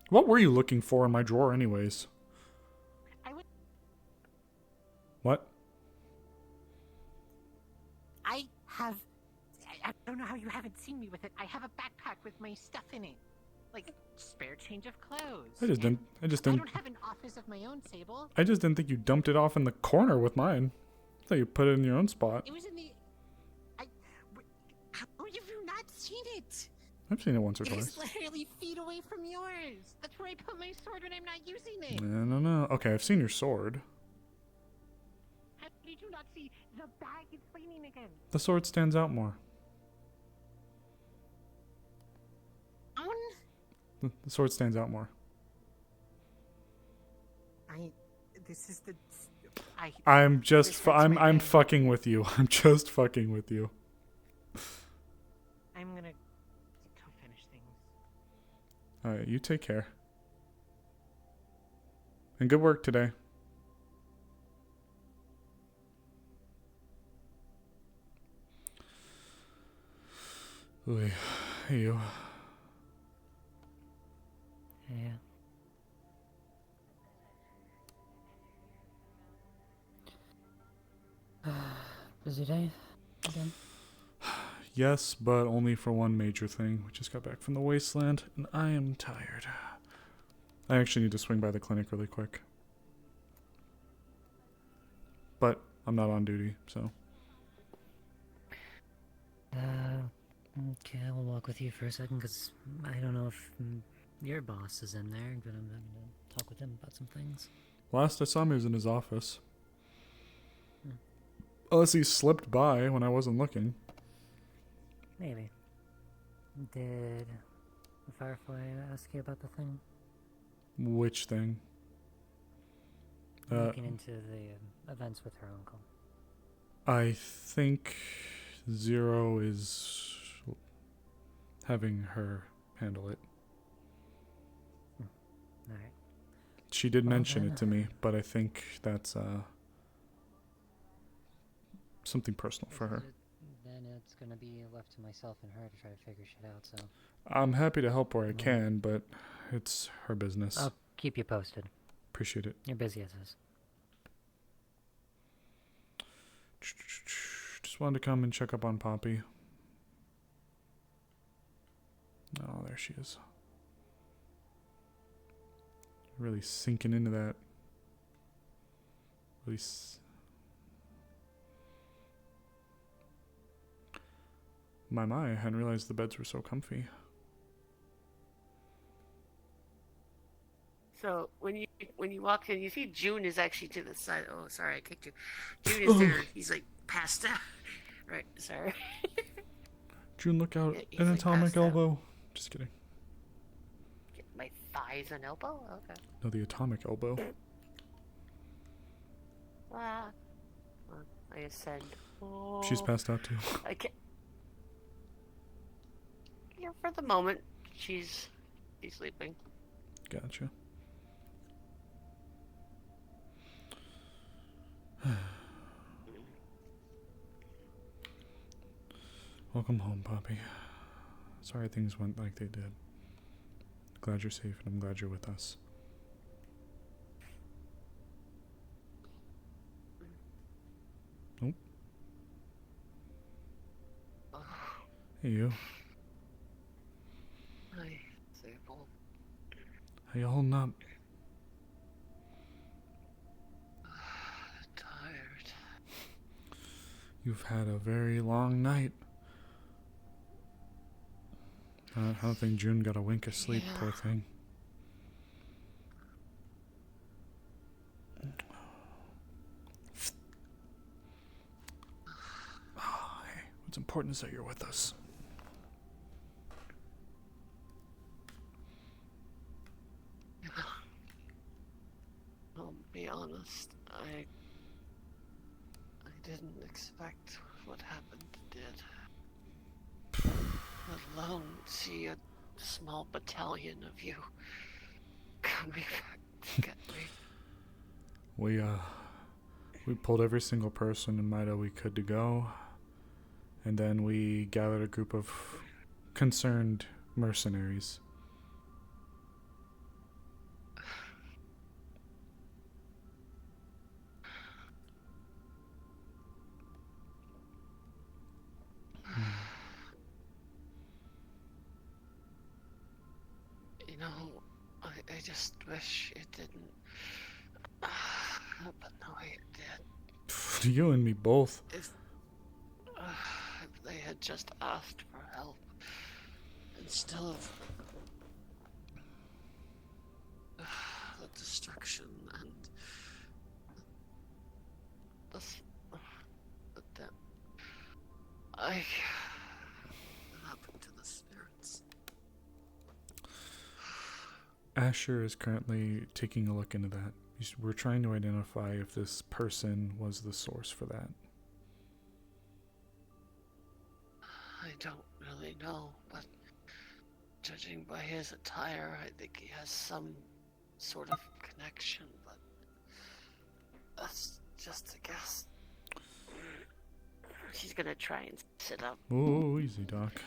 [SPEAKER 3] What were you looking for in my drawer anyways? What?
[SPEAKER 7] I don't know how you haven't seen me with it. I have a backpack with my stuff in it. Like, spare change of clothes.
[SPEAKER 3] I just didn't.
[SPEAKER 7] I don't have an office of my own, Sable.
[SPEAKER 3] I just didn't think you dumped it off in the corner with mine. I thought you put it in your own spot.
[SPEAKER 7] It was in the... How have you not seen it?
[SPEAKER 3] I've seen it once or
[SPEAKER 7] It
[SPEAKER 3] twice.
[SPEAKER 7] is literally feet away from yours. That's where I put my sword when I'm not using it.
[SPEAKER 3] No. Okay, I've seen your sword.
[SPEAKER 7] How did you not see the bag? It's flaming again.
[SPEAKER 3] The sword stands out more. The sword stands out more.
[SPEAKER 7] This is the...
[SPEAKER 3] I'm fucking with you. I'm just fucking with you.
[SPEAKER 7] I'm gonna go finish things.
[SPEAKER 3] Alright, you take care. And good work today. Ooh, hey you.
[SPEAKER 22] Yeah. Busy day again?
[SPEAKER 3] Yes, but only for one major thing. We just got back from the wasteland, and I am tired. I actually need to swing by the clinic really quick. But I'm not on duty, so.
[SPEAKER 22] Okay, I will walk with you for a second, because I don't know if your boss is in there, but I'm going to talk with him about some things.
[SPEAKER 3] Last I saw him, he was in his office. Unless he slipped by when I wasn't looking.
[SPEAKER 22] Maybe. Did the Firefly ask you about the thing?
[SPEAKER 3] Which thing?
[SPEAKER 22] Looking into the events with her uncle.
[SPEAKER 3] I think Zero is having her handle it.
[SPEAKER 22] Alright.
[SPEAKER 3] She did
[SPEAKER 22] Well,
[SPEAKER 3] mention
[SPEAKER 22] then,
[SPEAKER 3] it to me, but I think that's something personal for her.
[SPEAKER 22] Then it's gonna be left to myself and her to try to figure shit out, so...
[SPEAKER 3] I'm happy to help where I can, but it's her business.
[SPEAKER 22] I'll keep you posted.
[SPEAKER 3] Appreciate it.
[SPEAKER 22] You're busy as is.
[SPEAKER 3] Just wanted to come and check up on Poppy. Oh, there she is. Really sinking into that. Really. My, I hadn't realized the beds were so comfy.
[SPEAKER 21] So when you walk in, you see June is actually to the side. Oh, sorry, I kicked you. June is there. He's like passed out. Right, sorry.
[SPEAKER 3] June, look out.
[SPEAKER 21] He's
[SPEAKER 3] An
[SPEAKER 21] like
[SPEAKER 3] atomic
[SPEAKER 21] passed out.
[SPEAKER 3] elbow. Just kidding.
[SPEAKER 21] My thighs and elbow? Okay.
[SPEAKER 3] No, the atomic elbow.
[SPEAKER 21] Ah. Well, like I said. Oh,
[SPEAKER 3] She's passed out too.
[SPEAKER 21] I can't. Yeah, for the moment, she's sleeping.
[SPEAKER 3] Gotcha. Welcome home, Poppy. Sorry things went like they did. Glad you're safe, and I'm glad you're with us. Hey, you.
[SPEAKER 21] Hi, Sable.
[SPEAKER 3] How you holding up?
[SPEAKER 21] Tired.
[SPEAKER 3] You've had a very long night. I don't think June got a wink of sleep,
[SPEAKER 21] Yeah.
[SPEAKER 3] poor thing. Oh, hey, what's important is that you're with us.
[SPEAKER 21] I'll be honest, I didn't expect what happened did. Let alone see a small battalion of you coming back to get me.
[SPEAKER 3] We pulled every single person in Mida we could to go, and then we gathered a group of concerned mercenaries.
[SPEAKER 21] You know, I just wish it didn't. But no, it did.
[SPEAKER 3] You and me both.
[SPEAKER 21] If they had just asked for help instead of the destruction and the death, what happened to the spirits?
[SPEAKER 3] Asher is currently taking a look into that. We're trying to identify if this person was the source for that.
[SPEAKER 21] I don't really know, but judging by his attire, I think he has some sort of connection, but that's just a guess. She's gonna try and sit up.
[SPEAKER 3] Oh, easy, Doc.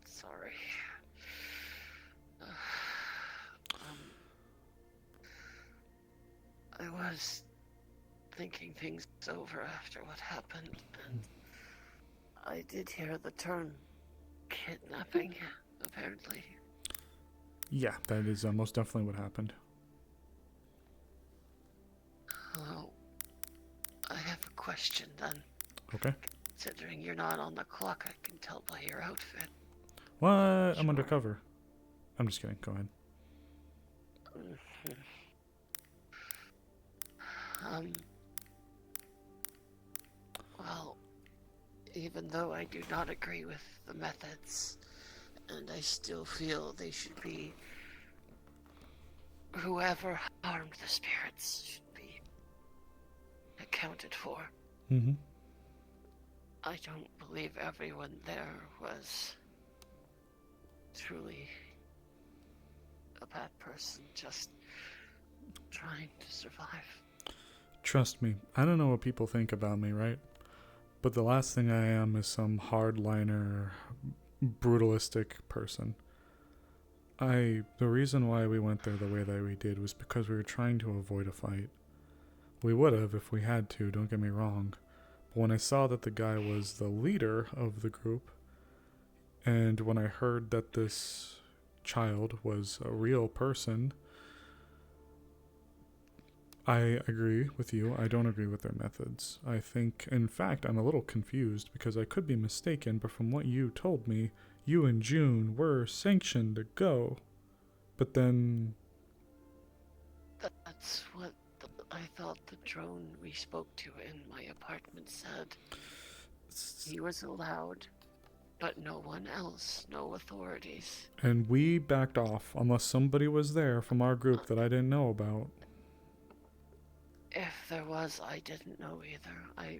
[SPEAKER 21] Sorry. I was thinking things over after what happened, and I did hear the term kidnapping, apparently.
[SPEAKER 3] Yeah, that is most definitely what happened.
[SPEAKER 21] Well, I have a question then.
[SPEAKER 3] Okay.
[SPEAKER 21] Considering you're not on the clock, I can tell by your outfit.
[SPEAKER 3] What? I'm undercover. I'm just kidding. Go ahead.
[SPEAKER 21] Well, even though I do not agree with the methods, and I still feel they should be, whoever harmed the spirits should be accounted for.
[SPEAKER 3] Mm-hmm.
[SPEAKER 21] I don't believe everyone there was truly a bad person, just trying to survive.
[SPEAKER 3] Trust me, I don't know what people think about me, right? But the last thing I am is some hardliner, brutalistic person. The reason why we went there the way that we did was because we were trying to avoid a fight. We would have if we had to, don't get me wrong. But when I saw that the guy was the leader of the group, and when I heard that this child was a real person, I agree with you. I don't agree with their methods. I think, in fact, I'm a little confused because I could be mistaken, but from what you told me, you and June were sanctioned to go. But then...
[SPEAKER 21] That's what I thought the drone we spoke to in my apartment said. He was allowed, but no one else, no authorities.
[SPEAKER 3] And we backed off unless somebody was there from our group that I didn't know about.
[SPEAKER 21] If there was, I didn't know either.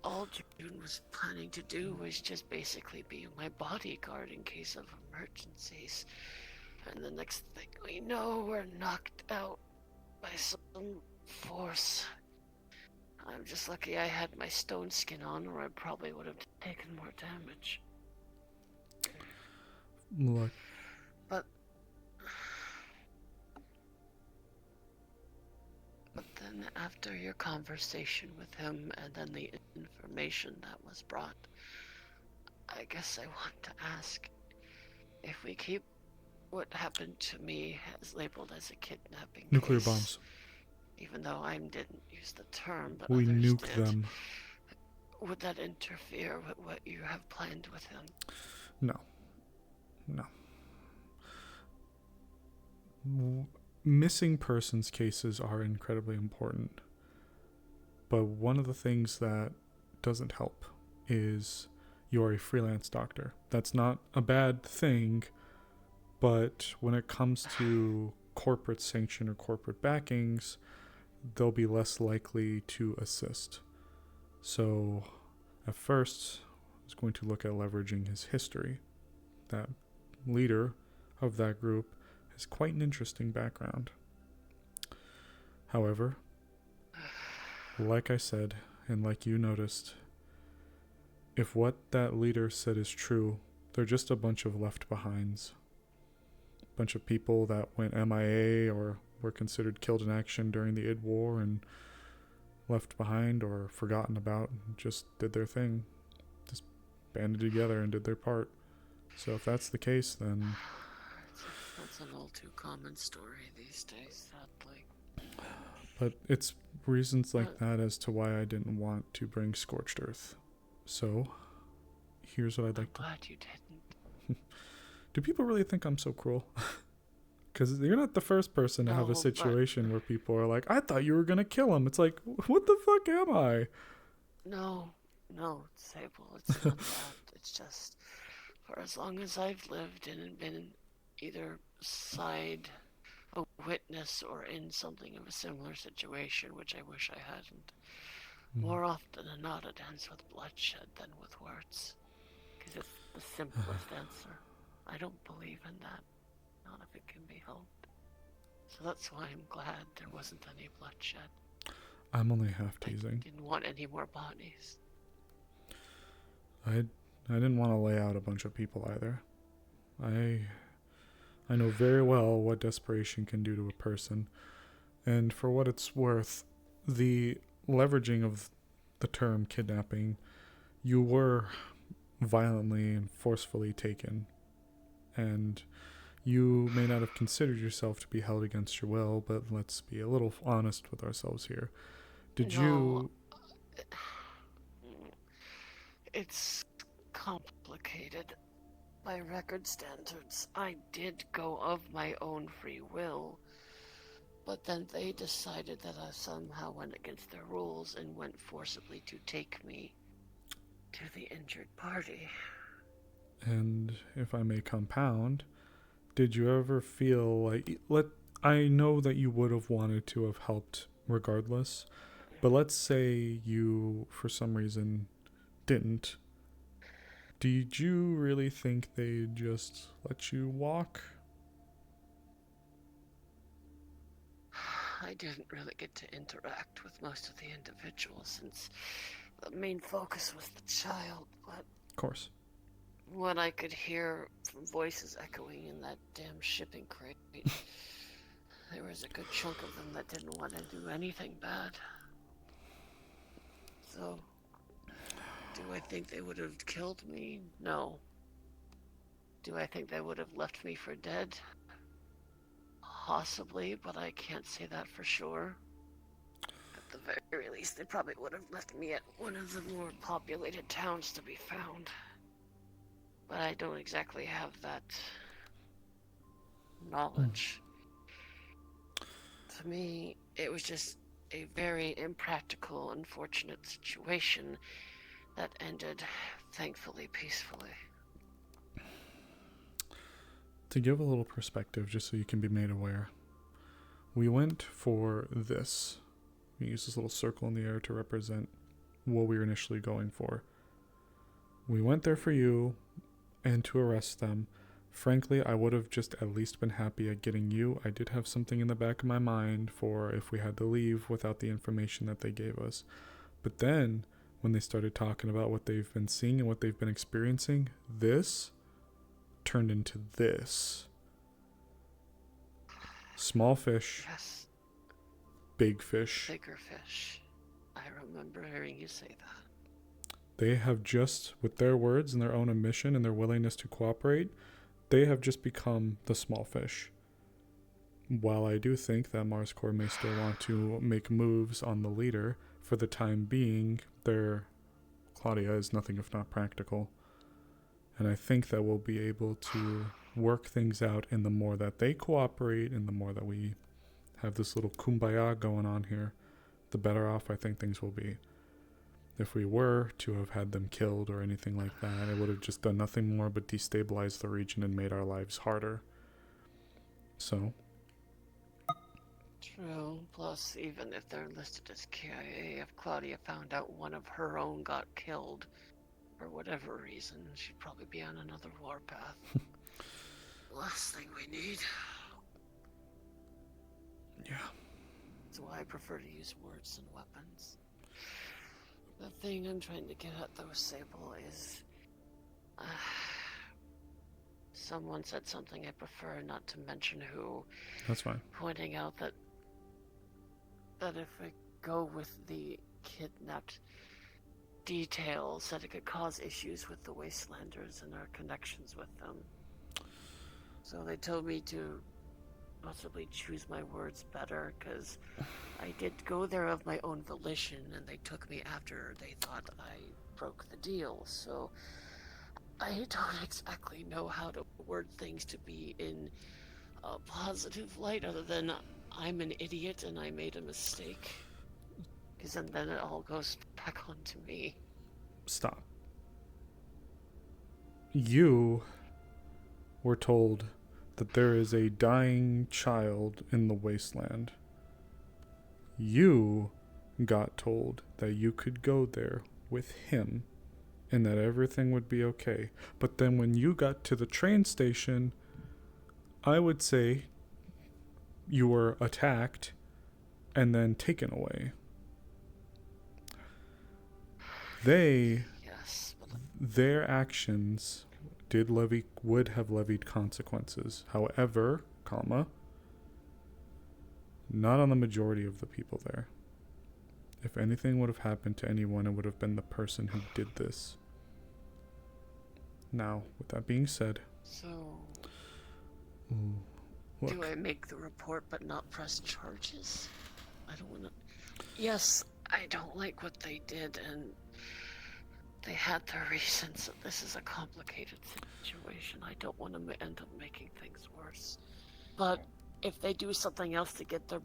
[SPEAKER 21] All June was planning to do was just basically be my bodyguard in case of emergencies. And the next thing we know, we're knocked out by some force. I'm just lucky I had my stone skin on, or I probably would have taken more damage.
[SPEAKER 3] Look.
[SPEAKER 21] But But then after your conversation with him and then the information that was brought, I guess I want to ask if we keep what happened to me as labeled as a kidnapping
[SPEAKER 3] Nuclear
[SPEAKER 21] case,
[SPEAKER 3] bombs.
[SPEAKER 21] even though I didn't use the term, but
[SPEAKER 3] We
[SPEAKER 21] others
[SPEAKER 3] nuke
[SPEAKER 21] did.
[SPEAKER 3] them.
[SPEAKER 21] Would that interfere with what you have planned with him?
[SPEAKER 3] No. Missing persons cases are incredibly important. But one of the things that doesn't help is you're a freelance doctor. That's not a bad thing, but when it comes to corporate sanction or corporate backings, they'll be less likely to assist. So at first, I was going to look at leveraging his history. That leader of that group has quite an interesting background. However, like I said, and like you noticed, if what that leader said is true, they're just a bunch of left behinds. A bunch of people that went MIA or were considered killed in action during the ID War and left behind or forgotten about and just did their thing. Just banded together and did their part. So if that's the case, then...
[SPEAKER 21] That's an all too common story these days, sadly.
[SPEAKER 3] But it's reasons like that as to why I didn't want to bring Scorched Earth. So, here's what I'd like to...
[SPEAKER 21] I'm glad you didn't.
[SPEAKER 3] Do people really think I'm so cruel? Because you're not the first person to have a situation where people are like, I thought you were going to kill him. It's like, what the fuck am I?
[SPEAKER 21] No, Sable, it's not that. It's just, for as long as I've lived and been either side, a witness, or in something of a similar situation, which I wish I hadn't, more often than not it ends with bloodshed than with words. Because it's the simplest answer. I don't believe in that. Not if it can be helped. So that's why I'm glad there wasn't any bloodshed.
[SPEAKER 3] I'm only half teasing.
[SPEAKER 21] I didn't want any more bodies.
[SPEAKER 3] I didn't want to lay out a bunch of people either. I know very well what desperation can do to a person. And for what it's worth, the leveraging of the term kidnapping, you were violently and forcefully taken. And you may not have considered yourself to be held against your will, but let's be a little honest with ourselves here. You...
[SPEAKER 21] It's complicated. By record standards, I did go of my own free will, but then they decided that I somehow went against their rules and went forcibly to take me to the injured party.
[SPEAKER 3] And if I may compound, did you ever feel like... I know that you would have wanted to have helped regardless, but let's say you, for some reason, didn't. Did you really think they'd just let you walk?
[SPEAKER 21] I didn't really get to interact with most of the individuals since the main focus was the child, but...
[SPEAKER 3] Of course.
[SPEAKER 21] What I could hear from voices echoing in that damn shipping crate, there was a good chunk of them that didn't want to do anything bad. So... do I think they would have killed me? No. Do I think they would have left me for dead? Possibly, but I can't say that for sure. At the very least, they probably would have left me at one of the more populated towns to be found. But I don't exactly have that knowledge. To me, it was just a very impractical, unfortunate situation that ended, thankfully, peacefully.
[SPEAKER 3] To give a little perspective, just so you can be made aware, we went for this. We used this little circle in the air to represent what we were initially going for. We went there for you and to arrest them. Frankly, I would have just at least been happy at getting you. I did have something in the back of my mind for if we had to leave without the information that they gave us. But then, when they started talking about what they've been seeing and what they've been experiencing, this turned into this. Small fish.
[SPEAKER 21] Yes.
[SPEAKER 3] big fish.
[SPEAKER 21] Bigger fish. I remember hearing you say that.
[SPEAKER 3] They have just, with their words and their own admission and their willingness to cooperate, they have just become the small fish. While I do think that Mars Corps may still want to make moves on the leader, for the time being, Claudia is nothing if not practical. And I think that we'll be able to work things out, and the more that they cooperate and the more that we have this little kumbaya going on here, the better off I think things will be. If we were to have had them killed or anything like that, it would have just done nothing more but destabilize the region and made our lives harder. So.
[SPEAKER 21] True. Plus, even if they're listed as KIA, if Claudia found out one of her own got killed, for whatever reason, she'd probably be on another warpath. Last thing we need.
[SPEAKER 3] Yeah.
[SPEAKER 21] That's why I prefer to use words than weapons. The thing I'm trying to get at, though, Sable, is... someone said something I prefer not to mention who.
[SPEAKER 3] That's fine.
[SPEAKER 21] Pointing out that if we go with the kidnapped details, that it could cause issues with the Wastelanders and our connections with them. So they told me to possibly choose my words better, because I did go there of my own volition, and they took me after they thought I broke the deal, so I don't exactly know how to word things to be in a positive light, other than I'm an idiot and I made a mistake. Because then it all goes back onto me.
[SPEAKER 3] Stop. You were told that there is a dying child in the wasteland. You got told that you could go there with him and that everything would be okay. But then when you got to the train station, I would say you were attacked and then taken away. Their actions would have levied consequences. However, not on the majority of the people there. If anything would have happened to anyone, it would have been the person who did this. Now, with that being said...
[SPEAKER 21] So...
[SPEAKER 3] look.
[SPEAKER 21] Do I make the report but not press charges? I don't want to... Yes, I don't like what they did, and they had their reasons. This is a complicated situation. I don't want to end up making things worse. But if they do something else to get their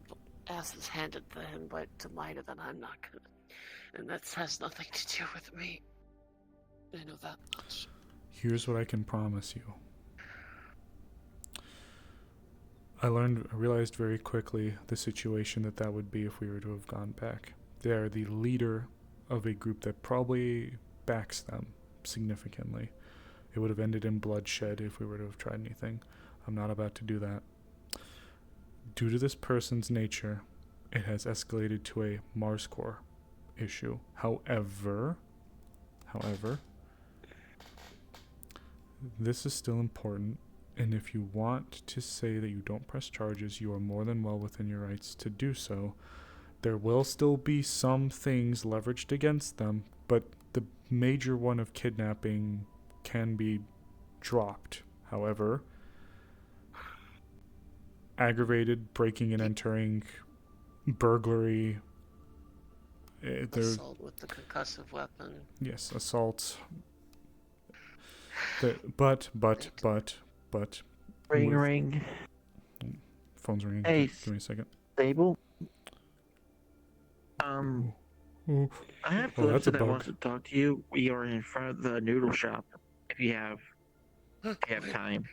[SPEAKER 21] asses handed to him to Mida, then I'm not gonna. And that has nothing to do with me. I know that much.
[SPEAKER 3] Here's what I can promise you. I realized very quickly the situation that would be if we were to have gone back. They are the leader of a group that probably backs them significantly. It would have ended in bloodshed if we were to have tried anything. I'm not about to do that. Due to this person's nature, it has escalated to a Mars Corps issue. However, this is still important, and if you want to say that you don't press charges, you are more than well within your rights to do so. There will still be some things leveraged against them, but the major one of kidnapping can be dropped. However, aggravated breaking and entering, burglary,
[SPEAKER 21] assault with the concussive weapon.
[SPEAKER 3] Yes, assault. But.
[SPEAKER 2] Ring.
[SPEAKER 3] Phone's ringing.
[SPEAKER 2] Hey,
[SPEAKER 3] give me a second.
[SPEAKER 2] Sable. I have clips that I want to talk to you. We are in front of the noodle shop. If you have time.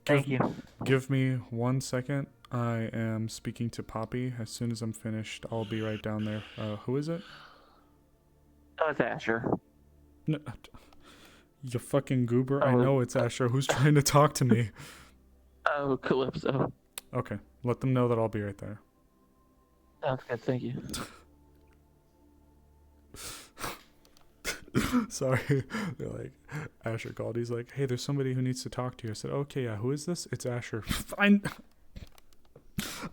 [SPEAKER 2] Thank you.
[SPEAKER 3] Give me 1 second. I am speaking to Poppy. As soon as I'm finished, I'll be right down there. Who is it?
[SPEAKER 2] Oh, it's Asher.
[SPEAKER 3] No, you fucking goober. I know it's Asher. Who's trying to talk to me?
[SPEAKER 2] Oh, Calypso.
[SPEAKER 3] Okay. Let them know that I'll be right there.
[SPEAKER 2] Sounds good. Thank you.
[SPEAKER 3] Sorry. They're like, Asher called. He's like, hey, there's somebody who needs to talk to you. I said, okay, yeah, who is this? It's Asher. Fine.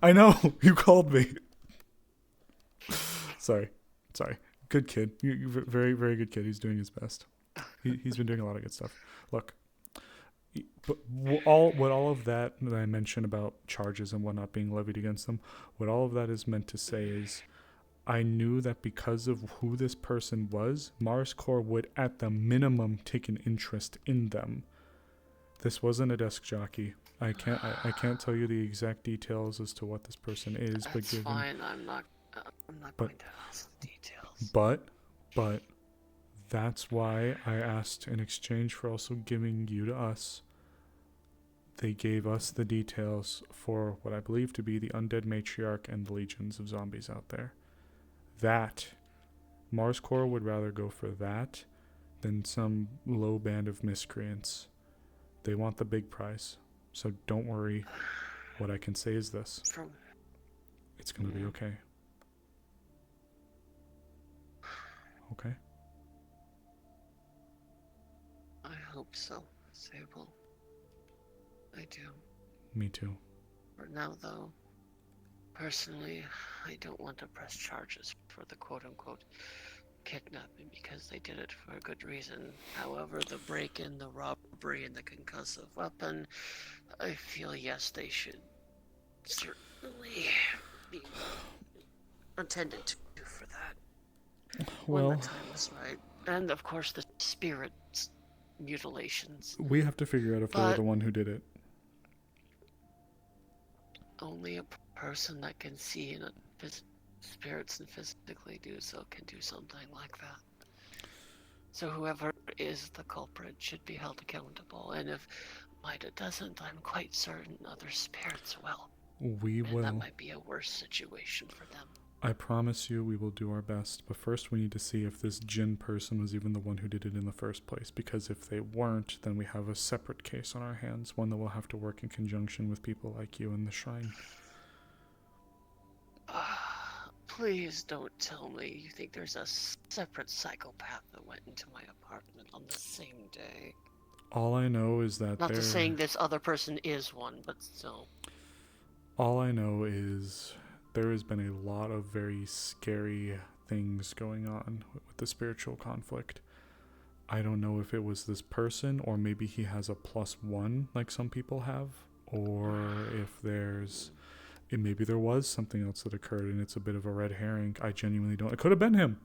[SPEAKER 3] I know you called me. Sorry. Good kid. You very, very good kid. He's doing his best. He's been doing a lot of good stuff. Look, but what all of that I mentioned about charges and whatnot being levied against them, what all of that is meant to say is, I knew that because of who this person was, Mars Corps would at the minimum take an interest in them. This wasn't a desk jockey. I can't tell you the exact details as to what this person is, but given
[SPEAKER 21] fine. I'm not going to ask the details.
[SPEAKER 3] But that's why I asked in exchange for also giving you to us. They gave us the details for what I believe to be the undead matriarch and the legions of zombies out there. That Mars Corps would rather go for that than some low band of miscreants. They want the big prize. So don't worry. What I can say is this. It's going to be okay. Okay?
[SPEAKER 21] I hope so, Sable. I do.
[SPEAKER 3] Me too.
[SPEAKER 21] For now, though, personally, I don't want to press charges for the quote-unquote kidnapping because they did it for a good reason. However, the break-in, the robbery, and the concussive weapon, I feel, yes, they should certainly be attended to for that.
[SPEAKER 3] Well,
[SPEAKER 21] when the time is right. And, of course, the spirit mutilations.
[SPEAKER 3] we have to figure out if they were the one who did it.
[SPEAKER 21] Only a person that can see in spirits and physically do so can do something like that. So whoever is the culprit should be held accountable. And if Mida doesn't, I'm quite certain other spirits will.
[SPEAKER 3] We will.
[SPEAKER 21] And that might be a worse situation for them.
[SPEAKER 3] I promise you we will do our best, but first we need to see if this Jinn person was even the one who did it in the first place, because if they weren't, then we have a separate case on our hands, one that will have to work in conjunction with people like you in the shrine.
[SPEAKER 21] Please don't tell me you think there's a separate psychopath that went into my apartment on the same day.
[SPEAKER 3] All I know is that
[SPEAKER 21] Not to saying this other person is one, but still.
[SPEAKER 3] All I know is there has been a lot of very scary things going on with the spiritual conflict. I don't know if it was this person, or maybe he has a +1 like some people have, or if maybe there was something else that occurred and it's a bit of a red herring. I genuinely don't. It could have been him.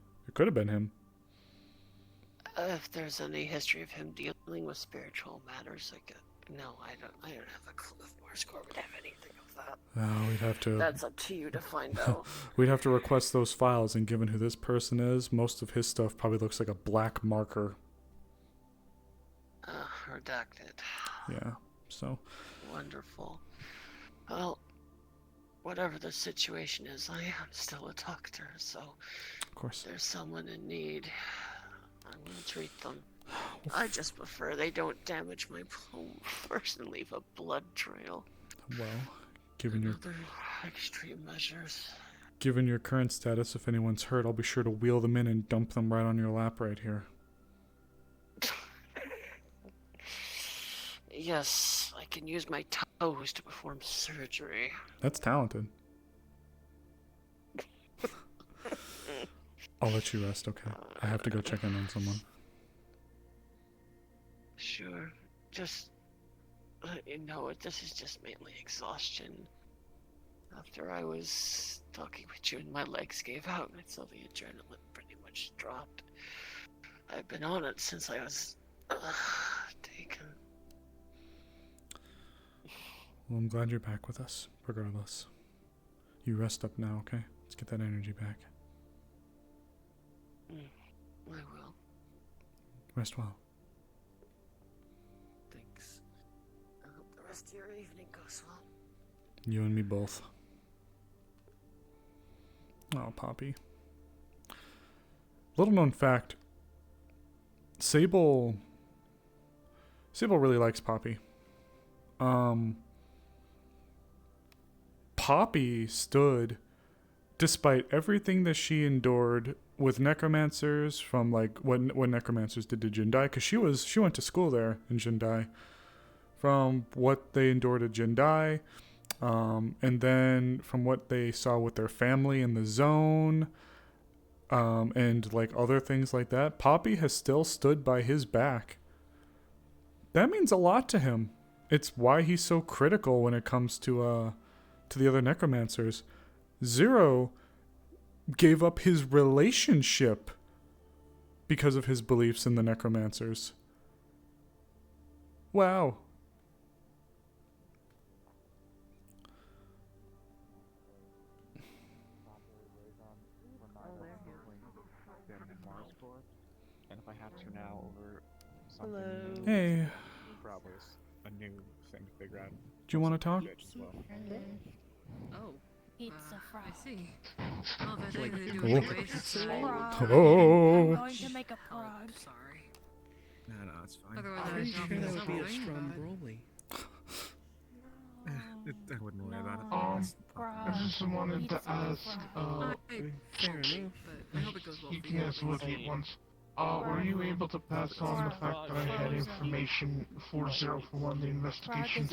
[SPEAKER 21] If there's any history of him dealing with spiritual matters, no, I don't have a clue if Mars Corps would have anything of that.
[SPEAKER 3] We'd have to.
[SPEAKER 21] That's up to you to find out.
[SPEAKER 3] We'd have to request those files, and given who this person is, most of his stuff probably looks like a black marker.
[SPEAKER 21] Redacted.
[SPEAKER 3] Yeah, so.
[SPEAKER 21] Wonderful. Well, whatever the situation is, I am still a doctor, so
[SPEAKER 3] of course.
[SPEAKER 21] If there's someone in need, I'm gonna treat them. I just prefer they don't damage my home first and leave a blood trail.
[SPEAKER 3] Well, given your
[SPEAKER 21] other extreme measures.
[SPEAKER 3] Given your current status, if anyone's hurt, I'll be sure to wheel them in and dump them right on your lap right here.
[SPEAKER 21] Yes, I can use my toes to perform surgery.
[SPEAKER 3] That's talented. I'll let you rest, okay? I have to go check in on someone.
[SPEAKER 21] Sure. Just let you know this is just mainly exhaustion. After I was talking with you and my legs gave out, and so the adrenaline pretty much dropped. I've been on it since I was taken.
[SPEAKER 3] Well, I'm glad you're back with us, regardless. You rest up now, okay? Let's get that energy back.
[SPEAKER 21] I will.
[SPEAKER 3] Rest well.
[SPEAKER 21] Thanks. I hope the rest of your evening goes well.
[SPEAKER 3] You and me both. Oh, Poppy. Little known fact. Sable really likes Poppy. Poppy stood, despite everything that she endured with necromancers, from like what necromancers did to Jindai, because she went to school there in Jindai. From what they endured at Jindai, And then from what they saw with their family in the zone, and like other things like that, Poppy has still stood by his back. That means a lot to him. It's why he's so critical when it comes to the other necromancers. Zero gave up his relationship because of his beliefs in the necromancers. Wow.
[SPEAKER 18] And if I have to now over something
[SPEAKER 4] Hello.
[SPEAKER 3] Hey.
[SPEAKER 18] probably a new thing to figure out.
[SPEAKER 3] Do you want to talk?
[SPEAKER 18] As well.
[SPEAKER 4] Oh.
[SPEAKER 20] Pizza fry.
[SPEAKER 4] I see. Well, if there's anything to do
[SPEAKER 3] Oh.
[SPEAKER 4] with race,
[SPEAKER 3] Oh.
[SPEAKER 20] I'm going to make a frog.
[SPEAKER 4] Sorry.
[SPEAKER 13] No, it's fine.
[SPEAKER 4] Otherwise,
[SPEAKER 13] I'm
[SPEAKER 4] I'd
[SPEAKER 13] pretty
[SPEAKER 4] jump
[SPEAKER 13] sure
[SPEAKER 4] into
[SPEAKER 13] that would be a
[SPEAKER 4] something,
[SPEAKER 13] Stromboli. I wouldn't worry about it.
[SPEAKER 5] I just wanted to ask,
[SPEAKER 4] fair enough, but I hope it goes well
[SPEAKER 5] you
[SPEAKER 4] for
[SPEAKER 5] can
[SPEAKER 4] you.
[SPEAKER 5] guys look at once. Were you able to pass on the fact that I had information for 041 the investigation?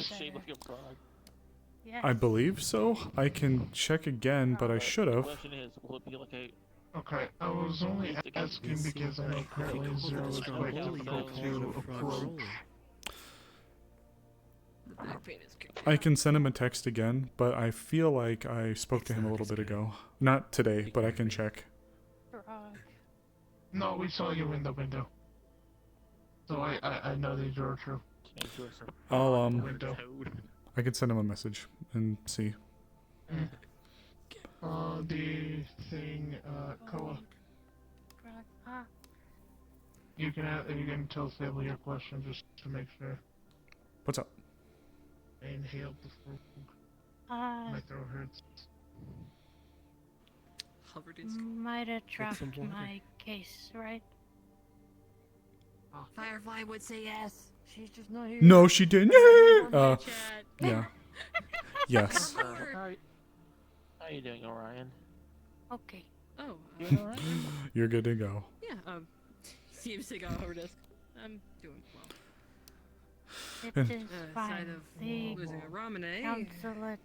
[SPEAKER 3] I believe so. I can check again, but I should have.
[SPEAKER 2] Question is, will it be like a
[SPEAKER 5] Okay, I was only asking because I know apparently Zero is quite difficult to approve.
[SPEAKER 3] I can send him a text again, but I feel like I spoke to him a little bit ago. Not today, but I can check.
[SPEAKER 5] No, we saw you in the window. So I know these are true.
[SPEAKER 3] I'll
[SPEAKER 5] Window.
[SPEAKER 3] I can send him a message and see.
[SPEAKER 5] The thing, Koa. You can tell Sable your question just to make sure.
[SPEAKER 3] What's up?
[SPEAKER 5] I inhaled the frog. My throat hurts.
[SPEAKER 20] Might have dropped my case, right?
[SPEAKER 19] Firefly would say yes. She's just not here.
[SPEAKER 3] No, she didn't. Yeah. Yes.
[SPEAKER 2] how are you doing, Orion?
[SPEAKER 20] Okay.
[SPEAKER 4] Oh.
[SPEAKER 2] You alright?
[SPEAKER 3] You're good to go.
[SPEAKER 4] Yeah, seems to go over desk. I'm doing well.
[SPEAKER 20] It is fine.
[SPEAKER 4] Side of
[SPEAKER 20] The
[SPEAKER 4] losing a ramen,
[SPEAKER 20] council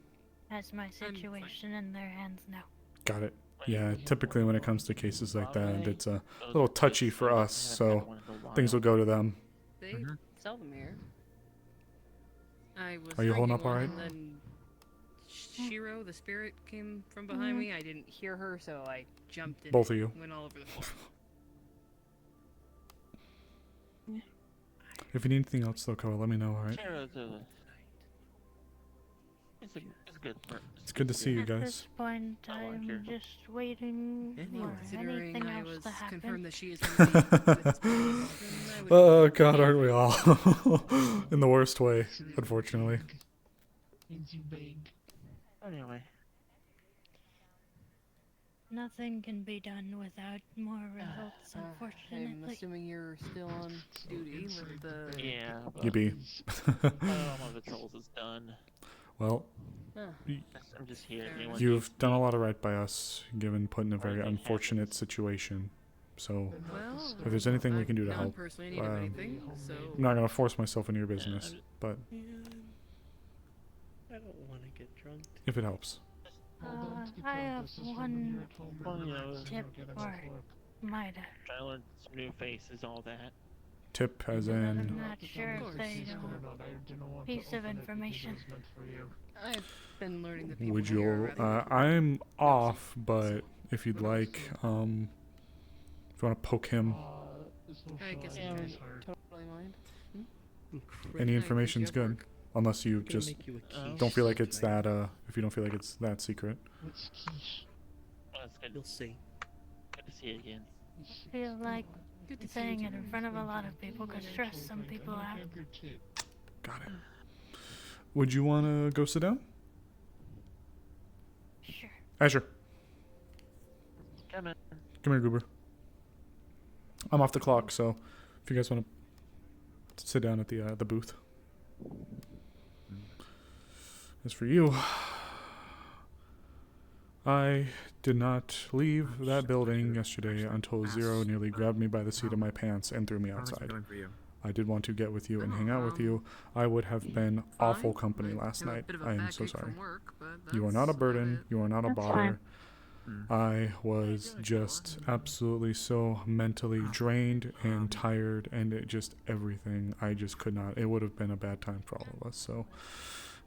[SPEAKER 20] has my situation in their hands now.
[SPEAKER 3] Got it. Yeah, typically when it comes to cases like that, it's a little touchy for us, so things will go to them.
[SPEAKER 4] They sell them here. I was
[SPEAKER 3] Are you holding
[SPEAKER 4] drinking
[SPEAKER 3] up all
[SPEAKER 4] one,
[SPEAKER 3] right?
[SPEAKER 4] and then Shiro, the spirit, came from behind me. I didn't hear her, so I jumped in.
[SPEAKER 3] Both of you.
[SPEAKER 4] And went all over the floor.
[SPEAKER 3] If you need anything else, though, Koa, let me know, alright?
[SPEAKER 2] It's good.
[SPEAKER 3] It's good to see you
[SPEAKER 20] At
[SPEAKER 3] guys.
[SPEAKER 20] this point, I'm just waiting for
[SPEAKER 4] Considering
[SPEAKER 20] anything
[SPEAKER 4] I
[SPEAKER 20] else
[SPEAKER 4] was
[SPEAKER 20] to happen.
[SPEAKER 4] confirmed that she is going to be with this place, then I would
[SPEAKER 3] Oh, God, aren't we all? In the worst way, unfortunately.
[SPEAKER 2] Anyway.
[SPEAKER 20] Nothing can be done without more results,
[SPEAKER 4] I'm
[SPEAKER 20] unfortunately.
[SPEAKER 4] assuming you're still on duty with the...
[SPEAKER 2] Yeah.
[SPEAKER 3] You be.
[SPEAKER 2] All my patrols is done.
[SPEAKER 3] Well,
[SPEAKER 2] I'm just here. If anyone
[SPEAKER 3] you've
[SPEAKER 2] needs
[SPEAKER 3] done
[SPEAKER 2] me.
[SPEAKER 3] a lot of right by us, given put in a very
[SPEAKER 2] Anything
[SPEAKER 3] unfortunate situation. So,
[SPEAKER 4] Well,
[SPEAKER 3] if there's anything we
[SPEAKER 4] I'm
[SPEAKER 3] can do to
[SPEAKER 4] not
[SPEAKER 3] help,
[SPEAKER 4] personally in need of anything, so...
[SPEAKER 3] I'm not going to force myself into your business, but
[SPEAKER 8] I don't want to get drunk.
[SPEAKER 3] if it helps.
[SPEAKER 20] I have one tip or might have.
[SPEAKER 2] Trying to learn some new faces, all that.
[SPEAKER 3] Tip as
[SPEAKER 20] I'm
[SPEAKER 3] in...
[SPEAKER 20] not sure if they know piece of information.
[SPEAKER 4] I've been learning the people
[SPEAKER 3] Would
[SPEAKER 4] here
[SPEAKER 3] you...
[SPEAKER 4] are rather
[SPEAKER 3] I'm off, but if you'd like, if you want to poke him,
[SPEAKER 4] I guess I don't totally mind.
[SPEAKER 3] any information's good. Unless you just don't feel like it's that, if you don't feel like it's that secret.
[SPEAKER 2] Well, that's good.
[SPEAKER 8] You'll see.
[SPEAKER 2] Good to see you again.
[SPEAKER 20] I feel like saying it in front of a lot of people could stress some people out.
[SPEAKER 3] Got it. Would you want to go sit down?
[SPEAKER 20] Sure.
[SPEAKER 3] Asher,
[SPEAKER 2] Come in.
[SPEAKER 3] come here, Goober. I'm off the clock, so if you guys want to sit down at the booth. As for you, I did not leave that building yesterday until Zero nearly grabbed me by the seat of my pants and threw me
[SPEAKER 13] How's it
[SPEAKER 3] outside.
[SPEAKER 13] going for you?
[SPEAKER 3] I did want to get with you and hang out with you. I would have been awful company last night. I am so sorry. You are not a burden. You are not a
[SPEAKER 21] That's
[SPEAKER 3] bother. I was just absolutely so mentally drained and tired, and it just everything. I just could not. It would have been a bad time for all of us. So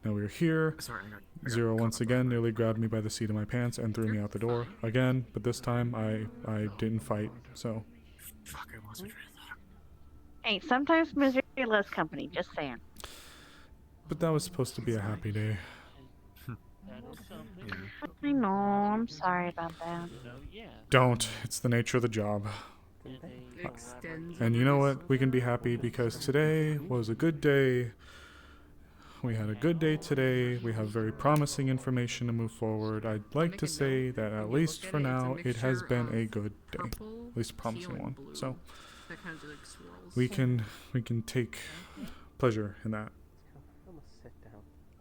[SPEAKER 3] now we're here. Zero once again nearly grabbed me by the seat of my pants and threw me out the door again. But this time I didn't fight. So.
[SPEAKER 13] Fuck, I lost my train of thought.
[SPEAKER 14] Hey, sometimes misery loves company. Just saying.
[SPEAKER 3] But that was supposed to be a happy day.
[SPEAKER 14] I know. I'm sorry about that.
[SPEAKER 3] Don't. It's the nature of the job. And you know what? We can be happy because today was a good day. We had a good day today. We have very promising information to move forward. I'd like to say that at least for now, it has been a good day. At least a promising one. So we can take pleasure in that.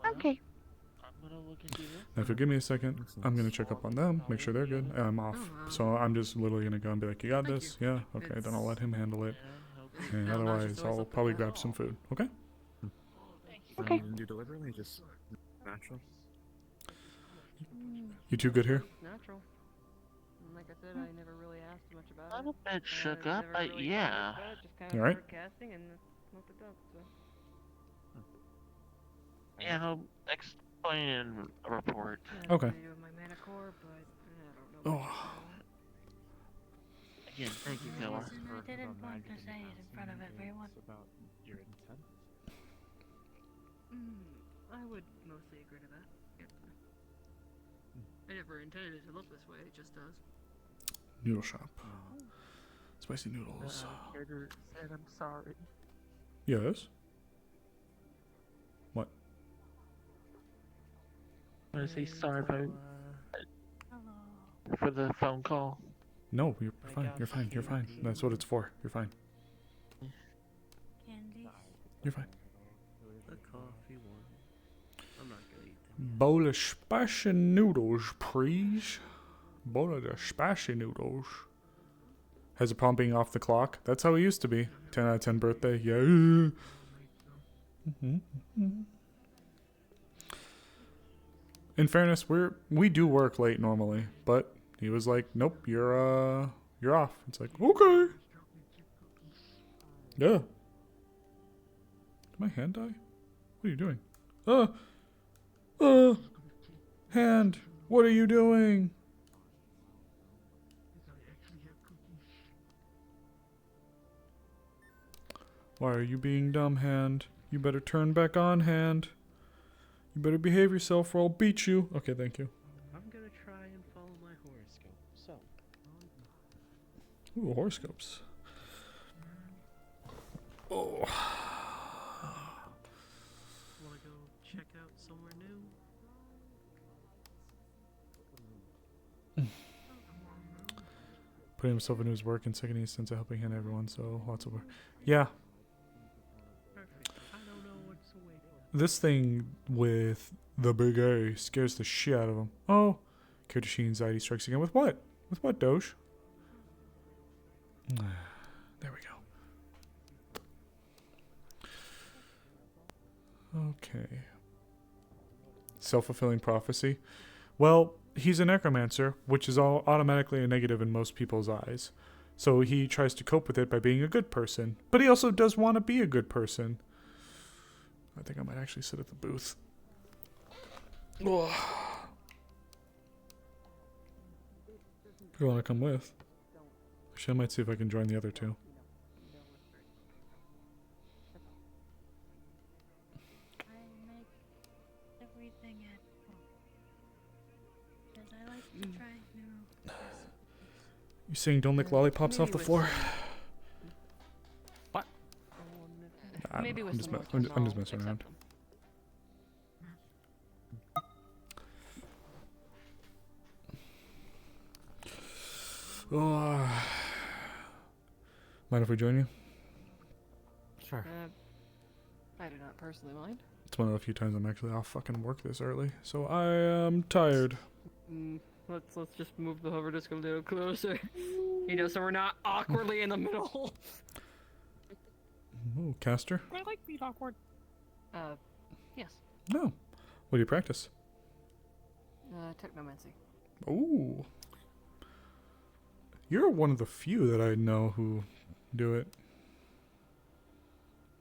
[SPEAKER 14] Okay.
[SPEAKER 3] Now, if you give me a second, I'm going to check up on them, make sure they're good, and I'm off. So I'm just literally going to go and be like, you got this? Yeah? Okay, then I'll let him handle it. And otherwise, I'll probably grab some food. Okay?
[SPEAKER 14] Okay.
[SPEAKER 13] Do deliberately, just natural.
[SPEAKER 3] You two good here?
[SPEAKER 4] Natural. Like I said, I never really asked much about it.
[SPEAKER 2] A little bit shook up, but yeah.
[SPEAKER 3] You alright?
[SPEAKER 4] Casting and smoked it up, so.
[SPEAKER 2] Yeah, I'll explain in a report.
[SPEAKER 3] Okay.
[SPEAKER 21] Oh.
[SPEAKER 2] Again, thank you, Killer.
[SPEAKER 21] I didn't want to say it in front of everyone.
[SPEAKER 18] About your intent.
[SPEAKER 4] I would mostly agree to that. Yeah. I never intended it to look this way, it just does.
[SPEAKER 3] Noodle shop. Spicy noodles.
[SPEAKER 2] Carter said I'm sorry.
[SPEAKER 3] Yes? What?
[SPEAKER 2] I want to say sorry for the phone call.
[SPEAKER 3] No, you're fine. You're fine. You're fine. That's what it's for. You're fine.
[SPEAKER 21] Candies.
[SPEAKER 3] You're fine.
[SPEAKER 8] The coffee one. I'm not gonna eat
[SPEAKER 3] Bowl of spicy noodles, please. Bowl of the spicy noodles. Has a problem being off the clock? That's how it used to be. 10 out of 10 birthday. Yeah. In fairness, we do work late normally, but he was like, "Nope, you're off." It's like, okay. Yeah. Did my hand die? What are you doing? Hand, what are you doing? Why are you being dumb, Hand? You better turn back on, Hand. You better behave yourself or I'll beat you. Okay, thank you.
[SPEAKER 8] I'm gonna try and follow my horoscope. So.
[SPEAKER 3] Ooh, horoscopes. Oh.
[SPEAKER 8] Wanna go check out somewhere new?
[SPEAKER 3] Putting himself into his work and second his sense of helping hand everyone, so lots of work. Yeah. This thing with the big A scares the shit out of him. Oh. Character sheet anxiety strikes again. With what? With what, Doge? There we go. Okay. Self-fulfilling prophecy. Well, he's a necromancer, which is all automatically a negative in most people's eyes. So he tries to cope with it by being a good person. But he also does want to be a good person. I think I might actually sit at the booth. Who do you want to come with? Actually, I might see if I can join the other two.
[SPEAKER 21] I make everything at home. Because I like to try new recipes.
[SPEAKER 3] You saying don't lick lollipops off the floor?
[SPEAKER 4] What? Maybe with some more
[SPEAKER 3] I'm just messing around. Oh. Mind if we join you?
[SPEAKER 18] Sure.
[SPEAKER 4] I do not personally mind.
[SPEAKER 3] It's one of the few times I'm actually off fucking work this early, so I am tired.
[SPEAKER 4] Let's just move the hover disc a little closer. So we're not awkwardly in the middle.
[SPEAKER 3] Ooh, caster?
[SPEAKER 12] I like being awkward. Yes.
[SPEAKER 3] No. What do you practice?
[SPEAKER 12] Technomancy.
[SPEAKER 3] Ooh. You're one of the few that I know who do it.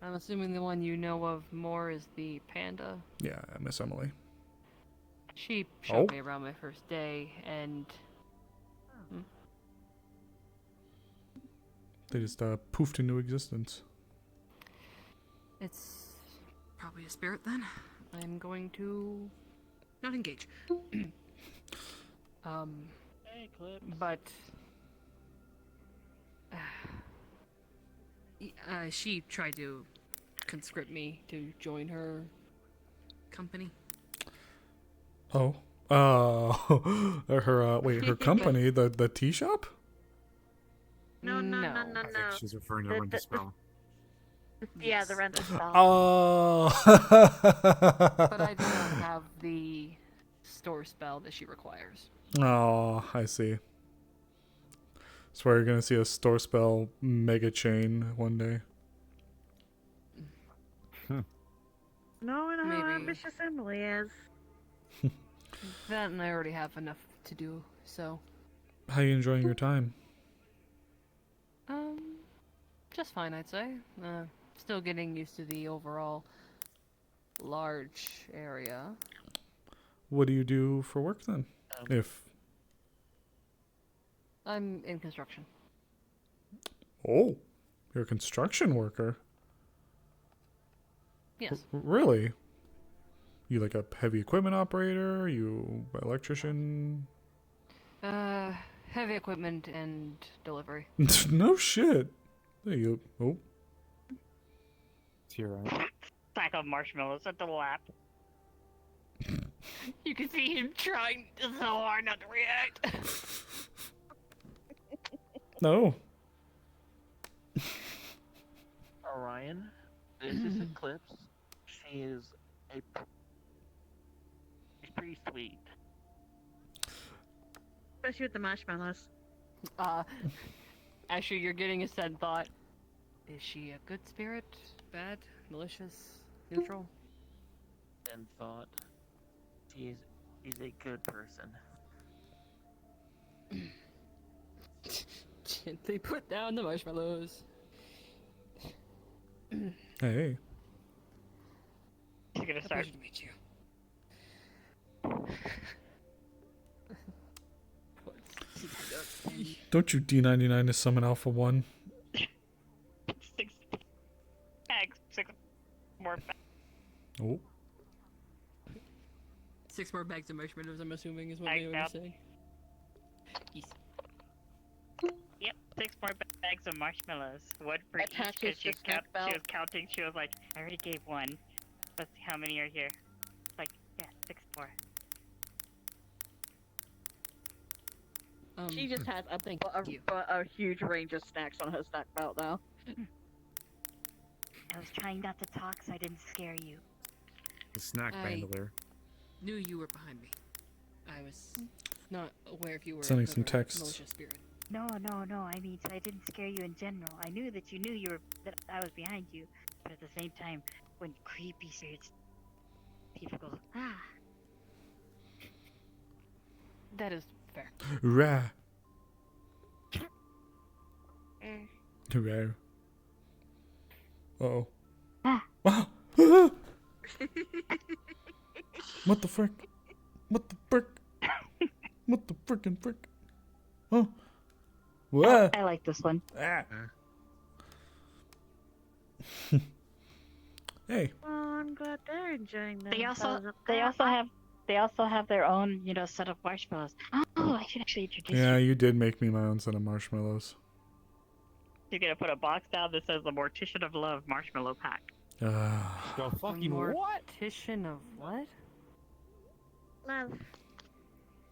[SPEAKER 12] I'm assuming the one you know of more is the panda.
[SPEAKER 3] Yeah, Miss Emily.
[SPEAKER 12] She showed me around my first day, and
[SPEAKER 3] They just poofed into existence.
[SPEAKER 12] it's probably a spirit then. I'm going to not engage.
[SPEAKER 10] Hey, Clip.
[SPEAKER 12] But she tried to conscript me to join her company.
[SPEAKER 3] Oh. Her company, the tea shop?
[SPEAKER 14] No.
[SPEAKER 13] I think she's referring to Rent a Spell.
[SPEAKER 14] Yeah, the Rent a Spell.
[SPEAKER 3] Oh.
[SPEAKER 12] But I do not have the store spell that she requires.
[SPEAKER 3] Oh, I see. That's why you're gonna see a store spell mega chain one day.
[SPEAKER 14] Knowing how
[SPEAKER 12] Maybe.
[SPEAKER 14] ambitious Emily is.
[SPEAKER 12] That and I already have enough to do, so.
[SPEAKER 3] How you enjoying your time?
[SPEAKER 12] Just fine, I'd say. Still getting used to the overall large area.
[SPEAKER 3] What do you do for work then?
[SPEAKER 12] I'm in construction.
[SPEAKER 3] Oh, you're a construction worker?
[SPEAKER 12] Yes.
[SPEAKER 3] Really? You like a heavy equipment operator? You electrician?
[SPEAKER 12] Heavy equipment and delivery.
[SPEAKER 3] No shit. There you go. Oh.
[SPEAKER 18] It's here, right?
[SPEAKER 14] Sack of marshmallows at the lap.
[SPEAKER 12] You can see him trying so hard not to react.
[SPEAKER 3] No.
[SPEAKER 2] Orion, this is Eclipse. She is she's pretty sweet.
[SPEAKER 14] Especially with the marshmallows.
[SPEAKER 12] Actually, you're getting a sad thought. Is she a good spirit? Bad? Malicious? Neutral?
[SPEAKER 2] And thought she's a good person.
[SPEAKER 12] Gently put down the marshmallows.
[SPEAKER 3] Hey.
[SPEAKER 14] She's gonna start.
[SPEAKER 12] Pleasure to meet you.
[SPEAKER 3] Don't you D99 to summon Alpha 1?
[SPEAKER 14] 6 bags. 6 more bags.
[SPEAKER 3] Oh.
[SPEAKER 12] 6 more bags of marshmallows, I'm assuming, is what they were saying. Yes.
[SPEAKER 14] Yep, 6 more bags of marshmallows. One for each.
[SPEAKER 10] Attaches
[SPEAKER 14] 'Cause she
[SPEAKER 10] to snack belt.
[SPEAKER 14] was counting. She was like, I already gave 1. Let's see how many are here. It's like, yeah, 6 more.
[SPEAKER 10] She just has, I think, a huge range of snacks on her snack belt now.
[SPEAKER 20] I was trying not to talk so I didn't scare you.
[SPEAKER 13] The snack bandolier.
[SPEAKER 12] Knew you were behind me. I was not aware if you were
[SPEAKER 3] Sending
[SPEAKER 12] of
[SPEAKER 3] some
[SPEAKER 12] a
[SPEAKER 3] texts.
[SPEAKER 12] malicious spirit.
[SPEAKER 20] No. I mean, so I didn't scare you in general. I knew that you knew that I was behind you, but at the same time, when creepy spirits, people go, ah.
[SPEAKER 12] That is fair.
[SPEAKER 3] Rah. Rah. Uh-oh.
[SPEAKER 20] Ah.
[SPEAKER 3] What the frick? What the frick? What the frickin' frick? Huh? What?
[SPEAKER 20] I like this one.
[SPEAKER 3] Ah. Hey.
[SPEAKER 14] Oh, I'm glad they're enjoying this.
[SPEAKER 20] They also have their own, set of marshmallows. Oh, I should actually introduce
[SPEAKER 3] Yeah,
[SPEAKER 20] you.
[SPEAKER 3] you did make me my own set of marshmallows.
[SPEAKER 14] You're gonna put a box down that says the Mortician of Love marshmallow pack.
[SPEAKER 18] Go fucking what?
[SPEAKER 12] Mortician of what?
[SPEAKER 14] Love.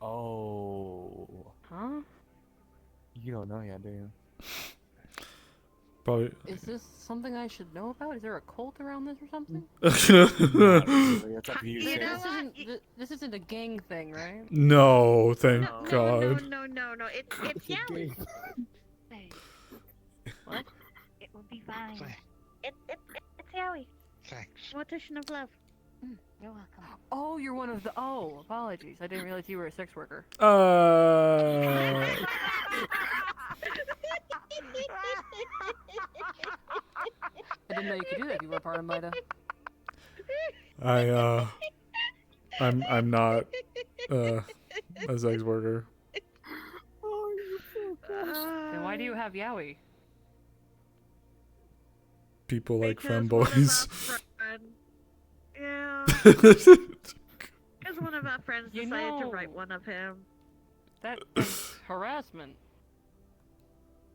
[SPEAKER 18] Oh.
[SPEAKER 12] Huh?
[SPEAKER 18] You don't know yet, do you?
[SPEAKER 3] Probably.
[SPEAKER 12] Is this something I should know about? Is there a cult around this or something?
[SPEAKER 18] That's up to you,
[SPEAKER 14] You know
[SPEAKER 18] Sarah.
[SPEAKER 14] what?
[SPEAKER 12] This isn't a gang thing, right?
[SPEAKER 3] No, thank God.
[SPEAKER 14] No. It's Yali.
[SPEAKER 20] What? It will be fine.
[SPEAKER 14] It's
[SPEAKER 5] Thanks.
[SPEAKER 20] Mortician of love. You're welcome.
[SPEAKER 4] Oh, you're one of the. Oh, apologies. I didn't realize you were a sex worker.
[SPEAKER 20] I
[SPEAKER 4] didn't know you could do that. You were part of MIDA.
[SPEAKER 3] I'm not a sex worker.
[SPEAKER 4] Then why do you have Yowie?
[SPEAKER 3] People like
[SPEAKER 20] Because
[SPEAKER 3] femboys.
[SPEAKER 20] Yeah. Because one of our friends
[SPEAKER 4] You
[SPEAKER 20] decided to
[SPEAKER 4] know-
[SPEAKER 20] write one of him.
[SPEAKER 4] That's harassment.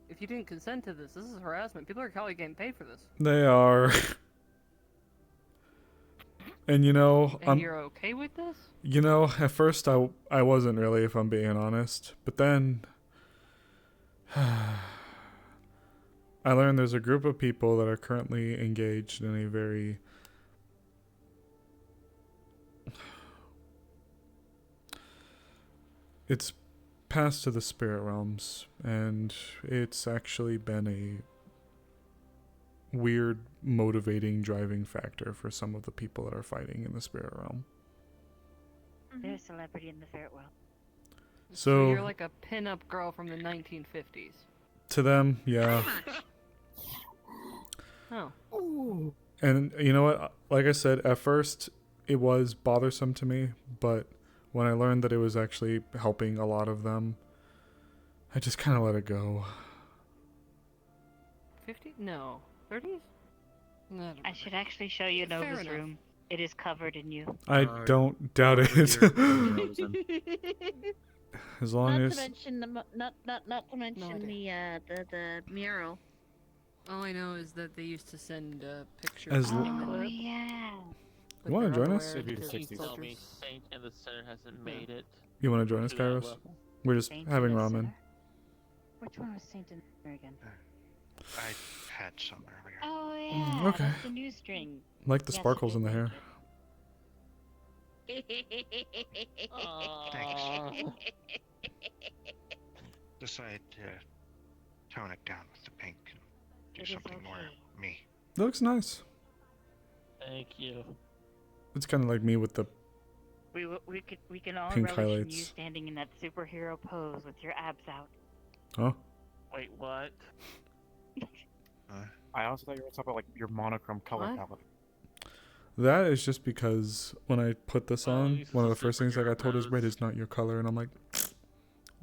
[SPEAKER 4] If you didn't consent to this, this is harassment. People are probably getting paid for this.
[SPEAKER 3] They are. And you know,
[SPEAKER 4] And you're okay with this?
[SPEAKER 3] You know, at first I wasn't really, if I'm being honest. But then I learned there's a group of people that are currently engaged in a very it's passed to the spirit realms, and it's actually been a weird motivating driving factor for some of the people that are fighting in the spirit realm.
[SPEAKER 20] They're a celebrity in the spirit world.
[SPEAKER 3] So
[SPEAKER 4] you're like a pin-up girl from the 1950s.
[SPEAKER 3] To them, yeah.
[SPEAKER 4] Oh.
[SPEAKER 3] And you know what? Like I said, at first it was bothersome to me, but when I learned that it was actually helping a lot of them, I just kind of let it go.
[SPEAKER 4] 50? No. 30s? No,
[SPEAKER 20] I should actually show you
[SPEAKER 4] Fair
[SPEAKER 20] Nova's
[SPEAKER 4] enough.
[SPEAKER 20] room. It is covered in you.
[SPEAKER 3] I don't doubt it. As long
[SPEAKER 20] Not
[SPEAKER 3] as
[SPEAKER 20] to mention the not to mention the mural.
[SPEAKER 4] All I know is that they used to send pictures.
[SPEAKER 3] As
[SPEAKER 4] of
[SPEAKER 3] l-
[SPEAKER 4] him
[SPEAKER 20] Oh
[SPEAKER 4] in-
[SPEAKER 20] yeah.
[SPEAKER 3] You want to join us?
[SPEAKER 2] Tell me Saint in the center hasn't made it.
[SPEAKER 3] You want to join us,
[SPEAKER 2] to that
[SPEAKER 3] Kairos?
[SPEAKER 2] level.
[SPEAKER 3] We're just
[SPEAKER 20] Saint
[SPEAKER 3] having
[SPEAKER 20] in the
[SPEAKER 3] ramen.
[SPEAKER 20] center? Which one was Saint in there again?
[SPEAKER 5] I had some earlier.
[SPEAKER 20] Oh yeah.
[SPEAKER 3] okay.
[SPEAKER 20] That's the new string.
[SPEAKER 3] Like the
[SPEAKER 20] Yes,
[SPEAKER 3] sparkles
[SPEAKER 20] you
[SPEAKER 3] in the
[SPEAKER 20] did
[SPEAKER 3] hair.
[SPEAKER 5] Decided to tone it down with the pink and do
[SPEAKER 20] It is
[SPEAKER 5] something more me.
[SPEAKER 3] It looks nice.
[SPEAKER 2] Thank you.
[SPEAKER 3] It's kind of like me with the
[SPEAKER 20] We can all
[SPEAKER 3] Pink
[SPEAKER 20] relish in you
[SPEAKER 3] highlights.
[SPEAKER 20] standing in that superhero pose with your abs out.
[SPEAKER 3] Huh?
[SPEAKER 2] Wait, what?
[SPEAKER 18] I also thought you were talking about like your monochrome color
[SPEAKER 20] What?
[SPEAKER 18] palette.
[SPEAKER 3] That is just because when I put this on,
[SPEAKER 2] this
[SPEAKER 3] one of
[SPEAKER 2] is
[SPEAKER 3] the first things I got told is
[SPEAKER 2] superhero
[SPEAKER 3] red is not your color, and I'm like,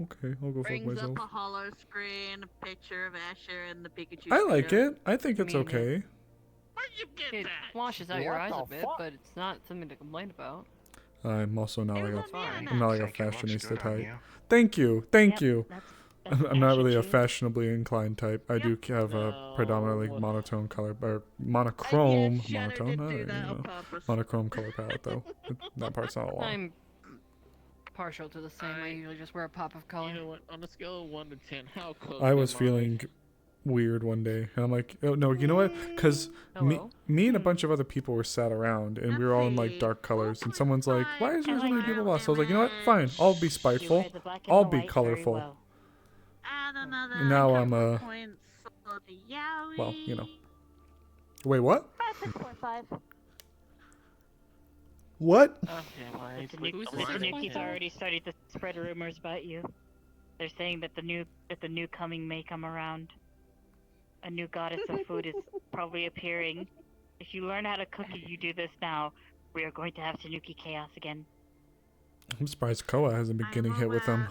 [SPEAKER 3] okay, I'll go fuck
[SPEAKER 20] Brings
[SPEAKER 3] myself.
[SPEAKER 20] up a hollow screen, a picture of Asher and the Pikachu.
[SPEAKER 3] I like
[SPEAKER 20] Speedo.
[SPEAKER 3] it. I think it's
[SPEAKER 4] mean,
[SPEAKER 3] okay.
[SPEAKER 20] Where'd you get
[SPEAKER 4] It
[SPEAKER 20] that?
[SPEAKER 4] washes out your
[SPEAKER 18] What
[SPEAKER 4] eyes
[SPEAKER 18] the
[SPEAKER 4] a bit,
[SPEAKER 18] fuck?
[SPEAKER 4] but it's not something to complain about.
[SPEAKER 3] I'm also not like
[SPEAKER 4] fine.
[SPEAKER 3] I'm not like a
[SPEAKER 5] Think it looks
[SPEAKER 3] fashionista
[SPEAKER 5] good on
[SPEAKER 3] type.
[SPEAKER 5] you.
[SPEAKER 3] Thank you, thank
[SPEAKER 20] Yep,
[SPEAKER 3] you.
[SPEAKER 20] That's
[SPEAKER 3] I'm not really a
[SPEAKER 20] Asher too.
[SPEAKER 3] fashionably inclined type. I do have a predominantly
[SPEAKER 2] No.
[SPEAKER 3] monotone color or monochrome
[SPEAKER 20] Yes, Shadow
[SPEAKER 3] monotone.
[SPEAKER 20] did do
[SPEAKER 3] you
[SPEAKER 20] that on
[SPEAKER 3] know,
[SPEAKER 20] purpose.
[SPEAKER 3] monochrome color palette though. That part's not a lot.
[SPEAKER 4] I'm partial to the same. I usually just wear a pop of color.
[SPEAKER 2] You know what? On a scale of 1 to 10, how close
[SPEAKER 3] I was
[SPEAKER 2] am
[SPEAKER 3] feeling weird one day, and I'm like, oh no, you know what? Because me and a bunch of other people were sat around, and we were all in like dark colors, and someo's like, why is there so many people lost? So I was like, you know what? Fine, I'll be spiteful.
[SPEAKER 20] read the black and
[SPEAKER 3] I'll
[SPEAKER 20] the
[SPEAKER 3] be
[SPEAKER 20] white very
[SPEAKER 3] colorful.
[SPEAKER 20] well. And another
[SPEAKER 3] And now I'm
[SPEAKER 20] couple points for the Yowie.
[SPEAKER 3] well, you know. Wait, what?
[SPEAKER 20] 5.5.
[SPEAKER 3] What?
[SPEAKER 2] Okay, well, I
[SPEAKER 20] The
[SPEAKER 2] clicked
[SPEAKER 20] Tanuki's
[SPEAKER 2] on it.
[SPEAKER 20] Tanuki's already started to spread rumors about you. They're saying that the new coming may come around. A new goddess of food is probably appearing. If you learn how to cook and you do this now, we are going to have Tanuki chaos again.
[SPEAKER 3] I'm surprised Koa hasn't been getting hit with them.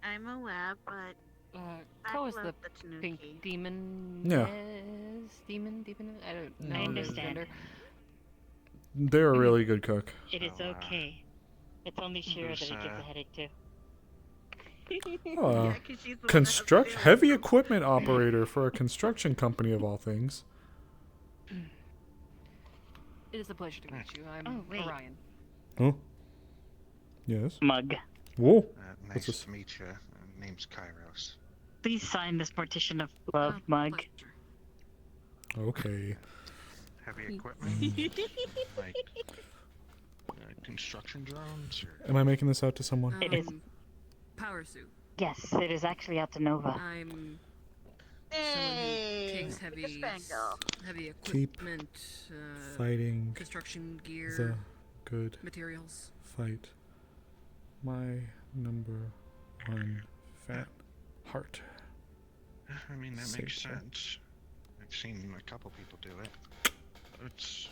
[SPEAKER 20] I'm aware, but
[SPEAKER 4] Koa's
[SPEAKER 20] love
[SPEAKER 4] the
[SPEAKER 20] the Tanuki.
[SPEAKER 4] pink demon.
[SPEAKER 3] Yeah.
[SPEAKER 4] Demon. I don't know.
[SPEAKER 20] I
[SPEAKER 4] the
[SPEAKER 20] understand.
[SPEAKER 4] gender.
[SPEAKER 3] They're a really good cook.
[SPEAKER 20] It is okay. It's only Shira that it gives a headache to.
[SPEAKER 3] Oh, construct heavy equipment operator for a construction company of all things.
[SPEAKER 4] It is a pleasure to meet you. I'm
[SPEAKER 20] wait.
[SPEAKER 4] Orion.
[SPEAKER 3] Oh. Yes.
[SPEAKER 20] Mug.
[SPEAKER 3] Whoa.
[SPEAKER 5] Nice
[SPEAKER 3] What's this?
[SPEAKER 5] to meet you. Name's Kairos.
[SPEAKER 20] Please sign this partition of love, Mug.
[SPEAKER 3] Okay.
[SPEAKER 5] Heavy equipment? Like construction drones? Or...
[SPEAKER 3] Am I making this out to someone?
[SPEAKER 20] It is.
[SPEAKER 12] Power suit.
[SPEAKER 20] Yes, it is actually out to Nova.
[SPEAKER 12] I'm someone who takes
[SPEAKER 4] heavy, heavy
[SPEAKER 3] Keep
[SPEAKER 4] equipment,
[SPEAKER 3] fighting
[SPEAKER 4] construction gear,
[SPEAKER 3] the good
[SPEAKER 4] materials.
[SPEAKER 3] fight. My number one fan. Heart.
[SPEAKER 5] I mean, that
[SPEAKER 3] Save
[SPEAKER 5] makes
[SPEAKER 3] that.
[SPEAKER 5] sense. I've seen a couple people do it. It's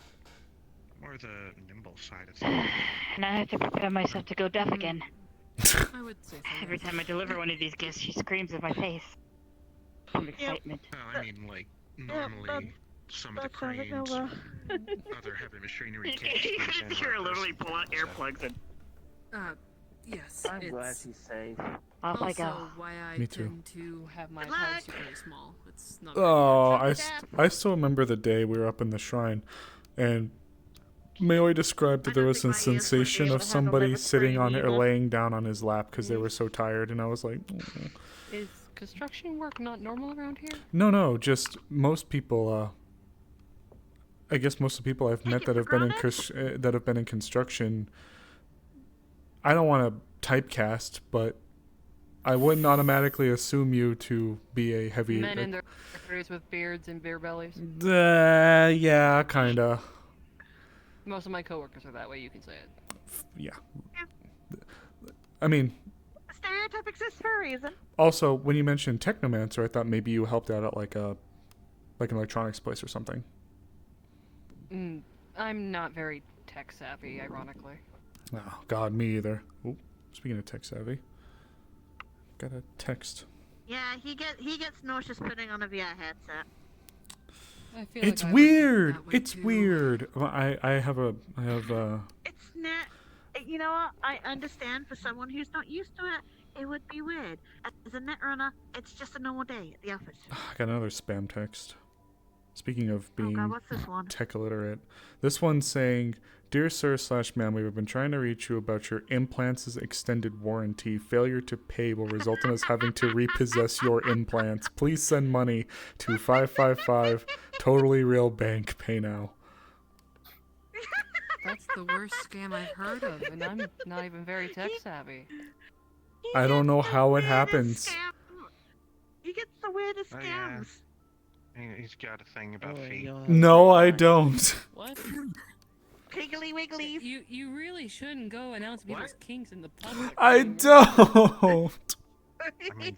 [SPEAKER 5] more the nimble side of things.
[SPEAKER 20] And I have to prepare myself to go deaf again.
[SPEAKER 4] I would say so.
[SPEAKER 20] Every time I deliver one of these gifts, she screams in my face from excitement.
[SPEAKER 5] No, I mean, like, normally some of the cranes, other heavy machinery can't squeeze in.
[SPEAKER 20] You're literally pull out earplugs and...
[SPEAKER 4] Yes,
[SPEAKER 2] I'm glad
[SPEAKER 4] it's
[SPEAKER 2] she's safe.
[SPEAKER 20] Off I
[SPEAKER 4] also
[SPEAKER 20] go.
[SPEAKER 4] why I
[SPEAKER 3] Me too.
[SPEAKER 4] tend to have my privacy very small. It's not.
[SPEAKER 3] Oh, I still remember the day we were up in the shrine, and Maoi described that there was a sensation of somebody sitting on or laying down on his lap because they were so tired, and I was like, "Oh."
[SPEAKER 12] Is construction work not normal around here?
[SPEAKER 3] No, just most people. I guess most of the people I've met that have been in construction. I don't want to typecast, but I wouldn't automatically assume you to be a heavy.
[SPEAKER 12] Men in their 30s with beards and beer bellies.
[SPEAKER 3] Yeah, kinda.
[SPEAKER 12] Most of my coworkers are that way. You can say it.
[SPEAKER 3] Yeah. I mean,
[SPEAKER 21] Stereotype exists for a reason.
[SPEAKER 3] also when you mentioned Technomancer, I thought maybe you helped out at like an electronics place or something.
[SPEAKER 12] I'm not very tech savvy, ironically.
[SPEAKER 3] Oh God, me either. Ooh, speaking of tech savvy, got a text.
[SPEAKER 21] Yeah, he gets nauseous putting on a VR headset.
[SPEAKER 12] I feel
[SPEAKER 3] It's
[SPEAKER 12] like
[SPEAKER 3] weird.
[SPEAKER 12] I would be that way
[SPEAKER 3] It's
[SPEAKER 12] too.
[SPEAKER 3] weird. Well, I have.
[SPEAKER 21] It's not. You know what? I understand for someone who's not used to it, it would be weird. As a net runner, it's just a normal day at the office.
[SPEAKER 3] I got another spam text. Speaking of being
[SPEAKER 21] God, what's this one?
[SPEAKER 3] tech illiterate, this one's saying, "Dear Sir/Ma'am, we've been trying to reach you about your implants' extended warranty. Failure to pay will result in us having to repossess your implants. Please send money to 555 Totally Real Bank. Pay now."
[SPEAKER 12] That's the worst scam I've heard of, and I'm not even very tech savvy.
[SPEAKER 3] I don't know how it happens.
[SPEAKER 21] He gets the weirdest
[SPEAKER 5] Oh, yeah.
[SPEAKER 21] scams.
[SPEAKER 5] He's got a thing about feet.
[SPEAKER 3] No, I don't.
[SPEAKER 12] What?
[SPEAKER 21] Piggly wigglies.
[SPEAKER 12] You really shouldn't go announce people's kinks in the public.
[SPEAKER 3] I don't.
[SPEAKER 5] I mean,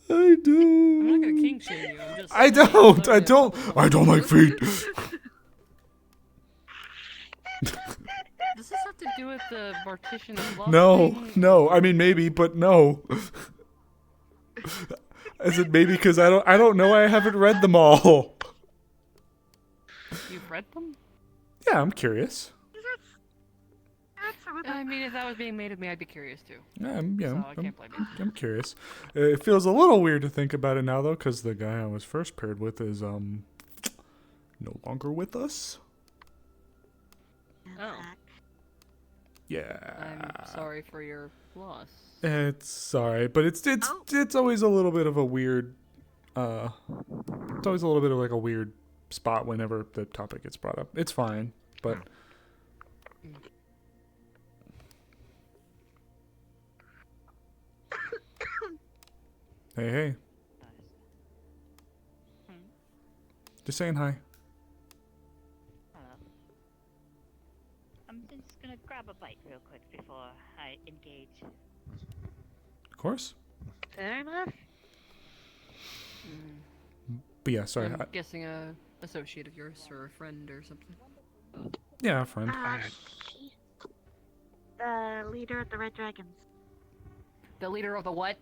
[SPEAKER 3] I do.
[SPEAKER 12] I'm not gonna kink shame you. I'm just.
[SPEAKER 3] I don't like feet.
[SPEAKER 12] Does this have to do with the partition of love? thing?
[SPEAKER 3] No. I mean, maybe, but no. I said maybe because I don't know. I haven't read them all.
[SPEAKER 12] You've read them?
[SPEAKER 3] Yeah, I'm curious.
[SPEAKER 12] I mean, if that was being made of me, I'd be curious too.
[SPEAKER 3] Yeah,
[SPEAKER 12] So I can't blame you.
[SPEAKER 3] I'm curious. It feels a little weird to think about it now, though, because the guy I was first paired with is no longer with us.
[SPEAKER 12] Oh.
[SPEAKER 3] Yeah.
[SPEAKER 12] I'm sorry for your loss.
[SPEAKER 3] It's sorry, but it's always a little bit of a weird. It's always a little bit of like a weird spot whenever the topic gets brought up. It's fine, but. Hey. Just saying hi.
[SPEAKER 20] Hello. I'm just gonna grab a bite real quick before I engage.
[SPEAKER 3] Of course.
[SPEAKER 21] Fair enough.
[SPEAKER 3] But yeah, sorry.
[SPEAKER 12] I'm guessing a associate of yours or a friend or something.
[SPEAKER 3] Yeah, a friend.
[SPEAKER 21] The leader of the Red Dragons.
[SPEAKER 12] The leader of the what?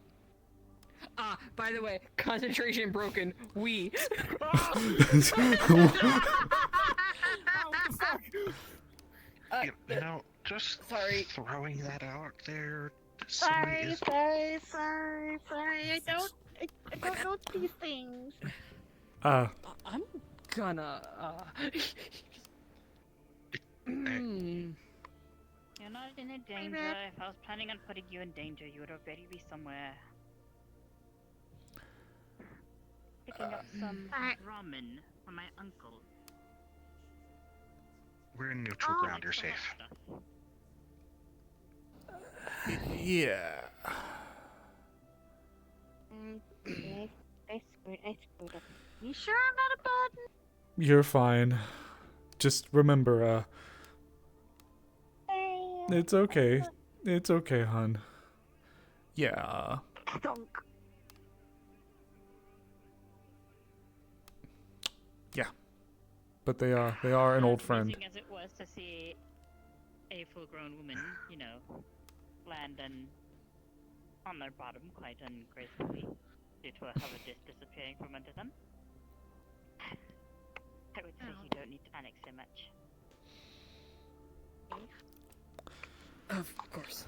[SPEAKER 12] By the way, concentration broken. We.
[SPEAKER 5] You know, just throwing that out there.
[SPEAKER 21] Sorry. I don't know these things.
[SPEAKER 12] I'm gonna.
[SPEAKER 20] You're not in a danger. If I was planning on putting you in danger, you would already be somewhere. Picking up some ramen from my uncle.
[SPEAKER 5] We're in neutral ground. You're safe.
[SPEAKER 3] Yeah.
[SPEAKER 21] Stay
[SPEAKER 14] I screwed up. You sure I'm not a button?
[SPEAKER 3] You're fine. Just remember, it's okay. It's okay, hon. Yeah. Yeah. But they are an old friend.
[SPEAKER 20] As it was to see a full-grown woman, land on their bottom quite ungracefully due to a hover disc disappearing from under them. I would say you don't need to panic so much.
[SPEAKER 12] Of course.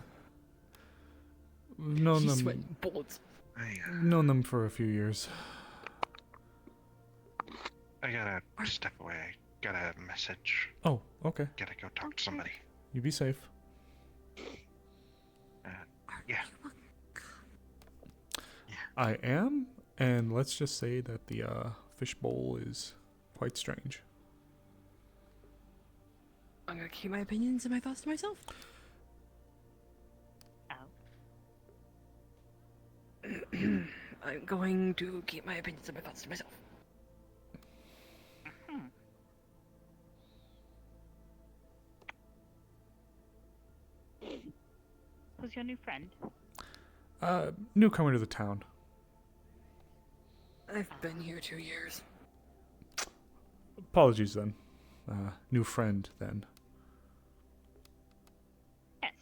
[SPEAKER 3] We've known
[SPEAKER 12] He's
[SPEAKER 3] them.
[SPEAKER 12] sweating bullets.
[SPEAKER 3] Known them for a few years.
[SPEAKER 5] I gotta step away. Got a message.
[SPEAKER 3] Oh, okay.
[SPEAKER 5] Gotta go talk to somebody.
[SPEAKER 3] You be safe.
[SPEAKER 5] Yeah.
[SPEAKER 3] I am, and let's just say that the fishbowl is quite strange.
[SPEAKER 12] I'm gonna keep my opinions and my thoughts to myself. I'm going to keep my opinions and my thoughts to myself.
[SPEAKER 20] Who's your new friend?
[SPEAKER 3] Newcomer to the town.
[SPEAKER 12] I've been here 2 years.
[SPEAKER 3] Apologies then. New friend then.
[SPEAKER 20] Yes.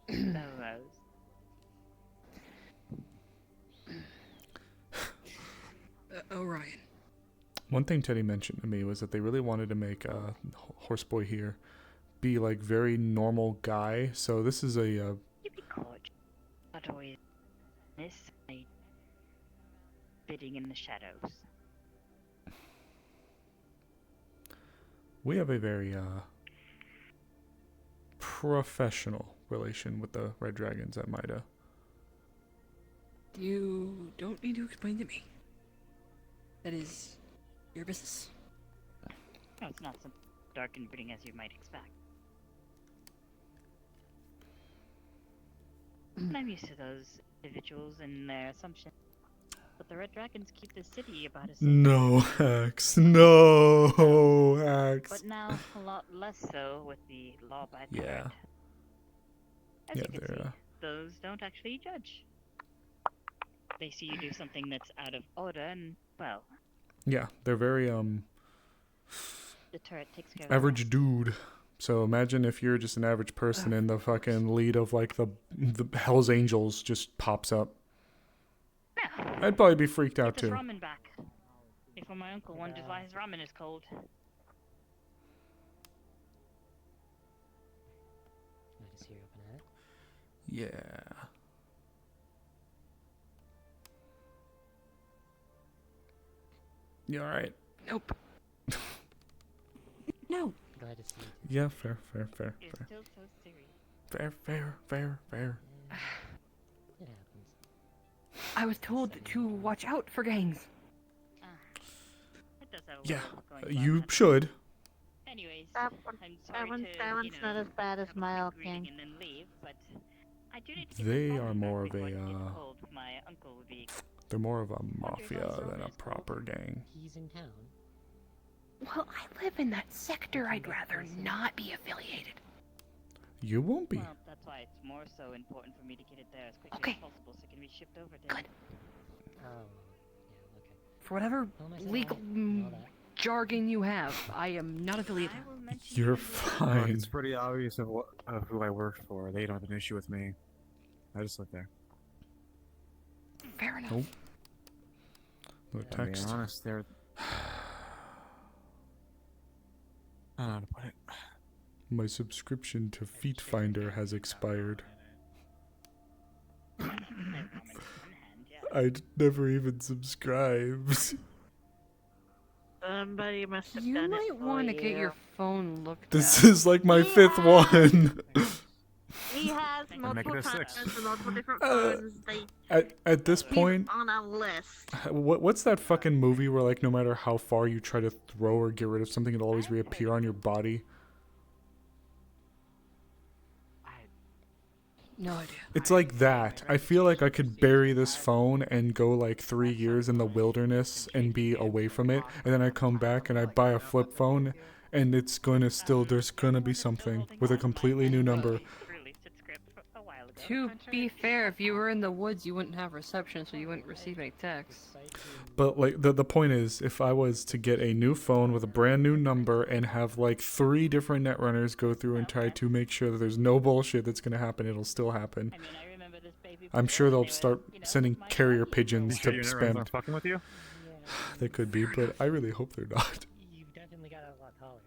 [SPEAKER 20] No, Rose.
[SPEAKER 12] Orion.
[SPEAKER 3] One thing Teddy mentioned to me was that they really wanted to make Horseboy here be like very normal guy. So this is a
[SPEAKER 20] You be gorgeous, but always this bidding in the shadows.
[SPEAKER 3] we have a very professional relation with the Red Dragons at Mida.
[SPEAKER 12] You don't need to explain to me. That is your business.
[SPEAKER 20] No, it's not so dark and brooding as you might expect. I'm used to those individuals and their assumptions. But the Red Dragons keep the city about as safe.
[SPEAKER 3] No, Axe. No, Axe.
[SPEAKER 20] But now a lot less so with the law by the
[SPEAKER 3] Yeah.
[SPEAKER 20] word. As
[SPEAKER 3] Yeah,
[SPEAKER 20] you can
[SPEAKER 3] they're,
[SPEAKER 20] see, those don't actually judge. They see you do something that's out of order and, well,
[SPEAKER 3] Yeah, they're very
[SPEAKER 20] the turret takes care of the
[SPEAKER 3] average dude. So imagine if you're just an average person and the fucking lead of like the Hell's Angels just pops up.
[SPEAKER 20] Yeah.
[SPEAKER 3] I'd probably be freaked out
[SPEAKER 20] Get this
[SPEAKER 3] too.
[SPEAKER 20] ramen back. Before my uncle wonders why his ramen is cold.
[SPEAKER 22] I just hear you open it.
[SPEAKER 3] Yeah. You alright?
[SPEAKER 12] Nope. No.
[SPEAKER 22] Glad to see you.
[SPEAKER 3] Yeah, fair.
[SPEAKER 20] You're still so serious.
[SPEAKER 3] Fair.
[SPEAKER 22] It happens.
[SPEAKER 12] I was told to watch out for gangs.
[SPEAKER 20] It does have a
[SPEAKER 3] Yeah,
[SPEAKER 20] little going
[SPEAKER 3] you
[SPEAKER 20] on.
[SPEAKER 3] should.
[SPEAKER 20] Anyways,
[SPEAKER 14] That
[SPEAKER 20] I'm sorry
[SPEAKER 14] that one's not as bad as my old
[SPEAKER 20] greeting
[SPEAKER 14] gang.
[SPEAKER 20] and then leave, but I do need to get
[SPEAKER 3] They
[SPEAKER 20] this
[SPEAKER 3] are
[SPEAKER 20] ramen
[SPEAKER 3] more
[SPEAKER 20] back
[SPEAKER 3] of a,
[SPEAKER 20] before it gets cold. My uncle would be.
[SPEAKER 3] They're more of a mafia than a proper gang.
[SPEAKER 22] He's in town.
[SPEAKER 12] Well, I live in that sector. I'd rather not be affiliated.
[SPEAKER 3] You won't be.
[SPEAKER 20] Well, that's why it's more so important for me to get it there as quickly as possible so it can be shipped over to him.
[SPEAKER 22] Oh, yeah, okay.
[SPEAKER 12] For whatever legal jargon you have, I am not affiliated.
[SPEAKER 3] You're
[SPEAKER 13] Look,
[SPEAKER 3] fine.
[SPEAKER 13] it's pretty obvious of who I work for. They don't have an issue with me. I just live there.
[SPEAKER 12] Fair enough.
[SPEAKER 3] Nope. No
[SPEAKER 13] To be
[SPEAKER 3] text.
[SPEAKER 13] honest, they're... I don't know how to put it.
[SPEAKER 3] My subscription to Feet Finder has expired. I'd never even subscribed.
[SPEAKER 14] Somebody must have
[SPEAKER 12] You
[SPEAKER 14] done
[SPEAKER 12] might
[SPEAKER 14] it for
[SPEAKER 12] want to get
[SPEAKER 14] you.
[SPEAKER 12] your phone looked
[SPEAKER 3] This
[SPEAKER 12] at.
[SPEAKER 3] is like my fifth one.
[SPEAKER 14] He has
[SPEAKER 13] make
[SPEAKER 14] multiple
[SPEAKER 13] it a six.
[SPEAKER 14] partners and multiple different phones. They
[SPEAKER 3] At this point,
[SPEAKER 14] on a list.
[SPEAKER 3] what's that fucking movie where like no matter how far you try to throw or get rid of something, it'll always reappear on your body?
[SPEAKER 12] No idea.
[SPEAKER 3] It's like that. I feel like I could bury this phone and go like 3 years in the wilderness and be away from it, and then I come back and I buy a flip phone, and it's gonna still, there's gonna be something with a completely new number.
[SPEAKER 4] To be fair, if you were in the woods, you wouldn't have reception, so you wouldn't receive any texts.
[SPEAKER 3] But like the point is, if I was to get a new phone with a brand new number and have like 3 different netrunners go through and try to make sure that there's no bullshit that's gonna happen, it'll still happen. I'm sure they'll start sending carrier pigeons to spam.
[SPEAKER 13] Fucking with you?
[SPEAKER 3] They could be, but I really hope they're not.
[SPEAKER 22] You've definitely got a lot taller.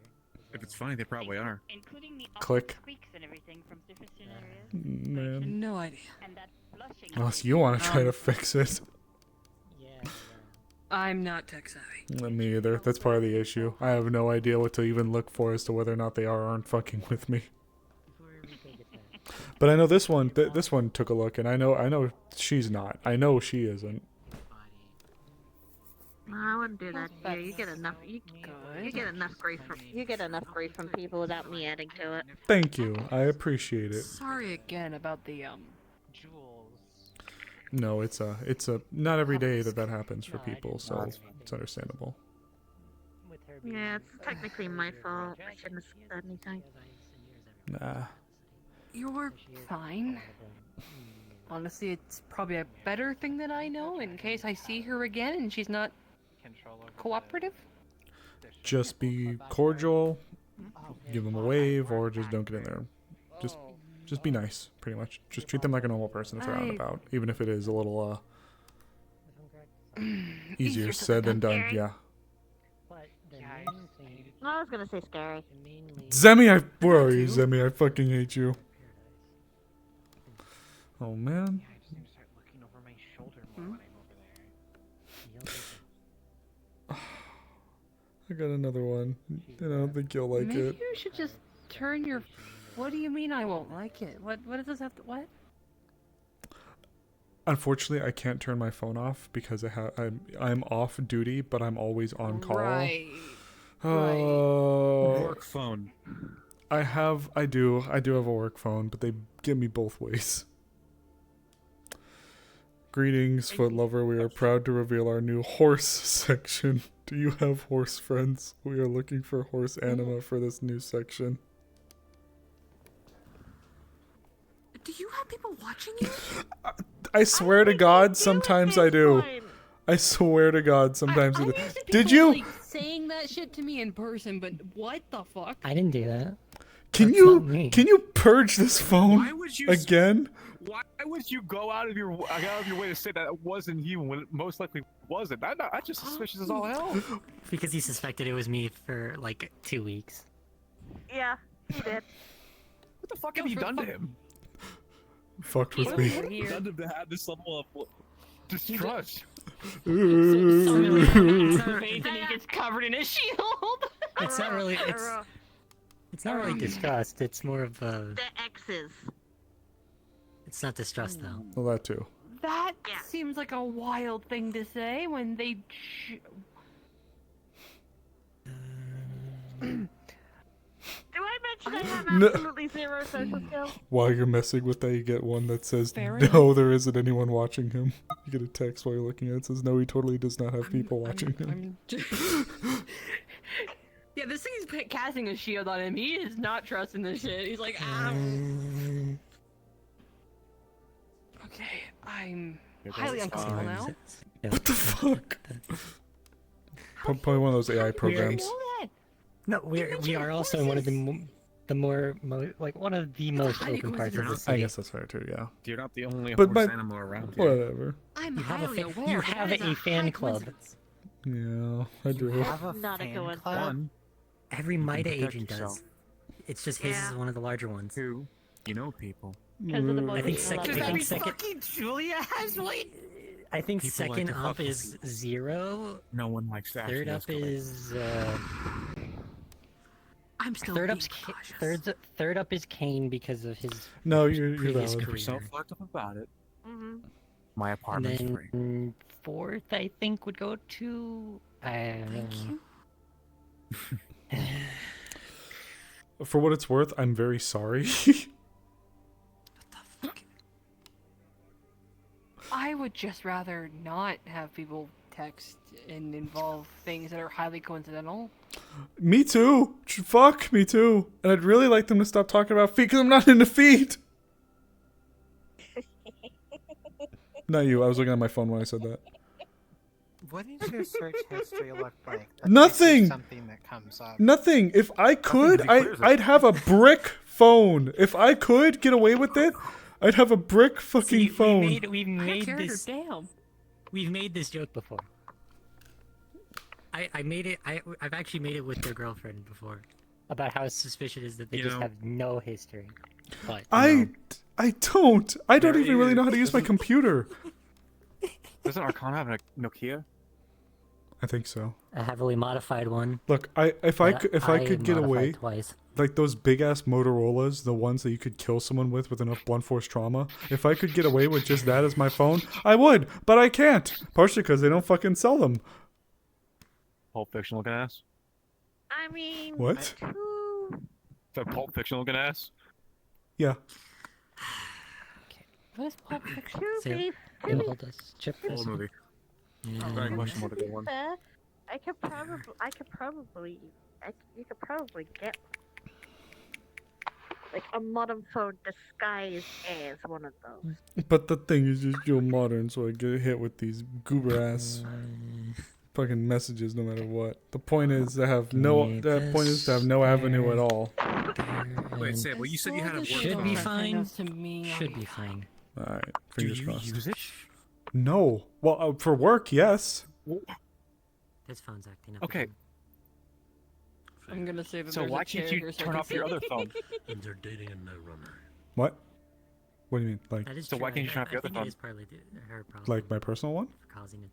[SPEAKER 13] If it's funny, they probably are.
[SPEAKER 20] Including the
[SPEAKER 3] Click.
[SPEAKER 20] tweaks and everything from different scenarios.
[SPEAKER 3] Man.
[SPEAKER 4] No idea.
[SPEAKER 20] And that blushing.
[SPEAKER 3] Unless you want to try to fix it.
[SPEAKER 4] I'm not tech savvy.
[SPEAKER 3] Me either. That's part of the issue. I have no idea what to even look for as to whether or not they are or aren't fucking with me. But I know this one. This one took a look, and I know she's not. I know she isn't.
[SPEAKER 6] No, I wouldn't do that here. You get enough. You get enough grief from people without me adding to it.
[SPEAKER 3] Thank you. I appreciate it.
[SPEAKER 4] Sorry again about the
[SPEAKER 3] No, it's a not every day that happens for people, so it's understandable.
[SPEAKER 6] Yeah, it's technically my fault. I shouldn't have said anything.
[SPEAKER 3] Nah.
[SPEAKER 4] You're fine. Honestly, it's probably a better thing that I know in case I see her again and she's not cooperative.
[SPEAKER 3] Just be cordial, give them a wave, or just don't get in there. Just be nice, pretty much. Just treat them like a normal person if they're out and about, even if it is a little easier said than done. Yeah.
[SPEAKER 6] I was gonna say scary.
[SPEAKER 3] Zemi, where are you, Zemi? I fucking hate you. Oh man. I got another one, and I don't think you'll like
[SPEAKER 4] Maybe
[SPEAKER 3] it.
[SPEAKER 4] you should just turn your. What do you mean I won't like it? What does this have to? What?
[SPEAKER 3] Unfortunately, I can't turn my phone off because I'm off duty, but I'm always on call.
[SPEAKER 4] Right.
[SPEAKER 3] Work
[SPEAKER 13] phone.
[SPEAKER 3] I do have a work phone, but they get me both ways. Greetings, foot lover. We are proud to reveal our new horse section. Do you have horse friends? We are looking for horse anima for this new section.
[SPEAKER 19] Do you have people watching you?
[SPEAKER 3] I swear to God, sometimes I do. I swear to God, sometimes I do. Did you?
[SPEAKER 4] Like, saying that shit to me in person, but what the fuck?
[SPEAKER 22] I didn't do that.
[SPEAKER 3] Can you purge this phone again?
[SPEAKER 17] Why would you go out of your way to say that it wasn't you when it most likely wasn't? That's just suspicious as all hell.
[SPEAKER 22] Because he suspected it was me for like 2 weeks.
[SPEAKER 6] Yeah, he did.
[SPEAKER 17] What the fuck have you done to him?
[SPEAKER 3] Fucked with me.
[SPEAKER 17] What have you done to him to have this level of distrust?
[SPEAKER 4] Faith and he gets covered in a shield.
[SPEAKER 22] It's not really. It's not really distrust. It's more of a.
[SPEAKER 6] The X's.
[SPEAKER 22] It's not distrust though.
[SPEAKER 3] Well, that too.
[SPEAKER 4] That seems like a wild thing to say when they.
[SPEAKER 6] Do I mention I have
[SPEAKER 3] No.
[SPEAKER 6] absolutely zero social skills?
[SPEAKER 3] While you're messing with that, you get one that says,
[SPEAKER 6] Fair
[SPEAKER 3] no, there isn't anyone watching him. You get a text while you're looking at it. It says, no, he totally does not have people watching him.
[SPEAKER 4] Yeah, this thing is casting a shield on him. He is not trusting this shit. He's like, ah. Okay, I'm highly uncomfortable now.
[SPEAKER 3] What the fuck? Probably one of those AI programs.
[SPEAKER 22] No, we are also in one of the more like one of the most open parts of the city.
[SPEAKER 3] I guess that's fair too, yeah.
[SPEAKER 13] You're not the only
[SPEAKER 3] But
[SPEAKER 13] horse
[SPEAKER 3] my-
[SPEAKER 13] animal around here.
[SPEAKER 3] Whatever.
[SPEAKER 4] I'm
[SPEAKER 22] You have
[SPEAKER 4] highly
[SPEAKER 22] a
[SPEAKER 4] aware.
[SPEAKER 22] you
[SPEAKER 4] but
[SPEAKER 22] have
[SPEAKER 4] that is
[SPEAKER 22] a fan
[SPEAKER 4] high
[SPEAKER 22] club.
[SPEAKER 4] coincidence.
[SPEAKER 3] Yeah, I do.
[SPEAKER 6] Not a coincidence.
[SPEAKER 22] Every
[SPEAKER 13] You can
[SPEAKER 22] MIDA
[SPEAKER 13] protect
[SPEAKER 22] agent
[SPEAKER 13] yourself.
[SPEAKER 22] does. It's just his is one of the larger ones.
[SPEAKER 13] Two, you know people.
[SPEAKER 6] Because of the
[SPEAKER 22] I think
[SPEAKER 6] motivation
[SPEAKER 22] second.
[SPEAKER 6] level.
[SPEAKER 4] Fucking Julia has weight.
[SPEAKER 22] I think
[SPEAKER 13] People like
[SPEAKER 22] second
[SPEAKER 13] to
[SPEAKER 22] up
[SPEAKER 13] fuck with
[SPEAKER 22] is 0.
[SPEAKER 13] No one likes to
[SPEAKER 22] Third
[SPEAKER 13] actually
[SPEAKER 22] up
[SPEAKER 13] escalate.
[SPEAKER 22] is
[SPEAKER 19] I'm still
[SPEAKER 22] third
[SPEAKER 19] being
[SPEAKER 22] up's
[SPEAKER 19] cautious.
[SPEAKER 22] third up is Kane because of his
[SPEAKER 3] No, you're
[SPEAKER 22] previous
[SPEAKER 3] valid.
[SPEAKER 22] career.
[SPEAKER 13] You're so fucked up about it.
[SPEAKER 6] Mm-hmm.
[SPEAKER 13] My
[SPEAKER 22] And
[SPEAKER 13] apartment's free.
[SPEAKER 22] then fourth, I think, would go to.
[SPEAKER 3] For what it's worth, I'm very sorry.
[SPEAKER 4] would just rather not have people text and involve things that are highly coincidental.
[SPEAKER 3] Me too. Fuck, me too. And I'd really like them to stop talking about feet because I'm not into feet. Not you. I was looking at my phone when I said that.
[SPEAKER 1] What does your search history look like? That
[SPEAKER 3] Nothing.
[SPEAKER 1] might be something that comes up.
[SPEAKER 3] Nothing. If I could, I'd have a brick phone. If I could get away with it, I'd have a brick fucking phone.
[SPEAKER 22] We've made this.
[SPEAKER 4] Damn.
[SPEAKER 22] We've made this joke before. I made it. I've actually made it with their girlfriend before, about how suspicious it is that they just have no history. But
[SPEAKER 3] I don't. I don't even really know how to use my computer.
[SPEAKER 18] Doesn't Arcana have a Nokia?
[SPEAKER 3] I think so.
[SPEAKER 22] a heavily modified one.
[SPEAKER 3] Look, if I could get away,
[SPEAKER 22] twice.
[SPEAKER 3] like those big ass Motorola's, the ones that you could kill someone with enough blunt force trauma. If I could get away with just that as my phone, I would, but I can't. Partially because they don't fucking sell them.
[SPEAKER 18] Pulp Fiction looking ass.
[SPEAKER 6] I mean,
[SPEAKER 3] What?
[SPEAKER 18] That Pulp Fiction looking ass.
[SPEAKER 3] Yeah.
[SPEAKER 4] What is Pulp Fiction?
[SPEAKER 22] Hold this. Chip
[SPEAKER 18] Old movie. Very question what a good one.
[SPEAKER 6] You could probably get like a modern phone disguised as one of those.
[SPEAKER 3] But the thing is just you're modern, so I get hit with these goober ass fucking messages no matter what. The point is to have no avenue at all.
[SPEAKER 18] Wait, Sable, you said you had a
[SPEAKER 22] should be fine.
[SPEAKER 4] Me.
[SPEAKER 22] Should be fine.
[SPEAKER 3] Alright,
[SPEAKER 18] Do
[SPEAKER 3] fingers
[SPEAKER 18] you
[SPEAKER 3] crossed.
[SPEAKER 18] use it?
[SPEAKER 3] No. Well, for work, yes.
[SPEAKER 22] This phone's acting up.
[SPEAKER 18] Okay.
[SPEAKER 4] I'm gonna say that
[SPEAKER 18] So
[SPEAKER 4] there's
[SPEAKER 18] why
[SPEAKER 4] a
[SPEAKER 18] can't
[SPEAKER 4] chair
[SPEAKER 18] you
[SPEAKER 4] here so I
[SPEAKER 18] turn
[SPEAKER 4] can
[SPEAKER 18] off your
[SPEAKER 4] see.
[SPEAKER 18] other phone?
[SPEAKER 9] And they're dating a no runner.
[SPEAKER 3] What? What do you mean? Like,
[SPEAKER 22] That is
[SPEAKER 18] So
[SPEAKER 22] true.
[SPEAKER 18] why can't you turn off your other
[SPEAKER 22] I think
[SPEAKER 18] phone?
[SPEAKER 22] it is partly her problem.
[SPEAKER 3] like my personal one?
[SPEAKER 22] For causing it.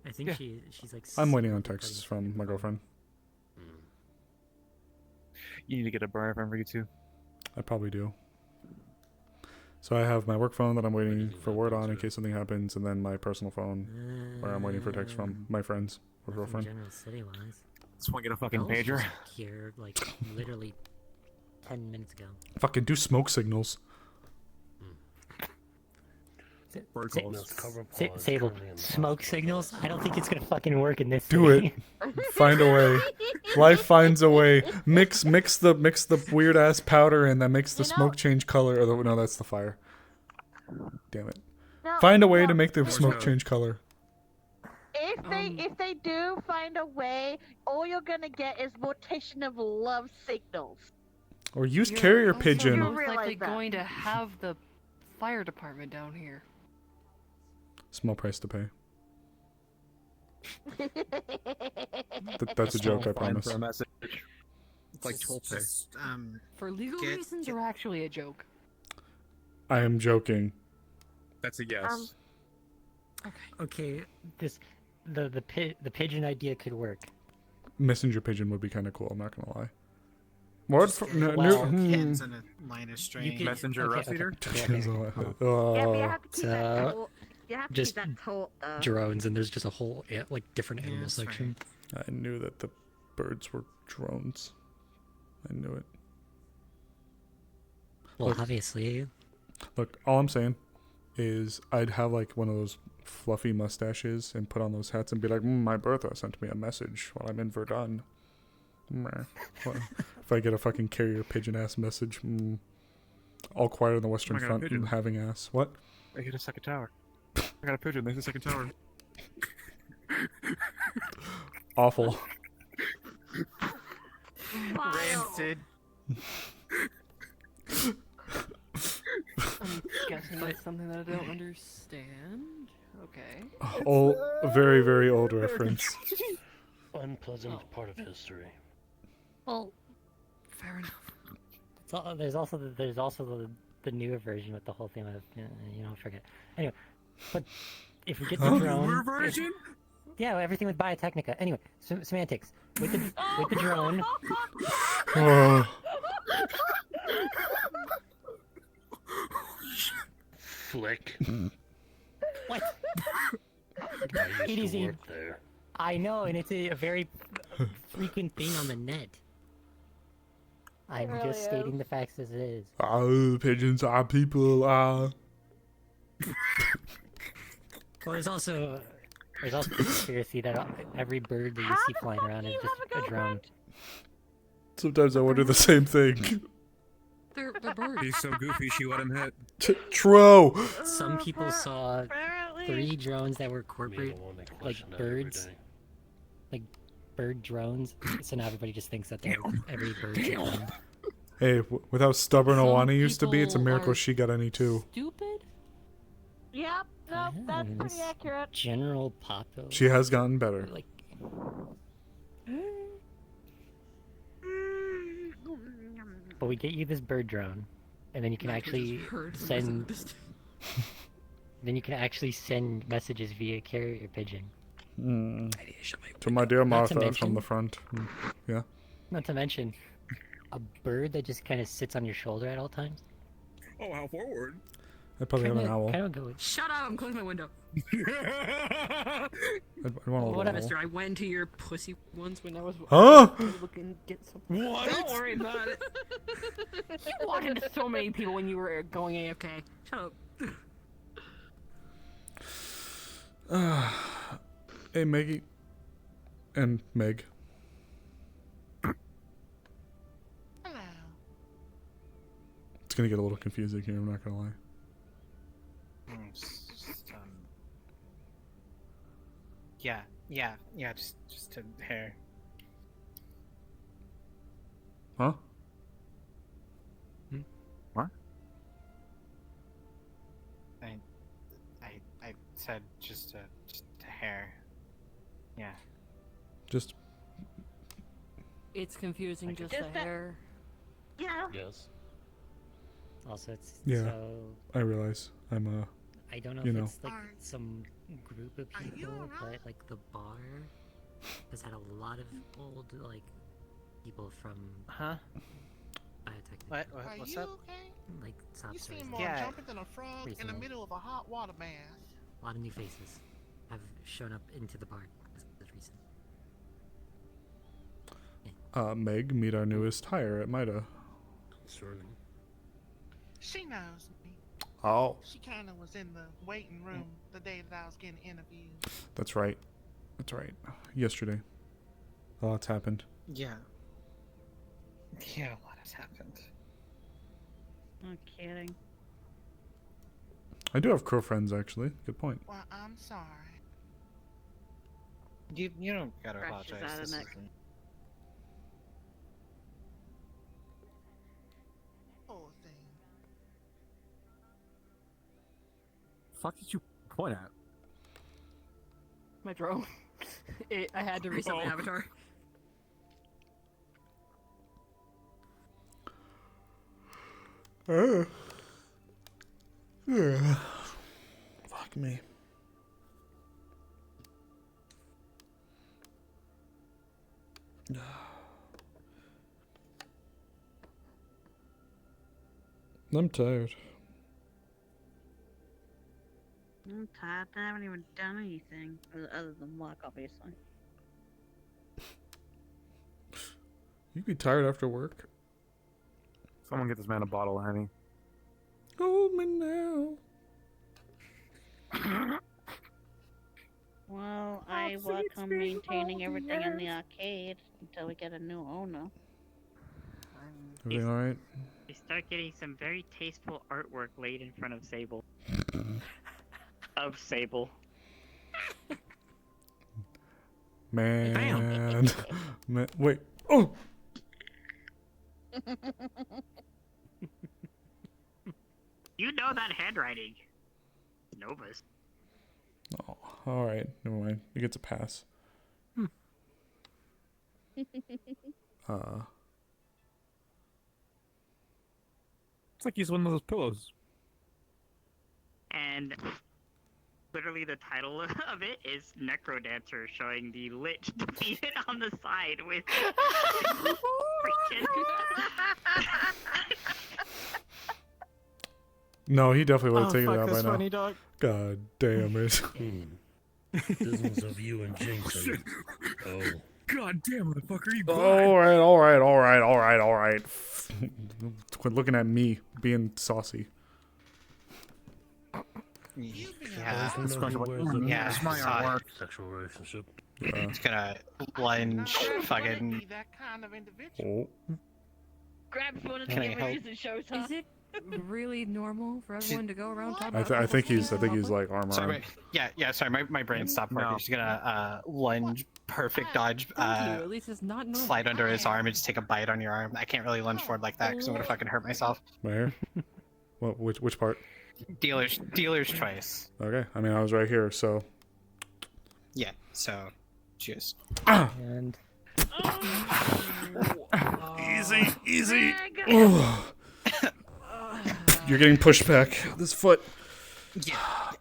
[SPEAKER 22] I think
[SPEAKER 18] Yeah.
[SPEAKER 22] she's like.
[SPEAKER 3] I'm waiting on texts from my girlfriend.
[SPEAKER 18] You need to get a burner phone for you too.
[SPEAKER 3] I probably do. So I have my work phone that I'm waiting for word on in case something happens, and then my personal phone where I'm waiting for text from my friends or girlfriend.
[SPEAKER 22] General city wise.
[SPEAKER 18] Just want to get a fucking
[SPEAKER 22] I was
[SPEAKER 18] pager.
[SPEAKER 22] just here like literally 10 minutes ago.
[SPEAKER 3] Fucking do smoke signals.
[SPEAKER 22] Sable, smoke signals? I don't think it's gonna fucking work in this
[SPEAKER 3] Do
[SPEAKER 22] city.
[SPEAKER 3] it. Find a way. Life finds a way. Mix the weird ass powder in that makes the smoke change color. Or no, that's the fire. Damn it.
[SPEAKER 6] No,
[SPEAKER 3] Find a way
[SPEAKER 6] no.
[SPEAKER 3] to make the smoke change color.
[SPEAKER 6] If they do find a way, all you're gonna get is rotation of love signals.
[SPEAKER 3] Or use carrier
[SPEAKER 4] Also
[SPEAKER 3] pigeon.
[SPEAKER 4] most likely
[SPEAKER 6] Realize that.
[SPEAKER 4] going to have the fire department down here.
[SPEAKER 3] Small price to pay. That's a joke, I promise.
[SPEAKER 18] For a message. It's like toll pay.
[SPEAKER 4] For legal reasons or actually a joke?
[SPEAKER 3] I am joking.
[SPEAKER 18] That's a yes.
[SPEAKER 22] Okay, the pigeon idea could work.
[SPEAKER 3] Messenger pigeon would be kind of cool. I'm not gonna lie. What?
[SPEAKER 1] Pins and a line of string.
[SPEAKER 18] Messenger rough eater?
[SPEAKER 6] Yeah, but you have to keep that taut. You have to
[SPEAKER 22] just
[SPEAKER 6] keep that taut, though.
[SPEAKER 22] drones, and there's just a whole like different animal
[SPEAKER 1] that's
[SPEAKER 22] section.
[SPEAKER 3] I knew that the birds were drones. I knew it.
[SPEAKER 22] Well,
[SPEAKER 3] Look.
[SPEAKER 22] obviously.
[SPEAKER 3] Look, all I'm saying is I'd have like one of those fluffy mustaches and put on those hats and be like, my Bertha sent me a message while I'm in Verdun. Well, if I get a fucking carrier pigeon ass message, all quiet on the Western
[SPEAKER 18] I got a
[SPEAKER 3] Front
[SPEAKER 18] pigeon.
[SPEAKER 3] and having ass. What?
[SPEAKER 18] I hit a second tower. I got a pigeon. They hit a second tower.
[SPEAKER 3] Awful.
[SPEAKER 1] Rancid.
[SPEAKER 4] I'm guessing that's something that I don't understand. Okay.
[SPEAKER 3] Oh, a very, very old reference.
[SPEAKER 9] Unpleasant part of history.
[SPEAKER 22] Well,
[SPEAKER 4] fair enough.
[SPEAKER 22] There's also the newer version with the whole thing of forget. Anyway, but if we get the drone,
[SPEAKER 18] Newer version?
[SPEAKER 22] yeah, everything with Biotechnica. Anyway, semantics with the drone.
[SPEAKER 3] Oh.
[SPEAKER 9] Flick.
[SPEAKER 22] What?
[SPEAKER 9] I
[SPEAKER 22] It
[SPEAKER 9] used
[SPEAKER 22] is
[SPEAKER 9] to
[SPEAKER 22] a-
[SPEAKER 9] work there.
[SPEAKER 22] I know, and it's a very frequent thing on the net. I'm
[SPEAKER 6] really
[SPEAKER 22] just stating the facts as it is.
[SPEAKER 3] Pigeons are people.
[SPEAKER 22] Well, there's also the conspiracy that every bird that you see flying around is just a drone.
[SPEAKER 3] Sometimes I wonder the same thing.
[SPEAKER 12] They're birds.
[SPEAKER 13] He's so goofy she let him hit.
[SPEAKER 3] True.
[SPEAKER 22] Some people saw
[SPEAKER 14] Apparently.
[SPEAKER 22] 3 drones that were corporate, like birds, like bird drones. So now everybody just thinks that they're every bird's a drone.
[SPEAKER 3] Hey, with how stubborn
[SPEAKER 22] Some
[SPEAKER 3] Oana used to be, it's a
[SPEAKER 22] people
[SPEAKER 3] miracle
[SPEAKER 22] are
[SPEAKER 3] she got any too.
[SPEAKER 22] Stupid.
[SPEAKER 6] Yep, no, that's pretty accurate.
[SPEAKER 22] General popular.
[SPEAKER 3] She has gotten better.
[SPEAKER 22] Like. But we get you this bird drone, and then you can actually send. Then you can actually send messages via carrier pigeon.
[SPEAKER 3] To my dear
[SPEAKER 22] Not to
[SPEAKER 3] Martha
[SPEAKER 22] mention-
[SPEAKER 3] from the front. Yeah.
[SPEAKER 22] Not to mention, a bird that just kind of sits on your shoulder at all times.
[SPEAKER 13] Oh, how forward.
[SPEAKER 3] I probably have an owl.
[SPEAKER 22] Kind of go.
[SPEAKER 12] Shut up! I'm closing my window.
[SPEAKER 3] I want a
[SPEAKER 12] What,
[SPEAKER 3] little
[SPEAKER 12] Mister? I went to your pussy once when I was
[SPEAKER 3] Huh?
[SPEAKER 12] looking to get something.
[SPEAKER 13] What?
[SPEAKER 12] Don't worry about it. You walked into so many people when you were going AFK. Shut up.
[SPEAKER 3] Hey, Maggie. And Meg.
[SPEAKER 10] Hello.
[SPEAKER 3] It's gonna get a little confusing here, I'm not gonna lie.
[SPEAKER 1] Yeah, just a hair.
[SPEAKER 3] Huh?
[SPEAKER 13] What?
[SPEAKER 1] I said just a hair. Yeah.
[SPEAKER 3] Just.
[SPEAKER 12] It's confusing, just a hair.
[SPEAKER 6] Yeah.
[SPEAKER 9] Yes.
[SPEAKER 22] Also, it's
[SPEAKER 3] Yeah.
[SPEAKER 22] so.
[SPEAKER 3] I realize. I'm
[SPEAKER 22] I don't know
[SPEAKER 3] you
[SPEAKER 22] if
[SPEAKER 3] know.
[SPEAKER 22] it's like some group of people, but like the bar has had a lot of old like people from biotech.
[SPEAKER 1] What's up?
[SPEAKER 22] Like top
[SPEAKER 10] You
[SPEAKER 22] stars.
[SPEAKER 10] seem more jumping than a frog in the
[SPEAKER 22] Recently.
[SPEAKER 10] middle of a hot water bath.
[SPEAKER 22] A lot of new faces have shown up into the bar this recent.
[SPEAKER 3] Meg, meet our newest hire at Mida.
[SPEAKER 9] Certainly.
[SPEAKER 10] She knows me.
[SPEAKER 3] Oh.
[SPEAKER 10] She kind of was in the waiting room the day that I was getting interviewed.
[SPEAKER 3] That's right. That's right. Yesterday. A lot's happened.
[SPEAKER 1] Yeah. Yeah, a lot has happened.
[SPEAKER 20] No kidding.
[SPEAKER 3] I do have crow friends, actually. Good point.
[SPEAKER 10] Well, I'm sorry.
[SPEAKER 1] You don't gotta
[SPEAKER 20] Crashes
[SPEAKER 1] apologize.
[SPEAKER 20] out of
[SPEAKER 1] This
[SPEAKER 20] neck.
[SPEAKER 1] isn't-
[SPEAKER 10] Poor thing.
[SPEAKER 13] Fuck did you point at?
[SPEAKER 12] My drone. I had to reset my avatar.
[SPEAKER 3] Yeah. Fuck me. I'm tired.
[SPEAKER 20] I'm tired. I haven't even done anything other than work, obviously.
[SPEAKER 3] You be tired after work?
[SPEAKER 13] Someone get this man a bottle of honey.
[SPEAKER 3] Hold me now.
[SPEAKER 20] Well, I work on maintaining everything in the arcade until we get a new owner.
[SPEAKER 3] Everything alright?
[SPEAKER 14] We start getting some very tasteful artwork laid in front of Sable. Of Sable.
[SPEAKER 3] Man. Man. Wait. Oh!
[SPEAKER 14] You know that handwriting. Novus.
[SPEAKER 3] Oh, alright. Never mind. It gets a pass.
[SPEAKER 13] It's like he's one of those pillows.
[SPEAKER 14] And literally the title of it is Necrodancer, showing the Lich defeated on the side with freaking...
[SPEAKER 3] No, he definitely would have taken it out by
[SPEAKER 17] that's
[SPEAKER 3] now.
[SPEAKER 17] funny, dog.
[SPEAKER 3] God damn it.
[SPEAKER 9] Business of you and Jinx. Oh.
[SPEAKER 13] God damn, motherfucker, you
[SPEAKER 3] Alright. Quit looking at me being saucy.
[SPEAKER 1] Yeah,
[SPEAKER 9] I don't know who wears the
[SPEAKER 1] yeah.
[SPEAKER 9] mask.
[SPEAKER 1] I saw it.
[SPEAKER 9] Sexual relationship.
[SPEAKER 1] It's gonna lunge, fucking.
[SPEAKER 10] That kind of individual.
[SPEAKER 20] Grabs one of the
[SPEAKER 1] Can I help?
[SPEAKER 20] images and shows her.
[SPEAKER 19] Is it really normal for everyone to go around talking about
[SPEAKER 3] I think
[SPEAKER 19] people's
[SPEAKER 3] he's like arm
[SPEAKER 1] Sorry,
[SPEAKER 3] arm.
[SPEAKER 1] sorry, my brain stopped working.
[SPEAKER 18] No.
[SPEAKER 1] She's gonna lunge, perfect dodge,
[SPEAKER 19] Thank you. At least it's not normal.
[SPEAKER 1] slide under his arm and just take a bite on your arm. I can't really lunge forward like that because I'm gonna fucking hurt myself.
[SPEAKER 3] Right here. What? Which part?
[SPEAKER 1] Dealer's choice.
[SPEAKER 3] Okay. I mean, I was right here, so.
[SPEAKER 1] Yeah. So, just.
[SPEAKER 22] And
[SPEAKER 3] Easy. Oh. You're getting pushed back. This foot.
[SPEAKER 1] Yeah.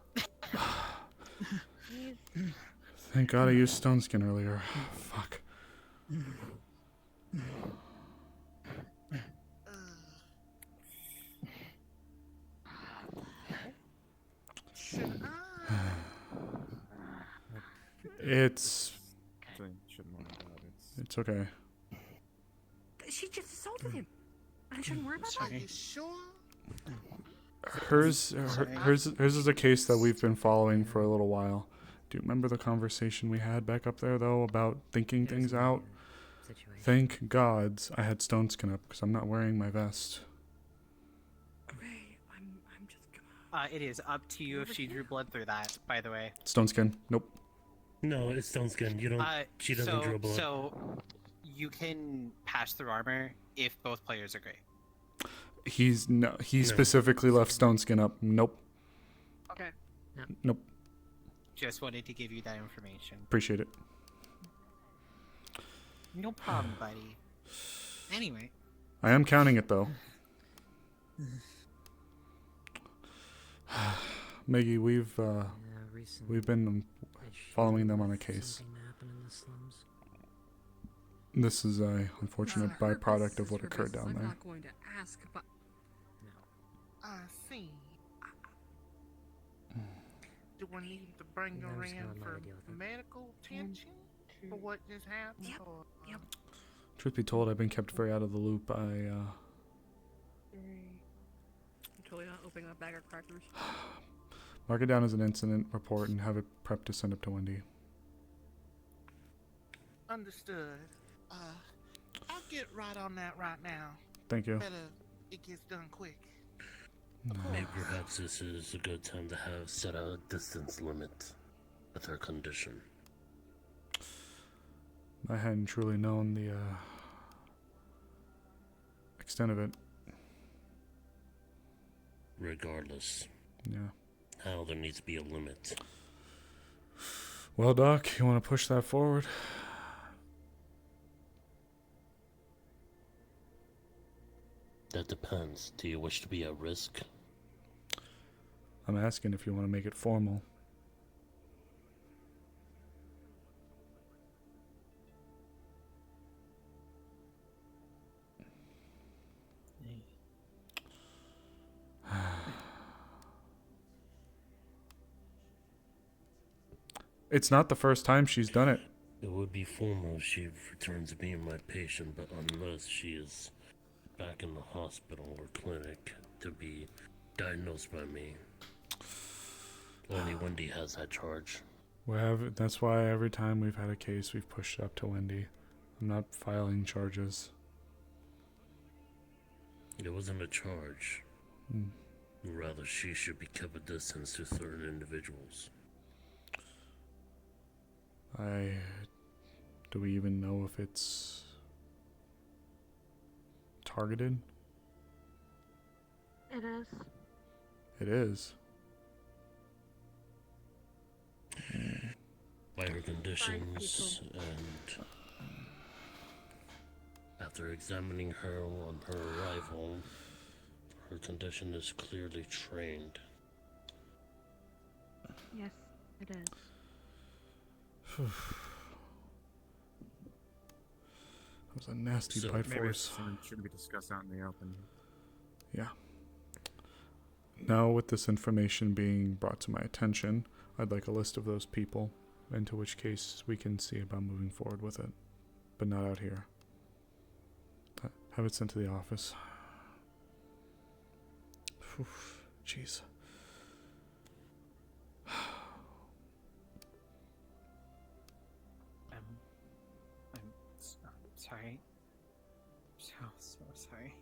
[SPEAKER 3] Thank God I used stone skin earlier. Fuck. It's okay.
[SPEAKER 19] She just assaulted him. I shouldn't worry about that.
[SPEAKER 10] Are you sure?
[SPEAKER 3] Hers is a case that we've been following for a little while. Do you remember the conversation we had back up there, though, about thinking things out? Thank gods I had stone skin up, because I'm not wearing my vest.
[SPEAKER 19] Okay, I'm just gonna...
[SPEAKER 1] It is up to you if she drew blood through that, by the way.
[SPEAKER 3] Stone skin. Nope.
[SPEAKER 9] No, it's stone skin. You don't. She doesn't draw blood.
[SPEAKER 1] So, you can pass through armor if both players agree.
[SPEAKER 3] He specifically left stone skin up. Nope.
[SPEAKER 1] Okay.
[SPEAKER 3] Nope.
[SPEAKER 1] Just wanted to give you that information.
[SPEAKER 3] Appreciate it.
[SPEAKER 1] No problem, buddy. Anyway.
[SPEAKER 3] I am counting it, though. Maggie, we've been following them on a case. This is a unfortunate byproduct of what occurred down
[SPEAKER 19] I'm
[SPEAKER 3] there.
[SPEAKER 19] not going to ask, but
[SPEAKER 10] I see. Do we need to bring her in for medical attention for what just happened?
[SPEAKER 19] Yep.
[SPEAKER 3] Truth be told, I've been kept very out of the loop.
[SPEAKER 19] I'm totally not opening a bag of crackers.
[SPEAKER 3] Mark it down as an incident report and have it prepped to send up to Wendy.
[SPEAKER 10] Understood. I'll get right on that right now.
[SPEAKER 3] Thank you.
[SPEAKER 10] Better it gets done quick.
[SPEAKER 9] Maybe perhaps this is a good time to have set a distance limit with her condition.
[SPEAKER 3] I hadn't truly known the extent of it.
[SPEAKER 9] Regardless.
[SPEAKER 3] Yeah.
[SPEAKER 9] How there needs to be a limit.
[SPEAKER 3] Well, Doc, you want to push that forward?
[SPEAKER 9] That depends. Do you wish to be at risk?
[SPEAKER 3] I'm asking if you want to make it formal. It's not the first time she's done it.
[SPEAKER 9] It would be formal if she returns to being my patient, but unless she is back in the hospital or clinic to be diagnosed by me. Only Wendy has that charge.
[SPEAKER 3] That's why every time we've had a case, we've pushed it up to Wendy. I'm not filing charges.
[SPEAKER 9] It wasn't a charge. Rather, she should be kept a distance to certain individuals.
[SPEAKER 3] Do we even know if it's targeted?
[SPEAKER 20] It is.
[SPEAKER 3] It is.
[SPEAKER 9] By her conditions, and after examining her on her arrival, her condition is clearly trained.
[SPEAKER 20] Yes, it is.
[SPEAKER 3] That was a nasty bite
[SPEAKER 13] maybe
[SPEAKER 3] force.
[SPEAKER 13] it shouldn't be discussed out in the open.
[SPEAKER 3] Yeah. Now, with this information being brought to my attention, I'd like a list of those people, into which case we can see about moving forward with it. But not out here. Have it sent to the office. Jeez.
[SPEAKER 1] sorry. So sorry.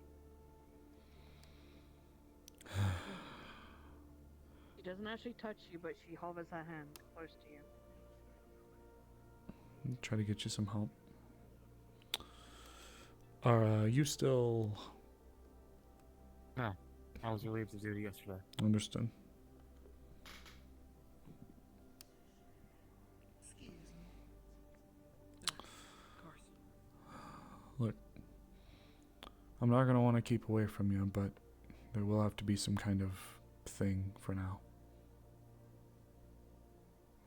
[SPEAKER 4] She doesn't actually touch you, but she hovers her hand close to you.
[SPEAKER 3] Try to get you some help. Are you still...
[SPEAKER 13] No. I was relieved of duty yesterday.
[SPEAKER 3] Understood. Look, I'm not going to want to keep away from you, but there will have to be some kind of thing for now.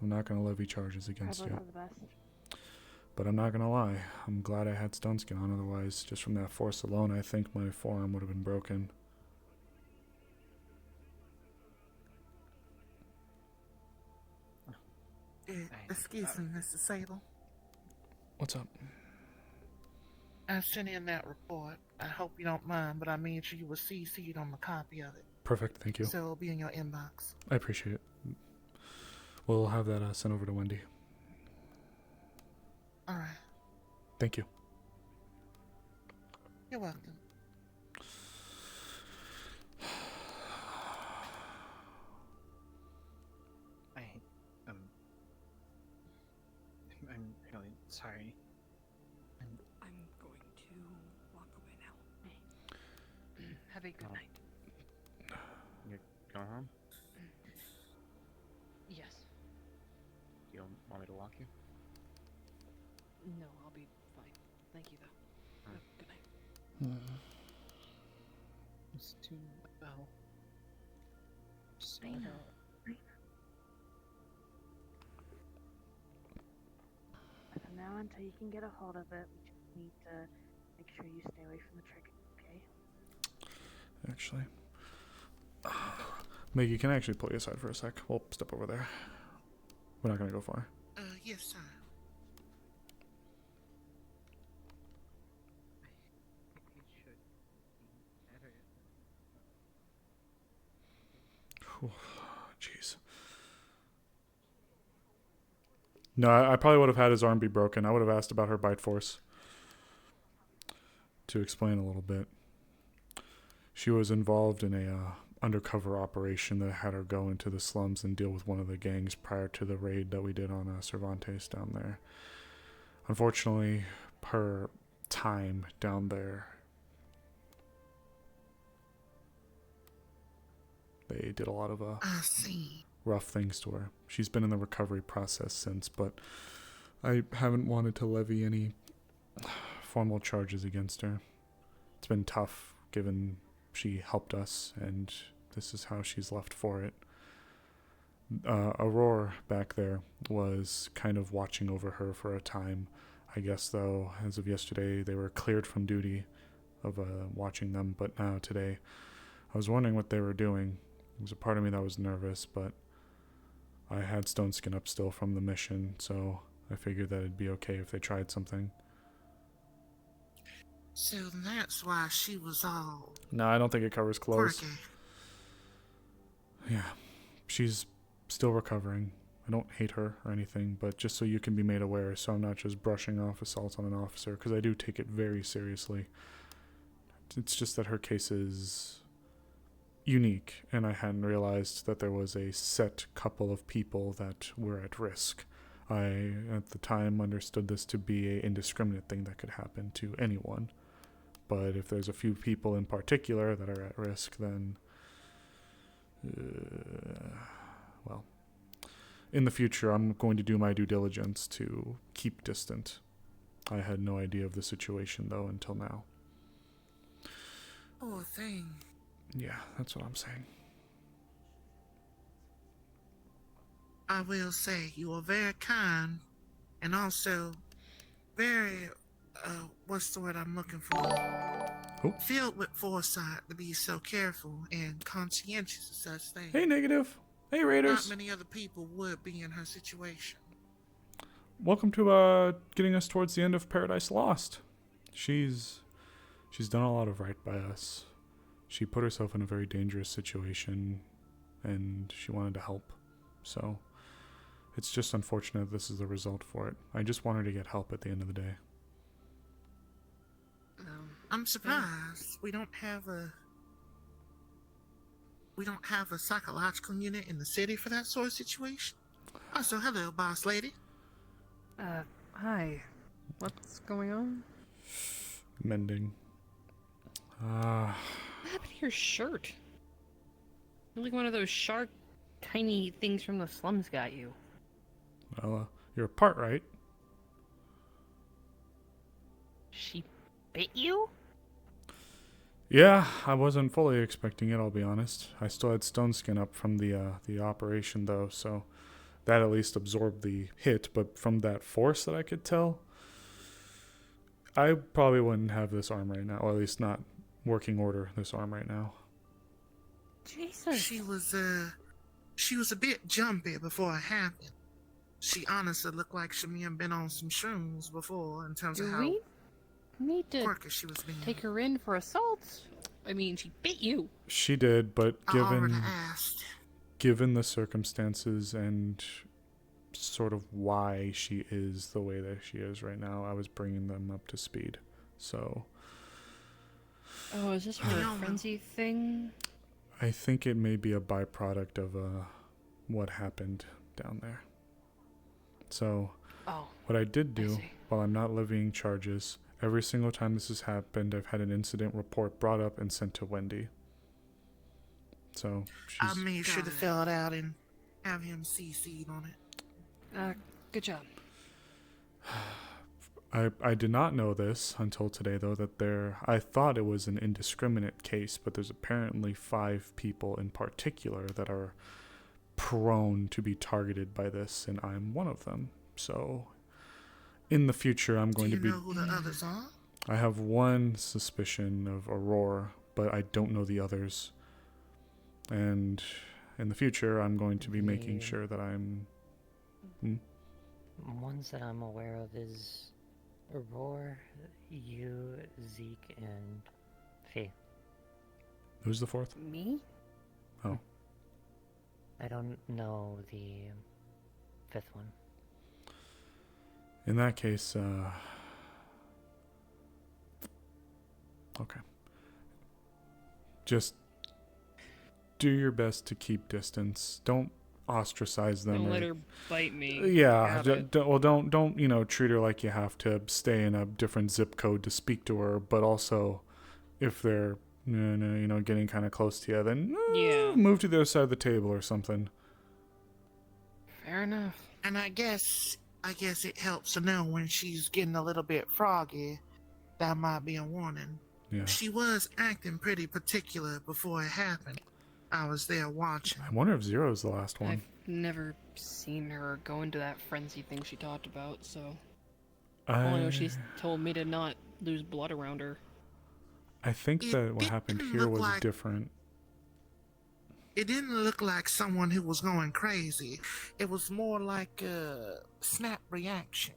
[SPEAKER 3] I'm not going to levy charges against you. But I'm not going to lie, I'm glad I had stone skin on, otherwise, just from that force alone, I think my forearm would have been broken.
[SPEAKER 15] Excuse me, Mr. Sable.
[SPEAKER 3] What's up?
[SPEAKER 15] I sent in that report. I hope you don't mind, but I made sure you were CC'd on the copy of it.
[SPEAKER 3] Perfect, thank you.
[SPEAKER 15] So it'll be in your inbox.
[SPEAKER 3] I appreciate it. We'll have that sent over to Wendy.
[SPEAKER 15] Alright.
[SPEAKER 3] Thank you.
[SPEAKER 15] You're welcome.
[SPEAKER 1] I'm really sorry.
[SPEAKER 19] I'm going to walk away now.
[SPEAKER 4] Have a good night.
[SPEAKER 13] You're going home?
[SPEAKER 4] Yes.
[SPEAKER 13] You don't want me to walk you?
[SPEAKER 4] No, I'll be fine. Thank you, though. Good night.
[SPEAKER 1] It's too well.
[SPEAKER 4] I know.
[SPEAKER 6] From now until you can get a hold of it, we just need to make sure you stay away from the trigger, okay?
[SPEAKER 3] Actually. Maggie, can I actually pull you aside for a sec? We'll step over there. We're not going to go far.
[SPEAKER 15] Yes, sir.
[SPEAKER 3] Jeez. No, I probably would have had his arm be broken. I would have asked about her bite force. To explain a little bit. She was involved in a undercover operation that had her go into the slums and deal with one of the gangs prior to the raid that we did on Cervantes down there. Unfortunately, her time down there, they did a lot of rough things to her. She's been in the recovery process since, but I haven't wanted to levy any formal charges against her. It's been tough, given she helped us, and this is how she's left for it. Aurora back there was kind of watching over her for a time. I guess, though, as of yesterday, they were cleared from duty of watching them, but now today, I was wondering what they were doing. There was a part of me that was nervous, but I had stone skin up still from the mission, so I figured that it'd be okay if they tried something.
[SPEAKER 15] So that's why she was all...
[SPEAKER 3] No, I don't think it covers clothes.
[SPEAKER 15] quirky.
[SPEAKER 3] Yeah, she's still recovering. I don't hate her or anything, but just so you can be made aware, so I'm not just brushing off assault on an officer, because I do take it very seriously. It's just that her case is unique, and I hadn't realized that there was a set couple of people that were at risk. I, at the time, understood this to be an indiscriminate thing that could happen to anyone. But if there's a few people in particular that are at risk, then, well, in the future, I'm going to do my due diligence to keep distant. I had no idea of the situation, though, until now.
[SPEAKER 15] Poor thing.
[SPEAKER 3] Yeah, that's what I'm saying.
[SPEAKER 15] I will say you are very kind and also very, what's the word I'm looking for?
[SPEAKER 3] Who?
[SPEAKER 15] Filled with foresight to be so careful and conscientious of such things.
[SPEAKER 3] Hey, Negative. Hey, Raiders.
[SPEAKER 15] Not many other people would be in her situation.
[SPEAKER 3] Welcome to getting us towards the end of Paradise Lost. She's done a lot of right by us. She put herself in a very dangerous situation, and she wanted to help. So, it's just unfortunate this is the result for it. I just want her to get help at the end of the day.
[SPEAKER 15] I'm surprised we don't have a psychological unit in the city for that sort of situation. Also, hello, boss lady.
[SPEAKER 4] Hi. What's going on?
[SPEAKER 3] Mending.
[SPEAKER 12] What happened to your shirt? You look like one of those shark tiny things from the slums got you.
[SPEAKER 3] Well, you're a part, right?
[SPEAKER 12] She bit you?
[SPEAKER 3] Yeah, I wasn't fully expecting it, I'll be honest. I still had stone skin up from the operation, though, so that at least absorbed the hit. But from that force that I could tell, I probably wouldn't have this arm right now, or at least not working order this arm right now.
[SPEAKER 4] Jesus.
[SPEAKER 15] She was a bit jumpy before it happened. She honestly looked like she may have been on some shrooms before in terms of
[SPEAKER 12] Do
[SPEAKER 15] how
[SPEAKER 12] we need to
[SPEAKER 15] quirky she was being.
[SPEAKER 12] take her in for assault? I mean, she bit you.
[SPEAKER 3] She did, but
[SPEAKER 15] I already asked.
[SPEAKER 3] given the circumstances and sort of why she is the way that she is right now, I was bringing them up to speed. So
[SPEAKER 12] Oh, is this her frenzy thing?
[SPEAKER 3] I think it may be a byproduct of what happened down there. So what I did do while I'm not levying charges, every single time this has happened, I've had an incident report brought up and sent to Wendy. So
[SPEAKER 15] I made sure to fill it out and have him CC'd on it.
[SPEAKER 12] Good job.
[SPEAKER 3] I did not know this until today, though, that I thought it was an indiscriminate case, but there's apparently 5 people in particular that are prone to be targeted by this, and I'm one of them. So in the future, I'm going to be...
[SPEAKER 15] Do you know who the others are?
[SPEAKER 3] I have one suspicion of Aurora, but I don't know the others. And in the future, I'm going to be making sure that I'm...
[SPEAKER 22] Ones that I'm aware of is Aurora, you, Zeke, and Faye.
[SPEAKER 3] Who's the 4th?
[SPEAKER 12] Me?
[SPEAKER 3] Oh.
[SPEAKER 22] I don't know the 5th one.
[SPEAKER 3] In that case, okay. Just do your best to keep distance. Don't ostracize them.
[SPEAKER 12] Don't let her bite me.
[SPEAKER 3] Yeah, don't treat her like you have to stay in a different zip code to speak to her. But also, if they're getting kind of close to you, then move to the other side of the table or something.
[SPEAKER 12] Fair enough.
[SPEAKER 15] And I guess it helps to know when she's getting a little bit froggy. That might be a warning.
[SPEAKER 3] Yeah.
[SPEAKER 15] She was acting pretty particular before it happened. I was there watching.
[SPEAKER 3] I wonder if Zero's the last one.
[SPEAKER 12] I've never seen her go into that frenzy thing she talked about, so
[SPEAKER 3] I
[SPEAKER 12] only know she's told me to not lose blood around her.
[SPEAKER 3] I think that what happened here was different.
[SPEAKER 15] It didn't look like someone who was going crazy. It was more like a snap reaction.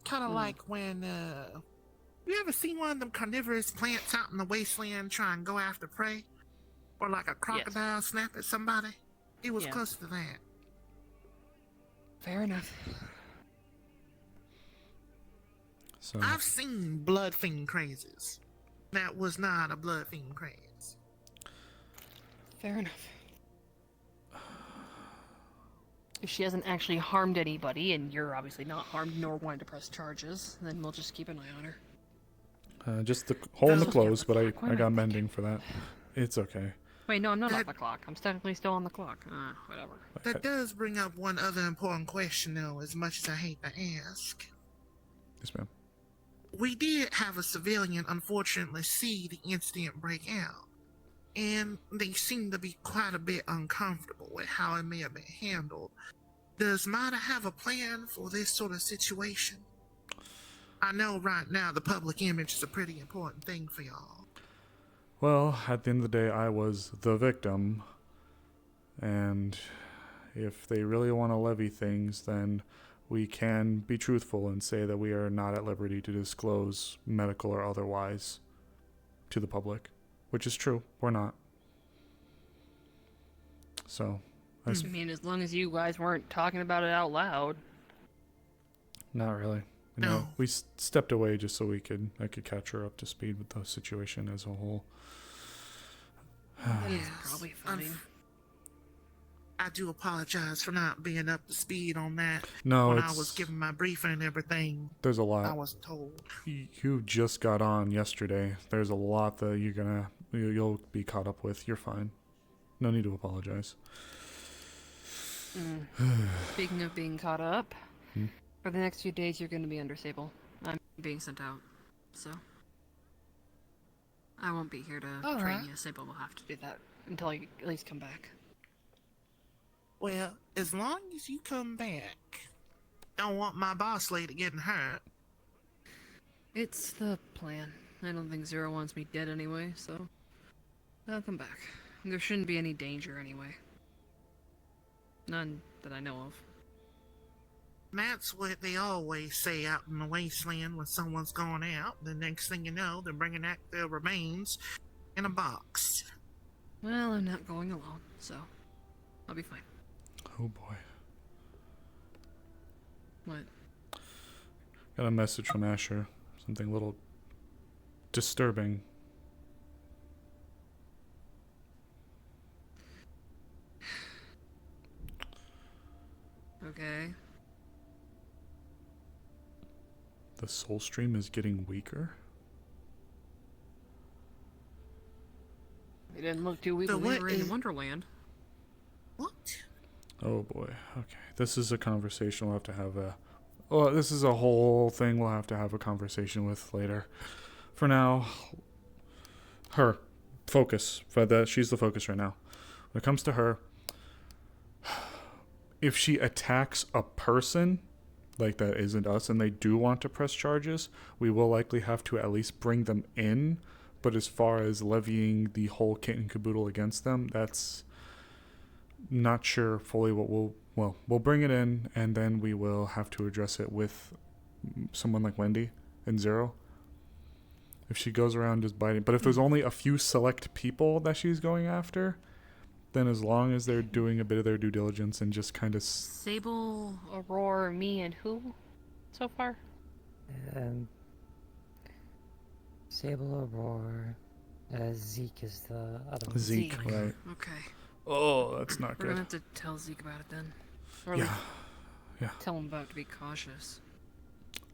[SPEAKER 15] Kind of like when, you ever seen one of them carnivorous plants out in the wasteland try and go after prey? Or like a crocodile snap at somebody? It was close to that.
[SPEAKER 12] Fair enough.
[SPEAKER 3] So
[SPEAKER 15] I've seen blood fiend crazes. That was not a blood fiend craze.
[SPEAKER 12] Fair enough. If she hasn't actually harmed anybody, and you're obviously not harmed nor wanting to press charges, then we'll just keep an eye on her.
[SPEAKER 3] Just the hole in the clothes, but I got mending for that. It's okay.
[SPEAKER 12] Wait, no, I'm not on the clock. I'm technically still on the clock. Whatever.
[SPEAKER 15] That does bring up one other important question, though, as much as I hate to ask.
[SPEAKER 3] Yes, ma'am.
[SPEAKER 15] We did have a civilian unfortunately see the incident break out, and they seem to be quite a bit uncomfortable with how it may have been handled. Does MIDA have a plan for this sort of situation? I know right now the public image is a pretty important thing for y'all.
[SPEAKER 3] Well, at the end of the day, I was the victim, and if they really want to levy things, then we can be truthful and say that we are not at liberty to disclose, medical or otherwise, to the public, which is true. We're not. So,
[SPEAKER 12] I mean, as long as you guys weren't talking about it out loud.
[SPEAKER 3] Not really. And, we stepped away just so I could catch her up to speed with the situation as a whole.
[SPEAKER 4] That is probably fine.
[SPEAKER 15] I do apologize for not being up to speed on that.
[SPEAKER 3] No,
[SPEAKER 15] when I was giving my briefing and everything.
[SPEAKER 3] There's a lot.
[SPEAKER 15] I was told.
[SPEAKER 3] You just got on yesterday. There's a lot that you'll be caught up with. You're fine. No need to apologize.
[SPEAKER 12] Speaking of being caught up,
[SPEAKER 3] Hmm?
[SPEAKER 12] for the next few days you're going to be under Sable. I'm being sent out, so I won't be here to train you. Sable will have to do that until I at least come back.
[SPEAKER 15] Well, as long as you come back, don't want my boss lady getting hurt.
[SPEAKER 12] It's the plan. I don't think Zero wants me dead anyway, so I'll come back. There shouldn't be any danger anyway. None that I know of.
[SPEAKER 15] That's what they always say out in the wasteland when someone's gone out. The next thing you know, they're bringing out their remains in a box.
[SPEAKER 12] Well, I'm not going alone, so I'll be fine.
[SPEAKER 3] Oh boy.
[SPEAKER 12] What?
[SPEAKER 3] Got a message from Asher. Something a little disturbing.
[SPEAKER 12] Okay.
[SPEAKER 3] The soul stream is getting weaker?
[SPEAKER 12] It didn't look too weak when we were in Wonderland.
[SPEAKER 15] What?
[SPEAKER 3] Oh boy. Okay. This is a conversation we'll have to have this is a whole thing we'll have to have a conversation with later. For now, her. Focus. She's the focus right now. When it comes to her, if she attacks a person like that isn't us and they do want to press charges, we will likely have to at least bring them in. But as far as levying the whole kit and caboodle against them, that's not sure fully what we'll bring it in, and then we will have to address it with someone like Wendy and Zero. If she goes around just biting, but if there's only a few select people that she's going after, then as long as they're doing a bit of their due diligence and just kind of
[SPEAKER 12] Sable, Aurora, me, and who so far?
[SPEAKER 22] Sable, Aurora, Zeke is the other one.
[SPEAKER 3] Zeke, right?
[SPEAKER 12] Okay.
[SPEAKER 3] Oh, that's not
[SPEAKER 12] We're
[SPEAKER 3] good.
[SPEAKER 12] gonna have to tell Zeke about it then. Or
[SPEAKER 3] Yeah.
[SPEAKER 12] tell him about it to be cautious.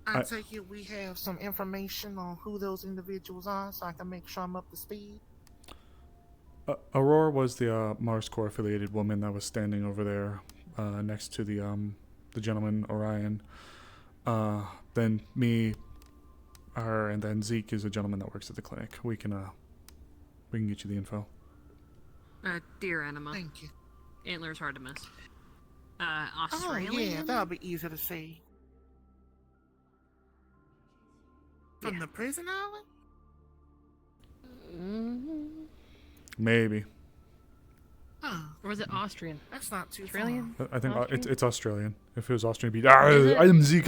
[SPEAKER 15] I take it we have some information on who those individuals are so I can make sure I'm up to speed.
[SPEAKER 3] Aurora was the Mars Corps affiliated woman that was standing over there next to the gentleman Orion. Then me, her, and then Zeke is a gentleman that works at the clinic. We can get you the info.
[SPEAKER 12] Dear Anima.
[SPEAKER 15] Thank you.
[SPEAKER 12] Antler's hard to miss. Australian?
[SPEAKER 15] Oh yeah, that'll be easy to see. From the prison island?
[SPEAKER 3] Maybe.
[SPEAKER 12] Or was it Austrian?
[SPEAKER 15] That's not too
[SPEAKER 12] Australian?
[SPEAKER 3] I think
[SPEAKER 12] Austrian?
[SPEAKER 3] it's Australian. If it was Austrian, it'd be I'm Zeke.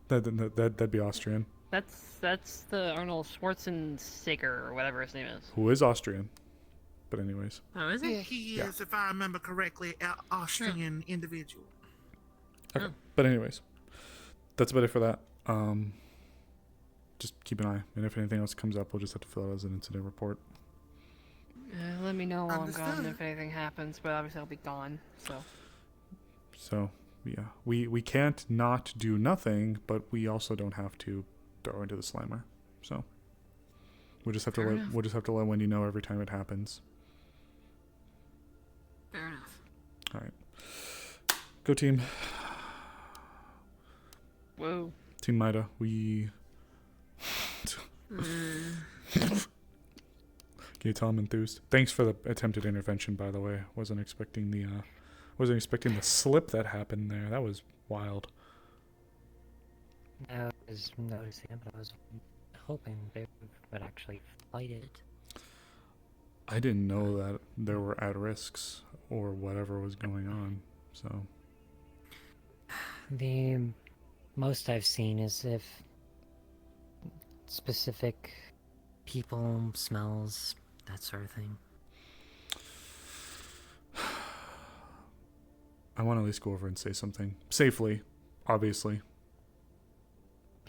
[SPEAKER 3] That'd be Austrian.
[SPEAKER 12] That's the Arnold Schwarzenegger or whatever his name is.
[SPEAKER 3] Who is Austrian? But anyways.
[SPEAKER 12] Oh, is he?
[SPEAKER 15] Yeah, he is, if I remember correctly, an Austrian individual.
[SPEAKER 3] Okay. But anyways, that's about it for that. Just keep an eye, and if anything else comes up, we'll just have to fill it as an incident report.
[SPEAKER 12] Let me know while I'm gone if anything happens, but obviously I'll be gone, so.
[SPEAKER 3] So, yeah. We can't not do nothing, but we also don't have to throw into the Slimer. So, we'll just have to let Wendy know every time it happens.
[SPEAKER 12] Fair enough.
[SPEAKER 3] All right. Go team.
[SPEAKER 12] Whoa.
[SPEAKER 3] Team Mida, we... Can you tell I'm enthused? Thanks for the attempted intervention, by the way. Wasn't expecting the slip that happened there. That was wild.
[SPEAKER 22] I was noticing it, but I was hoping they would actually fight it.
[SPEAKER 3] I didn't know that there were at-risks or whatever was going on, so...
[SPEAKER 22] The most I've seen is if specific people, smells, that sort of thing.
[SPEAKER 3] I want to at least go over and say something. Safely, obviously.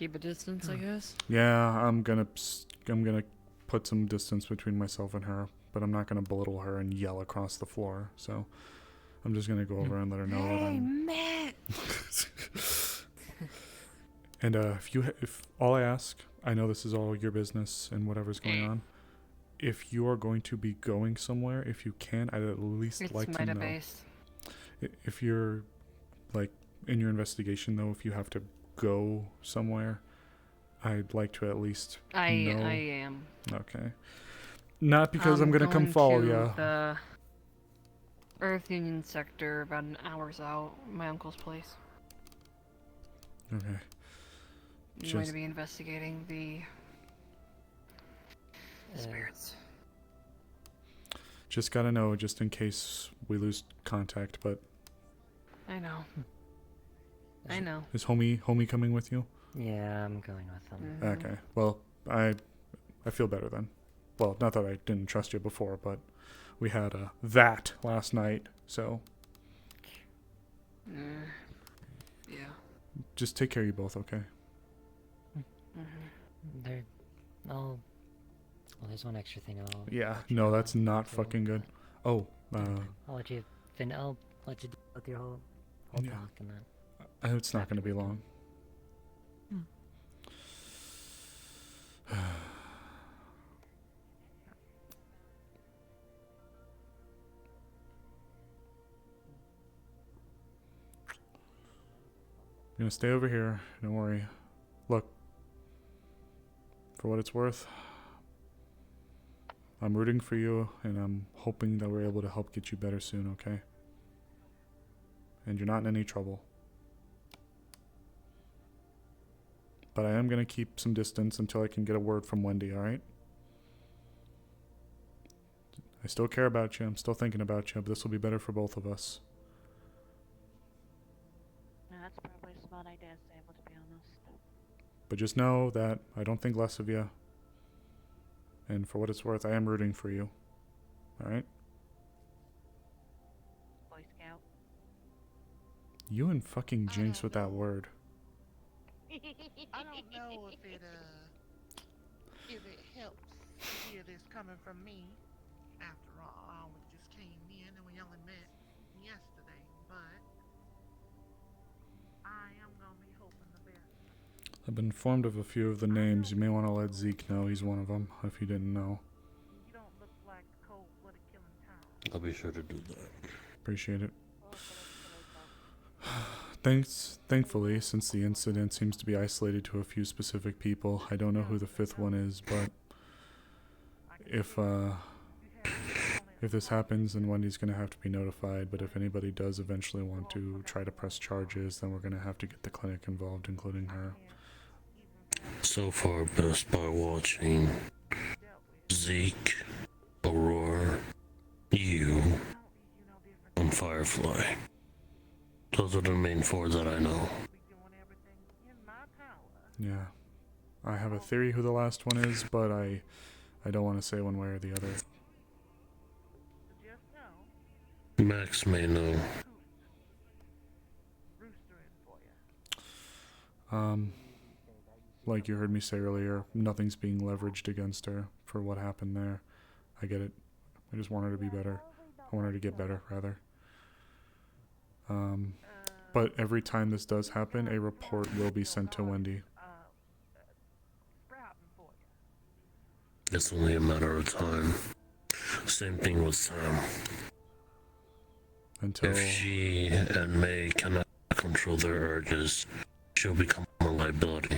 [SPEAKER 12] Keep a distance, I guess.
[SPEAKER 3] Yeah, I'm gonna put some distance between myself and her, but I'm not gonna belittle her and yell across the floor. So I'm just gonna go over and let her know that I'm.
[SPEAKER 19] Matt.
[SPEAKER 3] And if all I ask, I know this is all your business and whatever's going on. If you are going to be going somewhere, if you can, I'd at least
[SPEAKER 12] It's
[SPEAKER 3] like to know.
[SPEAKER 12] base.
[SPEAKER 3] If you're like in your investigation though, if you have to go somewhere, I'd like to at least know.
[SPEAKER 12] I am.
[SPEAKER 3] Okay. Not because I'm gonna come
[SPEAKER 12] going
[SPEAKER 3] follow
[SPEAKER 12] to
[SPEAKER 3] ya.
[SPEAKER 12] The Earth Union sector, about an hour's out. My uncle's place.
[SPEAKER 3] Okay.
[SPEAKER 12] I'm going to be investigating the spirits.
[SPEAKER 3] Just gotta know, just in case we lose contact. But
[SPEAKER 12] I know. I know.
[SPEAKER 3] is homie coming with you?
[SPEAKER 22] Yeah, I'm going with them.
[SPEAKER 3] Okay. Well, I feel better then. Well, not that I didn't trust you before, but we had that last night, so.
[SPEAKER 12] Yeah.
[SPEAKER 3] Just take care of you both, okay?
[SPEAKER 22] Well, there's one extra thing I'll...
[SPEAKER 3] Yeah, no, that's not fucking good. Oh,
[SPEAKER 22] I'll let you... I'll let you deal with your whole
[SPEAKER 3] yeah.
[SPEAKER 22] talk and then...
[SPEAKER 3] It's not gonna be long. I'm gonna stay over here, don't worry. Look, for what it's worth, I'm rooting for you, and I'm hoping that we're able to help get you better soon, okay? And you're not in any trouble. But I am gonna keep some distance until I can get a word from Wendy, alright? I still care about you, I'm still thinking about you, but this will be better for both of us.
[SPEAKER 20] No, that's probably a smart idea, Sable, to be honest.
[SPEAKER 3] But just know that I don't think less of you. And for what it's worth, I am rooting for you. Alright?
[SPEAKER 20] Boy Scout.
[SPEAKER 3] You and fucking Jinx with that word.
[SPEAKER 15] I don't know if it helps to hear this coming from me. After all, I only just came in and we only met yesterday, but I am gonna be hoping the best.
[SPEAKER 3] I've been informed of a few of the names. You may want to let Zeke know he's one of them, if you didn't know.
[SPEAKER 15] You don't look like cold-blooded killing time.
[SPEAKER 9] I'll be sure to do that.
[SPEAKER 3] Appreciate it. Thankfully, since the incident seems to be isolated to a few specific people, I don't know who the fifth one is, but if this happens, then Wendy's gonna have to be notified. But if anybody does eventually want to try to press charges, then we're gonna have to get the clinic involved, including her.
[SPEAKER 9] So far, best by watching Zeke, Aurora, you, and Firefly. Those are the main four that I know.
[SPEAKER 3] Yeah. I have a theory who the last one is, but I don't want to say one way or the other.
[SPEAKER 9] Max may know.
[SPEAKER 3] Like you heard me say earlier, nothing's being leveraged against her for what happened there. I get it. I just want her to be better. I want her to get better, rather. But every time this does happen, a report will be sent to Wendy.
[SPEAKER 9] It's only a matter of time. Same thing with Sam.
[SPEAKER 3] Until...
[SPEAKER 9] If she and May cannot control their urges, she'll become a liability.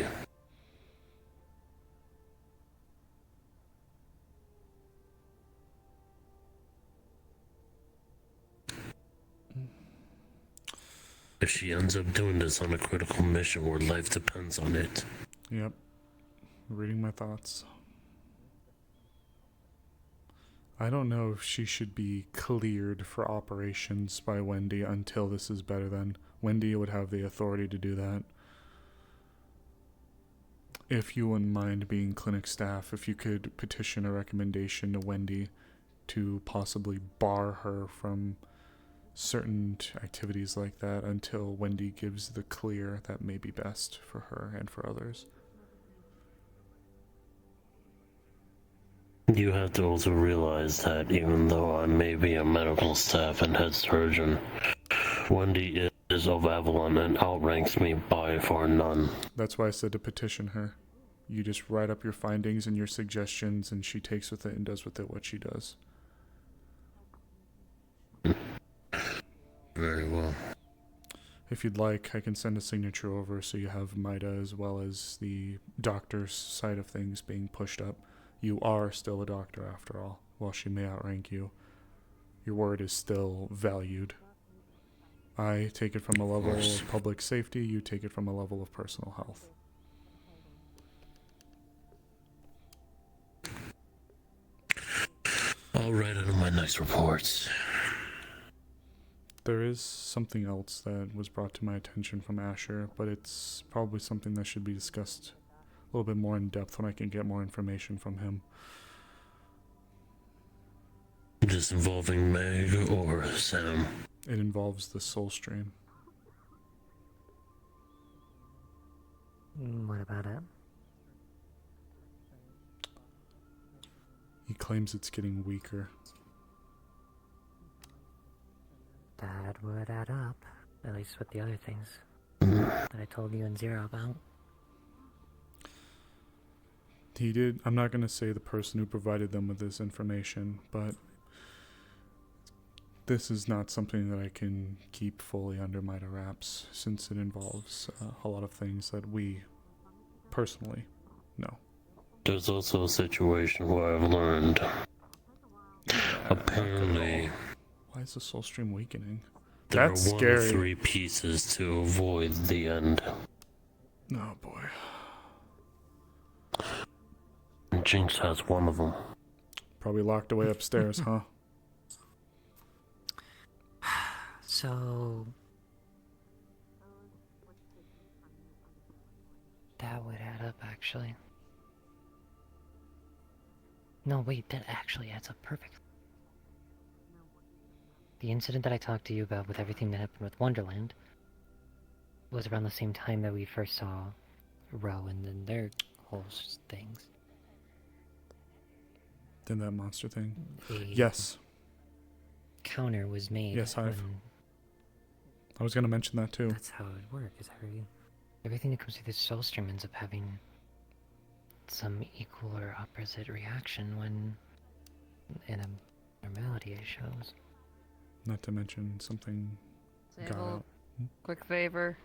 [SPEAKER 9] If she ends up doing this on a critical mission where life depends on it.
[SPEAKER 3] Yep. Reading my thoughts. I don't know if she should be cleared for operations by Wendy until this is better than. Wendy would have the authority to do that. If you wouldn't mind being clinic staff, if you could petition a recommendation to Wendy to possibly bar her from certain activities like that until Wendy gives the clear that may be best for her and for others.
[SPEAKER 9] You have to also realize that even though I may be a medical staff and head surgeon, Wendy is of Avalon and outranks me by far none.
[SPEAKER 3] That's why I said to petition her. You just write up your findings and your suggestions, and she takes with it and does with it what she does.
[SPEAKER 9] Very well.
[SPEAKER 3] If you'd like, I can send a signature over so you have Maida as well as the doctor's side of things being pushed up. You are still a doctor after all. While she may outrank you, your word is still valued. I take it from a level of public safety, you take it from a level of personal health.
[SPEAKER 9] I'll write it in my next reports.
[SPEAKER 3] There is something else that was brought to my attention from Asher, but it's probably something that should be discussed a little bit more in depth when I can get more information from him.
[SPEAKER 9] Just involving Meg or Sam?
[SPEAKER 3] It involves the soul stream.
[SPEAKER 22] What about it?
[SPEAKER 3] He claims it's getting weaker.
[SPEAKER 22] That would add up, at least with the other things that I told you and Zero about.
[SPEAKER 3] He did. I'm not going to say the person who provided them with this information, but this is not something that I can keep fully under my wraps since it involves a lot of things that we personally know.
[SPEAKER 9] There's also a situation where I've learned. Apparently,
[SPEAKER 3] why is the soul stream weakening?
[SPEAKER 9] There
[SPEAKER 3] That's
[SPEAKER 9] are one
[SPEAKER 3] scary.
[SPEAKER 9] of 3 pieces to avoid the end.
[SPEAKER 3] Oh boy.
[SPEAKER 9] And Jinx has one of them.
[SPEAKER 3] Probably locked away upstairs, huh?
[SPEAKER 22] So... that would add up, actually. No, wait, that actually adds up perfectly. The incident that I talked to you about with everything that happened with Wonderland was around the same time that we first saw Row and then their whole things.
[SPEAKER 3] Then that monster thing?
[SPEAKER 22] A
[SPEAKER 3] Yes.
[SPEAKER 22] Counter was made.
[SPEAKER 3] Yes, I was going to mention that too.
[SPEAKER 22] That's how it would work, is everything that comes through this soul stream ends up having some equal or opposite reaction when in a normality it shows.
[SPEAKER 3] Not to mention something got
[SPEAKER 12] Sable,
[SPEAKER 3] out.
[SPEAKER 12] quick favor.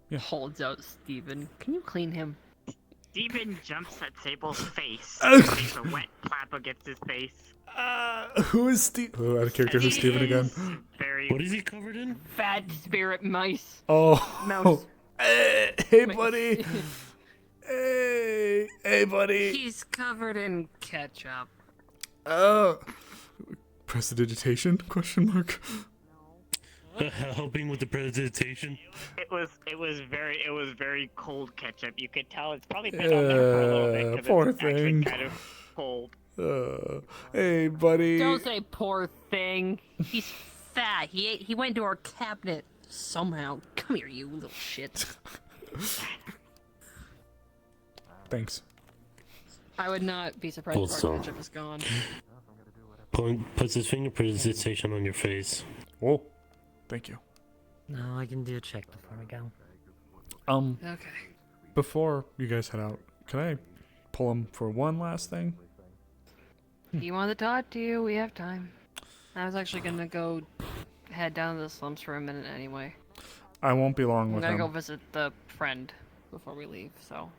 [SPEAKER 3] Yeah.
[SPEAKER 12] Holds out Steven. Can you clean him?
[SPEAKER 14] Steven jumps at Sable's face. Makes a wet clap against his face.
[SPEAKER 3] Who is Steve? Oh, out of character. Who's Steven again?
[SPEAKER 9] What is he covered in?
[SPEAKER 12] Fat spirit mice.
[SPEAKER 3] Oh.
[SPEAKER 12] Mouse.
[SPEAKER 3] Hey, buddy. Hey, buddy.
[SPEAKER 12] He's covered in ketchup.
[SPEAKER 3] Oh. Prestidigitation? Question mark.
[SPEAKER 9] Helping with the presentation.
[SPEAKER 14] It was very cold ketchup. You could tell it's probably been on there for a little bit because
[SPEAKER 3] poor
[SPEAKER 14] it's actually
[SPEAKER 3] thing.
[SPEAKER 14] kind of cold.
[SPEAKER 3] Hey, buddy.
[SPEAKER 12] Don't say poor thing. He's fat. He went to our cabinet somehow. Come here, you little shit.
[SPEAKER 3] Thanks.
[SPEAKER 12] I would not be surprised if our ketchup is gone.
[SPEAKER 9] Puts his finger presentation on your face.
[SPEAKER 3] Whoa. Thank you.
[SPEAKER 22] No, I can do a check before we go.
[SPEAKER 12] Okay.
[SPEAKER 3] Before you guys head out, can I pull him for one last thing?
[SPEAKER 12] You want to talk to you? We have time. I was actually gonna go head down to the slums for a minute anyway.
[SPEAKER 3] I won't be long
[SPEAKER 12] I'm
[SPEAKER 3] with
[SPEAKER 12] gonna
[SPEAKER 3] him.
[SPEAKER 12] go visit the friend before we leave, so.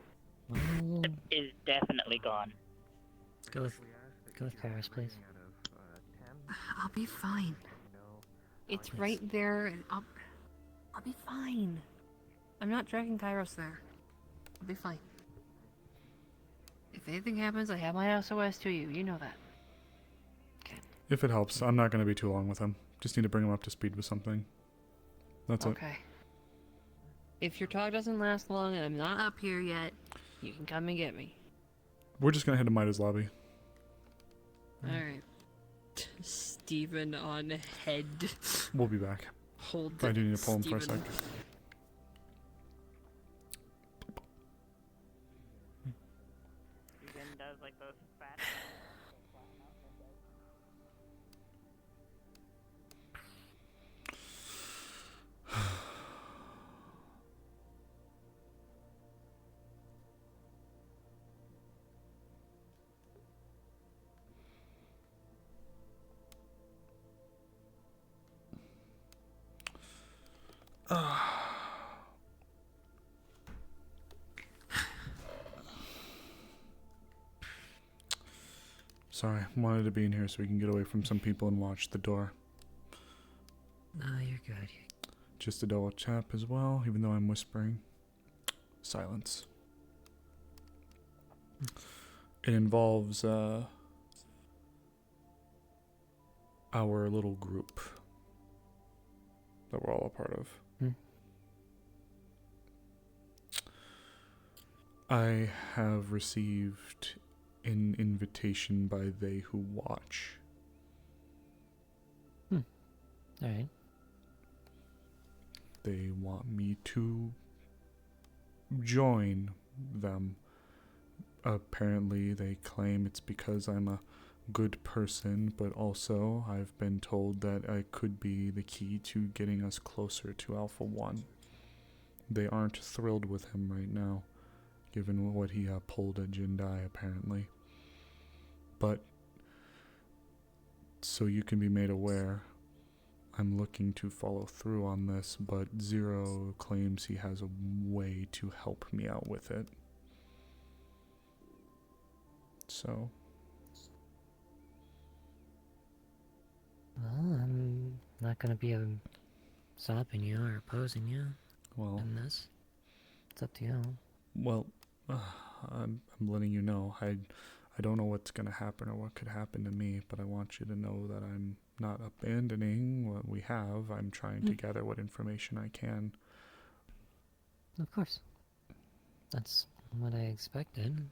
[SPEAKER 6] Is definitely gone.
[SPEAKER 22] Go with Paris, please.
[SPEAKER 12] I'll be fine. It's right there, and I'll be fine. I'm not dragging Kairos there. I'll be fine. If anything happens, I have my SOS to you. You know that.
[SPEAKER 3] If it helps, I'm not going to be too long with him. Just need to bring him up to speed with something. That's it.
[SPEAKER 12] Okay. If your talk doesn't last long and I'm not up here yet, you can come and get me.
[SPEAKER 3] We're just going to head to Maida's lobby.
[SPEAKER 12] Alright. Steven on head.
[SPEAKER 3] We'll be back.
[SPEAKER 12] Hold
[SPEAKER 3] I do need to pull him for a
[SPEAKER 12] Steven.
[SPEAKER 3] sec.
[SPEAKER 10] Steven does like those fat.
[SPEAKER 3] Sorry, wanted to be in here so we can get away from some people and watch the door.
[SPEAKER 22] No, you're good.
[SPEAKER 3] Just a double tap as well, even though I'm whispering. Silence. It involves our little group that we're all a part of. I have received an invitation by They Who Watch.
[SPEAKER 22] Alright.
[SPEAKER 3] They want me to join them. Apparently, they claim it's because I'm a good person, but also I've been told that I could be the key to getting us closer to Alpha 1. They aren't thrilled with him right now, given what he pulled at Jindai, apparently. But, so you can be made aware, I'm looking to follow through on this, but Zero claims he has a way to help me out with it. So.
[SPEAKER 22] Well, I'm not gonna be stopping you or opposing you in this. It's up to you.
[SPEAKER 3] Well, I'm letting you know. I don't know what's going to happen or what could happen to me, but I want you to know that I'm not abandoning what we have. I'm trying to gather what information I can.
[SPEAKER 22] Of course. That's what I expected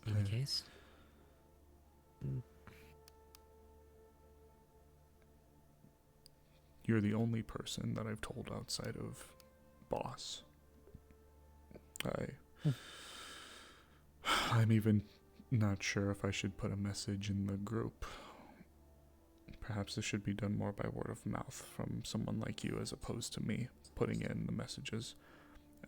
[SPEAKER 22] in the case.
[SPEAKER 3] You're the only person that I've told outside of Boss. I'm even not sure if I should put a message in the group. Perhaps this should be done more by word of mouth from someone like you as opposed to me putting in the messages.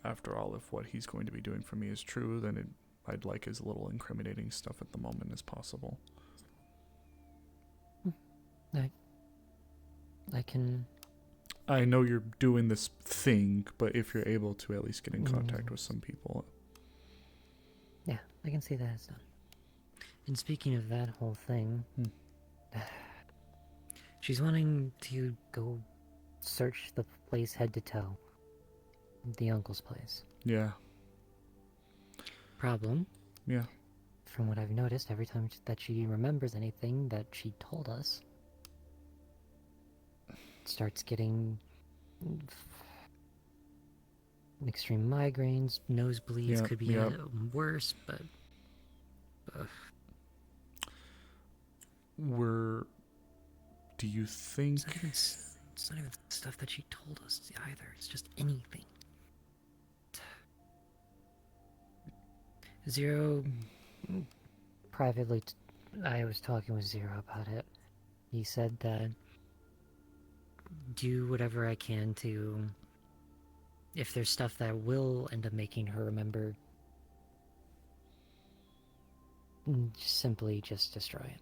[SPEAKER 3] After all, if what he's going to be doing for me is true, then I'd like as little incriminating stuff at the moment as possible. I know you're doing this thing, but if you're able to at least get in contact with some people.
[SPEAKER 22] Yeah, I can see that it's done. And speaking of that whole thing, she's wanting to go search the place head to toe. The uncle's place.
[SPEAKER 3] Yeah.
[SPEAKER 22] Problem?
[SPEAKER 3] Yeah.
[SPEAKER 22] From what I've noticed, every time that she remembers anything that she told us, starts getting extreme migraines, nosebleeds, could be worse, but...
[SPEAKER 3] Do you think...
[SPEAKER 22] It's not even stuff that she told us either, it's just anything. Zero... Privately, I was talking with Zero about it. He said that do whatever I can to... If there's stuff that will end up making her remember, simply just destroy it.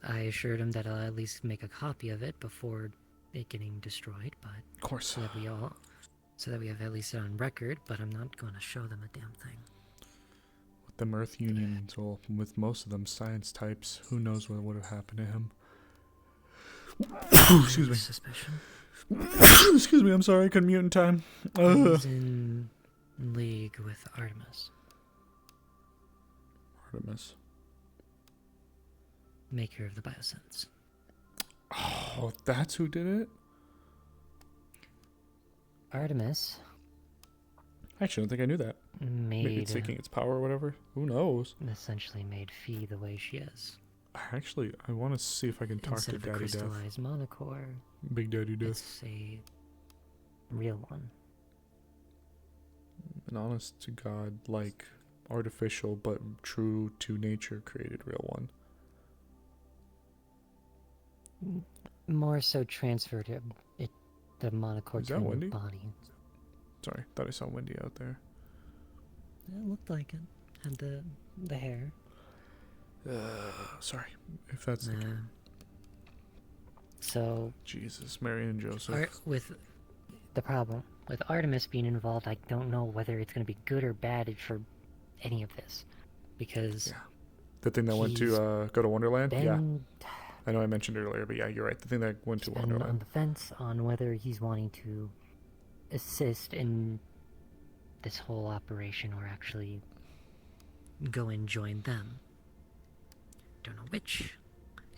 [SPEAKER 22] I assured him that I'll at least make a copy of it before it getting destroyed, but...
[SPEAKER 3] Of course.
[SPEAKER 22] So that we have at least it on record, but I'm not going to show them a damn thing.
[SPEAKER 3] With them Earth Unions, well, with most of them science types, who knows what would have happened to him. Excuse me.
[SPEAKER 22] Suspicion?
[SPEAKER 3] Excuse me, I'm sorry, I couldn't mute in time.
[SPEAKER 22] He's in league with Artemis.
[SPEAKER 3] Artemis.
[SPEAKER 22] Maker of the biosense.
[SPEAKER 3] Oh, that's who did it?
[SPEAKER 22] Artemis.
[SPEAKER 3] Actually, I don't think I knew that. Maybe it's taking its power or whatever. Who knows?
[SPEAKER 22] Essentially made Fee the way she is.
[SPEAKER 3] Actually, I want to see if I can talk
[SPEAKER 22] Instead
[SPEAKER 3] to
[SPEAKER 22] of a
[SPEAKER 3] Daddy Death.
[SPEAKER 22] crystallized monocore,
[SPEAKER 3] Big Daddy Death.
[SPEAKER 22] it's a real one.
[SPEAKER 3] An honest to God, like artificial but true to nature created real one.
[SPEAKER 22] More so transferred it the monocore
[SPEAKER 3] Is
[SPEAKER 22] to
[SPEAKER 3] that
[SPEAKER 22] a
[SPEAKER 3] Wendy?
[SPEAKER 22] body.
[SPEAKER 3] Sorry, thought I saw Wendy out there.
[SPEAKER 22] It looked like it. Had the hair.
[SPEAKER 3] Sorry, if that's the
[SPEAKER 22] So
[SPEAKER 3] Jesus, Mary and Joseph.
[SPEAKER 22] with the problem with Artemis being involved, I don't know whether it's going to be good or bad for any of this, because
[SPEAKER 3] The thing that went to go to Wonderland. Yeah,
[SPEAKER 22] been-
[SPEAKER 3] I know I mentioned it earlier, but yeah, you're right. The thing that went to
[SPEAKER 22] been
[SPEAKER 3] Wonderland.
[SPEAKER 22] on the fence on whether he's wanting to assist in this whole operation or actually go and join them. Don't know which.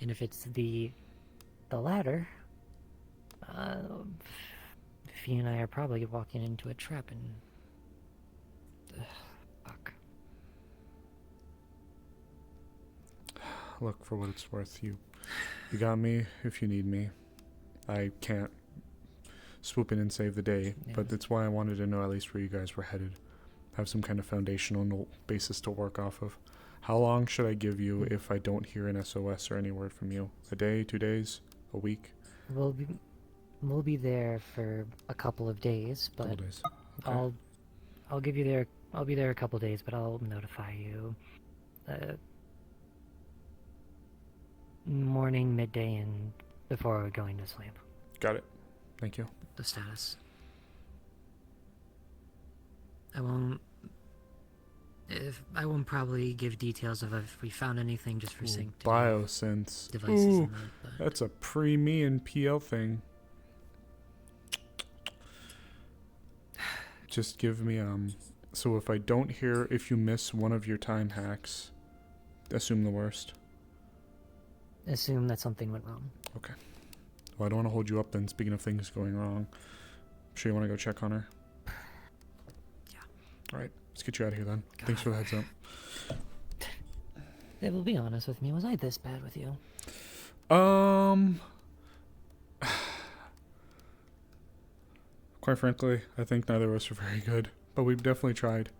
[SPEAKER 22] And if it's the latter, Fee and I are probably walking into a trap and fuck.
[SPEAKER 3] Look, for what it's worth, you got me if you need me. I can't swoop in and save the day, but that's why I wanted to know at least where you guys were headed. Have some kind of foundational basis to work off of. How long should I give you if I don't hear an SOS or any word from you? A day, 2 days, a week?
[SPEAKER 22] We'll be there for a couple of days, but
[SPEAKER 3] Couple days. Okay.
[SPEAKER 22] I'll give you there. I'll be there a couple of days, but I'll notify you. Morning, midday, and before we're going to sleep.
[SPEAKER 3] Got it. Thank you.
[SPEAKER 22] The status. I won't probably give details of if we found anything just for sync.
[SPEAKER 3] Biosynths.
[SPEAKER 22] Devices
[SPEAKER 3] Ooh,
[SPEAKER 22] and that, but
[SPEAKER 3] that's a pre-me and PL thing. Just give me so if I don't hear, if you miss one of your time hacks, assume the worst.
[SPEAKER 22] assume that something went wrong.
[SPEAKER 3] Okay. Well, I don't want to hold you up then, speaking of things going wrong. Sure you want to go check on her?
[SPEAKER 22] Yeah.
[SPEAKER 3] Alright, let's get you out of here then. Thanks for the heads up.
[SPEAKER 22] They will be honest with me. Was I this bad with you?
[SPEAKER 3] Quite frankly, I think neither of us are very good, but we've definitely tried.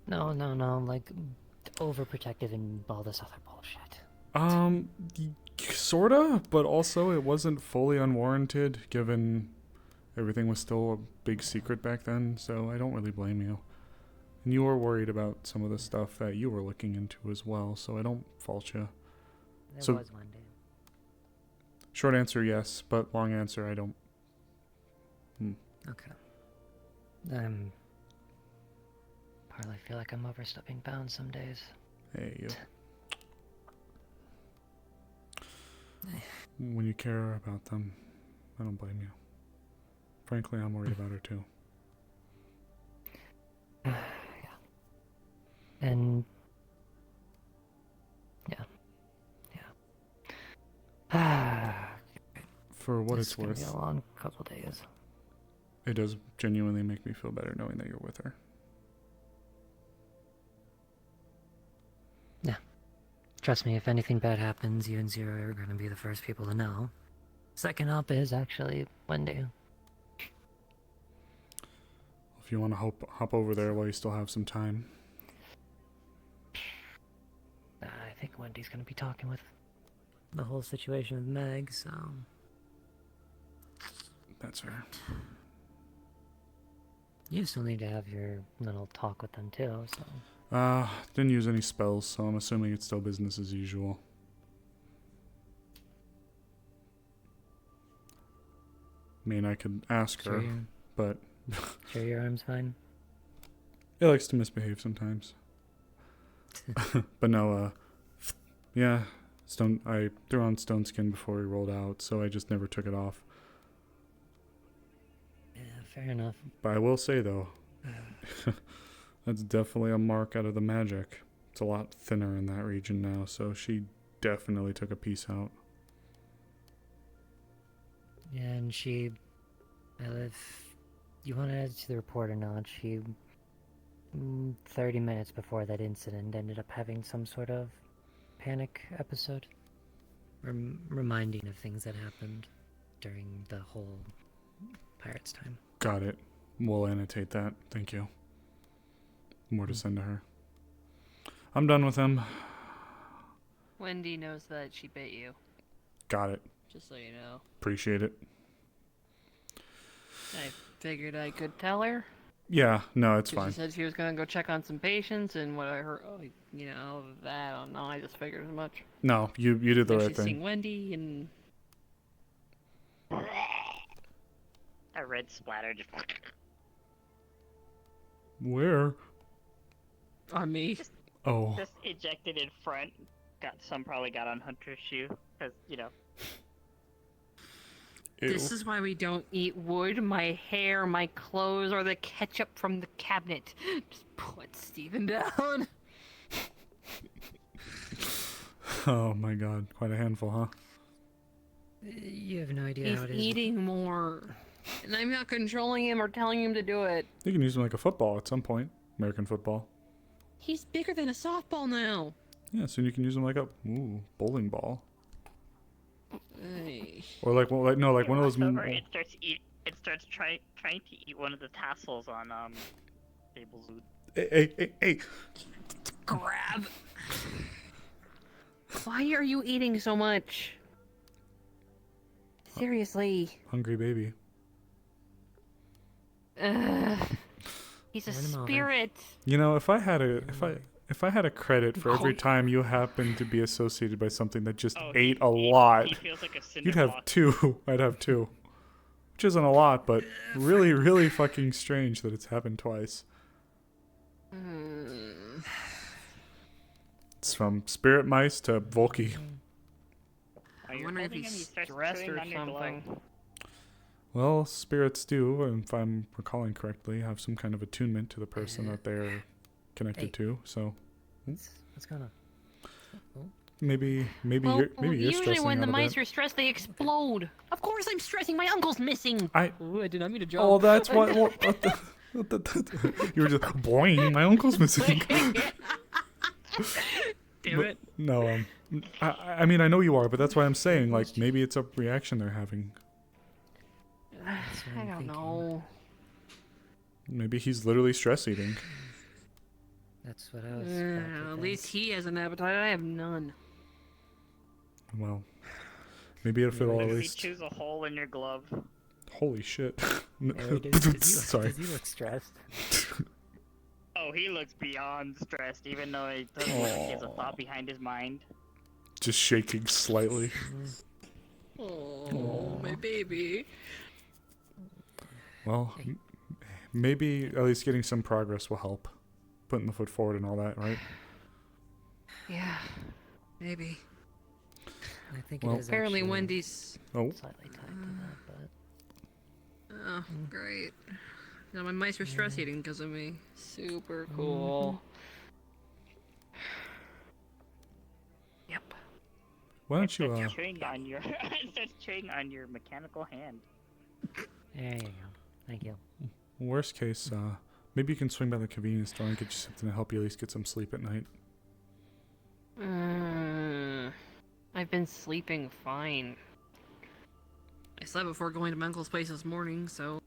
[SPEAKER 22] No, like overprotective and all this other bullshit.
[SPEAKER 3] Sorta, but also it wasn't fully unwarranted given everything was still a big secret back then, so I don't really blame you. And you were worried about some of the stuff that you were looking into as well, so I don't fault you.
[SPEAKER 22] There was one day.
[SPEAKER 3] Short answer, yes, but long answer, I don't.
[SPEAKER 22] Okay. Partly feel like I'm overstepping bounds some days.
[SPEAKER 3] Hey, you. When you care about them, I don't blame you. Frankly, I'm worried about her too.
[SPEAKER 22] Yeah. And yeah.
[SPEAKER 3] For what it's
[SPEAKER 22] gonna
[SPEAKER 3] worth,
[SPEAKER 22] be a long couple days.
[SPEAKER 3] it does genuinely make me feel better knowing that you're with her.
[SPEAKER 22] Yeah. Trust me, if anything bad happens, you and Zero are gonna be the first people to know. Second up is actually Wendy.
[SPEAKER 3] If you want to hop over there while you still have some time.
[SPEAKER 22] I think Wendy's gonna be talking with the whole situation with Meg, so...
[SPEAKER 3] That's fair.
[SPEAKER 22] You still need to have your little talk with them too, so...
[SPEAKER 3] Didn't use any spells, so I'm assuming it's still business as usual. I mean, I could ask her, but...
[SPEAKER 22] Sure your arm's fine?
[SPEAKER 3] It likes to misbehave sometimes. But no, yeah, I threw on stone skin before we rolled out, so I just never took it off.
[SPEAKER 22] Yeah, fair enough.
[SPEAKER 3] But I will say, though, that's definitely a mark out of the magic. It's a lot thinner in that region now, so she definitely took a piece out.
[SPEAKER 22] Yeah, and she... if you want to add to the report or not, she... 30 minutes before that incident ended up having some sort of panic episode. Reminding of things that happened during the whole Pirates time.
[SPEAKER 3] Got it. We'll annotate that. Thank you. More to send to her. I'm done with him.
[SPEAKER 12] Wendy knows that she bit you.
[SPEAKER 3] Got it.
[SPEAKER 12] Just so you know.
[SPEAKER 3] Appreciate it.
[SPEAKER 12] I figured I could tell her.
[SPEAKER 3] Yeah, no, it's
[SPEAKER 12] 'Cause
[SPEAKER 3] fine.
[SPEAKER 12] She said she was gonna go check on some patients, and what I heard, that, I don't know, I just figured as much.
[SPEAKER 3] No, you did the
[SPEAKER 12] If
[SPEAKER 3] right
[SPEAKER 12] she's
[SPEAKER 3] thing.
[SPEAKER 12] seeing Wendy, and...
[SPEAKER 14] A red splatter just.
[SPEAKER 3] Where?
[SPEAKER 12] On me.
[SPEAKER 3] Oh.
[SPEAKER 14] Just ejected in front. Probably got on Hunter's shoe, because,
[SPEAKER 12] This is why we don't eat wood, my hair, my clothes, or the ketchup from the cabinet. Just put Steven down.
[SPEAKER 3] Oh my god, quite a handful, huh?
[SPEAKER 22] You have no idea how
[SPEAKER 12] He's
[SPEAKER 22] it is.
[SPEAKER 12] eating more. And I'm not controlling him or telling him to do it.
[SPEAKER 3] You can use him like a football at some point. American football.
[SPEAKER 12] He's bigger than a softball now.
[SPEAKER 3] Yeah, soon you can use him like a bowling ball.
[SPEAKER 12] Ay.
[SPEAKER 3] Or like one of those.
[SPEAKER 14] It starts trying to eat one of the tassels on Sable's food.
[SPEAKER 3] Hey.
[SPEAKER 12] Grab. Why are you eating so much? Seriously.
[SPEAKER 3] Hungry baby.
[SPEAKER 12] He's a spirit.
[SPEAKER 3] You know, if I had a credit for every time you happen to be associated by something that just ate a lot,
[SPEAKER 14] he feels like a cinder
[SPEAKER 3] you'd have
[SPEAKER 14] block.
[SPEAKER 3] 2. I'd have 2. Which isn't a lot, but really, really fucking strange that it's happened twice. It's from spirit mice to Volky.
[SPEAKER 12] I wonder if he's stressed or something.
[SPEAKER 3] Well, spirits do, if I'm recalling correctly, have some kind of attunement to the person that they're connected to. So
[SPEAKER 22] What's going on?
[SPEAKER 3] maybe you're
[SPEAKER 12] Usually
[SPEAKER 3] stressing
[SPEAKER 12] when
[SPEAKER 3] out
[SPEAKER 12] the
[SPEAKER 3] a
[SPEAKER 12] mice
[SPEAKER 3] bit.
[SPEAKER 12] are stressed, they explode. Of course I'm stressing. My uncle's missing. Ooh, I did not mean to jump.
[SPEAKER 3] Oh, that's what. What the you were just boing. My uncle's missing.
[SPEAKER 12] Damn it.
[SPEAKER 3] No, I mean I know you are, but that's why I'm saying like maybe it's a reaction they're having.
[SPEAKER 12] I don't know.
[SPEAKER 3] Maybe he's literally stress eating.
[SPEAKER 22] That's what I was. about to
[SPEAKER 12] At least he has an appetite. I have none.
[SPEAKER 3] Well, maybe if it'll at
[SPEAKER 14] Maybe
[SPEAKER 3] least.
[SPEAKER 14] choose a hole in your glove.
[SPEAKER 3] Holy shit!
[SPEAKER 22] Sorry. Does he look stressed?
[SPEAKER 14] Oh, he looks beyond stressed, even though it doesn't look like he has a thought behind his mind.
[SPEAKER 3] Just shaking slightly.
[SPEAKER 12] Oh, my baby.
[SPEAKER 3] Well, maybe at least getting some progress will help. Putting the foot forward and all that, right?
[SPEAKER 12] Yeah, maybe.
[SPEAKER 22] I think
[SPEAKER 3] Well,
[SPEAKER 22] it is
[SPEAKER 12] Apparently
[SPEAKER 22] actually
[SPEAKER 12] Wendy's...
[SPEAKER 3] Oh.
[SPEAKER 22] slightly tied to that, but
[SPEAKER 12] Oh, great. Now my mice were stress eating because of me. Super cool. Yep.
[SPEAKER 3] Why don't you?
[SPEAKER 14] Starts chewing on your. It starts chewing on your mechanical hand.
[SPEAKER 22] there you go. Thank you.
[SPEAKER 3] Worst case, maybe you can swing by the convenience store and get you something to help you at least get some sleep at night.
[SPEAKER 12] I've been sleeping fine. I slept before going to my uncle's place this morning, so...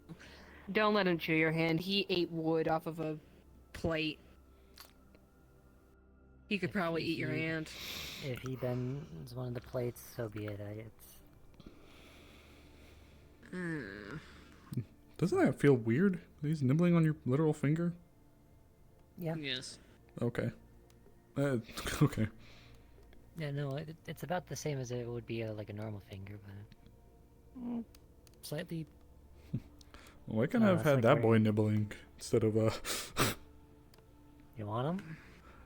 [SPEAKER 12] Don't let him chew your hand. He ate wood off of a plate. He could probably eat your hand.
[SPEAKER 22] If he bends one of the plates, so be it.
[SPEAKER 3] Doesn't that feel weird? He's nibbling on your literal finger?
[SPEAKER 22] Yeah.
[SPEAKER 12] Yes.
[SPEAKER 3] Okay. Okay.
[SPEAKER 22] Yeah, no, it's about the same as it would be like a normal finger, but slightly.
[SPEAKER 3] Well, I can have had
[SPEAKER 22] like
[SPEAKER 3] that
[SPEAKER 22] where
[SPEAKER 3] boy nibbling instead of
[SPEAKER 22] You want him?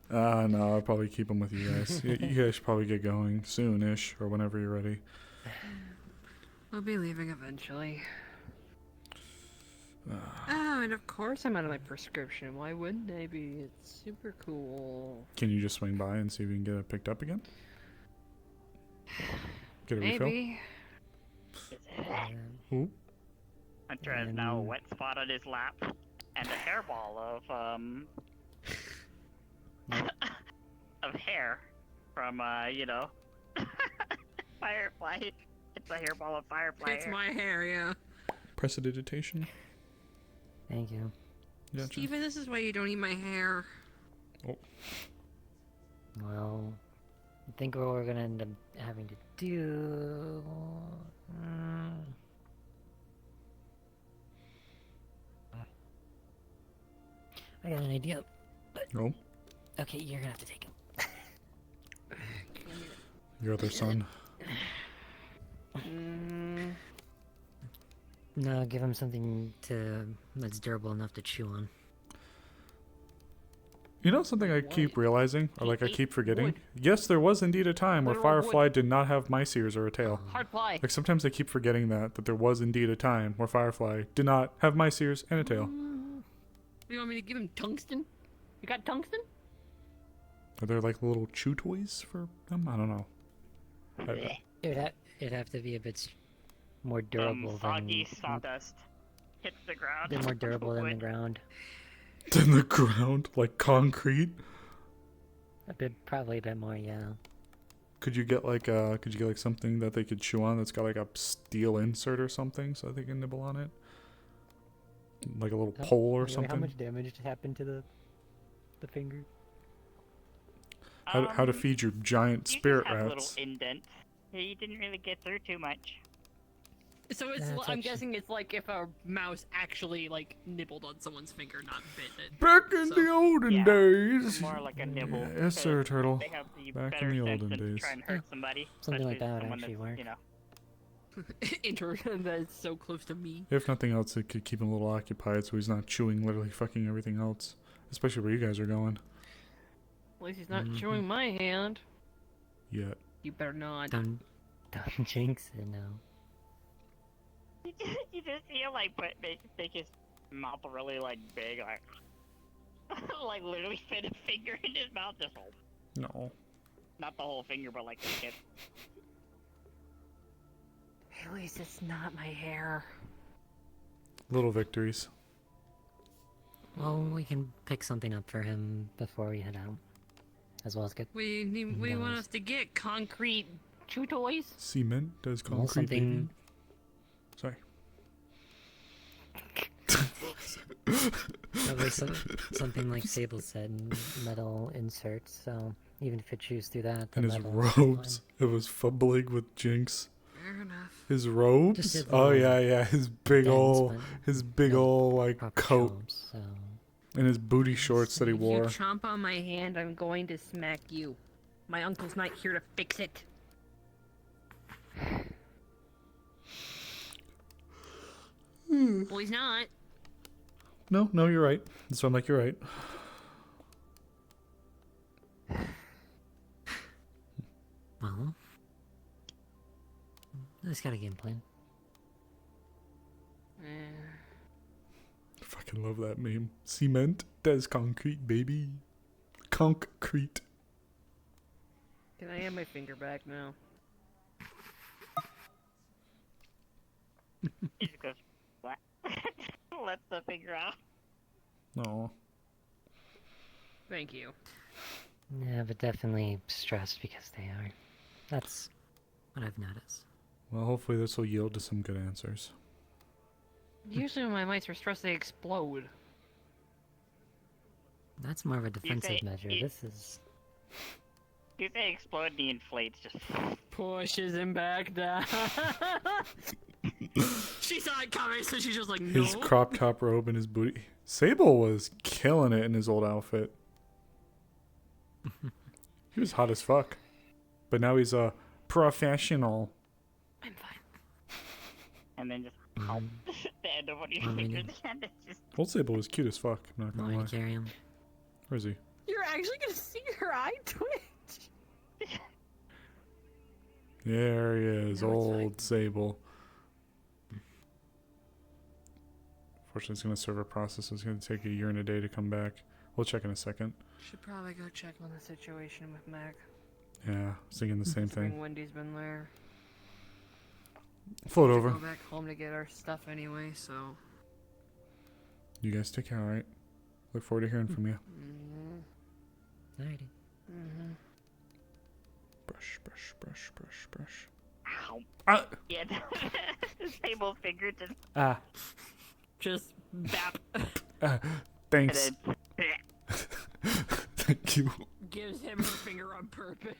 [SPEAKER 3] No, I'll probably keep him with you guys. You guys should probably get going soon-ish, or whenever you're ready.
[SPEAKER 12] We'll be leaving eventually. Oh, and of course I'm out of my prescription. Why wouldn't I be? It's super cool.
[SPEAKER 3] Can you just swing by and see if you can get it picked up again? Get a
[SPEAKER 12] Maybe.
[SPEAKER 3] refill? Ooh.
[SPEAKER 14] Hunter has now a wet spot on his lap and a hairball of of hair from Firefly. It's a hairball of Firefly.
[SPEAKER 12] It's my hair, yeah.
[SPEAKER 3] Prestidigitation.
[SPEAKER 22] Thank you.
[SPEAKER 3] Yeah,
[SPEAKER 12] Steven, this is why you don't eat my hair.
[SPEAKER 3] Oh.
[SPEAKER 22] Well, I think what we're gonna end up having to do. I got an idea. But...
[SPEAKER 3] Oh.
[SPEAKER 22] Okay, you're gonna have to take him.
[SPEAKER 3] Your other son.
[SPEAKER 22] No, give him something that's durable enough to chew on.
[SPEAKER 3] You know something I keep realizing, or like I keep forgetting? Yes, there was indeed a time where Firefly did not have mice ears or a tail.
[SPEAKER 12] Hard fly.
[SPEAKER 3] Like sometimes I keep forgetting that there was indeed a time where Firefly did not have mice ears and a tail.
[SPEAKER 12] You want me to give him tungsten? You got tungsten?
[SPEAKER 3] Are there like little chew toys for them? I don't know.
[SPEAKER 22] It'd have to be a bit more durable
[SPEAKER 14] Soggy
[SPEAKER 22] than...
[SPEAKER 14] sawdust hits the ground.
[SPEAKER 22] A bit more durable than the ground.
[SPEAKER 3] Than the ground? Like concrete?
[SPEAKER 22] Probably a bit more, yeah.
[SPEAKER 3] Could you get like something that they could chew on that's got like a steel insert or something so they can nibble on it? Like a little pole or something?
[SPEAKER 22] How much damage happened to the finger?
[SPEAKER 3] How to feed your giant spirit
[SPEAKER 14] You just have a
[SPEAKER 3] rats?
[SPEAKER 14] little indent. Yeah, you didn't really get through too much.
[SPEAKER 12] So it's I'm guessing it's like if a mouse actually like nibbled on someone's finger, not bit it.
[SPEAKER 3] Back in the olden days.
[SPEAKER 14] More like a nibble.
[SPEAKER 3] Yes, sir, Turtle.
[SPEAKER 14] They have the
[SPEAKER 3] Back
[SPEAKER 14] better
[SPEAKER 3] in the
[SPEAKER 14] sense
[SPEAKER 3] olden
[SPEAKER 14] than
[SPEAKER 3] days.
[SPEAKER 14] to try and hurt somebody.
[SPEAKER 22] Something like
[SPEAKER 14] especially
[SPEAKER 22] that would
[SPEAKER 14] someone
[SPEAKER 22] actually
[SPEAKER 14] that's,
[SPEAKER 22] work.
[SPEAKER 14] You know.
[SPEAKER 12] That's so close to me.
[SPEAKER 3] If nothing else, it could keep him a little occupied so he's not chewing literally fucking everything else. Especially where you guys are going.
[SPEAKER 12] At least he's not chewing my hand.
[SPEAKER 3] Yet.
[SPEAKER 12] You better not.
[SPEAKER 22] Don't jinx it now.
[SPEAKER 14] You just see him like make his mouth really like big, like like literally fit a finger in his mouth. Just whole.
[SPEAKER 3] No.
[SPEAKER 14] Not the whole finger, but like the tip.
[SPEAKER 12] At least it's not my hair.
[SPEAKER 3] Little victories.
[SPEAKER 22] Well, we can pick something up for him before we head out. As well as get...
[SPEAKER 12] What do you want us to get? Concrete chew toys?
[SPEAKER 3] Cement does
[SPEAKER 22] Well,
[SPEAKER 3] concrete.
[SPEAKER 22] something...
[SPEAKER 3] Sorry.
[SPEAKER 22] Probably something like Sable said, metal inserts, so even if it chews through that, the
[SPEAKER 3] And his
[SPEAKER 22] metal
[SPEAKER 3] robes. It was fumbling with Jinx.
[SPEAKER 12] Fair enough.
[SPEAKER 3] His robes?
[SPEAKER 22] Just a
[SPEAKER 3] Oh
[SPEAKER 22] little
[SPEAKER 3] yeah. His big
[SPEAKER 22] dense,
[SPEAKER 3] ol'
[SPEAKER 22] but
[SPEAKER 3] his big ol' like coat.
[SPEAKER 22] chomps, so...
[SPEAKER 3] And his booty shorts that he
[SPEAKER 12] If you
[SPEAKER 3] wore.
[SPEAKER 12] chomp on my hand, I'm going to smack you. My uncle's not here to fix it. Well, he's not.
[SPEAKER 3] No, you're right. So I'm like, you're right.
[SPEAKER 22] Well... Let's got a game plan.
[SPEAKER 3] Fucking love that meme. Cement does concrete, baby. Concrete.
[SPEAKER 12] Can I have my finger back now?
[SPEAKER 14] He just goes, what? Lets the finger out.
[SPEAKER 3] No.
[SPEAKER 12] Thank you.
[SPEAKER 22] Yeah, but definitely stressed because they are. That's what I've noticed.
[SPEAKER 3] Well, hopefully this will yield to some good answers.
[SPEAKER 12] Usually when my mice are stressed, they explode.
[SPEAKER 22] That's more of a defensive measure.
[SPEAKER 14] you-
[SPEAKER 22] This is...
[SPEAKER 14] You say explode and he inflates just.
[SPEAKER 12] Pushes him back down. She saw it coming, so she's just like, no.
[SPEAKER 3] His crop top robe and his booty. Sable was killing it in his old outfit. He was hot as fuck. But now he's a professional.
[SPEAKER 12] I'm fine.
[SPEAKER 14] And then just help the end of one of your
[SPEAKER 22] Want me
[SPEAKER 14] fingers
[SPEAKER 22] to-
[SPEAKER 14] again. It's just.
[SPEAKER 3] Old Sable was cute as fuck. I'm not
[SPEAKER 22] Want
[SPEAKER 3] gonna
[SPEAKER 22] me
[SPEAKER 3] lie.
[SPEAKER 22] to carry him?
[SPEAKER 3] Where is he?
[SPEAKER 12] You're actually gonna see her eye twitch.
[SPEAKER 3] There he is,
[SPEAKER 12] No, it's
[SPEAKER 3] old Sable. Fortunately, it's gonna serve a process. It's gonna take a year and a day to come back. We'll check in a second.
[SPEAKER 12] Should probably go check on the situation with Mac.
[SPEAKER 3] Yeah, I was thinking the same thing.
[SPEAKER 12] Wendy's been there.
[SPEAKER 3] Float
[SPEAKER 12] We
[SPEAKER 3] over.
[SPEAKER 12] have to go back home to get our stuff anyway, so.
[SPEAKER 3] You guys take care, alright? Look forward to hearing from you.
[SPEAKER 12] Mm-hmm.
[SPEAKER 22] Alrighty.
[SPEAKER 12] Mm-hmm.
[SPEAKER 3] brush.
[SPEAKER 14] Ow.
[SPEAKER 3] Ah.
[SPEAKER 14] Yeah, Sable's finger just.
[SPEAKER 12] Just bap.
[SPEAKER 3] Thanks.
[SPEAKER 14] And then,
[SPEAKER 3] Thank you.
[SPEAKER 12] Gives him her finger on purpose.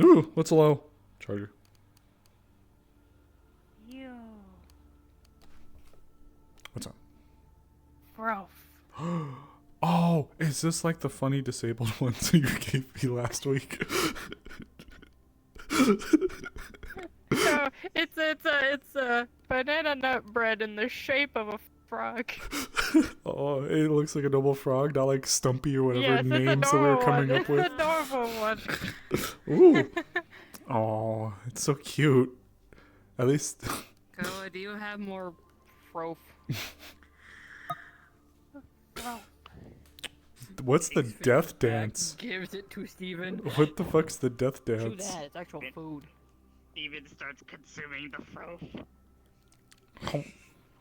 [SPEAKER 3] Ooh, what's a low? Charger.
[SPEAKER 11] Yo.
[SPEAKER 3] What's up?
[SPEAKER 11] Bro.
[SPEAKER 3] Oh, is this like the funny disabled ones you gave me last week?
[SPEAKER 11] So it's a banana nut bread in the shape of a frog.
[SPEAKER 3] Oh, it looks like a normal frog, not like Stumpy or whatever
[SPEAKER 11] Yes, it's a
[SPEAKER 3] names that we were
[SPEAKER 11] normal
[SPEAKER 3] coming
[SPEAKER 11] one.
[SPEAKER 3] up with.
[SPEAKER 11] It's a normal one.
[SPEAKER 3] Ooh. Oh, it's so cute. At least.
[SPEAKER 12] Koa, do you have more froth?
[SPEAKER 3] What's the death dance?
[SPEAKER 12] Gives it to Steven.
[SPEAKER 3] What the fuck's the death
[SPEAKER 12] Chew
[SPEAKER 3] dance?
[SPEAKER 12] that, it's actual food.
[SPEAKER 14] Steven starts consuming the froth.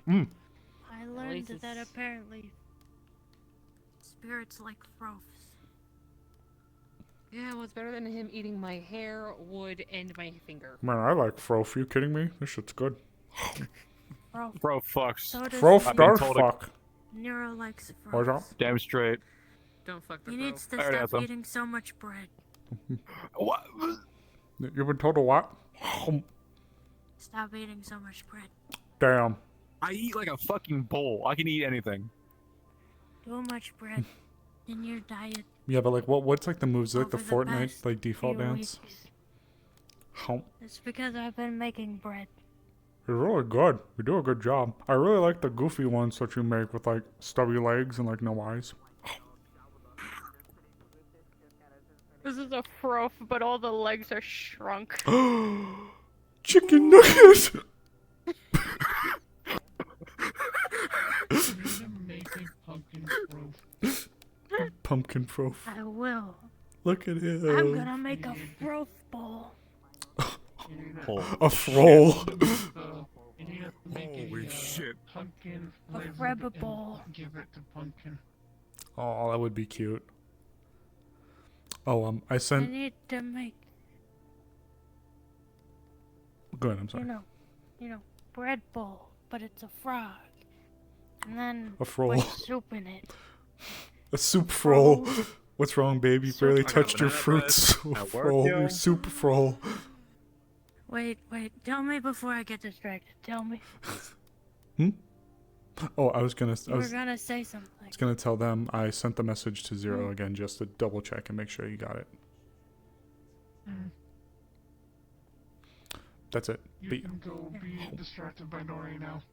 [SPEAKER 3] Mm.
[SPEAKER 11] I learned that apparently spirits like froths.
[SPEAKER 12] Yeah, well, it's better than him eating my hair, wood, and my finger.
[SPEAKER 3] Man, I like froth. You kidding me? This shit's good.
[SPEAKER 17] Bro, fucks.
[SPEAKER 11] So does
[SPEAKER 3] Froth
[SPEAKER 11] Nero.
[SPEAKER 3] does fuck.
[SPEAKER 11] Nero likes
[SPEAKER 3] What's
[SPEAKER 11] froths.
[SPEAKER 3] up?
[SPEAKER 17] Damn straight.
[SPEAKER 12] Don't fuck the
[SPEAKER 11] He
[SPEAKER 12] froth.
[SPEAKER 11] needs to
[SPEAKER 17] I already
[SPEAKER 11] stop
[SPEAKER 17] had some.
[SPEAKER 11] eating so much bread.
[SPEAKER 17] What?
[SPEAKER 3] You've been told to what?
[SPEAKER 11] Stop eating so much bread.
[SPEAKER 3] Damn.
[SPEAKER 17] I eat like a fucking bowl. I can eat anything.
[SPEAKER 11] Too much bread in your diet.
[SPEAKER 3] Yeah, but like, what's like the moves? Like the
[SPEAKER 11] Over the
[SPEAKER 3] Fortnite
[SPEAKER 11] past
[SPEAKER 3] like default
[SPEAKER 11] few
[SPEAKER 3] dance?
[SPEAKER 11] weeks.
[SPEAKER 3] Hump.
[SPEAKER 11] It's because I've been making bread.
[SPEAKER 3] You're really good. You do a good job. I really like the goofy ones that you make with like stubby legs and like no eyes.
[SPEAKER 11] This is a froth, but all the legs are shrunk.
[SPEAKER 3] Chicken nugget! Pumpkin froth.
[SPEAKER 11] I will.
[SPEAKER 3] Look at him.
[SPEAKER 11] I'm gonna make a froth bowl.
[SPEAKER 3] A froll.
[SPEAKER 17] Holy shit.
[SPEAKER 11] A freba bowl.
[SPEAKER 16] Give it to Pumpkin.
[SPEAKER 3] Oh, that would be cute. Oh, I
[SPEAKER 11] I
[SPEAKER 3] sent.
[SPEAKER 11] need to make,
[SPEAKER 3] Go ahead. I'm sorry.
[SPEAKER 11] you know, bread bowl, but it's a frog. And then
[SPEAKER 3] A frol.
[SPEAKER 11] put soup in it.
[SPEAKER 3] A soup froll. What's wrong, babe? You barely
[SPEAKER 17] I got
[SPEAKER 3] touched your
[SPEAKER 17] banana bread
[SPEAKER 3] fruits.
[SPEAKER 17] at work,
[SPEAKER 3] Froll.
[SPEAKER 17] yo.
[SPEAKER 3] Your soup froll.
[SPEAKER 11] Wait, tell me before I get distracted. Tell me.
[SPEAKER 3] Oh, I was gonna.
[SPEAKER 11] You were gonna say something.
[SPEAKER 3] I was gonna tell them I sent the message to Zero again just to double check and make sure you got it. That's it.
[SPEAKER 16] You can go be distracted by Nori now.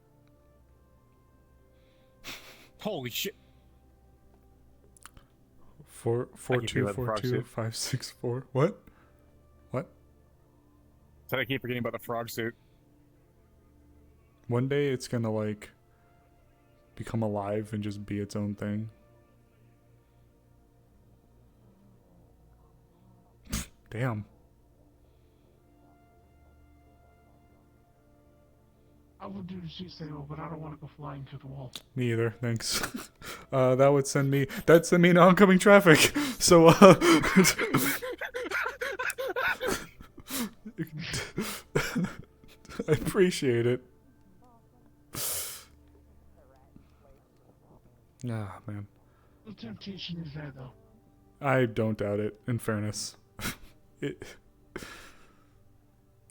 [SPEAKER 17] Holy shit.
[SPEAKER 3] 44242 What? What?
[SPEAKER 17] Said I keep forgetting about the frog suit.
[SPEAKER 3] One day it's gonna like become alive and just be its own thing. Damn.
[SPEAKER 16] I would do the sheet sale, but I don't want to go flying to the wall.
[SPEAKER 3] Me either, thanks. That'd send me into oncoming traffic. So I appreciate it. Ah, man.
[SPEAKER 16] The temptation is there, though.
[SPEAKER 3] I don't doubt it, in fairness.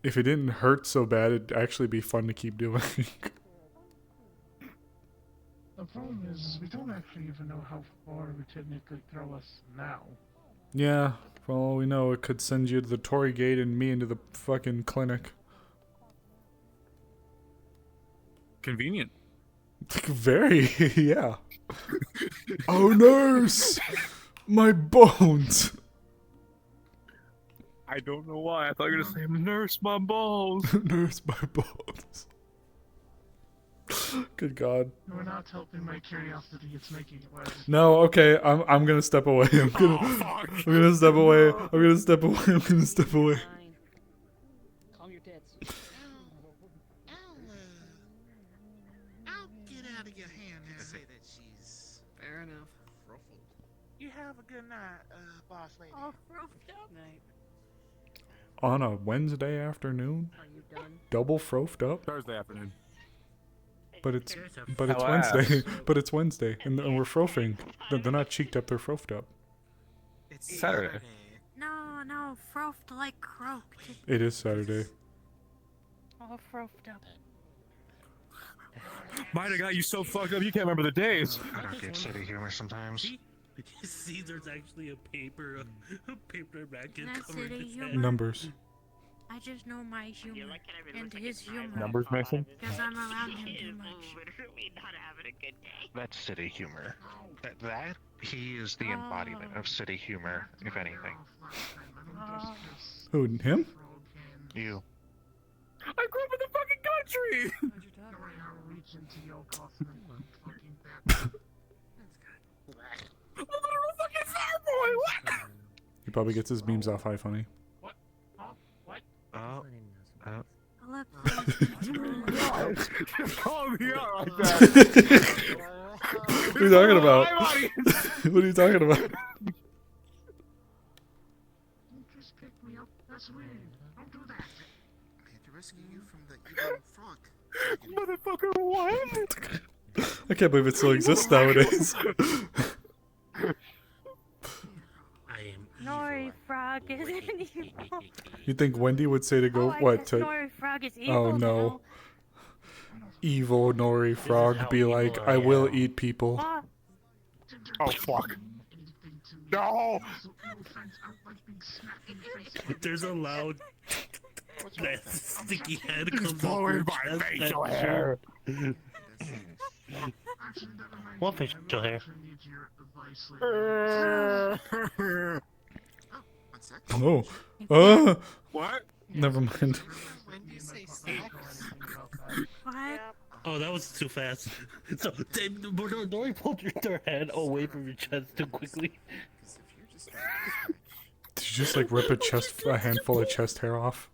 [SPEAKER 3] If it didn't hurt so bad, it'd actually be fun to keep doing.
[SPEAKER 16] The problem is we don't actually even know how far it would technically throw us now.
[SPEAKER 3] Yeah, for all we know, it could send you to the Tory Gate and me into the fucking clinic.
[SPEAKER 17] Convenient.
[SPEAKER 3] Very, yeah. Oh, nurse! My bones!
[SPEAKER 17] I don't know why. I thought you were going to say, nurse my balls.
[SPEAKER 3] Nurse my bones. Good God.
[SPEAKER 16] We're not helping my curiosity, it's making it worse.
[SPEAKER 3] No, okay, I'm gonna step away. I'm gonna step away. I'm gonna step away. I'm gonna step away.
[SPEAKER 12] Calm your tits.
[SPEAKER 15] I'll get out of your hand and say that she's
[SPEAKER 12] Fair enough.
[SPEAKER 15] You have a good night, boss lady.
[SPEAKER 19] All frothed up.
[SPEAKER 3] On a Wednesday afternoon?
[SPEAKER 12] Are you done?
[SPEAKER 3] Double frothed up?
[SPEAKER 18] Thursday afternoon.
[SPEAKER 3] But it's
[SPEAKER 18] Alas.
[SPEAKER 3] Wednesday. But it's Wednesday, and we're frothing. They're not cheeked up. They're frothed up.
[SPEAKER 1] It's
[SPEAKER 17] Saturday.
[SPEAKER 19] No, frothed like croaked.
[SPEAKER 3] It is Saturday.
[SPEAKER 11] All frothed up.
[SPEAKER 17] Might have got you so fucked up you can't remember the days.
[SPEAKER 5] I don't get city humor sometimes.
[SPEAKER 9] See, there's actually a paper racket
[SPEAKER 19] That's
[SPEAKER 9] covering
[SPEAKER 19] city
[SPEAKER 9] his
[SPEAKER 19] humor.
[SPEAKER 9] head.
[SPEAKER 3] Numbers.
[SPEAKER 19] I just know my humor and his humor.
[SPEAKER 17] Numbers, Mason?
[SPEAKER 19] Because I'm around him too much.
[SPEAKER 14] Literally not having a good day.
[SPEAKER 5] That's city humor. He is the embodiment of city humor, if anything.
[SPEAKER 3] Who, him?
[SPEAKER 5] You.
[SPEAKER 17] I grew up in the fucking country! I'm a literal fucking fat boy! What?
[SPEAKER 3] He probably gets his beams off High Funny.
[SPEAKER 5] Oh.
[SPEAKER 17] Call me out like that.
[SPEAKER 3] What are you talking about? What are you talking about?
[SPEAKER 15] Just pick me up. That's weird. Don't do that. I had to rescue you from the evil frog.
[SPEAKER 17] Motherfucker, what?
[SPEAKER 3] I can't believe it still exists nowadays.
[SPEAKER 11] Nori Frog isn't evil.
[SPEAKER 3] You think Wendy would say to go what to?
[SPEAKER 11] Nori Frog is evil.
[SPEAKER 3] Oh no. Evil Nori Frog be like, I will eat people.
[SPEAKER 17] Oh fuck. No!
[SPEAKER 9] There's a loud that sticky head comes
[SPEAKER 17] blowing
[SPEAKER 9] off
[SPEAKER 17] my
[SPEAKER 9] your chest,
[SPEAKER 17] facial
[SPEAKER 9] that
[SPEAKER 17] hair.
[SPEAKER 9] What facial hair?
[SPEAKER 3] Oh.
[SPEAKER 17] What?
[SPEAKER 3] Never mind.
[SPEAKER 1] When you say sex,
[SPEAKER 19] What?
[SPEAKER 9] Oh, that was too fast. So, Nori pulled your head away from your chest too quickly.
[SPEAKER 3] Did you just like rip a handful of chest hair off?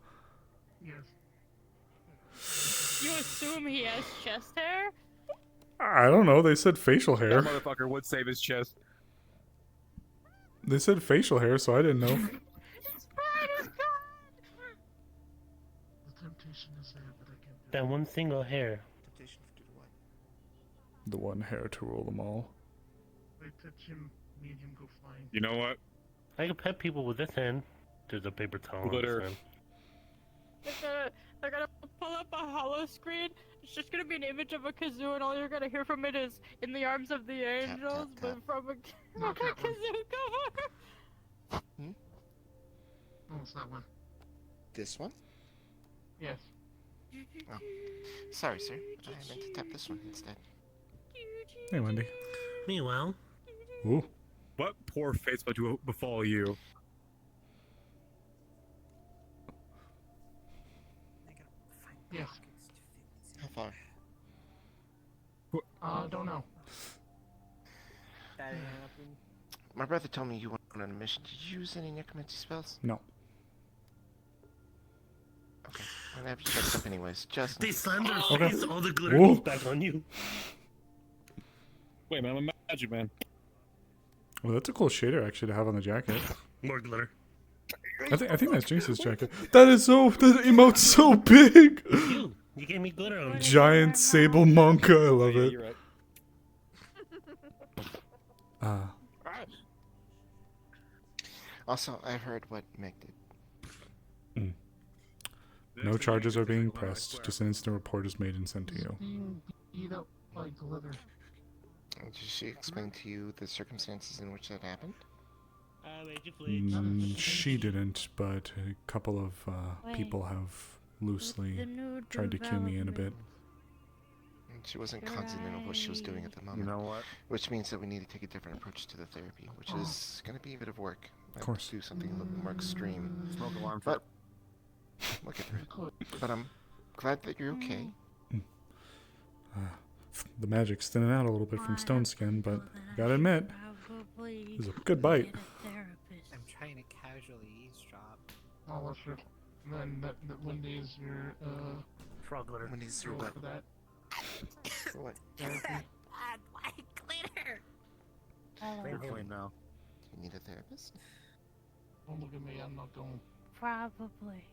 [SPEAKER 11] You assume he has chest hair?
[SPEAKER 3] I don't know. They said facial hair.
[SPEAKER 17] That motherfucker would save his chest.
[SPEAKER 3] They said facial hair, so I didn't know.
[SPEAKER 9] That one single hair.
[SPEAKER 3] The one hair to rule them all.
[SPEAKER 17] You know what?
[SPEAKER 9] I can pet people with this hand. There's a paper towel on
[SPEAKER 17] Glitter.
[SPEAKER 9] this hand.
[SPEAKER 11] They're gonna pull up a hollow screen. It's just gonna be an image of a kazoo, and all you're gonna hear from it is "In the Arms of the Angels," but from a kazoo cover.
[SPEAKER 15] Oh, it's that one.
[SPEAKER 7] This one?
[SPEAKER 15] Yes.
[SPEAKER 7] Oh. Sorry, sir. I meant to tap this one instead.
[SPEAKER 3] Hey, Wendy.
[SPEAKER 9] Meanwhile.
[SPEAKER 3] Ooh.
[SPEAKER 17] What poor fate's about to befall you?
[SPEAKER 15] Yes.
[SPEAKER 7] How far?
[SPEAKER 15] Don't know.
[SPEAKER 7] My brother told me you went on a mission. Did you use any necromancy spells?
[SPEAKER 3] No.
[SPEAKER 7] Okay. I'm gonna have you checked up anyways. Just
[SPEAKER 9] They slammed their
[SPEAKER 3] Okay.
[SPEAKER 9] face, all the glitter
[SPEAKER 3] Whoa.
[SPEAKER 9] goes back on you.
[SPEAKER 17] Wait, man, I'm a magic man.
[SPEAKER 3] Well, that's a cool shader actually to have on the jacket.
[SPEAKER 9] More glitter.
[SPEAKER 3] I think that's Jinx's jacket. That emote's so big.
[SPEAKER 9] You gave me glitter on.
[SPEAKER 3] Giant sable monka. I love
[SPEAKER 17] Yeah,
[SPEAKER 3] it.
[SPEAKER 17] you're right.
[SPEAKER 7] Also, I heard what Meg did.
[SPEAKER 3] No charges are being pressed. Just an instant report is made and sent to you.
[SPEAKER 15] Being eat up by glitter.
[SPEAKER 7] Did she explain to you the circumstances in which that happened?
[SPEAKER 3] She didn't, but a couple of people have loosely tried to cue me in a bit.
[SPEAKER 7] She wasn't confident of what she was doing at the moment.
[SPEAKER 18] You know what?
[SPEAKER 7] Which means that we need to take a different approach to the therapy, which is going to be a bit of work.
[SPEAKER 3] Of course.
[SPEAKER 7] Do something a little bit more extreme.
[SPEAKER 18] Smoke alarm
[SPEAKER 7] But
[SPEAKER 18] trip.
[SPEAKER 7] we'll get through it. But I'm glad that you're okay.
[SPEAKER 3] The magic's thinning out a little bit from stone skin, but I gotta admit, it was a good bite.
[SPEAKER 1] I'm trying to casually eavesdrop.
[SPEAKER 15] Oh, well, sure. Then that Wendy is your
[SPEAKER 9] frog glitter.
[SPEAKER 7] Wendy's your what?
[SPEAKER 15] For that.
[SPEAKER 7] For what?
[SPEAKER 19] Bad white glitter.
[SPEAKER 13] You're fine now.
[SPEAKER 7] You need a therapist?
[SPEAKER 16] Don't look at me, I'm not going.
[SPEAKER 11] Probably.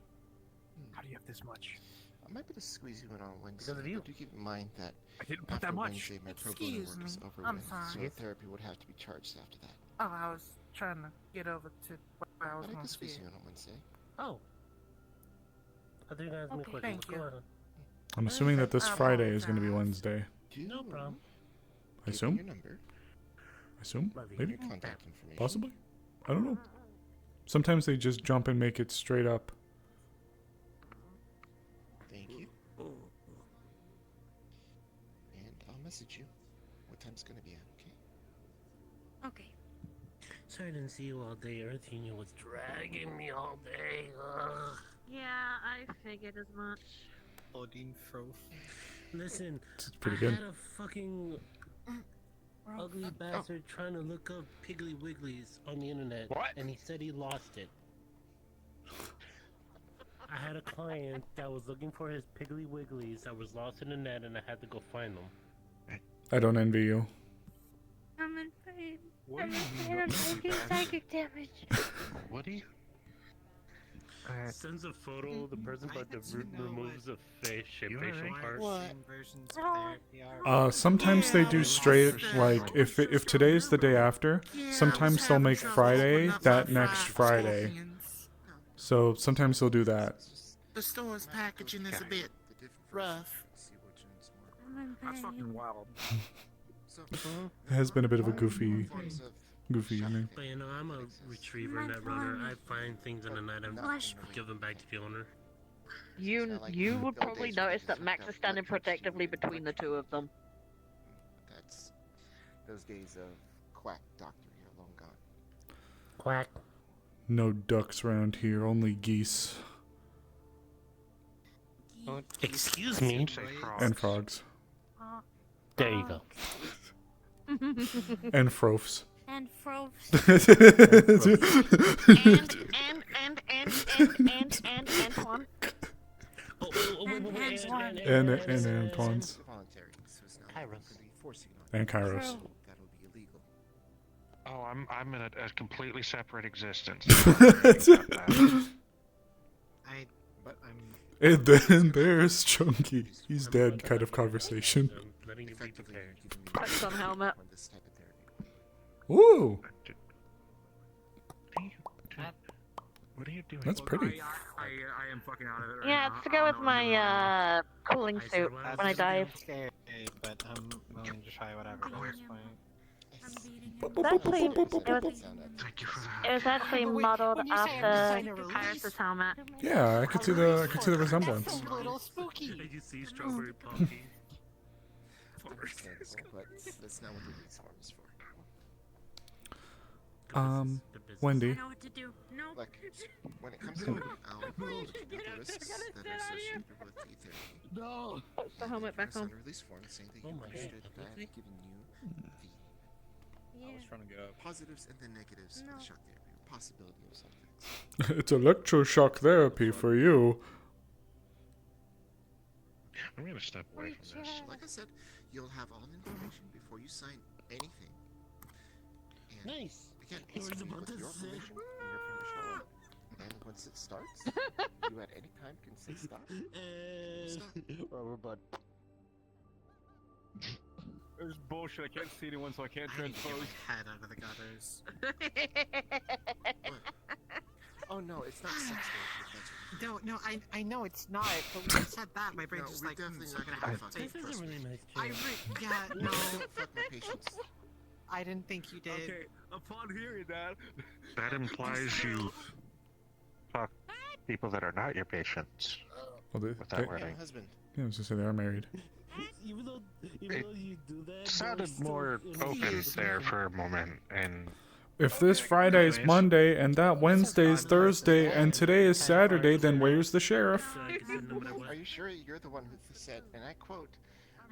[SPEAKER 18] How do you have this much?
[SPEAKER 7] I might be able to squeeze you in on Wednesday.
[SPEAKER 18] Because of you.
[SPEAKER 7] But do keep in mind that
[SPEAKER 18] I didn't put
[SPEAKER 7] after
[SPEAKER 18] that much.
[SPEAKER 7] Wednesday, my pro bono
[SPEAKER 15] Excuse
[SPEAKER 7] work is
[SPEAKER 15] me,
[SPEAKER 7] over
[SPEAKER 15] I'm
[SPEAKER 7] with,
[SPEAKER 15] sorry.
[SPEAKER 7] so therapy would have to be charged after that.
[SPEAKER 15] Oh, I was trying to get over to where I was
[SPEAKER 7] But I
[SPEAKER 15] going
[SPEAKER 7] can
[SPEAKER 15] to
[SPEAKER 7] squeeze
[SPEAKER 15] see
[SPEAKER 7] you
[SPEAKER 15] it.
[SPEAKER 7] in on Wednesday.
[SPEAKER 9] Oh. I think that's me
[SPEAKER 15] Okay,
[SPEAKER 9] quick.
[SPEAKER 15] thank you.
[SPEAKER 3] I'm assuming that this
[SPEAKER 15] I
[SPEAKER 3] Friday is going to be
[SPEAKER 15] apologize.
[SPEAKER 3] Wednesday.
[SPEAKER 9] No problem.
[SPEAKER 3] I
[SPEAKER 7] Give me
[SPEAKER 3] assume?
[SPEAKER 7] your number.
[SPEAKER 3] I assume?
[SPEAKER 9] Love you.
[SPEAKER 3] Maybe?
[SPEAKER 7] Your contact information.
[SPEAKER 3] Possibly? I don't know. Sometimes they just jump and make it straight up.
[SPEAKER 7] Thank you. And I'll message you what time's gonna be at, okay?
[SPEAKER 19] Okay.
[SPEAKER 9] Sorry I didn't see you all day. Earthenia was dragging me all day. Ugh.
[SPEAKER 21] Yeah, I figured as much.
[SPEAKER 1] Odin Froth.
[SPEAKER 9] Listen,
[SPEAKER 3] It's pretty
[SPEAKER 9] I
[SPEAKER 3] good.
[SPEAKER 9] had a fucking ugly bastard trying to look up Piggly Wigglies on the internet.
[SPEAKER 17] What?
[SPEAKER 9] And he said he lost it. I had a client that was looking for his Piggly Wigglies that was lost in the net, and I had to go find them.
[SPEAKER 3] I don't envy you.
[SPEAKER 11] I'm in pain.
[SPEAKER 17] What
[SPEAKER 11] I'm
[SPEAKER 17] do
[SPEAKER 11] in
[SPEAKER 17] you
[SPEAKER 11] pain.
[SPEAKER 17] mean?
[SPEAKER 11] I'm taking psychic damage.
[SPEAKER 5] What do you?
[SPEAKER 9] Sends a photo of the person, but removes the facial part.
[SPEAKER 1] Versions of therapy are.
[SPEAKER 3] Sometimes they do straight, like, if today's the day after, sometimes they'll make Friday that next Friday. So sometimes they'll do that.
[SPEAKER 15] The store's packaging is a bit rough.
[SPEAKER 11] I'm in
[SPEAKER 13] That's
[SPEAKER 11] pain.
[SPEAKER 13] fucking wild.
[SPEAKER 3] It has been a bit of a goofy evening.
[SPEAKER 9] But you know, I'm a retriever, net runner. I find things in the night and give them back to the owner.
[SPEAKER 6] You would probably notice that Max is standing protectively between the two of them.
[SPEAKER 7] That's those days of quack doctor here long gone.
[SPEAKER 9] Quack.
[SPEAKER 3] No ducks around here, only geese.
[SPEAKER 9] Excuse me.
[SPEAKER 3] And frogs.
[SPEAKER 9] There you go.
[SPEAKER 3] And froths.
[SPEAKER 11] And froze.
[SPEAKER 6] And Antoine.
[SPEAKER 3] And Antoine's. And Kairos.
[SPEAKER 7] That'll be illegal.
[SPEAKER 5] Oh, I'm in a completely separate existence.
[SPEAKER 3] And then there's Chunky. He's dead kind of conversation.
[SPEAKER 6] Touch on helmet.
[SPEAKER 3] Ooh!
[SPEAKER 5] What are you doing?
[SPEAKER 3] That's pretty.
[SPEAKER 13] I am fucking out of it right
[SPEAKER 6] Yeah,
[SPEAKER 13] now.
[SPEAKER 6] it's to go with my cooling suit
[SPEAKER 1] That's
[SPEAKER 6] when I dive.
[SPEAKER 1] scary, but I'm willing to try whatever at this point.
[SPEAKER 6] It was actually modeled after Kairos' helmet.
[SPEAKER 3] Yeah, I could see the resemblance.
[SPEAKER 9] A little spooky. You see strawberry poppy.
[SPEAKER 7] But that's not what the release form is for.
[SPEAKER 3] Wendy.
[SPEAKER 19] I know what to do. No.
[SPEAKER 7] Look, when it comes to it, I'll the risks that are associated with the therapy.
[SPEAKER 6] No. Put the helmet back on.
[SPEAKER 7] The release form saying that you understood that I've given you the
[SPEAKER 18] I was trying to get up.
[SPEAKER 7] positives and the negatives of the shock therapy, or possibility of something.
[SPEAKER 3] It's electroshock therapy for you.
[SPEAKER 5] I'm gonna step away from this.
[SPEAKER 7] Like I said, you'll have all the information before you sign anything. And
[SPEAKER 9] nice.
[SPEAKER 7] Again, it's with your permission and your permission alone. And once it starts, you at any time can say stop.
[SPEAKER 9] Rubber butt.
[SPEAKER 17] There's bullshit. I can't see anyone, so I can't transpose.
[SPEAKER 1] Head out of the gutters.
[SPEAKER 7] Oh no, it's not sex therapy.
[SPEAKER 1] No, I know it's not. But when you said that, my brain
[SPEAKER 7] No,
[SPEAKER 1] just
[SPEAKER 7] we
[SPEAKER 1] like,
[SPEAKER 7] definitely
[SPEAKER 1] so I'm gonna
[SPEAKER 7] not
[SPEAKER 1] have
[SPEAKER 7] fuck
[SPEAKER 1] to.
[SPEAKER 7] with
[SPEAKER 9] This is a really nice
[SPEAKER 1] I
[SPEAKER 9] chair.
[SPEAKER 1] yeah,
[SPEAKER 7] We
[SPEAKER 1] no.
[SPEAKER 7] don't fuck my patients.
[SPEAKER 1] I didn't think you did.
[SPEAKER 17] Okay, upon hearing that,
[SPEAKER 5] That implies you fuck people that are not your patients.
[SPEAKER 3] Well,
[SPEAKER 5] With that wording.
[SPEAKER 7] Husband.
[SPEAKER 3] Yeah, I was just saying they are married.
[SPEAKER 9] Even though you do that,
[SPEAKER 5] Sounded
[SPEAKER 9] they're
[SPEAKER 5] more
[SPEAKER 9] still
[SPEAKER 5] open
[SPEAKER 9] innocent.
[SPEAKER 5] there for a moment, and
[SPEAKER 3] If this Friday's Monday and that Wednesday's Thursday and today is Saturday, then where's the sheriff?
[SPEAKER 7] Are you sure you're the one who said, and I quote,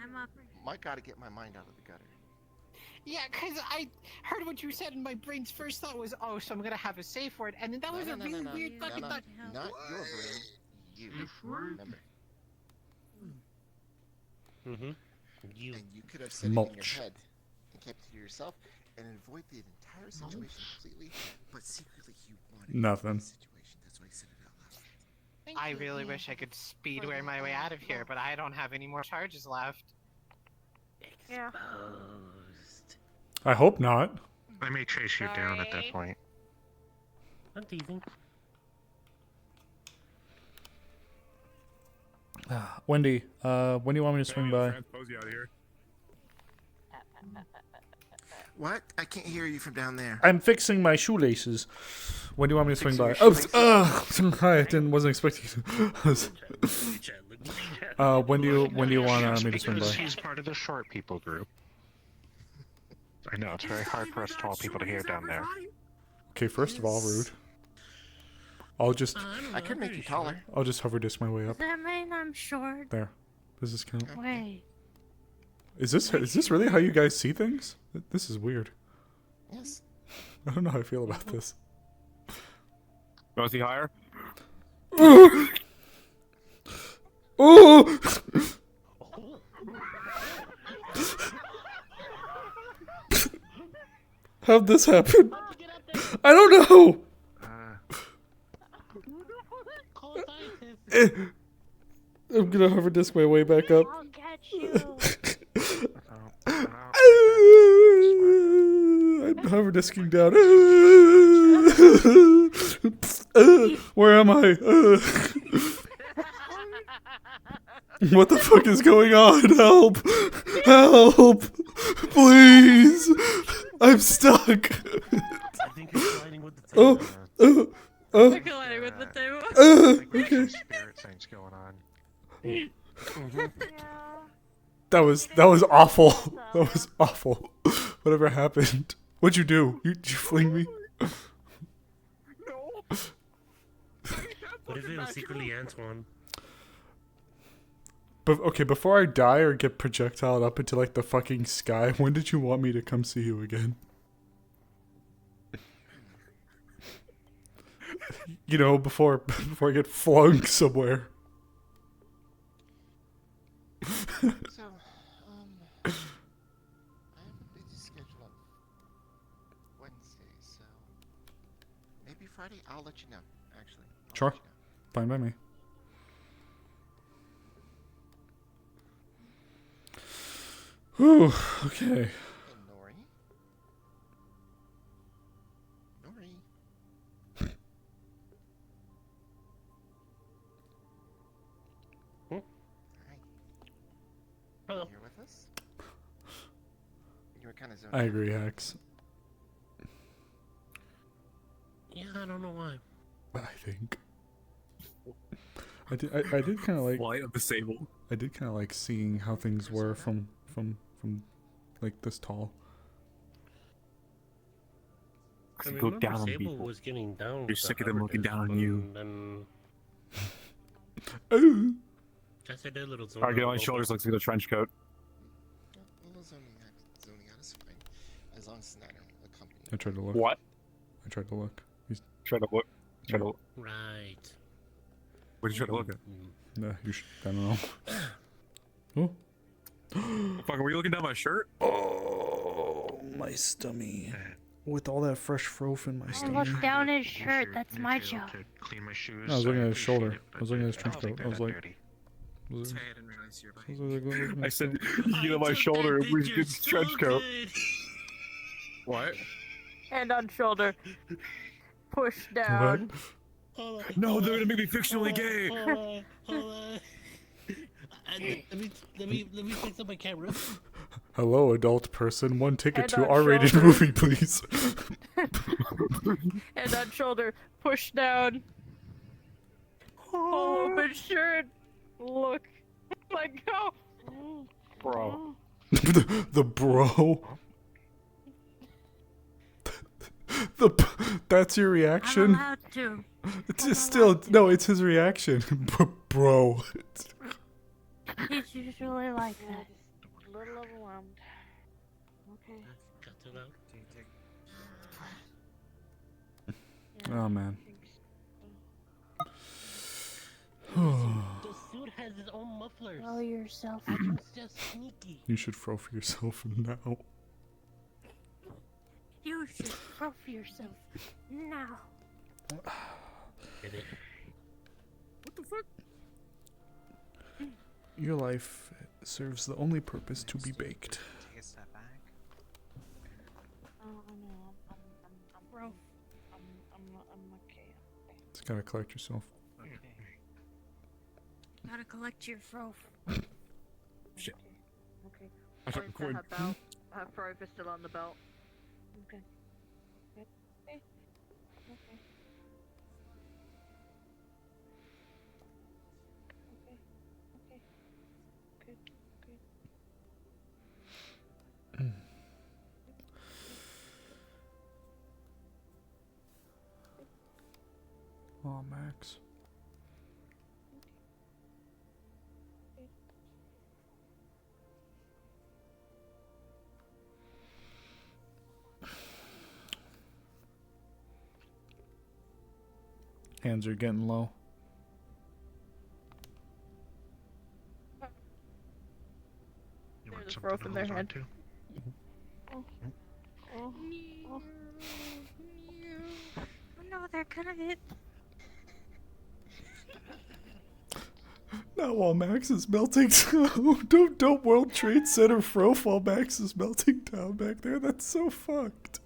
[SPEAKER 11] I'm up.
[SPEAKER 7] "I gotta get my mind out of the gutter."
[SPEAKER 1] Yeah, because I heard what you said, and my brain's first thought was, oh, so I'm gonna have a safe word, and then that was a really weird fucking thought.
[SPEAKER 7] Not your brain. You. Remember.
[SPEAKER 9] Mm-hmm.
[SPEAKER 7] And you could have said it in your
[SPEAKER 3] Mulch.
[SPEAKER 7] head kept it to yourself and avoid the entire situation completely, but secretly you wanted
[SPEAKER 3] Nothing.
[SPEAKER 7] the situation. That's why I said it out loud.
[SPEAKER 1] I really wish I could speedway my way out of here, but I don't have any more charges left.
[SPEAKER 11] Yeah.
[SPEAKER 3] I hope not.
[SPEAKER 5] I may chase you down at that point.
[SPEAKER 9] I'm teasing.
[SPEAKER 3] Wendy, when do you want me to swing by?
[SPEAKER 7] What? I can't hear you from down there.
[SPEAKER 3] I'm fixing my shoelaces. When do you want me to swing by?
[SPEAKER 7] Fixing your
[SPEAKER 3] Hi, I wasn't expecting to. When do you want me to swing by?
[SPEAKER 5] He's part of the short people group. I know, it's very hard for us tall people to hear down there.
[SPEAKER 3] Okay, first of all, rude. I'll just.
[SPEAKER 7] I could make you taller.
[SPEAKER 3] I'll just hover disc my way up.
[SPEAKER 11] Does that mean I'm short?
[SPEAKER 3] There. Does this count?
[SPEAKER 11] Wait.
[SPEAKER 3] Is this really how you guys see things? This is weird.
[SPEAKER 7] Yes.
[SPEAKER 3] I don't know how I feel about this.
[SPEAKER 17] You want to see higher?
[SPEAKER 3] Oh! How'd this happen? I don't know. I'm gonna hover disc my way back up.
[SPEAKER 11] I'll catch you.
[SPEAKER 3] I'm hover disking down. Where am I? What the fuck is going on? Help! Help! Please! I'm stuck.
[SPEAKER 9] I think you're colliding with the table.
[SPEAKER 11] You're colliding with the table.
[SPEAKER 3] Okay.
[SPEAKER 5] Spirit things going on.
[SPEAKER 3] That was awful. That was awful. Whatever happened? What'd you do? Did you fling me?
[SPEAKER 9] What if it was secretly Antoine?
[SPEAKER 3] But okay, before I die or get projectiled up into like the fucking sky, when did you want me to come see you again? You know, before I get flung somewhere.
[SPEAKER 7] So, I have a busy schedule on Wednesday, so maybe Friday. I'll let you know. Actually.
[SPEAKER 3] Sure. Fine by me. Whew, okay.
[SPEAKER 7] And Nori.
[SPEAKER 9] Hello.
[SPEAKER 7] You're with us? You were kind of zoning
[SPEAKER 3] I
[SPEAKER 7] out.
[SPEAKER 3] agree, Hex.
[SPEAKER 9] Yeah, I don't know why.
[SPEAKER 3] I think. I did kind of like.
[SPEAKER 17] Flight of the Sable.
[SPEAKER 3] I did kind of like seeing how things were from like this tall.
[SPEAKER 9] I mean,
[SPEAKER 17] Go
[SPEAKER 9] remember
[SPEAKER 17] down on
[SPEAKER 9] Sable
[SPEAKER 17] people.
[SPEAKER 9] was getting down.
[SPEAKER 17] You're sick of them looking down on you.
[SPEAKER 9] And
[SPEAKER 3] Ooh.
[SPEAKER 9] just did a little zone.
[SPEAKER 17] Alright, get on my shoulders. Let's see the trench coat.
[SPEAKER 7] A little zoning out is fine, as long as it's not accompanied.
[SPEAKER 3] I tried to look.
[SPEAKER 17] What?
[SPEAKER 3] I tried to look.
[SPEAKER 17] Try to look. Try to look.
[SPEAKER 9] Right.
[SPEAKER 17] What did you try to look at?
[SPEAKER 3] Nah, you should. I don't know. Oh.
[SPEAKER 17] Fuck, were you looking down my shirt?
[SPEAKER 3] Oh, my stomach. With all that fresh froth in my
[SPEAKER 11] I
[SPEAKER 3] stomach.
[SPEAKER 11] looked down his shirt. That's my job.
[SPEAKER 5] Clean my shoes.
[SPEAKER 3] No, I was looking at his
[SPEAKER 5] appreciate
[SPEAKER 3] shoulder.
[SPEAKER 5] it,
[SPEAKER 3] I was looking at his
[SPEAKER 5] but
[SPEAKER 3] trench
[SPEAKER 5] I don't
[SPEAKER 3] coat.
[SPEAKER 5] think
[SPEAKER 3] I was
[SPEAKER 5] they're
[SPEAKER 3] like.
[SPEAKER 5] that dirty.
[SPEAKER 17] I said, you get on my shoulder and we get the trench coat. What?
[SPEAKER 11] Hand on shoulder. Push down.
[SPEAKER 17] No, they're gonna make me fictionally gay.
[SPEAKER 9] Hold on. Let me fix up my camera.
[SPEAKER 3] Hello, adult person. One ticket
[SPEAKER 11] Head
[SPEAKER 3] to
[SPEAKER 11] on
[SPEAKER 3] R-rated
[SPEAKER 11] shoulder.
[SPEAKER 3] movie, please.
[SPEAKER 11] Hand on shoulder. Push down. Pull open shirt. Look. Let go.
[SPEAKER 17] Bro.
[SPEAKER 3] the bro. That's your reaction?
[SPEAKER 11] I'm allowed to.
[SPEAKER 3] It's still no. It's his reaction, bro.
[SPEAKER 11] He's usually like that. A little overwhelmed. Okay.
[SPEAKER 9] Got it out.
[SPEAKER 3] Oh man.
[SPEAKER 9] The suit has his own mufflers.
[SPEAKER 11] Throw yourself.
[SPEAKER 9] It's just sneaky.
[SPEAKER 3] You should throw for yourself now.
[SPEAKER 19] Use your throat for yourself. Now.
[SPEAKER 9] Get it?
[SPEAKER 19] What the fuck?
[SPEAKER 3] Your life serves the only purpose to be baked.
[SPEAKER 1] Take a step back.
[SPEAKER 6] Oh no, I'm broke. I'm okay.
[SPEAKER 3] Just gotta collect yourself.
[SPEAKER 1] Okay.
[SPEAKER 19] Gotta collect your throat.
[SPEAKER 13] Shit.
[SPEAKER 6] Okay.
[SPEAKER 13] I thought record.
[SPEAKER 4] Her belt. Her throat is still on the belt.
[SPEAKER 6] Okay. Okay. Okay. Okay. Okay. Good. Good.
[SPEAKER 3] Oh, Max. Hands are getting low.
[SPEAKER 5] You want
[SPEAKER 6] There's a
[SPEAKER 5] something
[SPEAKER 6] rope
[SPEAKER 5] to
[SPEAKER 6] in their
[SPEAKER 5] hold on
[SPEAKER 6] head.
[SPEAKER 5] to?
[SPEAKER 6] Oh. Oh. Oh.
[SPEAKER 19] Oh no, they're gonna hit.
[SPEAKER 3] Not while Max is melting down. Don't World Trade Center fro while Max is melting down back there. That's so fucked.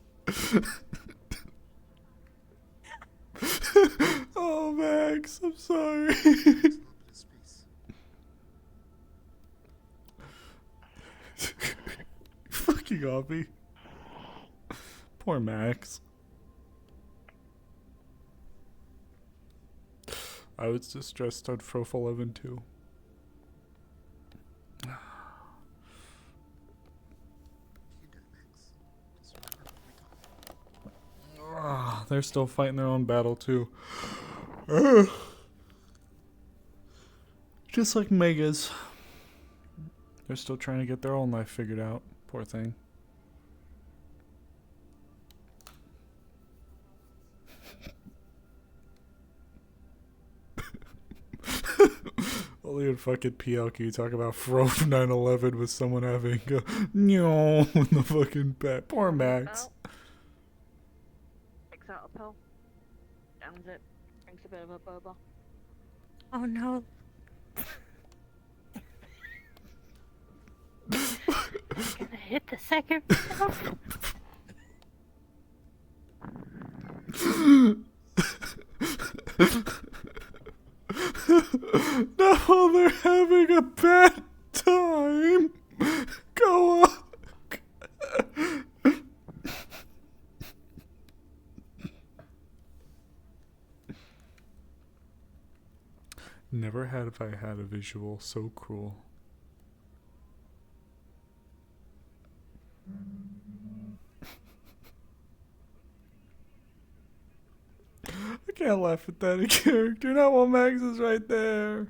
[SPEAKER 3] Oh, Max, I'm sorry. Fucking Obby. Poor Max. I was distressed on Frof 11 too. They're still fighting their own battle too. Just like Megas. They're still trying to get their own life figured out. Poor thing. Only in fucking PL can you talk about Frof 9/11 with someone having a no in the fucking bed. Poor Max.
[SPEAKER 6] Takes out a pill. Downs it. Drinks a bit of a boba.
[SPEAKER 19] Oh no. Gonna hit the second.
[SPEAKER 3] No, they're having a bad time. Go on. Never have I had a visual so cruel. I can't laugh at that in character. Not while Max is right there.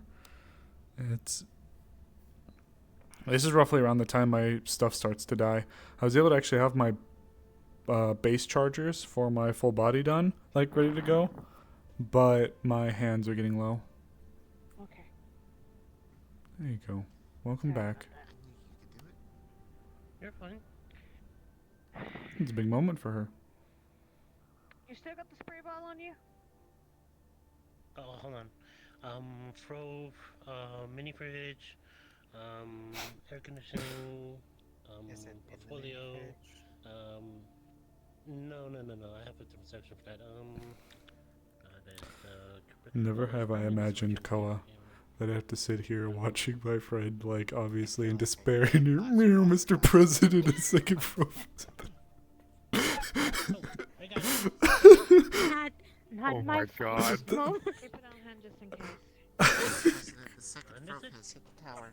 [SPEAKER 3] This is roughly around the time my stuff starts to die. I was able to actually have my base chargers for my full body done, like ready to go, but my hands are getting low.
[SPEAKER 6] Okay.
[SPEAKER 3] There you go. Welcome back.
[SPEAKER 10] You're fine.
[SPEAKER 3] It's a big moment for her.
[SPEAKER 6] You still got the spray bottle on you?
[SPEAKER 9] Oh, hold on. Frove, mini fridge, air conditioning, portfolio. No. I have a reception for that.
[SPEAKER 3] Never have I imagined, Koa, that I have to sit here watching my friend, like, obviously in despair, and you're, Mr. President, a second from.
[SPEAKER 6] Not
[SPEAKER 17] my God.
[SPEAKER 6] Keep it on hand just in case.
[SPEAKER 7] The second rope has hit the tower.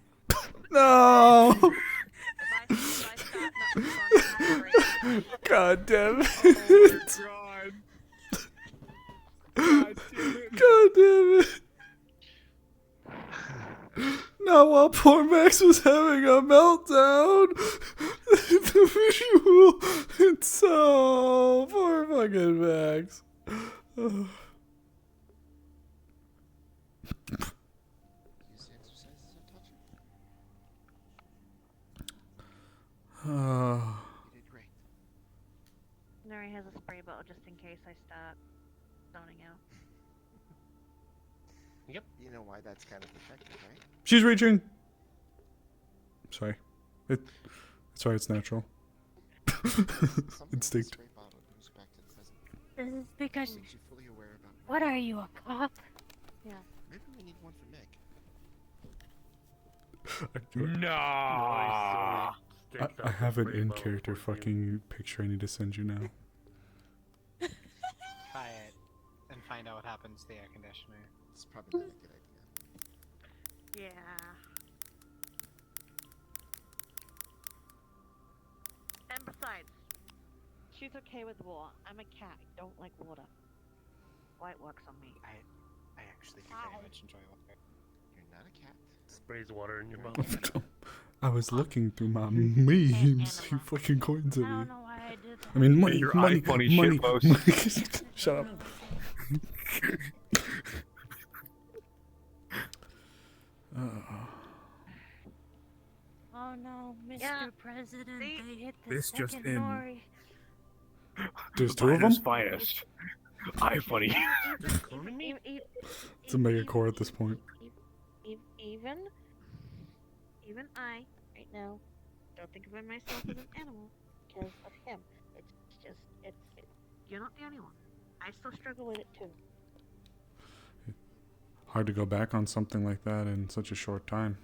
[SPEAKER 3] No! God damn it!
[SPEAKER 17] God
[SPEAKER 3] damn it! Not while poor Max was having a meltdown. The visual. It's so poor fucking Max.
[SPEAKER 6] Nuri has a spray bottle just in case I start zoning out.
[SPEAKER 7] Yep. You know why that's kind of effective, right?
[SPEAKER 3] She's reaching. Sorry. It's natural. Instinct.
[SPEAKER 6] This is because.
[SPEAKER 7] Makes you fully aware about.
[SPEAKER 6] What are you, a cop? Yeah.
[SPEAKER 7] Maybe we need one for Meg.
[SPEAKER 17] Nah.
[SPEAKER 3] I have an in-character fucking picture I need to send you now.
[SPEAKER 1] Try it and find out what happens to the air conditioner.
[SPEAKER 7] It's probably not a good idea.
[SPEAKER 6] Yeah. And besides, she's okay with water. I'm a cat. I don't like water. Why it works on me.
[SPEAKER 1] I actually do very much enjoy water.
[SPEAKER 7] You're not a cat.
[SPEAKER 9] Sprays water in your mouth.
[SPEAKER 3] I was looking through my memes. You fucking coins at
[SPEAKER 6] I
[SPEAKER 3] me.
[SPEAKER 6] don't know why I did that.
[SPEAKER 3] I mean, money,
[SPEAKER 17] Your
[SPEAKER 3] money,
[SPEAKER 17] iFunny
[SPEAKER 3] money,
[SPEAKER 17] shitpost.
[SPEAKER 3] money. Shut up.
[SPEAKER 6] Oh no, Mr. President, they hit the
[SPEAKER 18] This just
[SPEAKER 6] second
[SPEAKER 18] in.
[SPEAKER 6] Nori.
[SPEAKER 3] There's two of them?
[SPEAKER 17] Finest, finest. iFunny.
[SPEAKER 3] It's a mega core at this point.
[SPEAKER 6] Even I, right now, don't think of myself as an animal because of him. It's just, you're not the only one. I still struggle with it too.
[SPEAKER 3] Hard to go back on something like that in such a short time.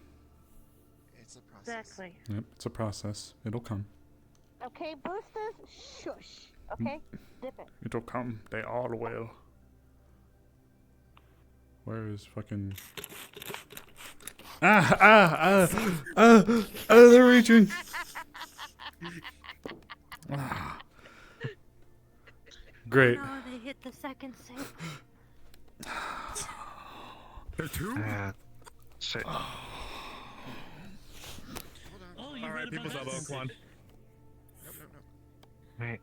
[SPEAKER 7] It's a process.
[SPEAKER 6] Exactly.
[SPEAKER 3] Yep, it's a process. It'll come.
[SPEAKER 6] Okay, boosters, shush. Okay, dip it.
[SPEAKER 3] It'll come. They all will. Where is fucking... they're reaching. Great.
[SPEAKER 6] Oh, no, they hit the second safe.
[SPEAKER 18] There's two?
[SPEAKER 5] So,
[SPEAKER 18] Alright, people's elbow, come on.
[SPEAKER 5] wait.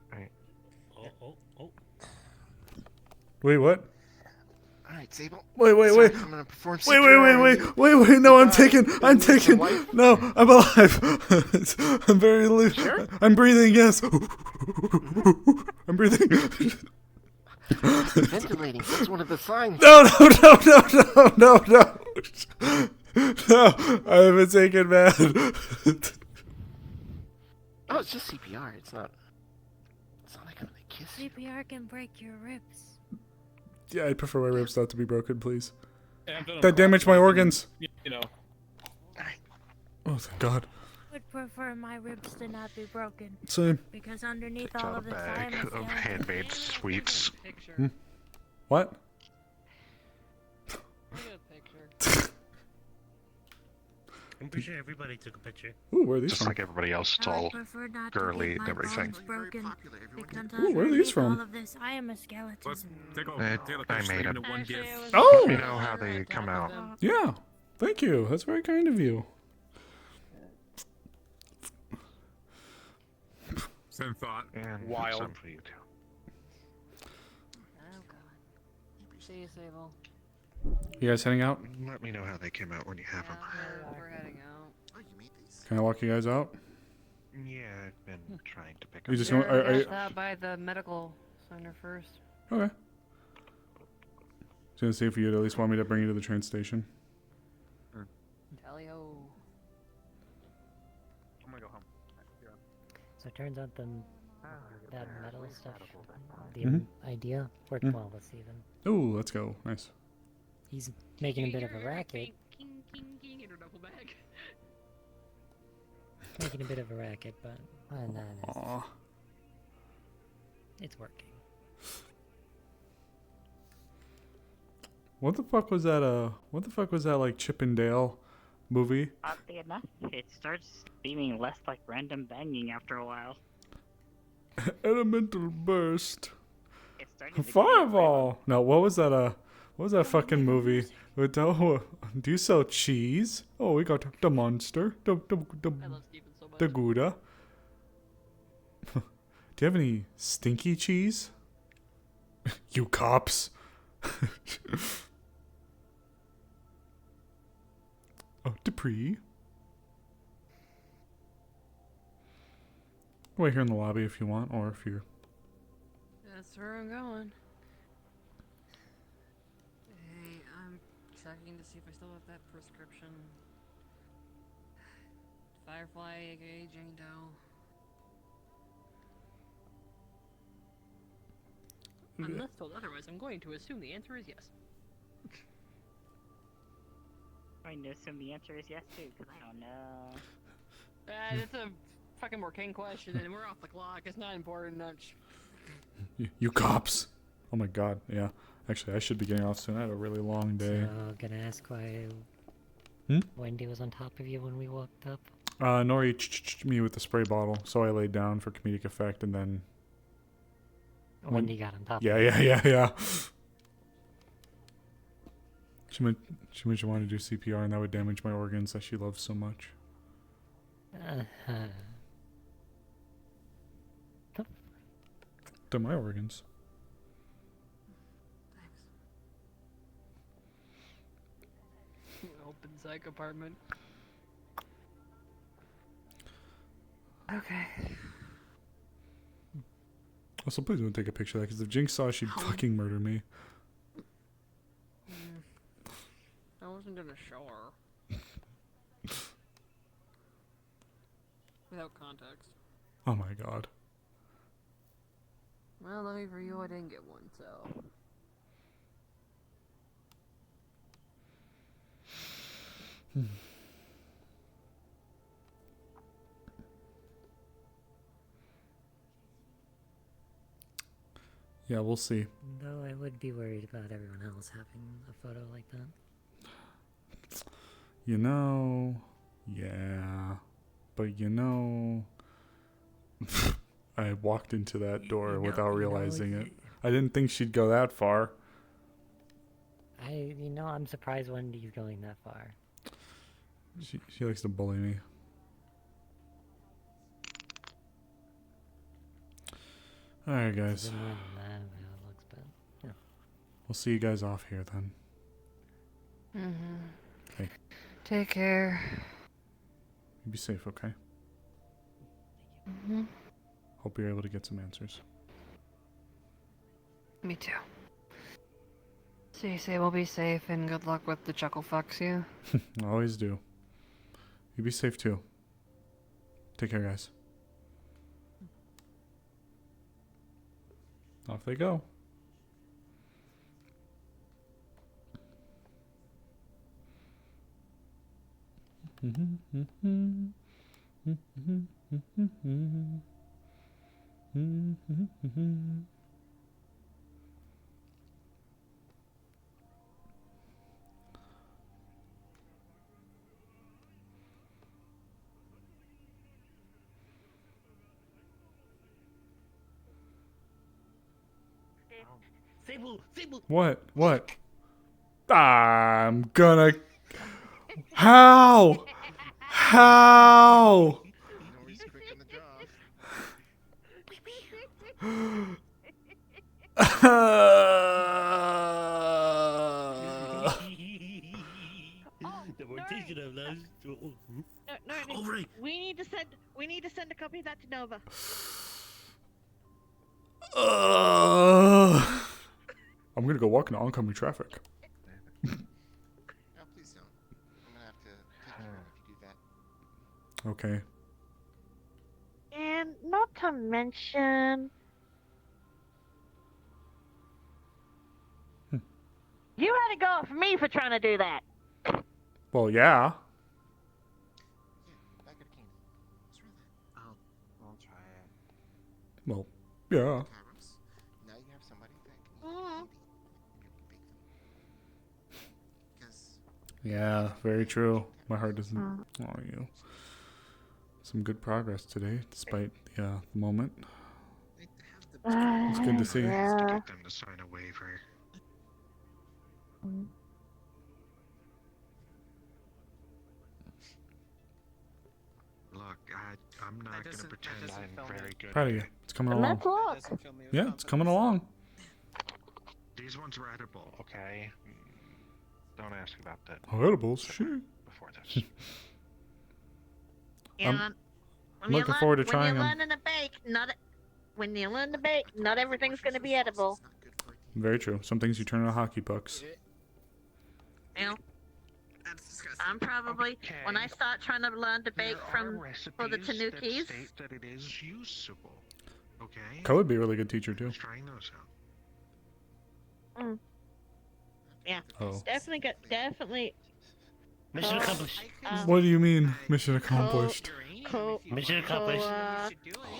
[SPEAKER 3] Wait, what?
[SPEAKER 7] Alright, Sable.
[SPEAKER 3] Wait.
[SPEAKER 7] Sorry, I'm gonna perform
[SPEAKER 3] Wait.
[SPEAKER 7] CPR.
[SPEAKER 3] No, I'm taking.
[SPEAKER 7] life.
[SPEAKER 3] No, I'm alive. I'm very loose.
[SPEAKER 7] Sure?
[SPEAKER 3] I'm breathing. Yes. I'm breathing.
[SPEAKER 7] Ventilating. That's one of the signs.
[SPEAKER 3] No. No, I haven't taken man.
[SPEAKER 7] Oh, it's just CPR. It's not like I'm gonna kiss you.
[SPEAKER 6] CPR can break your ribs.
[SPEAKER 3] Yeah, I prefer my ribs not to be broken, please.
[SPEAKER 17] Yeah, I've done
[SPEAKER 3] That
[SPEAKER 17] a
[SPEAKER 3] damaged my organs.
[SPEAKER 17] You know.
[SPEAKER 3] Oh, thank God.
[SPEAKER 6] Would prefer my ribs to not be broken.
[SPEAKER 3] Same.
[SPEAKER 6] Because underneath
[SPEAKER 5] Takes
[SPEAKER 6] all
[SPEAKER 5] out a
[SPEAKER 6] of this, I
[SPEAKER 5] bag
[SPEAKER 6] am a
[SPEAKER 5] of
[SPEAKER 6] skeleton.
[SPEAKER 5] handmade sweets.
[SPEAKER 3] What?
[SPEAKER 9] I'm pretty sure everybody took a picture.
[SPEAKER 3] Ooh, where are these
[SPEAKER 5] Just
[SPEAKER 3] from?
[SPEAKER 5] like everybody else, it's
[SPEAKER 6] I
[SPEAKER 5] all
[SPEAKER 6] prefer not to
[SPEAKER 5] girly
[SPEAKER 6] get
[SPEAKER 5] and
[SPEAKER 6] my
[SPEAKER 5] everything.
[SPEAKER 6] bones broken. Because
[SPEAKER 3] Ooh, where are these
[SPEAKER 6] underneath
[SPEAKER 3] from?
[SPEAKER 6] all of this, I am a skeleton.
[SPEAKER 18] Let's take
[SPEAKER 5] I made it.
[SPEAKER 18] one gift.
[SPEAKER 3] Oh!
[SPEAKER 5] You know how they come out.
[SPEAKER 3] Yeah. Thank you. That's very kind of you.
[SPEAKER 18] Same thought.
[SPEAKER 5] And
[SPEAKER 17] Wild.
[SPEAKER 5] some for you too.
[SPEAKER 4] Oh god. See you, Sable.
[SPEAKER 3] You guys heading out?
[SPEAKER 5] Let me know how they came out when you have them.
[SPEAKER 4] We're heading out.
[SPEAKER 7] Oh, you made these?
[SPEAKER 3] Can I walk you guys out?
[SPEAKER 5] Yeah, I've been trying to pick
[SPEAKER 3] You
[SPEAKER 5] up.
[SPEAKER 3] just
[SPEAKER 4] Sure,
[SPEAKER 3] want- are you-
[SPEAKER 4] stop by the medical center first.
[SPEAKER 3] Okay. Just gonna see if you'd at least want me to bring you to the train station.
[SPEAKER 4] Tally-ho.
[SPEAKER 18] I'm gonna go home.
[SPEAKER 22] So it turns out that metal stuff, the
[SPEAKER 3] Mhm.
[SPEAKER 22] idea worked
[SPEAKER 3] Mm.
[SPEAKER 22] well with Steven.
[SPEAKER 3] Ooh, let's go. Nice.
[SPEAKER 22] He's making a bit of a racket. Making a bit of a racket, but other than that,
[SPEAKER 3] Aw.
[SPEAKER 22] it's working.
[SPEAKER 3] What the fuck was that, like, Chip and Dale movie?
[SPEAKER 14] Oddly enough, it starts seeming less like random banging after a while.
[SPEAKER 3] Elemental burst.
[SPEAKER 14] It's starting to
[SPEAKER 3] Fireball! No, what was that fucking movie? With, oh, do you sell cheese? Oh, we got the monster. The Gouda. Do you have any stinky cheese? You cops. Oh, Dupree. Wait here in the lobby if you want, or if you're
[SPEAKER 12] That's where I'm going. Hey, I'm checking to see if I still have that prescription. Firefly, aka Jane Doe. Unless told otherwise, I'm going to assume the answer is yes.
[SPEAKER 14] I'm going to assume the answer is yes too, because I don't know.
[SPEAKER 12] It's a fucking Morcane question, and we're off the clock. It's not important.
[SPEAKER 3] You cops. Oh my god, yeah. Actually, I should be getting off soon. I had a really long day.
[SPEAKER 22] So, gonna ask why Wendy was on top of you when we walked up?
[SPEAKER 3] Nori ch-ch-ch me with the spray bottle, so I laid down for comedic effect, and then...
[SPEAKER 22] Wendy got on top
[SPEAKER 3] yeah,
[SPEAKER 22] of you.
[SPEAKER 3] Yeah. She mentioned she wanted to do CPR, and that would damage my organs that she loves so much. They're my organs.
[SPEAKER 12] Open psych apartment. Okay.
[SPEAKER 3] Also, please don't take a picture of that, because if Jinx saw, she'd fucking murder me.
[SPEAKER 12] I wasn't gonna show her. Without context.
[SPEAKER 3] Oh my god.
[SPEAKER 12] Well, lucky for you, I didn't get one, so...
[SPEAKER 3] Yeah, we'll see.
[SPEAKER 22] Though I would be worried about everyone else having a photo like that.
[SPEAKER 3] You know... Yeah... But you know... I walked into that door without realizing it. I didn't think she'd go that far.
[SPEAKER 22] I'm surprised Wendy's going that far.
[SPEAKER 3] She likes to bully me. Alright, guys. We'll see you guys off here then. Okay.
[SPEAKER 12] Take care.
[SPEAKER 3] You be safe, okay? Hope you're able to get some answers.
[SPEAKER 12] Me too. See, Sable, be safe, and good luck with the chuckle fucks you.
[SPEAKER 3] Always do. You be safe too. Take care, guys. Off they go.
[SPEAKER 10] Sable!
[SPEAKER 3] What? I'm gonna... How? How?
[SPEAKER 9] The mortation of last.
[SPEAKER 6] No, we need to send a copy of that to Nova.
[SPEAKER 3] I'm gonna go walk into oncoming traffic.
[SPEAKER 7] No, please don't. I'm gonna have to take care if you do that.
[SPEAKER 3] Okay.
[SPEAKER 6] And not to mention... You had to go off me for trying to do that.
[SPEAKER 3] Well, yeah.
[SPEAKER 7] Back at King. What's wrong with that?
[SPEAKER 13] I'll try it.
[SPEAKER 3] Well, yeah.
[SPEAKER 7] Kairos, now you have somebody that can eat candy. Because
[SPEAKER 3] Yeah, very true. My heart doesn't want you. Some good progress today, despite the moment. It's good to see.
[SPEAKER 5] To get them to sign a waiver. Look, I'm not going to pretend I'm very good.
[SPEAKER 3] Proud of you. It's coming along.
[SPEAKER 6] Let's look.
[SPEAKER 3] Yeah, it's coming along.
[SPEAKER 5] These ones are edible, okay? Don't ask about that.
[SPEAKER 3] Oh, edibles, shit.
[SPEAKER 5] Before this.
[SPEAKER 6] And
[SPEAKER 3] I'm looking forward to trying
[SPEAKER 6] when
[SPEAKER 3] them.
[SPEAKER 6] you're learning to bake, not when you learn to bake, not everything's gonna be edible.
[SPEAKER 3] Very true. Some things you turn into hockey pucks.
[SPEAKER 6] You know, I'm probably when I start trying to learn to bake for the Tanukis.
[SPEAKER 5] That it is usable. Okay.
[SPEAKER 3] Ko would be a really good teacher too.
[SPEAKER 5] Trying those out.
[SPEAKER 6] Yeah.
[SPEAKER 3] Oh.
[SPEAKER 6] Definitely.
[SPEAKER 9] Mission accomplished.
[SPEAKER 3] What do you mean, mission accomplished?
[SPEAKER 9] Mission accomplished.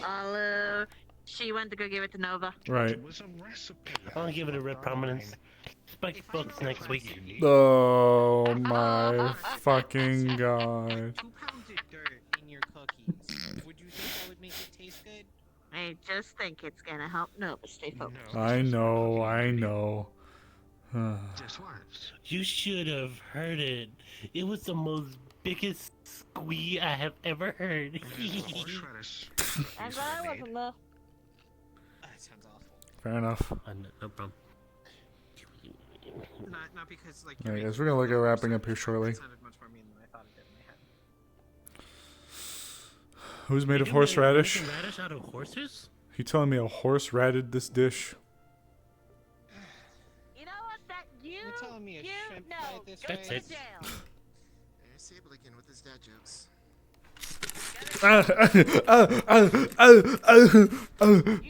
[SPEAKER 6] Olive. She went to go give it to Nova.
[SPEAKER 3] Right.
[SPEAKER 9] I'll give it a red prominence. Spike books next week.
[SPEAKER 3] Oh my fucking god.
[SPEAKER 1] 2 pounds of dirt in your cookies. Would you think that would make it taste good?
[SPEAKER 6] I just think it's gonna help Nova stay focused.
[SPEAKER 3] I know.
[SPEAKER 9] You should have heard it. It was the most biggest squee I have ever heard.
[SPEAKER 6] I'm glad I wasn't though.
[SPEAKER 1] That sounds awful.
[SPEAKER 3] Fair enough.
[SPEAKER 9] No problem.
[SPEAKER 1] Not because like.
[SPEAKER 3] Alright guys, we're gonna look at wrapping up here shortly.
[SPEAKER 1] It sounded much more mean than I thought it did in my head.
[SPEAKER 3] Who's made of horseradish?
[SPEAKER 9] Radish out of horses?
[SPEAKER 3] You telling me a horse ratted this dish?
[SPEAKER 6] You know what? That
[SPEAKER 1] You're telling me a shrimp
[SPEAKER 6] no,
[SPEAKER 1] fried this
[SPEAKER 9] That's
[SPEAKER 1] way?
[SPEAKER 9] it.
[SPEAKER 7] There's Sable again with his dad jokes.
[SPEAKER 6] You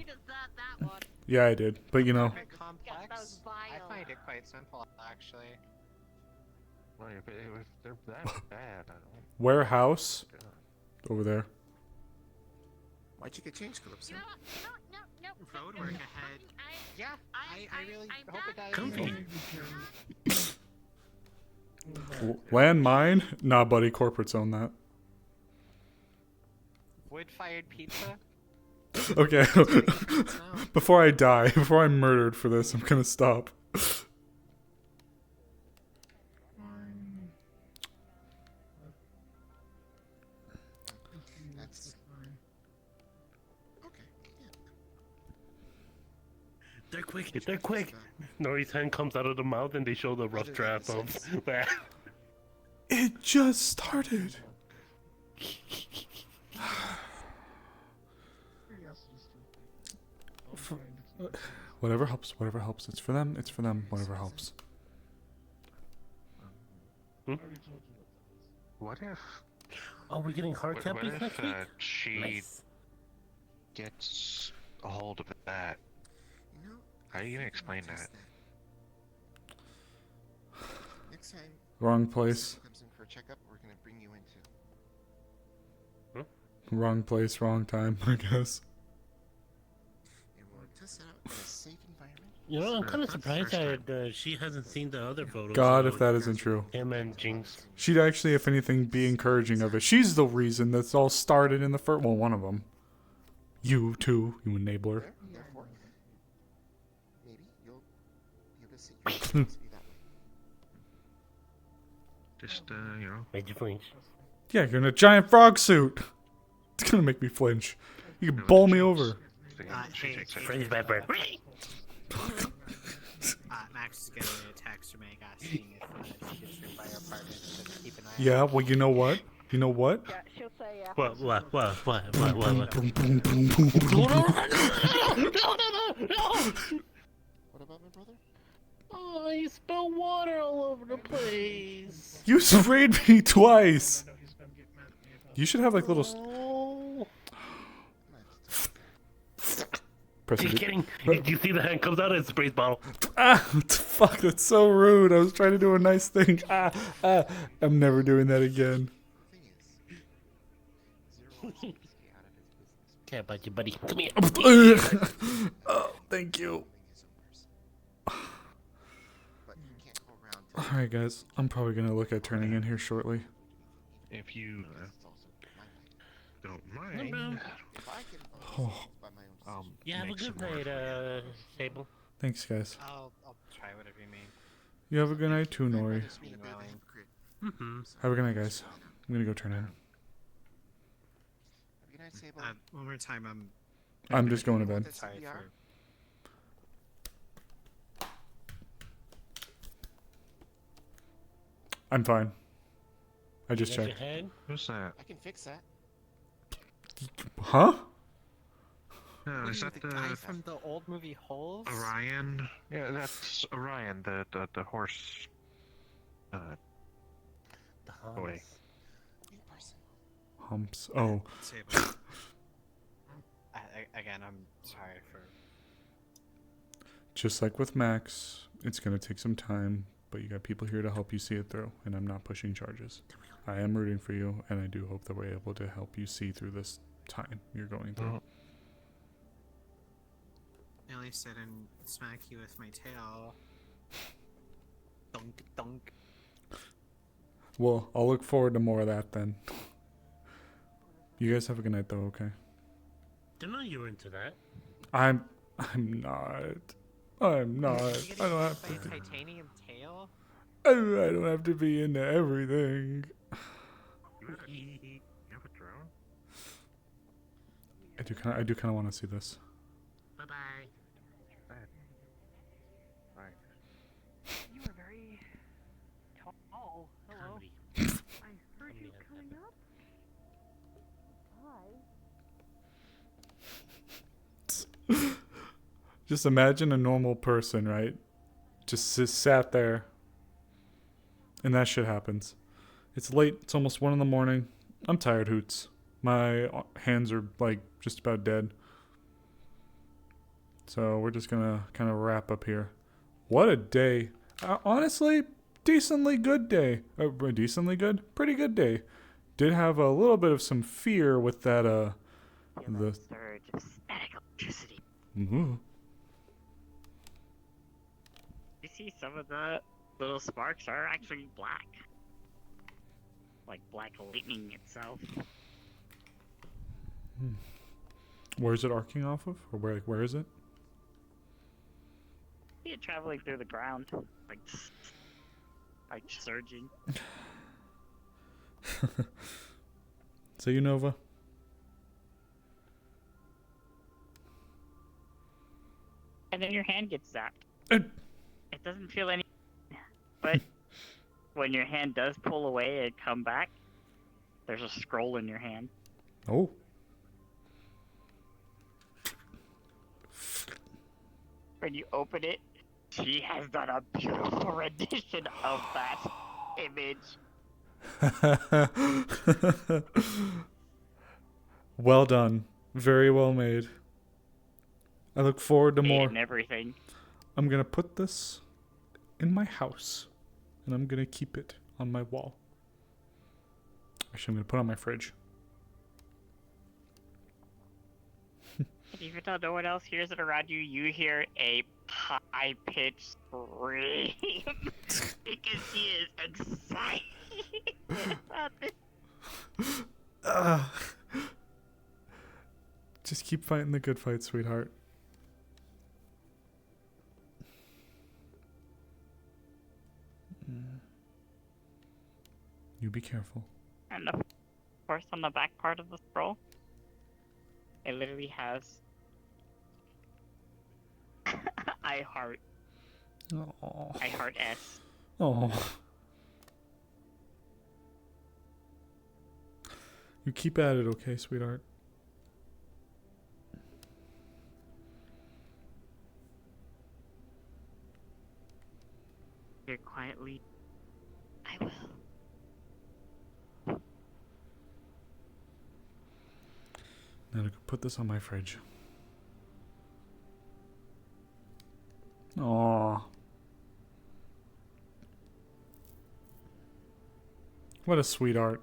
[SPEAKER 6] deserve that one.
[SPEAKER 3] Yeah, I did, but you know.
[SPEAKER 1] Complex? I find it quite simple, actually.
[SPEAKER 5] Well, if they're that bad, I don't.
[SPEAKER 3] Warehouse over there.
[SPEAKER 7] Why'd you get changed, Calypso?
[SPEAKER 1] Road work ahead. Yeah, I really hope it does.
[SPEAKER 3] Comfy. Landmine? Nah, buddy, corporates own that.
[SPEAKER 1] Wood-fired pizza?
[SPEAKER 3] Okay. Before I die, before I'm murdered for this, I'm gonna stop.
[SPEAKER 7] That's okay.
[SPEAKER 9] They're quick. They're quick. Nori's hand comes out of the mouth and they show the rough draft of.
[SPEAKER 3] It just started. Whatever helps, whatever helps. It's for them, whatever helps.
[SPEAKER 5] What if?
[SPEAKER 9] Oh, we're getting hard
[SPEAKER 5] What
[SPEAKER 9] copies
[SPEAKER 5] if
[SPEAKER 9] next week?
[SPEAKER 5] she
[SPEAKER 9] Nice.
[SPEAKER 5] gets a hold of that?
[SPEAKER 7] You know,
[SPEAKER 5] How are you gonna explain that?
[SPEAKER 7] next time
[SPEAKER 3] Wrong place.
[SPEAKER 7] comes in for a checkup, we're gonna bring you into.
[SPEAKER 3] Wrong place, wrong time, I guess.
[SPEAKER 7] And we'll test it out in a safe environment.
[SPEAKER 9] You know, I'm kind of surprised that she hasn't seen the other photos.
[SPEAKER 3] God,
[SPEAKER 9] of
[SPEAKER 3] if that isn't true.
[SPEAKER 9] Him and Jinx.
[SPEAKER 3] She'd actually, if anything, be encouraging of it. She's the reason that's all started in the first. Well, one of them. You too, you enabler.
[SPEAKER 7] Therefore, maybe you'll be able to see your responsibility that way.
[SPEAKER 5] Just you know.
[SPEAKER 9] Made you flinch.
[SPEAKER 3] Yeah, you're in a giant frog suit. It's gonna make me flinch. You can bowl me over.
[SPEAKER 9] Freddy's bad bread.
[SPEAKER 1] Max is getting a text from Meg asking if she gets hit by our apartment. So keep an eye
[SPEAKER 3] Yeah, well, you know what? You know what?
[SPEAKER 6] Yeah, she'll say yeah.
[SPEAKER 9] What?
[SPEAKER 3] Boom, boom, boom, boom, boom, boom.
[SPEAKER 7] What about my brother?
[SPEAKER 9] Oh, you spilled water all over the place.
[SPEAKER 3] You sprayed me twice. You should have like little.
[SPEAKER 9] Oh.
[SPEAKER 3] Press
[SPEAKER 9] Just
[SPEAKER 3] it.
[SPEAKER 9] kidding. Did you see the hand comes out of the spray bottle?
[SPEAKER 3] Ah, fuck, that's so rude. I was trying to do a nice thing. I'm never doing that again.
[SPEAKER 9] Care about you, buddy. Come here.
[SPEAKER 3] Oh, thank you. Alright, guys. I'm probably gonna look at turning in here shortly.
[SPEAKER 5] If you don't mind.
[SPEAKER 3] Oh.
[SPEAKER 9] Yeah, have a
[SPEAKER 5] make
[SPEAKER 9] good
[SPEAKER 5] some more
[SPEAKER 9] night, Sable.
[SPEAKER 3] Thanks, guys.
[SPEAKER 1] I'll try whatever you mean.
[SPEAKER 3] You have a good night too, Nori.
[SPEAKER 9] Mm-hmm.
[SPEAKER 3] Have a good night, guys. I'm gonna go turn in.
[SPEAKER 7] Good night, Sable.
[SPEAKER 1] One more time,
[SPEAKER 3] I'm just going to bed.
[SPEAKER 1] sorry for...
[SPEAKER 3] I'm fine. I just
[SPEAKER 9] You got
[SPEAKER 3] checked.
[SPEAKER 9] your head?
[SPEAKER 5] Who's that?
[SPEAKER 7] I can fix that.
[SPEAKER 3] Huh?
[SPEAKER 5] No, is
[SPEAKER 1] Ooh,
[SPEAKER 5] that
[SPEAKER 1] the guy from the old movie Holes?
[SPEAKER 5] Orion? Yeah, that's Orion, the horse.
[SPEAKER 9] The
[SPEAKER 5] Boy.
[SPEAKER 3] Humps. Oh.
[SPEAKER 1] Sable. Again, I'm sorry for.
[SPEAKER 3] Just like with Max, it's going to take some time, but you got people here to help you see it through, and I'm not pushing charges. I am rooting for you, and I do hope that we're able to help you see through this time you're going through.
[SPEAKER 1] At least I didn't smack you with my tail. Dunk, dunk.
[SPEAKER 3] Well, I'll look forward to more of that then. You guys have a good night, though, okay?
[SPEAKER 9] Didn't know you were into that.
[SPEAKER 3] I'm not. I'm not. I don't have to.
[SPEAKER 1] Titanium tail?
[SPEAKER 3] I don't have to be into everything.
[SPEAKER 5] You have a drone?
[SPEAKER 3] I do kind of want to see this.
[SPEAKER 9] Bye bye.
[SPEAKER 4] You are very tall. Hello. I heard you coming up. Hi.
[SPEAKER 3] Just imagine a normal person, right? Just sat there, and that shit happens. It's late. It's almost 1 a.m. I'm tired, Hoots. My hands are like just about dead. So we're just gonna kind of wrap up here. What a day. Honestly, decently good day. Decently good? Pretty good day. Did have a little bit of some fear with that, the
[SPEAKER 14] surge of static electricity.
[SPEAKER 3] Ooh.
[SPEAKER 14] You see some of the little sparks are actually black. Like black lightning itself.
[SPEAKER 3] Where's it arcing off of? Or where is it?
[SPEAKER 14] See it traveling through the ground. Like surging.
[SPEAKER 3] Say you, Nova.
[SPEAKER 14] And then your hand gets zapped. It doesn't feel any, but when your hand does pull away and come back, there's a scroll in your hand.
[SPEAKER 3] Oh.
[SPEAKER 14] When you open it, she has done a beautiful rendition of that image.
[SPEAKER 3] Well done. Very well made. I look forward to more.
[SPEAKER 14] And everything.
[SPEAKER 3] I'm gonna put this in my house, and I'm gonna keep it on my wall. Actually, I'm gonna put it on my fridge.
[SPEAKER 14] And even though no one else hears it around you, you hear a high-pitched scream because she is excited about this.
[SPEAKER 3] Just keep fighting the good fight, sweetheart. You be careful.
[SPEAKER 14] And of course, on the back part of the scroll, it literally has I heart.
[SPEAKER 3] Oh.
[SPEAKER 14] I heart S.
[SPEAKER 3] Oh. You keep at it, okay, sweetheart?
[SPEAKER 14] Here quietly. I will.
[SPEAKER 3] Now to put this on my fridge. Aww. What a sweetheart.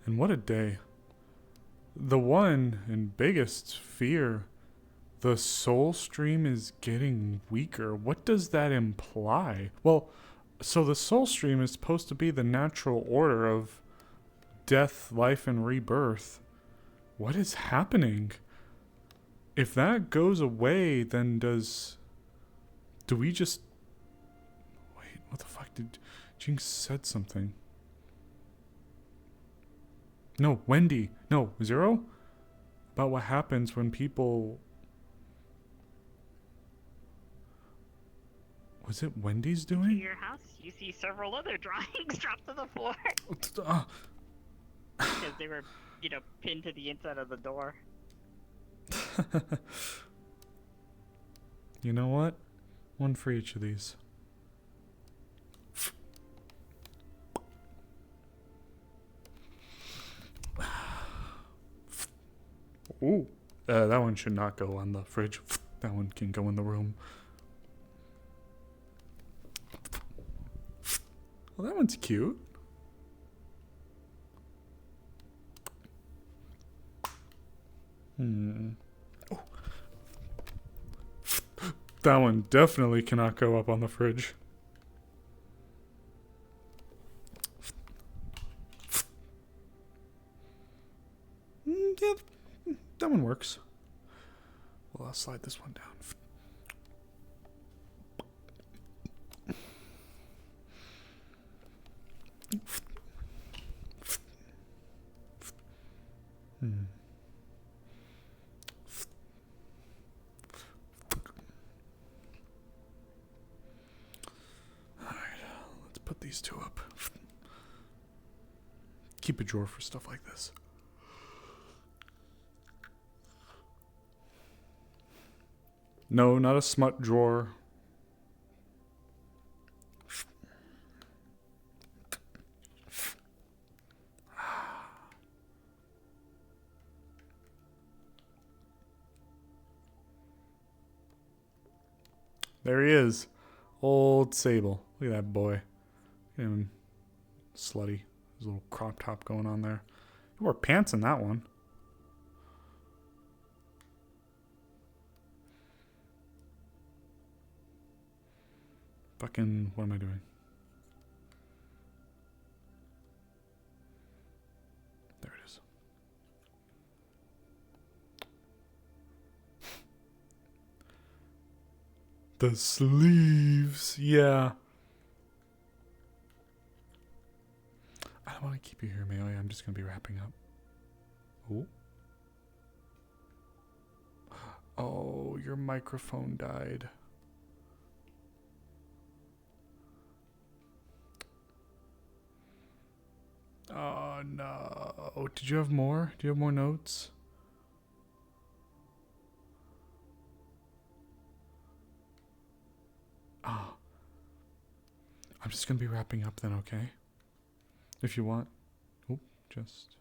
[SPEAKER 3] And what a day. The one and biggest fear, the soul stream is getting weaker. What does that imply? Well, so the soul stream is supposed to be the natural order of death, life, and rebirth. What is happening? If that goes away, then do we just... Wait, what the fuck did... Jinx said something. No, Wendy. No, Zero? About what happens when people... Was it Wendy's doing?
[SPEAKER 14] To your house, you see several other drawings dropped to the floor. because they were, pinned to the inside of the door.
[SPEAKER 3] You know what? One for each of these. Ooh. That one should not go on the fridge. That one can go in the room. Well, that one's cute. Oh. That one definitely cannot go up on the fridge. Yeah, that one works. Well, I'll slide this one down. Alright, let's put these two up. Keep a drawer for stuff like this. No, not a smut drawer. There he is. Old Sable. Look at that boy. Look at him. Slutty. His little crop top going on there. He wore pants in that one. Fucking, what am I doing? There it is. The sleeves, yeah. I don't want to keep you here, Melee. I'm just going to be wrapping up. Oh. Oh, your microphone died. Oh, no. Did you have more? Do you have more notes? Oh. I'm just going to be wrapping up then, okay? If you want. Oh, just...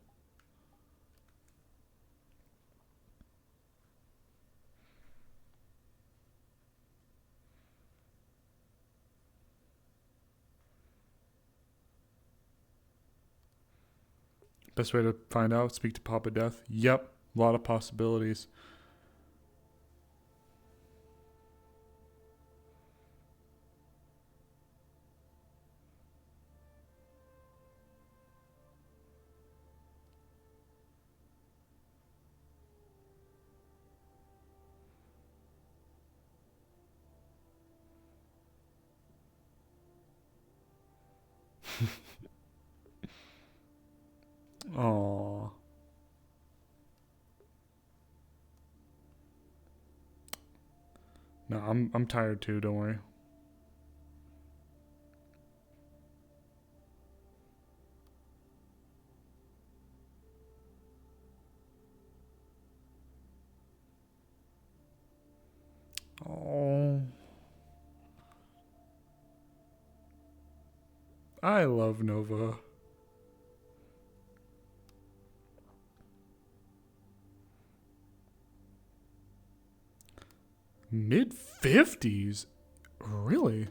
[SPEAKER 3] Best way to find out, speak to Papa Death. Yep, a lot of possibilities. Aww. No, I'm tired too, don't worry. Oh. I love Nova. Mid-50s? Really?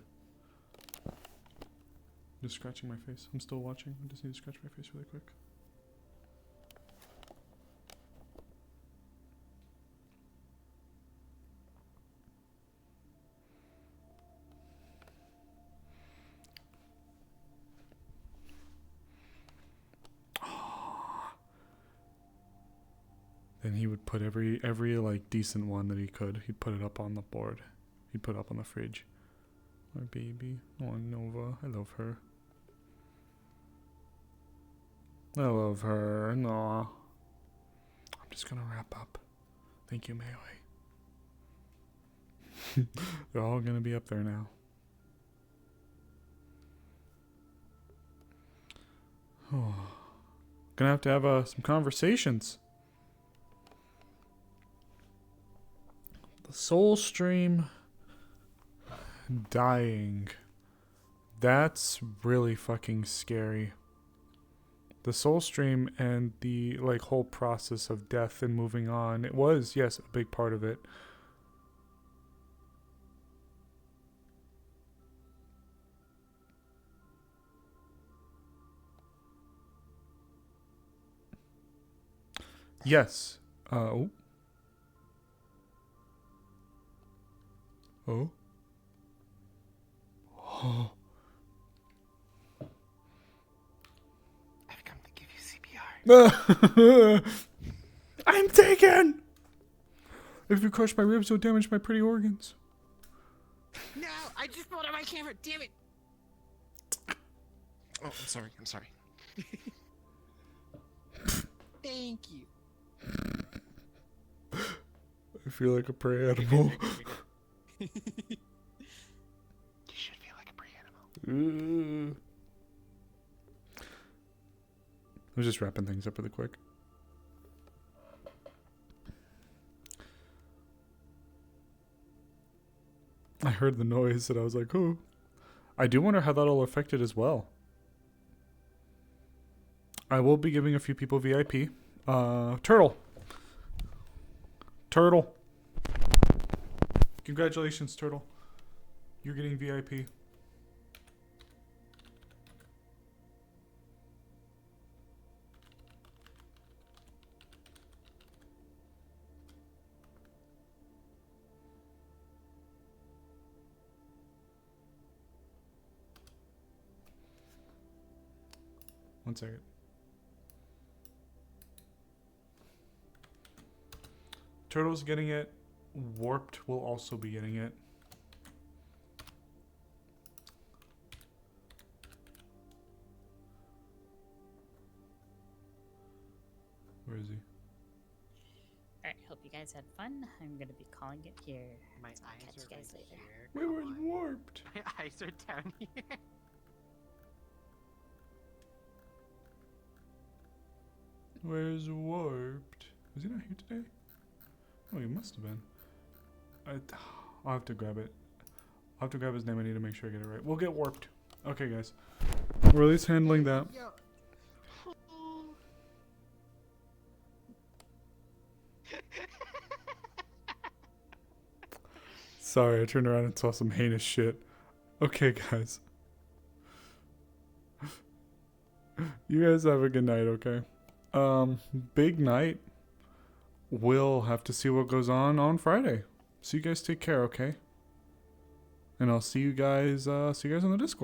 [SPEAKER 3] Just scratching my face. I'm still watching. I just need to scratch my face really quick. Then he would put every like decent one that he could. He'd put it up on the board. He'd put it up on the fridge. My baby. Oh, Nova. I love her. I love her. Aw. I'm just gonna wrap up. Thank you, Melee. They're all gonna be up there now. Oh. Gonna have to have some conversations. The soul stream dying. That's really fucking scary. The soul stream and the like whole process of death and moving on. It was, yes, a big part of it. Yes. Oh. Oh. Oh.
[SPEAKER 15] I've come to give you CPR.
[SPEAKER 3] I'm taken! If you crush my ribs, you'll damage my pretty organs.
[SPEAKER 15] No, I just pulled out my camera. Damn it. Oh, I'm sorry. I'm sorry. Thank you.
[SPEAKER 3] I feel like a prey animal.
[SPEAKER 15] You should feel like a prey animal.
[SPEAKER 3] I was just wrapping things up really quick. I heard the noise and I was like, oh. I do wonder how that'll affect it as well. I will be giving a few people VIP. Turtle. Turtle. Congratulations, Turtle. You're getting VIP. One second. Turtle's getting it. Warped will also be getting it. Where is he?
[SPEAKER 2] Alright, hope you guys had fun. I'm gonna be calling it here.
[SPEAKER 1] My
[SPEAKER 2] So I'll
[SPEAKER 1] eyes
[SPEAKER 2] catch
[SPEAKER 1] are
[SPEAKER 2] you guys
[SPEAKER 1] right
[SPEAKER 2] later.
[SPEAKER 1] here.
[SPEAKER 3] Where was warped?
[SPEAKER 1] My eyes are down here.
[SPEAKER 3] Where's warped? Was he not here today? Oh, he must have been. I'll have to grab it. I'll have to grab his name. I need to make sure I get it right. We'll get warped. Okay, guys. We're at least handling that. Sorry, I turned around and saw some heinous shit. Okay, guys. You guys have a good night, okay? Big night. We'll have to see what goes on Friday. So you guys take care, okay? And I'll see you guys on the Discord.